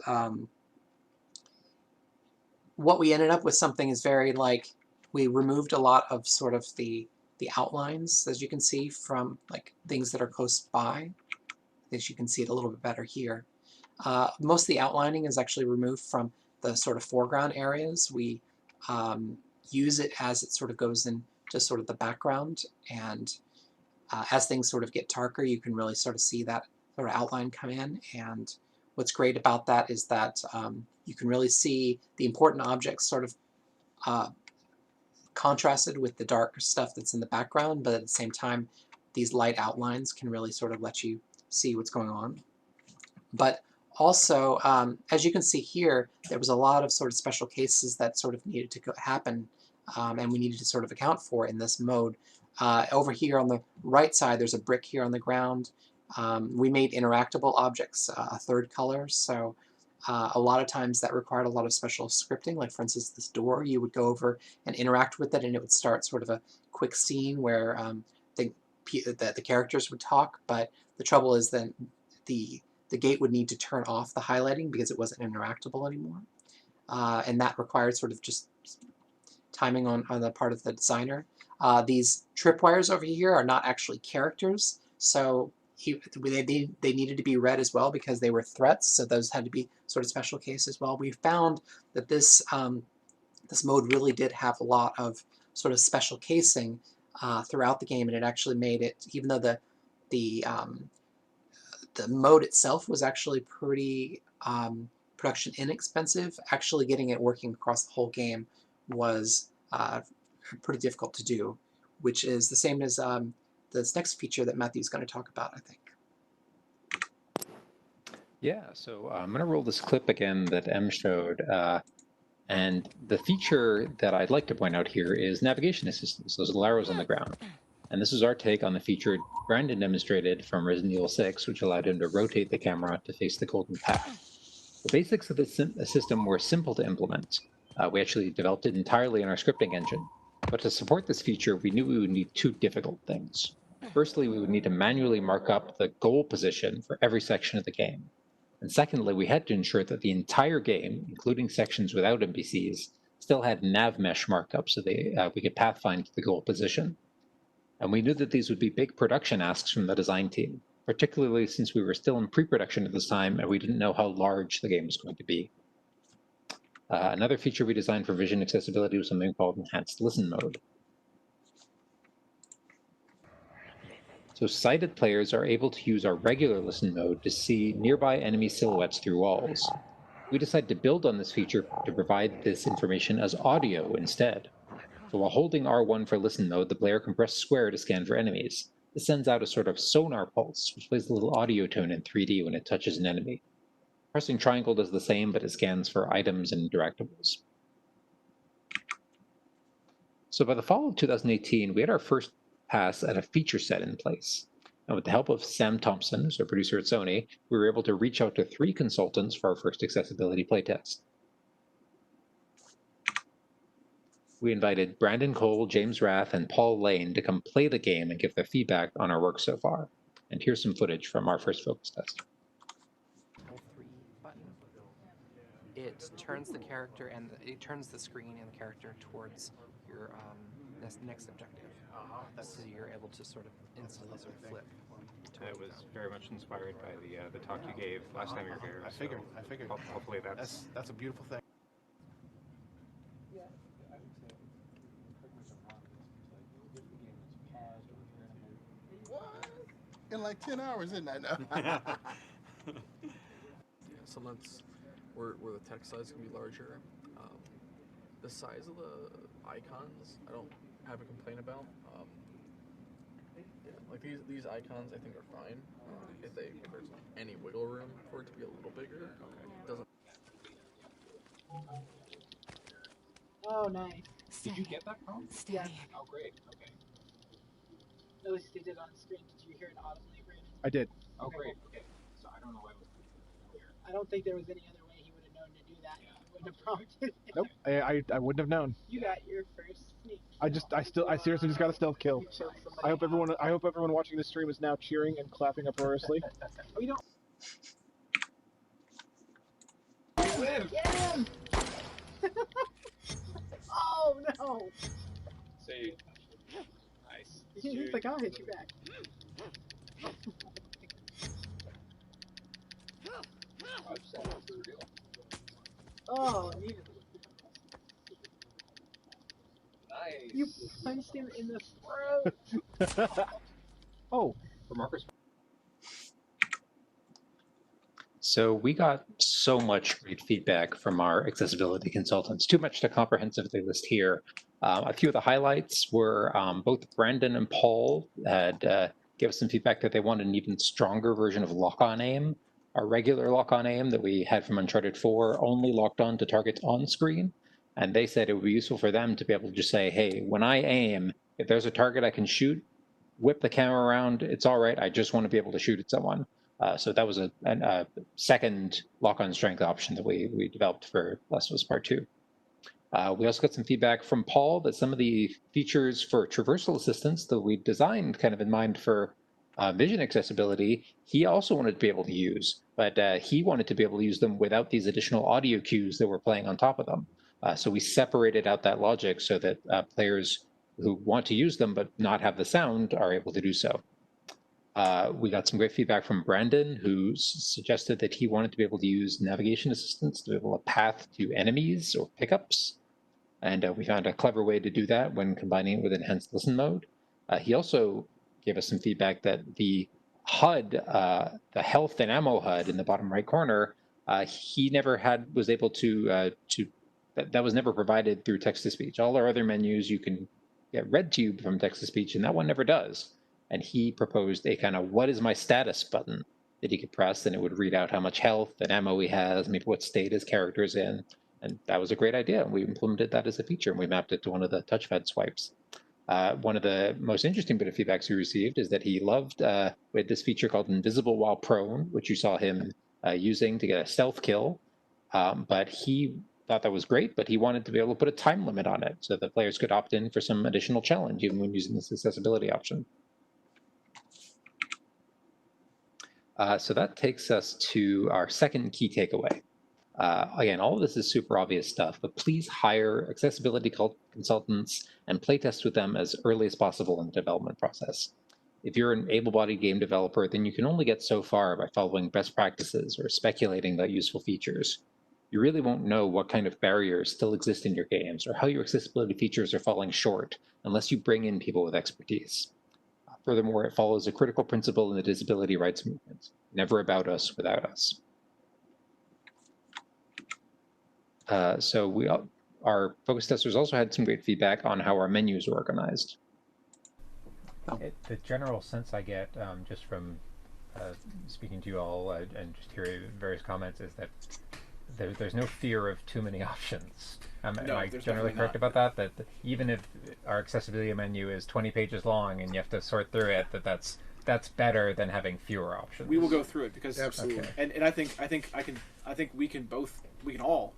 what we ended up with something is very like, we removed a lot of sort of the outlines, as you can see, from like things that are close by. As you can see it a little bit better here. Most of the outlining is actually removed from the sort of foreground areas. We use it as it sort of goes into sort of the background, and as things sort of get darker, you can really sort of see that sort of outline come in. And what's great about that is that you can really see the important objects sort of contrasted with the dark stuff that's in the background, but at the same time, these light outlines can really sort of let you see what's going on. But also, as you can see here, there was a lot of sort of special cases that sort of needed to happen, and we needed to sort of account for in this mode. Over here on the right side, there's a brick here on the ground. We made interactable objects a third color, so a lot of times that required a lot of special scripting. Like for instance, this door, you would go over and interact with it, and it would start sort of a quick scene where the characters would talk. But the trouble is that the gate would need to turn off the highlighting because it wasn't interactable anymore, and that required sort of just timing on the part of the designer. These tripwires over here are not actually characters, so they needed to be read as well because they were threats, so those had to be sort of special case as well. We found that this this mode really did have a lot of sort of special casing throughout the game, and it actually made it, even though the mode itself was actually pretty production inexpensive, actually getting it working across the whole game was pretty difficult to do, which is the same as this next feature that Matthew's going to talk about, I think. Yeah, so I'm going to roll this clip again that M showed. And the feature that I'd like to point out here is navigation assistance, those little arrows on the ground. And this is our take on the feature Brandon demonstrated from Resident Evil 6, which allowed him to rotate the camera to face the golden path. The basics of the system were simple to implement. We actually developed it entirely in our scripting engine. But to support this feature, we knew we would need two difficult things. Firstly, we would need to manually mark up the goal position for every section of the game. And secondly, we had to ensure that the entire game, including sections without NPCs, still had nav mesh markup so we could pathfind to the goal position. And we knew that these would be big production asks from the design team, particularly since we were still in pre-production at this time and we didn't know how large the game was going to be. Another feature we designed for vision accessibility was something called Enhanced Listen Mode. So sighted players are able to use our regular listen mode to see nearby enemy silhouettes through walls. We decided to build on this feature to provide this information as audio instead. So while holding R1 for listen mode, the player can press square to scan for enemies. This sends out a sort of sonar pulse, which plays a little audio tone in 3D when it touches an enemy. Pressing triangle does the same, but it scans for items and interactables. So by the fall of 2018, we had our first pass at a feature set in place. And with the help of Sam Thompson, who's a producer at Sony, we were able to reach out to 3 consultants for our first accessibility playtest. We invited Brandon Cole, James Rath, and Paul Lane to come play the game and give their feedback on our work so far. And here's some footage from our first focus test. It turns the character and it turns the screen and the character towards your next objective. So you're able to sort of instantly sort of flip. It was very much inspired by the talk you gave last time you were here. I figured. Hopefully that's a beautiful thing. What? In like 10 hours, isn't that? Yeah, sometimes where the text size can be larger. The size of the icons, I don't have a complaint about. Yeah, like these icons, I think are fine. If there's any wiggle room for it to be a little bigger, it doesn't. Oh, nice. Did you get that phone? Yeah. Oh, great. Okay. At least they did on the screen. Did you hear it audibly, Brandon? I did. Oh, great. Okay. So I don't know why it was clear. I don't think there was any other way he would have known to do that. He wouldn't have prompted. Nope. I wouldn't have known. You got your first sneak. I seriously just got a stealth kill. I hope everyone watching this stream is now cheering and clapping uproariously. Oh, you don't. You win. Get him! Oh no! See. Nice. He's like, I'll hit you back. Oh, needed. Nice. You punched him in the throat. Oh, for Marcus. So we got so much great feedback from our accessibility consultants, too much to comprehensively list here. A few of the highlights were both Brandon and Paul had gave us some feedback that they wanted an even stronger version of lock-on aim. Our regular lock-on aim that we had from Uncharted 4 only locked on to targets on screen. And they said it would be useful for them to be able to just say, hey, when I aim, if there's a target I can shoot, whip the camera around, it's all right. I just want to be able to shoot at someone. So that was a second lock-on strength option that we developed for Last of Us Part 2. We also got some feedback from Paul that some of the features for traversal assistance that we designed kind of in mind for vision accessibility, he also wanted to be able to use, but he wanted to be able to use them without these additional audio cues that were playing on top of them. So we separated out that logic so that players who want to use them but not have the sound are able to do so. We got some great feedback from Brandon, who suggested that he wanted to be able to use navigation assistance to be able to path to enemies or pickups. And we found a clever way to do that when combining it with enhanced listen mode. He also gave us some feedback that the HUD, the health and ammo HUD in the bottom right corner, he never was able to that was never provided through text-to-speech. All our other menus you can get read to you from text-to-speech, and that one never does. And he proposed a kind of what is my status button that he could press, and it would read out how much health and ammo he has, maybe what state his character's in. And that was a great idea. We implemented that as a feature, and we mapped it to one of the touchpad swipes. One of the most interesting bit of feedbacks we received is that he loved we had this feature called Invisible While Prone, which you saw him using to get a stealth kill. But he thought that was great, but he wanted to be able to put a time limit on it so that players could opt in for some additional challenge even when using this accessibility option. So that takes us to our second key takeaway. Again, all of this is super obvious stuff, but please hire accessibility consultants and playtest with them as early as possible in the development process. If you're an able-bodied game developer, then you can only get so far by following best practices or speculating about useful features. You really won't know what kind of barriers still exist in your games or how your accessibility features are falling short unless you bring in people with expertise. Furthermore, it follows a critical principle in the disability rights movement: never about us without us. So our focus testers also had some great feedback on how our menus are organized. The general sense I get just from speaking to you all and just hearing various comments is that there's no fear of too many options. Am No, I there's generally definitely correct not. about that? That even if our accessibility menu is 20 pages long and you have to sort through it, that's better than having fewer options. We will go through it because Absolutely. Okay. and I think we can all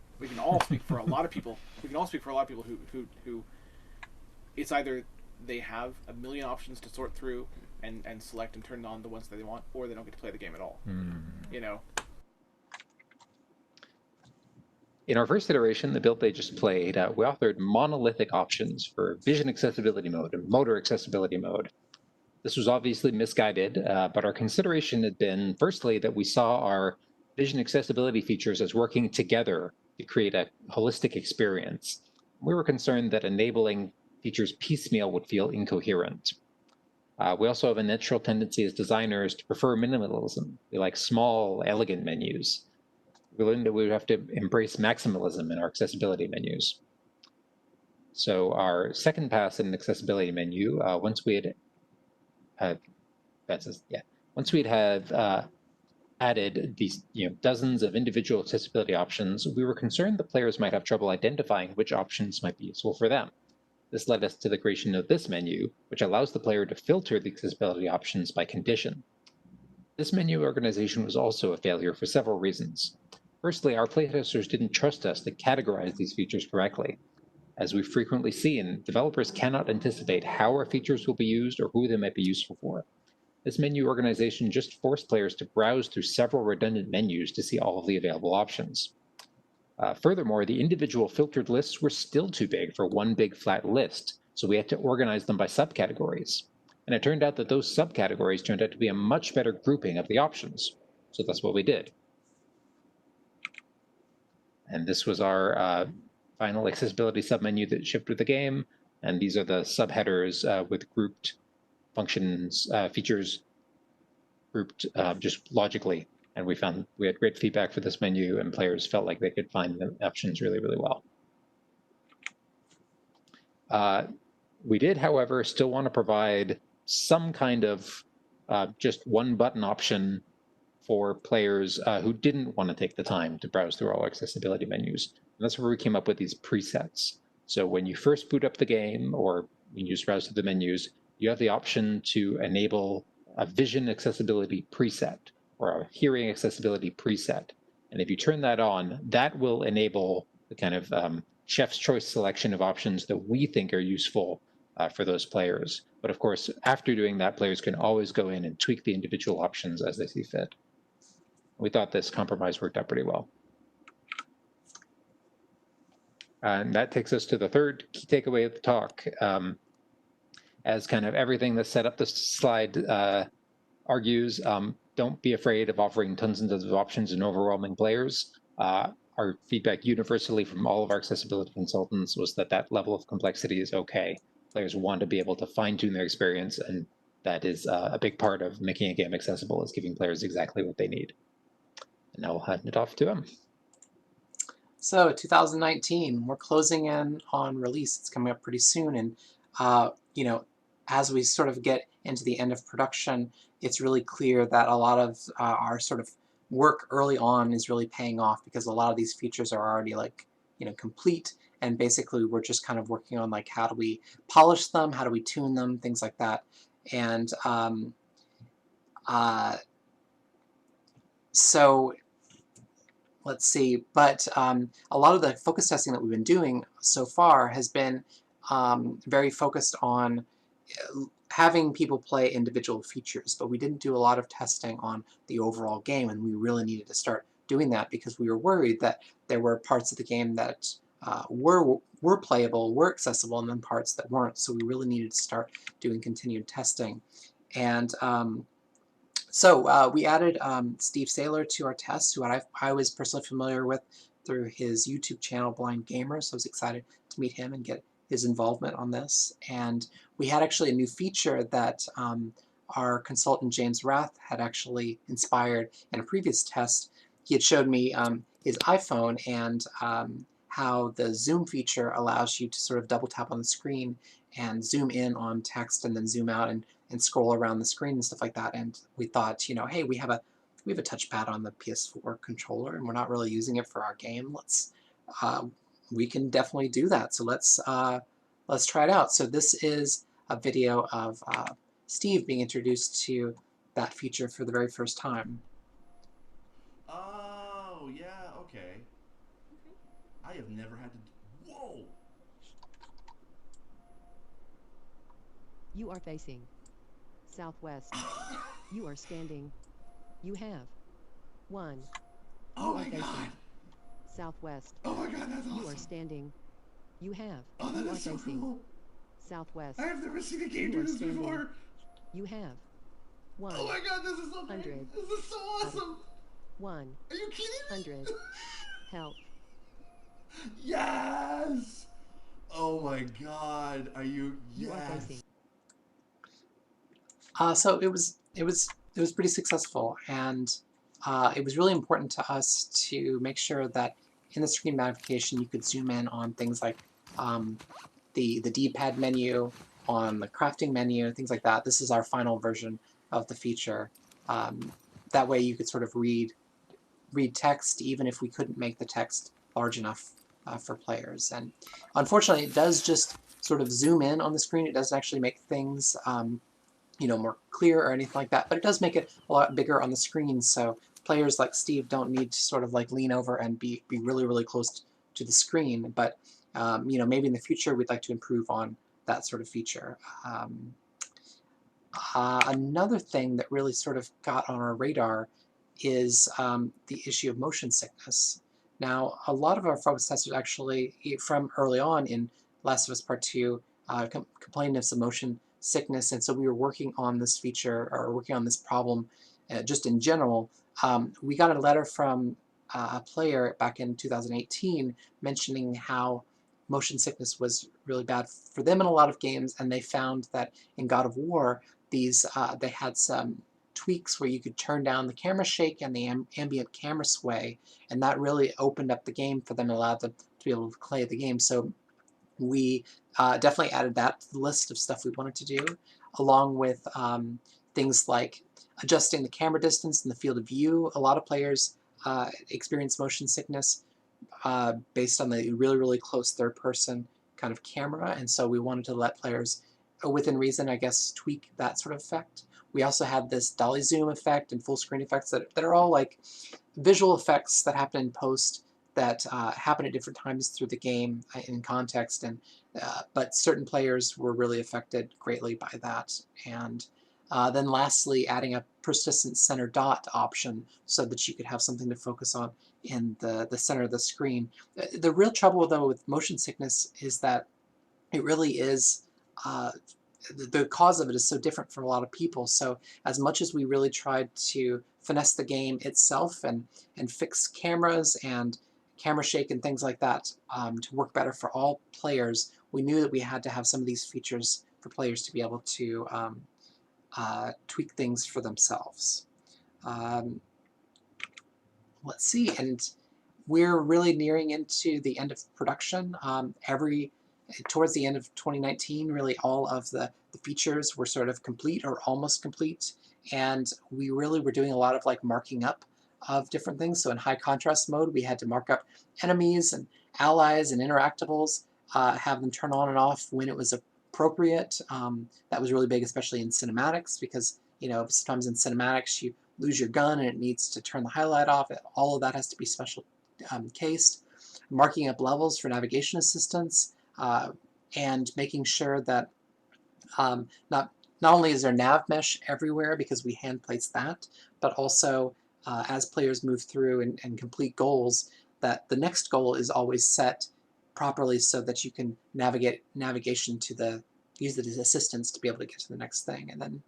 speak for a lot of people. We can all speak for a lot of people who it's either they have a million options to sort through and select and turn on the ones that they want, or they don't get to play the game at all. You know. In our first iteration, the build they just played, we authored monolithic options for vision accessibility mode and motor accessibility mode. This was obviously misguided, but our consideration had been, firstly, that we saw our vision accessibility features as working together to create a holistic experience. We were concerned that enabling features piecemeal would feel incoherent. We also have a natural tendency as designers to prefer minimalism. We like small, elegant menus. We learned that we would have to embrace maximalism in our accessibility menus. So our second pass in an accessibility menu, once we had added these dozens of individual accessibility options, we were concerned that players might have trouble identifying which options might be useful for them. This led us to the creation of this menu, which allows the player to filter the accessibility options by condition. This menu organization was also a failure for several reasons. Firstly, our playtesters didn't trust us to categorize these features correctly. As we've frequently seen, developers cannot anticipate how our features will be used or who they might be useful for. This menu organization just forced players to browse through several redundant menus to see all of the available options. Furthermore, the individual filtered lists were still too big for one big flat list, so we had to organize them by subcategories. And it turned out that those subcategories turned out to be a much better grouping of the options. So that's what we did. And this was our final accessibility submenu that shipped with the game. And these are the subheaders with grouped functions, features grouped just logically. And we had great feedback for this menu, and players felt like they could find the options really, really well. We did, however, still want to provide some kind of just one button option for players who didn't want to take the time to browse through all accessibility menus. And that's where we came up with these presets. So when you first boot up the game, or when you just browse through the menus, you have the option to enable a vision accessibility preset or a hearing accessibility preset. And if you turn that on, that will enable the kind of chef's choice selection of options that we think are useful for those players. But of course, after doing that, players can always go in and tweak the individual options as they see fit. We thought this compromise worked out pretty well. And that takes us to the third key takeaway of the talk. As kind of everything that's set up this slide argues, don't be afraid of offering tons and tons of options and overwhelming players. Our feedback universally from all of our accessibility consultants was that that level of complexity is okay. Players want to be able to fine-tune their experience, and that is a big part of making a game accessible, is giving players exactly what they need. And now I'll hand it off to him. So 2019, we're closing in on release. It's coming up pretty soon, and you know, as we sort of get into the end of production, it's really clear that a lot of our sort of work early on is really paying off, because a lot of these features are already complete, and basically we're just kind of working on how do we polish them, how do we tune them, things like that. And so let's see, but a lot of the focus testing that we've been doing so far has been very focused on having people play individual features, but we didn't do a lot of testing on the overall game, and we really needed to start doing that because we were worried that there were parts of the game that were playable, were accessible, and then parts that weren't, so we really needed to start doing continued testing. And so we added Steve Saylor to our test, who I was personally familiar with through his YouTube channel, Blind Gamer, so I was excited to meet him and get his involvement on this. And we had actually a new feature that our consultant James Rath had actually inspired in a previous test. He had showed me his iPhone and how the zoom feature allows you to sort of double tap on the screen and zoom in on text and then zoom out and scroll around the screen and stuff like that. And we thought, hey, we have a we have a touchpad on the PS4 controller, and we're not really using it for our game. We can definitely do that. So let's try it out. So this is a video of Steve being introduced to that feature for the very first time. Oh, yeah, okay. I have never had to... Whoa! You are facing southwest. You are standing. You have 1. Oh You my are facing God. southwest. Oh my God, that's awesome. You are standing. You have. Oh, that You are is so facing cool. southwest. I have never seen a game You do are this standing. before. You have 1. Oh my God, this is so great. 100. This is so awesome. 1. Are you kidding me? 100. Help. Yes! Oh my God, are you... You are Yes. facing. So it was pretty successful, and it was really important to us to make sure that in the screen magnification you could zoom in on things like the D-pad menu, on the crafting menu, things like that. This is our final version of the feature. That way you could sort of read text even if we couldn't make the text large enough for players. And unfortunately, it does just sort of zoom in on the screen. It doesn't actually make things more clear or anything like that, but it does make it a lot bigger on the screen, so players like Steve don't need to sort of like lean over and be really, really close to the screen. But maybe in the future we'd like to improve on that sort of feature. Another thing that really sort of got on our radar is the issue of motion sickness. Now, a lot of our focus testers actually, from early on in Last of Us Part 2, complained of some motion sickness, and so we were working on this feature, or working on this problem just in general. We got a letter from a player back in 2018 mentioning how motion sickness was really bad for them in a lot of games, and they found that in God of War, they had some tweaks where you could turn down the camera shake and the ambient camera sway, and that really opened up the game for them and allowed them to be able to play the game. So we definitely added that to the list of stuff we wanted to do, along with things like adjusting the camera distance and the field of view. A lot of players experience motion sickness based on the really, really close third-person kind of camera, and so we wanted to let players, within reason, I guess, tweak that sort of effect. We also have this dolly zoom effect and full screen effects that are all like visual effects that happen in post that happen at different times through the game in context, and but certain players were really affected greatly by that. And then lastly, adding a persistent center dot option so that you could have something to focus on in the center of the screen. The real trouble, though, with motion sickness is that it really is, the cause of it is so different from a lot of people. So as much as we really tried to finesse the game itself and fix cameras and camera shake and things like that to work better for all players, we knew that we had to have some of these features for players to be able to tweak things for themselves. Let's see, and we're really nearing into the end of production. Towards the end of 2019, really all of the features were sort of complete or almost complete, and we really were doing a lot of like marking up of different things. So in high contrast mode, we had to mark up enemies and allies and interactables, have them turn on and off when it was appropriate. That was really big, especially in cinematics, because sometimes in cinematics you lose your gun and it needs to turn the highlight off. All of that has to be special cased. Marking up levels for navigation assistance, and making sure that not only is there nav mesh everywhere because we hand place that, but also as players move through and complete goals, that the next goal is always set properly so that you can navigation to use the assistance to be able to get to the next thing. And then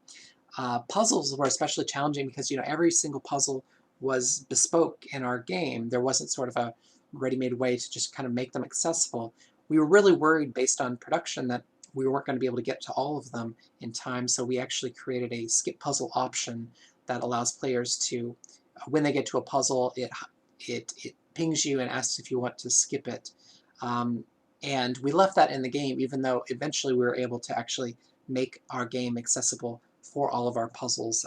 puzzles were especially challenging because every single puzzle was bespoke in our game. There wasn't sort of a ready-made way to just kind of make them accessible. We were really worried based on production that we weren't going to be able to get to all of them in time, so we actually created a skip puzzle option that allows players to, when they get to a puzzle, it pings you and asks if you want to skip it. And we left that in the game, even though eventually we were able to actually make our game accessible for all of our puzzles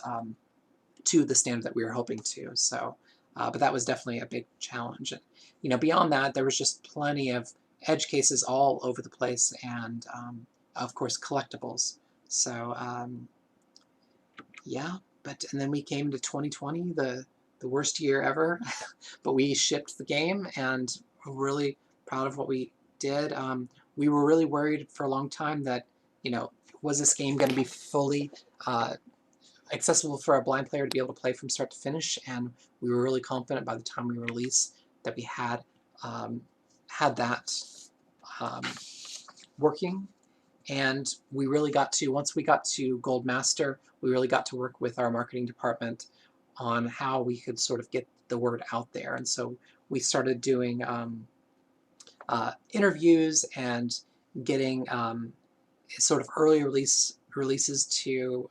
to the standard that we were hoping to. So, but that was definitely a big challenge. And, you know, beyond that, there was just plenty of edge cases all over the place, and of course collectibles. So yeah, and then we came to 2020, the worst year ever, but we shipped the game, and we're really proud of what we did. We were really worried for a long time that, you know, was this game going to be fully accessible for a blind player to be able to play from start to finish, and we were really confident by the time we released that we had that working. And we really got to, once we got to Gold Master, we really got to work with our marketing department on how we could sort of get the word out there. And so we started doing interviews and getting sort of early releases to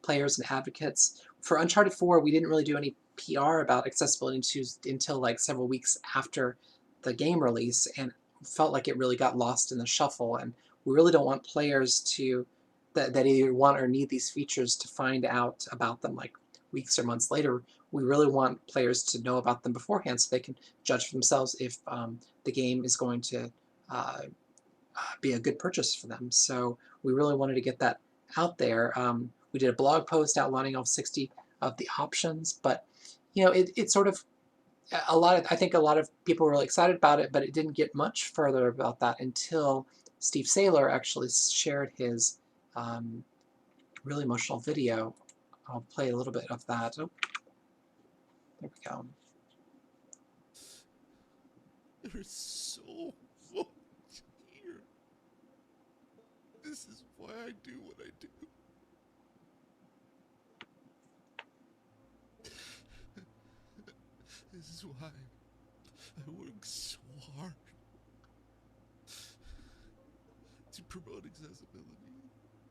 players and advocates. For Uncharted 4, we didn't really do any PR about accessibility issues until like several weeks after the game release, and felt like it really got lost in the shuffle. And we really don't want players to that either want or need these features to find out about them like weeks or months later. We really want players to know about them beforehand so they can judge for themselves if the game is going to be a good purchase for them. So we really wanted to get that out there. We did a blog post outlining all 60 of the options, but you know, it sort of, I think a lot of people were really excited about it, but it didn't get much further about that until Steve Saylor actually shared his really emotional video. I'll play a little bit of that. Oh, there we go. There's so much here. This is why I do what I do. This is why I work so hard to promote accessibility.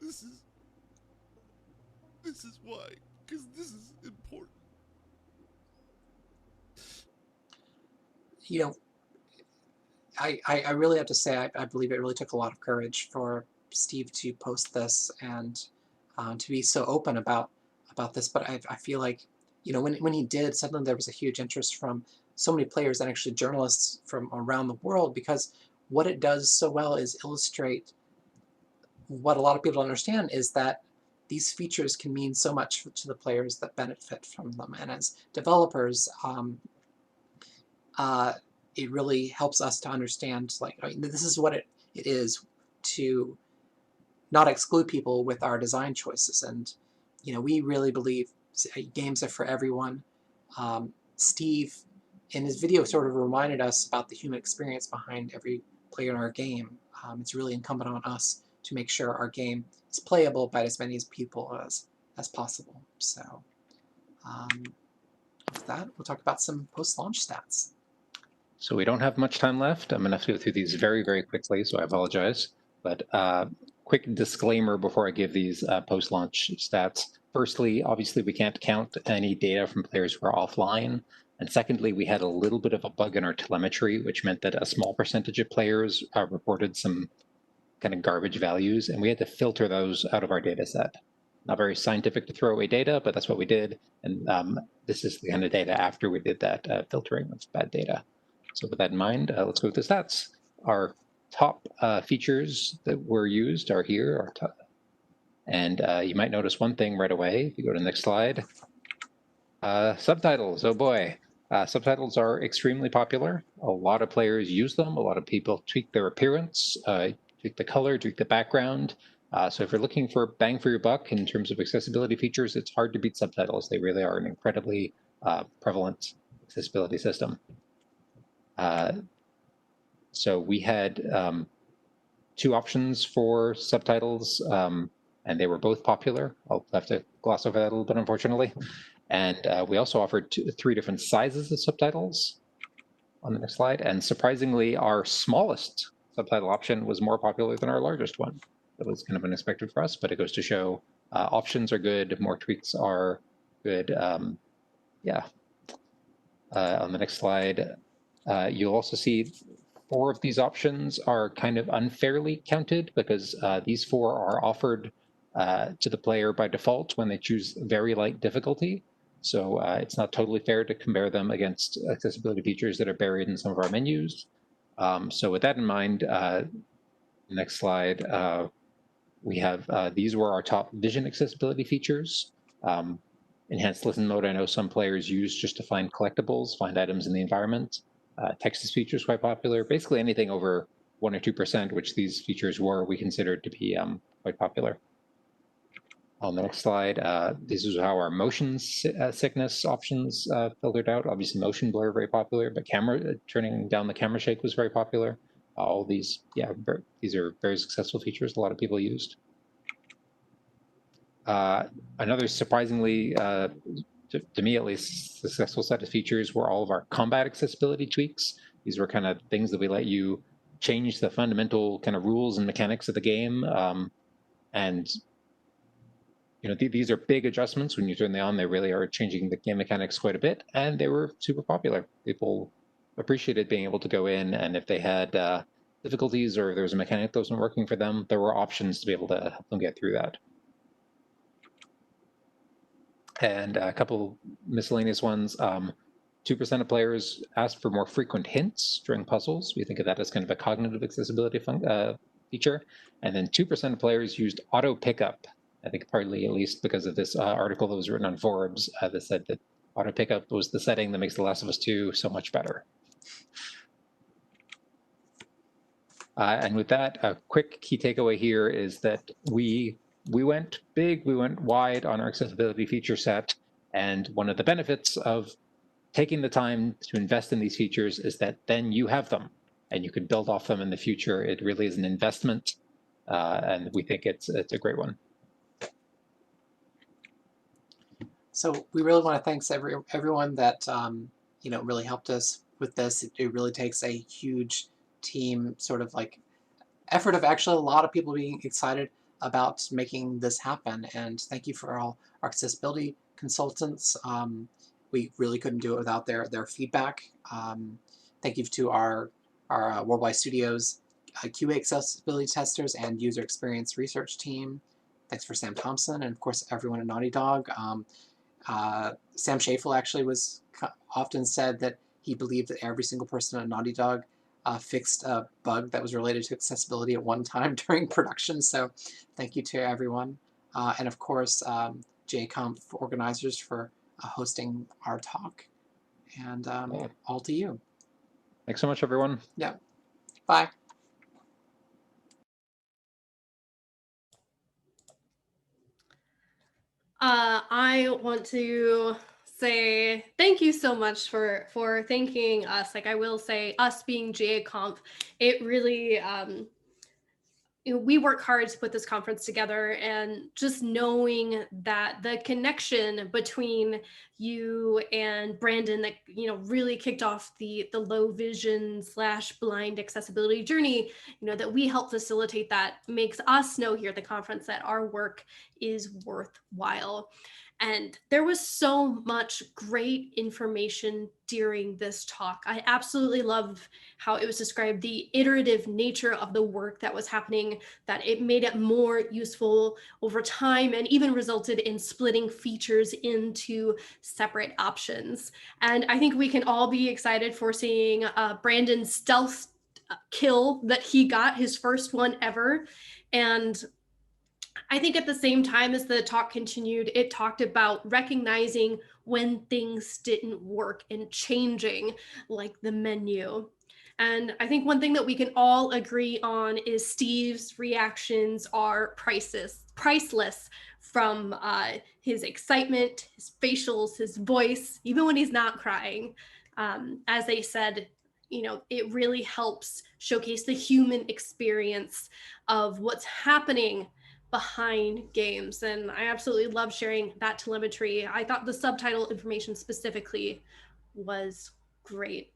This is why, because this is important. You know, I really have to say, I believe it really took a lot of courage for Steve to post this and to be so open about this. But I feel like, you know, when he did, suddenly there was a huge interest from so many players and actually journalists from around the world, because what it does so well is illustrate what a lot of people don't understand, is that these features can mean so much to the players that benefit from them. And as developers, it really helps us to understand, like, I mean, this is what it is to not exclude people with our design choices. And, you know, we really believe games are for everyone. Steve, in his video, sort of reminded us about the human experience behind every player in our game. It's really incumbent on us to make sure our game is playable by as many people as possible. So with that, we'll talk about some post-launch stats. So we don't have much time left. I'm going to have to go through these very, very quickly, so I apologize. But quick disclaimer before I give these post-launch stats. Firstly, obviously, we can't count any data from players who are offline. And secondly, we had a little bit of a bug in our telemetry, which meant that a small percentage of players reported some kind of garbage values, and we had to filter those out of our data set. Not very scientific to throw away data, but that's what we did. And this is the kind of data after we did that filtering of bad data. So with that in mind, let's go with the stats. Our top features that were used are here. And you might notice one thing right away. If you go to the next slide. Subtitles, oh boy. Subtitles are extremely popular. A lot of players use them. A lot of people tweak their appearance, tweak the color, tweak the background. So if you're looking for bang for your buck in terms of accessibility features, it's hard to beat subtitles. They really are an incredibly prevalent accessibility system. So we had two options for subtitles, and they were both popular. I'll have to gloss over that a little bit, unfortunately. And we also offered three different sizes of subtitles on the next slide. And surprisingly, our smallest subtitle option was more popular than our largest one. That was kind of unexpected for us, but it goes to show options are good, more tweaks are good. Yeah. On the next slide, you'll also see 4 of these options are kind of unfairly counted because these 4 are offered to the player by default when they choose very light difficulty. So it's not totally fair to compare them against accessibility features that are buried in some of our menus. So with that in mind, next slide, we have these were our top vision accessibility features. Enhanced listen mode, I know some players use just to find collectibles, find items in the environment. Text-to-speech is quite popular. Basically anything over 1 or 2%, which these features were, we considered to be quite popular. On the next slide, this is how our motion sickness options filtered out. Obviously, motion blur very popular, but turning down the camera shake was very popular. All these, these are very successful features a lot of people used. Another surprisingly, to me at least, successful set of features were all of our combat accessibility tweaks. These were kind of things that we let you change the fundamental kind of rules and mechanics of the game. And these are big adjustments. When you turn them on, they really are changing the game mechanics quite a bit, and they were super popular. People appreciated being able to go in, and if they had difficulties or there was a mechanic that wasn't working for them, there were options to be able to help them get through that. And a couple miscellaneous ones. 2% of players asked for more frequent hints during puzzles. We think of that as kind of a cognitive accessibility feature. And then 2% of players used auto pickup. I think partly, at least, because of this article that was written on Forbes that said that auto pickup was the setting that makes The Last of Us 2 so much better. And with that, a quick key takeaway here is that we went big, we went wide on our accessibility feature set. And one of the benefits of taking the time to invest in these features is that then you have them and you can build off them in the future. It really is an investment, and we think it's a great one. So we really want to thank everyone that really helped us with this. It really takes a huge team sort of like effort of actually a lot of people being excited about making this happen. And thank you for all our accessibility consultants. We really couldn't do it without their feedback. Thank you to our Worldwide Studios QA accessibility testers and user experience research team. Thanks for Sam Thompson and of course everyone at Naughty Dog. Sam Schafel actually was often said that he believed that every single person at Naughty Dog fixed a bug that was related to accessibility at one time during production. So thank you to everyone. And of course, GaConf organizers for hosting our talk. And all to you. Thanks so much, everyone. Yeah. Bye. I want to say thank you so much for thanking us. Like I will say, us being GaConf, it really we work hard to put this conference together, and just knowing that the connection between you and Brandon that really kicked off the low vision / blind accessibility journey, that we help facilitate that, makes us know here at the conference that our work is worthwhile. And there was so much great information during this talk. I absolutely love how it was described, the iterative nature of the work that was happening, that it made it more useful over time and even resulted in splitting features into separate options. And I think we can all be excited for seeing Brandon's stealth kill that he got, his first one ever. And I think at the same time as the talk continued, it talked about recognizing when things didn't work and changing, like the menu. And I think one thing that we can all agree on is Steve's reactions are priceless, from his excitement, his facials, his voice, even when he's not crying. As they said, it really helps showcase the human experience of what's happening behind games. And I absolutely love sharing that telemetry. I thought the subtitle information specifically was great.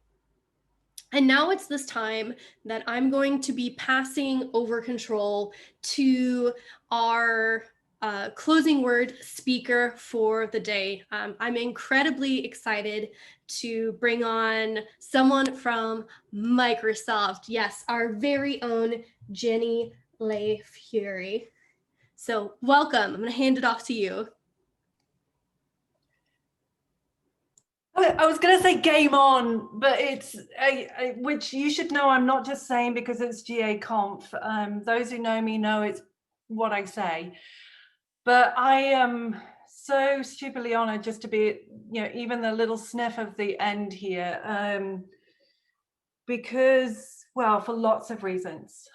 And now it's this time that I'm going to be passing over control to our closing word speaker for the day. I'm incredibly excited to bring on someone from Microsoft. Yes, our very own Jenny Leigh Fury. So welcome. I'm going to hand it off to you. I was going to say game on, but it's which you should know I'm not just saying because it's GaConf. Those who know me know it's what I say. But I am so stupidly honored just to be, even the little sniff of the end here, because, well, for lots of reasons.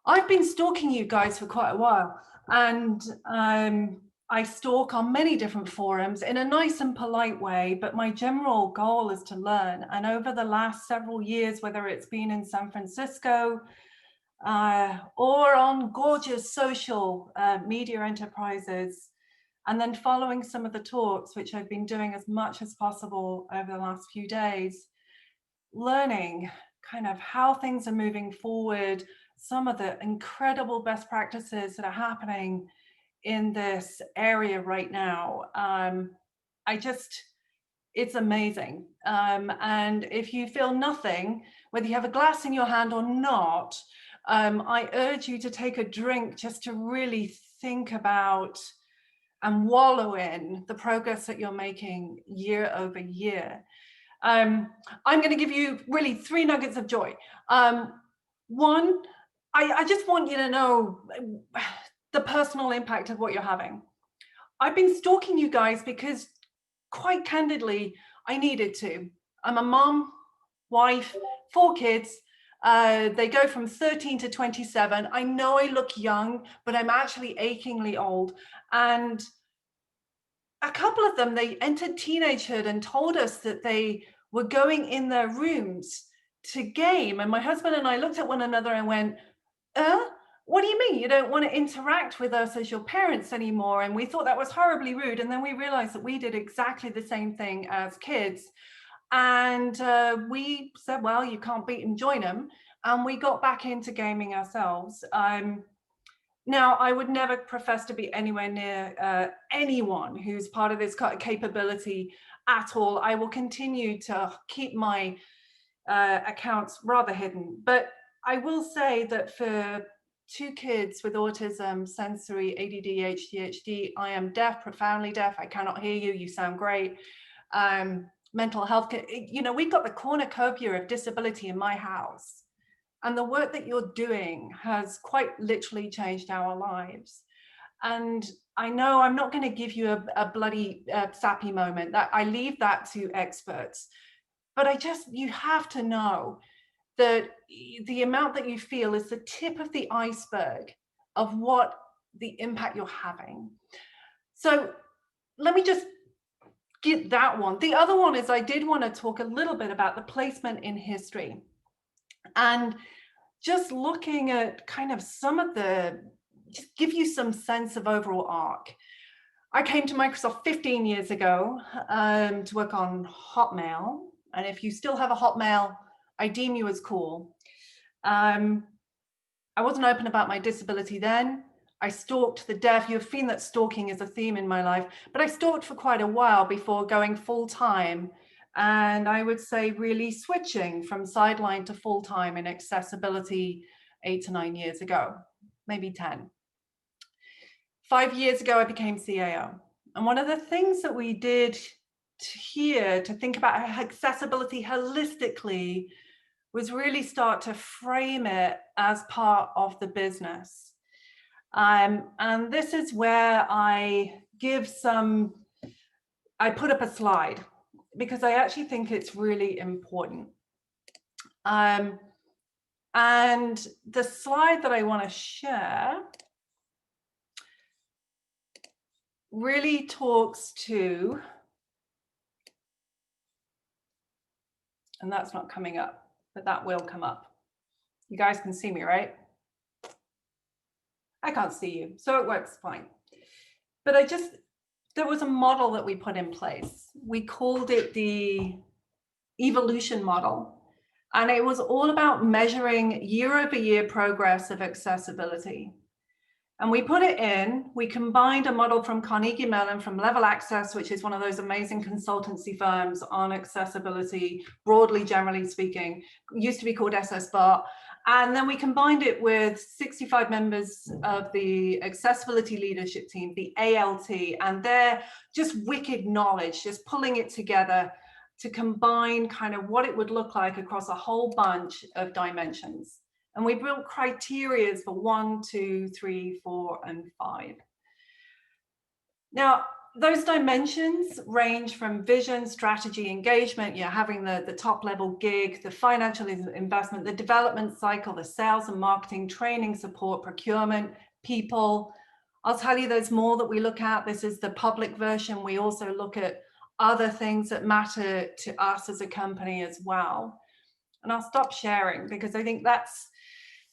I've been stalking you guys for quite a while, and I stalk on many different forums in a nice and polite way, but my general goal is to learn. And over the last several years, whether it's been in San Francisco or on gorgeous social media enterprises, and then following some of the talks, which I've been doing as much as possible over the last few days, learning kind of how things are moving forward, some of the incredible best practices that are happening in this area right now. It's amazing. And if you feel nothing, whether you have a glass in your hand or not, I urge you to take a drink just to really think about and wallow in the progress that you're making year over year. I'm going to give you really 3 nuggets of joy. One, I just want you to know the personal impact of what you're having. I've been stalking you guys because, quite candidly, I needed to. I'm a mom, wife, 4 kids. They go from 13 to 27. I know I look young, but I'm actually achingly old. And a couple of them, they entered teenagehood and told us that they were going in their rooms to game. And my husband and I looked at one another and went, what do you mean you don't want to interact with us as your parents anymore? And we thought that was horribly rude. And then we realized that we did exactly the same thing as kids. And we said, well, you can't beat them, join them. And we got back into gaming ourselves. Now, I would never profess to be anywhere near anyone who's part of this capability at all. I will continue to keep my accounts rather hidden. But I will say that for 2 kids with autism, sensory, ADD, ADHD, I am deaf, profoundly deaf. I cannot hear you. You sound great. Mental health, we've got the cornucopia of disability in my house. And the work that you're doing has quite literally changed our lives. And I know I'm not going to give you a bloody sappy moment. That I leave that to experts. But you have to know that the amount that you feel is the tip of the iceberg of what the impact you're having. So let me just get that one. The other one is I did want to talk a little bit about the placement in history. And just looking at kind of just give you some sense of overall arc. I came to Microsoft 15 years ago to work on Hotmail. And if you still have a Hotmail, I deem you as cool. I wasn't open about my disability then. I stalked the deaf. You've seen that stalking is a theme in my life, but I stalked for quite a while before going full time. And I would say really switching from sideline to full time in accessibility 8 to 9 years ago, maybe 10. 5 years ago, I became CAO. And one of the things that we did here to think about accessibility holistically was really start to frame it as part of the business. And this is where I put up a slide because I actually think it's really important. And the slide that I want to share really talks to, and that's not coming up, but that will come up. You guys can see me, right? I can't see you, so it works fine. But there was a model that we put in place. We called it the evolution model. And it was all about measuring year-over-year progress of accessibility. And we put it in, we combined a model from Carnegie Mellon, from Level Access, which is one of those amazing consultancy firms on accessibility, broadly, generally speaking, used to be called SSBAR. And then we combined it with 65 members of the accessibility leadership team, the ALT, and their just wicked knowledge, just pulling it together to combine kind of what it would look like across a whole bunch of dimensions. And we built criteria for 1, 2, 3, 4, and 5. Now, those dimensions range from vision, strategy, engagement, having the top level gig, the financial investment, the development cycle, the sales and marketing, training, support, procurement, people. I'll tell you there's more that we look at. This is the public version. We also look at other things that matter to us as a company as well. And I'll stop sharing because I think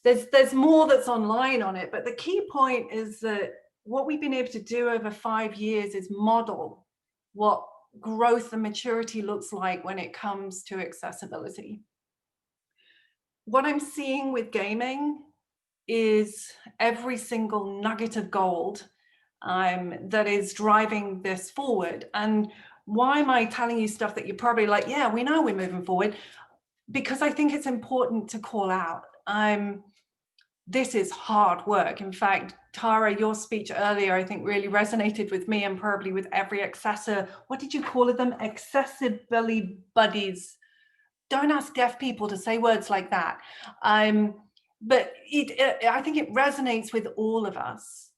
there's more that's online on it. But the key point is that what we've been able to do over 5 years is model what growth and maturity looks like when it comes to accessibility. What I'm seeing with gaming is every single nugget of gold that is driving this forward. And why am I telling you stuff that you're probably like, yeah, we know we're moving forward? Because I think it's important to call out. This is hard work. In fact, Tara, your speech earlier, I think really resonated with me and probably with every accessor. What did you call them? Accessibility buddies. Don't ask deaf people to say words like that. But I think it resonates with all of us.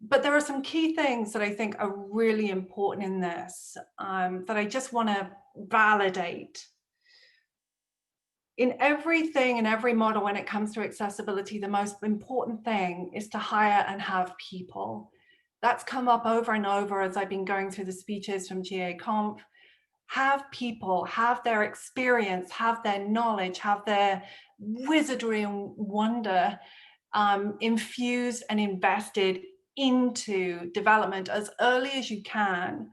But there are some key things that I think are really important in this that I just want to validate. In everything and every model, when it comes to accessibility, the most important thing is to hire and have people. That's come up over and over as I've been going through the speeches from GaConf. Have people, have their experience, have their knowledge, have their wizardry and wonder infused and invested into development as early as you can.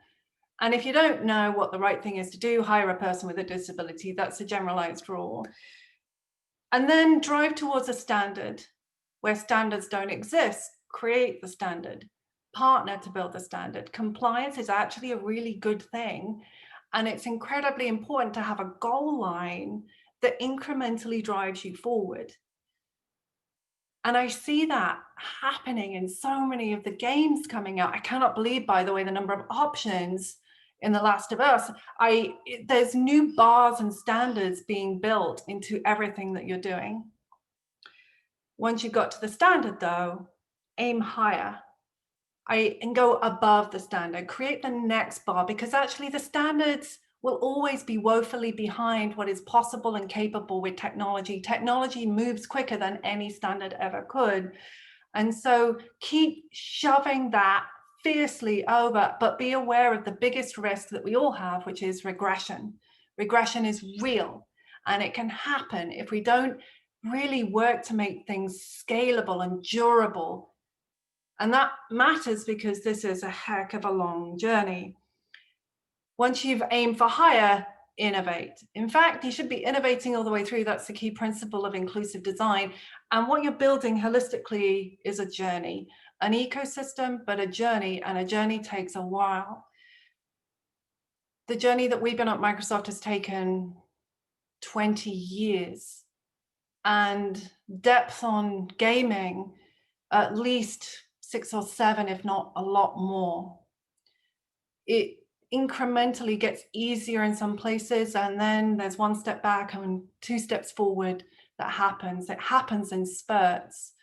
And if you don't know what the right thing is to do, hire a person with a disability. That's a generalized rule. And then drive towards a standard where standards don't exist. Create the standard. Partner to build the standard. Compliance is actually a really good thing. And it's incredibly important to have a goal line that incrementally drives you forward. And I see that happening in so many of the games coming out. I cannot believe, by the way, the number of options in The Last of Us. There's new bars and standards being built into everything that you're doing. Once you've got to the standard, though, aim higher. And go above the standard. Create the next bar, because actually the standards will always be woefully behind what is possible and capable with technology. Technology moves quicker than any standard ever could. And so keep shoving that fiercely over, but be aware of the biggest risk that we all have, which is regression. Regression is real, and it can happen if we don't really work to make things scalable and durable. And that matters because this is a heck of a long journey. Once you've aimed for higher, innovate. In fact, you should be innovating all the way through. That's the key principle of inclusive design. And what you're building holistically is a journey, an ecosystem, but a journey, and a journey takes a while. The journey that we've been at Microsoft has taken 20 years, and depth on gaming, at least 6 or 7, if not a lot more. It incrementally gets easier in some places, and then there's 1 step back and 2 steps forward that happens. It happens in spurts.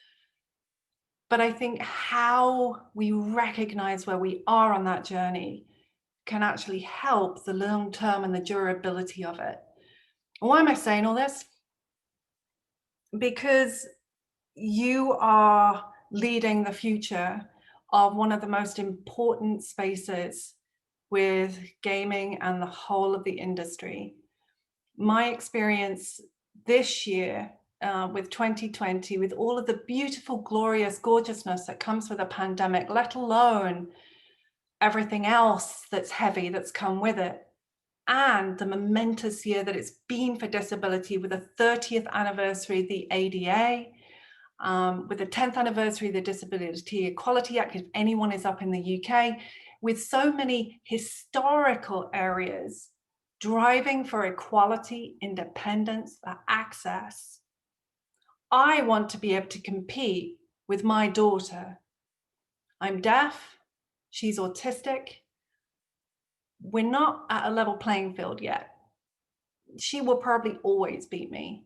But I think how we recognize where we are on that journey can actually help the long term and the durability of it. Why am I saying all this? Because you are leading the future of one of the most important spaces with gaming and the whole of the industry. My experience this year with 2020, with all of the beautiful, glorious gorgeousness that comes with a pandemic, let alone everything else that's heavy that's come with it, and the momentous year that it's been for disability with the 30th anniversary of the ADA, with the 10th anniversary of the Disability Equality Act, if anyone is up in the UK, with so many historical areas driving for equality, independence, for access. I want to be able to compete with my daughter. I'm deaf, she's autistic. We're not at a level playing field yet. She will probably always beat me.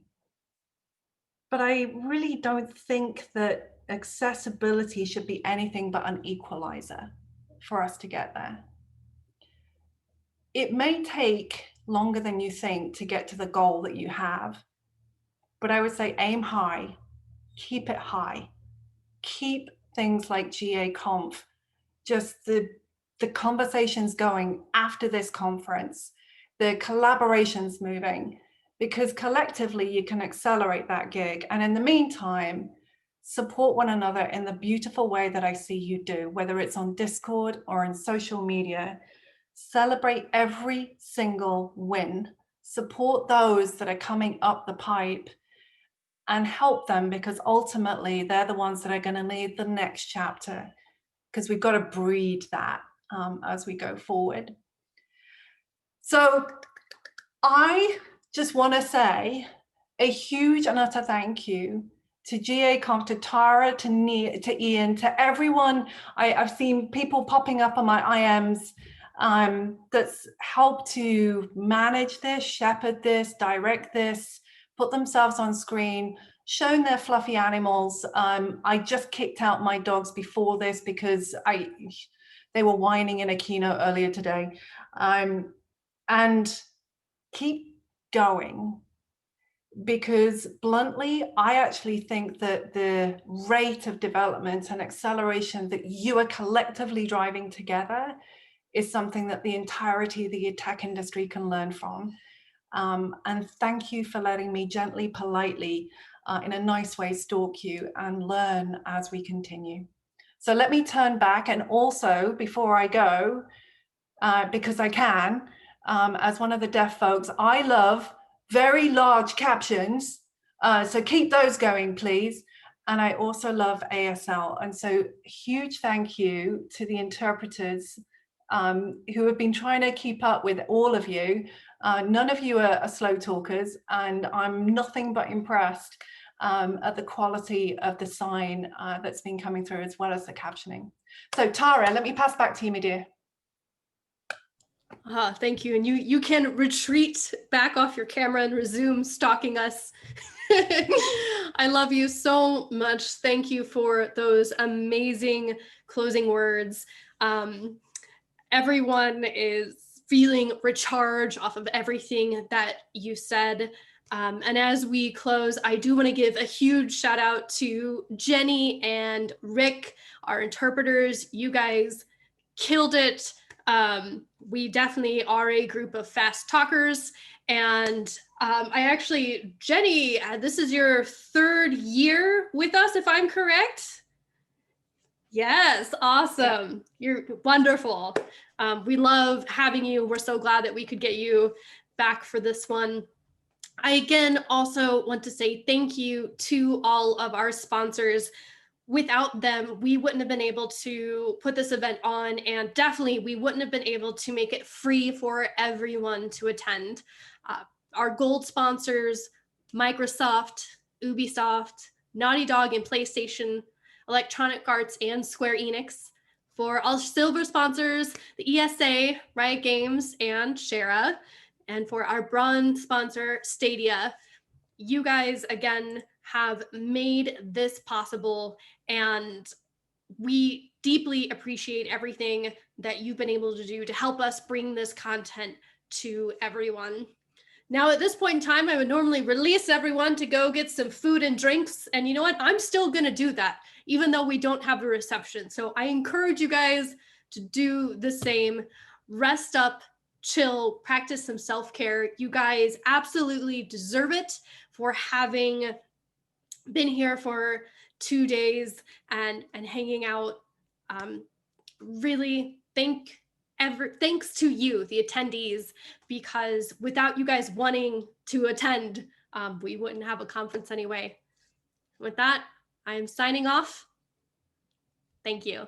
But I really don't think that accessibility should be anything but an equalizer for us to get there. It may take longer than you think to get to the goal that you have, but I would say aim high, keep it high, keep things like GaConf, just the conversations going after this conference, the collaborations moving, because collectively you can accelerate that gig. And in the meantime, support one another in the beautiful way that I see you do, whether it's on Discord or in social media. Celebrate every single win, support those that are coming up the pipe, and help them, because ultimately they're the ones that are going to lead the next chapter, because we've got to breed that as we go forward. So I just want to say a huge and utter thank you to GaConf, to Tara, to Ian, to everyone. I've seen people popping up on my IMs that's helped to manage this, shepherd this, direct this, put themselves on screen, shown their fluffy animals. I just kicked out my dogs before this because they were whining in a keynote earlier today. And keep going, because bluntly, I actually think that the rate of development and acceleration that you are collectively driving together is something that the entirety of the tech industry can learn from. And thank you for letting me gently, politely, in a nice way, stalk you and learn as we continue. So let me turn back, and also before I go, because I can, as one of the deaf folks, I love very large captions. So keep those going, please. And I also love ASL. And so huge thank you to the interpreters who have been trying to keep up with all of you. None of you are slow talkers, and I'm nothing but impressed at the quality of the sign that's been coming through, as well as the captioning. So Tara, let me pass back to you, my dear. Thank you. And you can retreat back off your camera and resume stalking us. I love you so much. Thank you for those amazing closing words. Everyone is feeling recharged off of everything that you said. And as we close, I do want to give a huge shout out to Jenny and Rick, our interpreters. You guys killed it. We definitely are a group of fast talkers. And Jenny, this is your 3rd year with us, if I'm correct? Yes, awesome. You're wonderful. We love having you. We're so glad that we could get you back for this one. I again also want to say thank you to all of our sponsors. Without them, we wouldn't have been able to put this event on, and definitely we wouldn't have been able to make it free for everyone to attend. Our gold sponsors, Microsoft, Ubisoft, Naughty Dog and PlayStation, Electronic Arts and Square Enix. For all silver sponsors, the ESA, Riot Games, and Shara. And for our bronze sponsor, Stadia. You guys, again, have made this possible, and we deeply appreciate everything that you've been able to do to help us bring this content to everyone. Now, at this point in time, I would normally release everyone to go get some food and drinks, and you know what? I'm still gonna do that, even though we don't have a reception. So I encourage you guys to do the same. Rest up, chill, practice some self-care. You guys absolutely deserve it for having been here for 2 days and hanging out. Really thanks to you, the attendees, because without you guys wanting to attend, we wouldn't have a conference anyway. With that, I am signing off. Thank you.